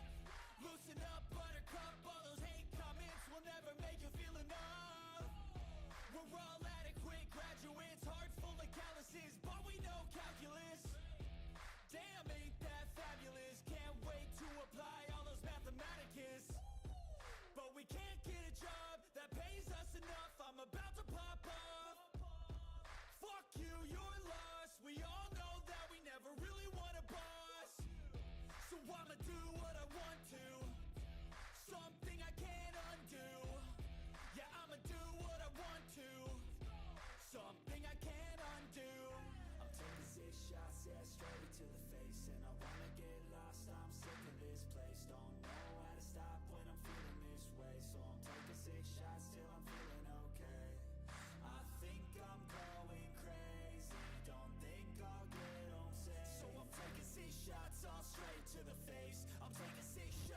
Loosen up, buttercup, all those hate comments will never make you feel enough. We're all adequate graduates, heart full of calluses, but we know calculus. Damn, ain't that fabulous? Can't wait to apply all those mathematicus. But we can't get a job that pays us enough. I'm about to pop off. Fuck you, you're lost. We all know that we never really want a boss. So I'ma do what I want to, something I can't undo. Yeah, I'ma do what I want to, something I can't undo. I'm taking 6 shots, yeah, straight to the face. And I wanna get lost, I'm sick of this place. Don't know how to stop when I'm feeling this way. So I'm taking 6 shots till I'm feeling okay. I think I'm going crazy, don't think I'll get home safe. So I'm taking 6 shots all straight to the face. I'm taking 6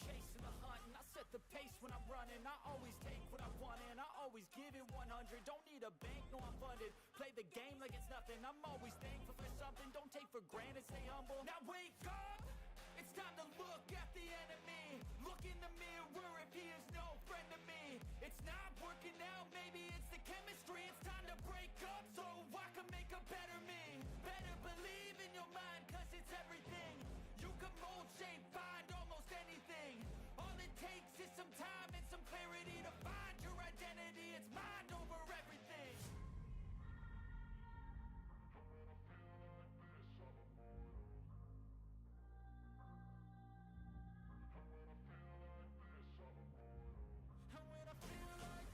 chase and the hunt, and I set the pace when I'm running. I always take what I want and I always give it 100. Don't need a bank, no I'm funded. Play the game like it's nothing. I'm always thankful for something. Don't take for granted, stay humble. Now wake up! It's time to look at the enemy. Look in the mirror if he is no friend to me. It's not working out, maybe it's the chemistry. It's time to break up so I can make a better me. Better believe in your mind, cause it's everything. You can mold, shape, find almost anything. All it takes is some time and some clarity to find your identity. It's mind over everything. And when I feel like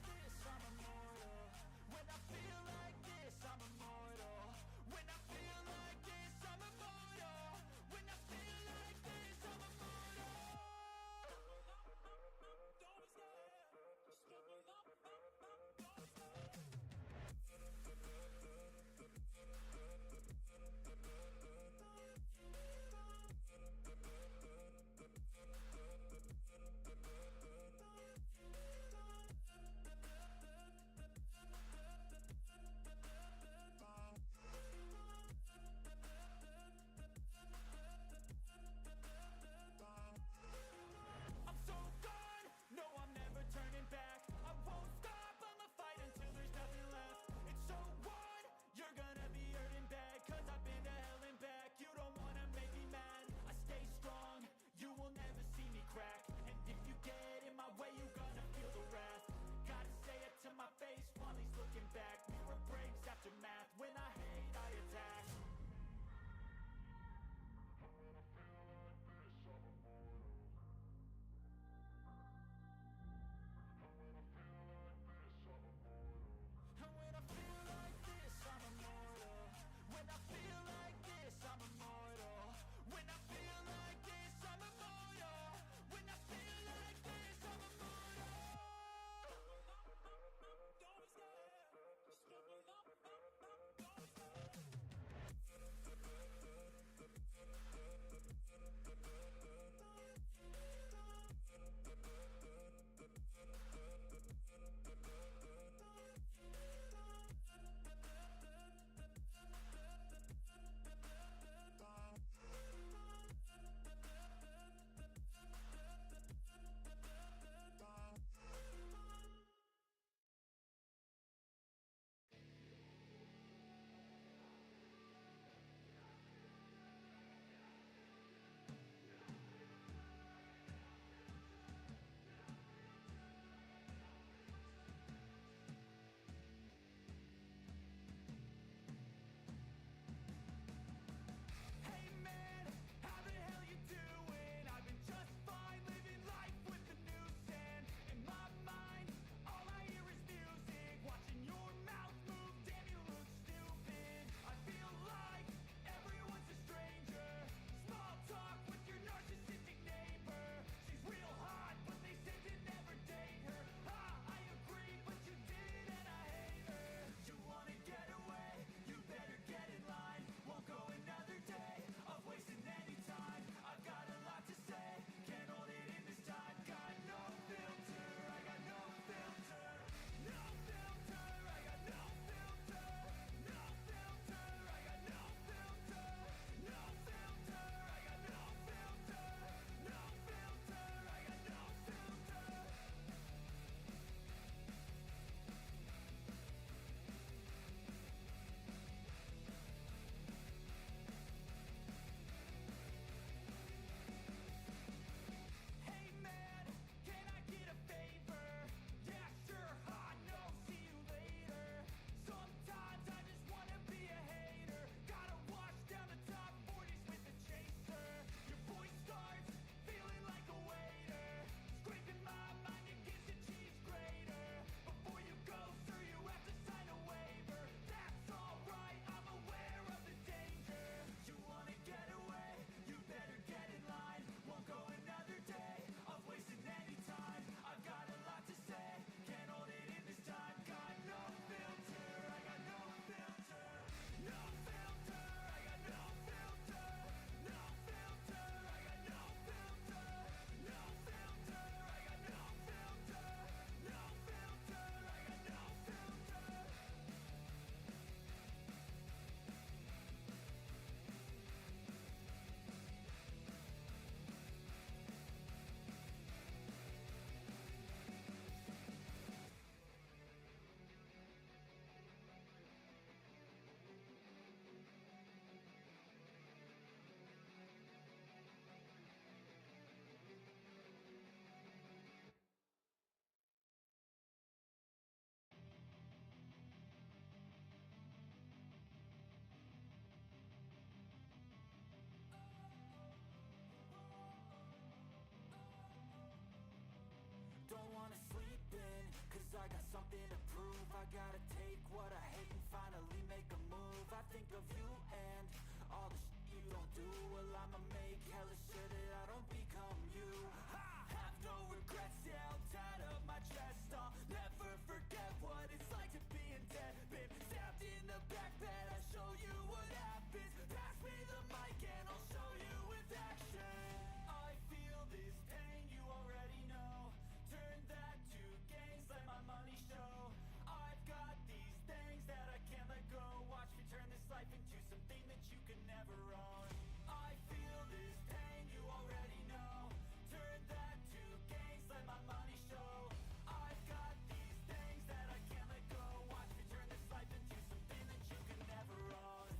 cause I got something to prove. I gotta take what I hate and finally make a move. I think of you and all the shit you don't do. Well, I'ma make hella sure that I don't become you. I have no regrets, yeah, I'll tie up my chest. I'll never forget what it's like to be in debt. Been stabbed in the back bed, I'll show you what happens. Pass me the mic and I'll show you with action. I feel this pain, you already know. Turn that to gains, let my money show. I've got these things that I can't let go. Watch me turn this life into something that you can never own. I feel this pain, you already know. Turn that to gains, let my money show. I've got these things that I can't let go. Watch me turn this life into something that you can never own.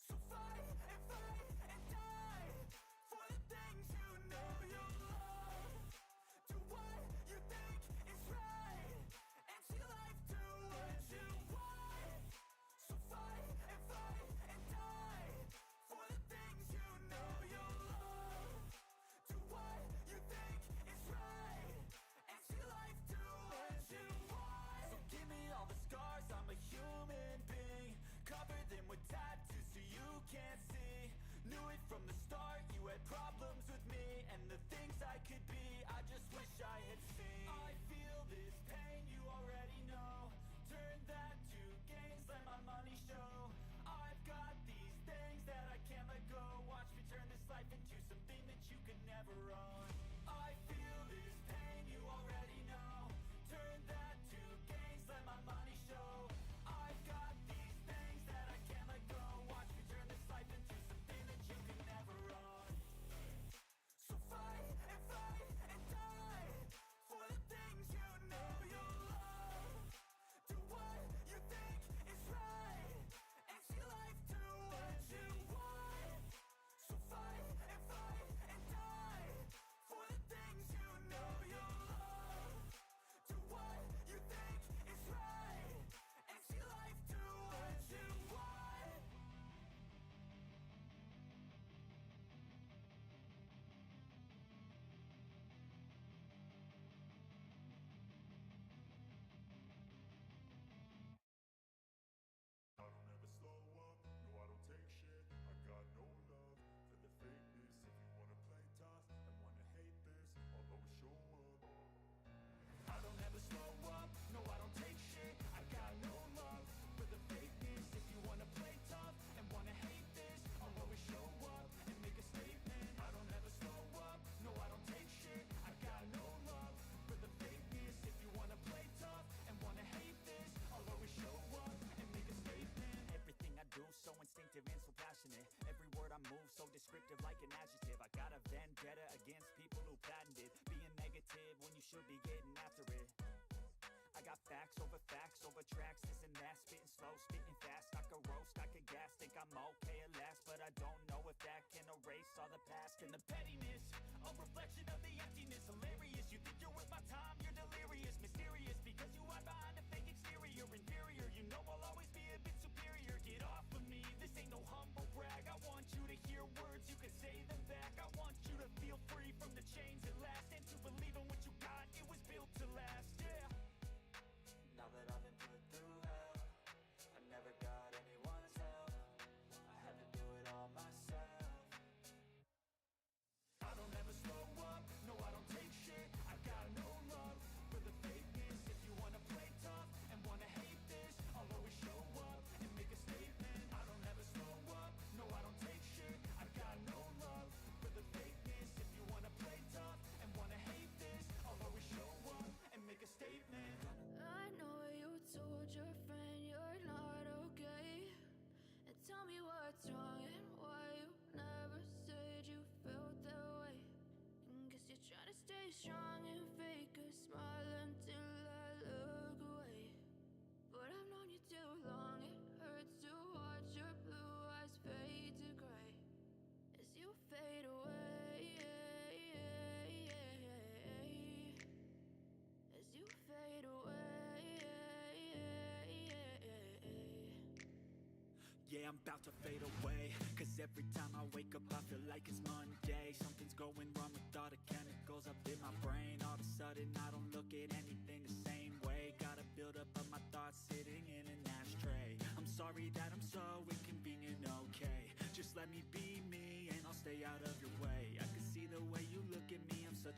So fight and die for the things you know you love. Do what you think is right and see life do what you want. So fight and die for the things you know you love. Do what you think is right and see life do what you want. So give me all the scars, I'm a human being. Cover them with tattoos so you can't see. Knew it from the start, you had problems with me and the things I could be, I just wish I had seen. I feel this pain, you already know. Turn that to gains, let my money show. I've got these things that I can't let go. Watch me turn this life into something that you could never own. I feel this pain, you already know. Turn that to gains, let my money show. I've got these things that I can't let go. Watch me turn this life into something that you can never own. So fight and die for the things you know you love. Do what you think is right and see life do what you want. So fight and die for the things you know you love. Do what you think is right and see life do what you want. I don't ever slow up, no I don't take shit. I got no love for the fakeness. If you wanna play tough and wanna hate this, I'll always show up. I don't ever slow up, no I don't take shit. I got no love for the fakeness. If you wanna play tough and wanna hate this, I'll always show up and make a statement. I don't ever slow up, no I don't take shit. I got no love for the fakeness. If you wanna play tough and wanna hate this, I'll always show up and make a statement. Everything I do so instinctive and so passionate. Every word I move so descriptive like an adjective. I got a vendetta against people who patented being negative when you should be getting after it. I got facts over tracks, this and that. Spitting slow, spitting fast. I could roast, I could gas. Think I'm okay at last, but I don't know if that can erase all the past. And the pettiness, a reflection of the emptiness. Hilarious, you think you're worth my time, you're delirious. Mysterious, because you hide behind a fake exterior. Inferior, you know I'll always be a bit superior. Get off of me, this ain't no humble brag. I want you to hear words, you can say them back. I want you to feel free from the chains at last, and to believe in what you got, it was built to last, yeah. Now that I've been put through hell, I never got anyone's help. I had to do it all myself. I don't ever slow up, no I don't take shit. I got no love for the fakeness. If you wanna play tough and wanna hate this, I'll always show up and make a statement. I don't ever slow up, no I don't take shit. I got no love for the fakeness. If you wanna play tough and wanna hate this, I'll always show up and make a statement. I know you told your friend you're not okay, and tell me what's wrong and why you never said you felt that way. And guess you're trying to stay strong and fake a smile until I look away. But I've known you too long, it hurts to watch your blue eyes fade to gray as you fade away. As you fade away. Yeah, I'm about to fade away, cause every time I wake up I feel like it's Monday. Something's going wrong with all the chemicals up in my brain. All of a sudden I don't look at anything the same sorry that I'm so inconvenient, okay? Just let me be me and I'll stay out of your way. I can see the way you look at me, I'm such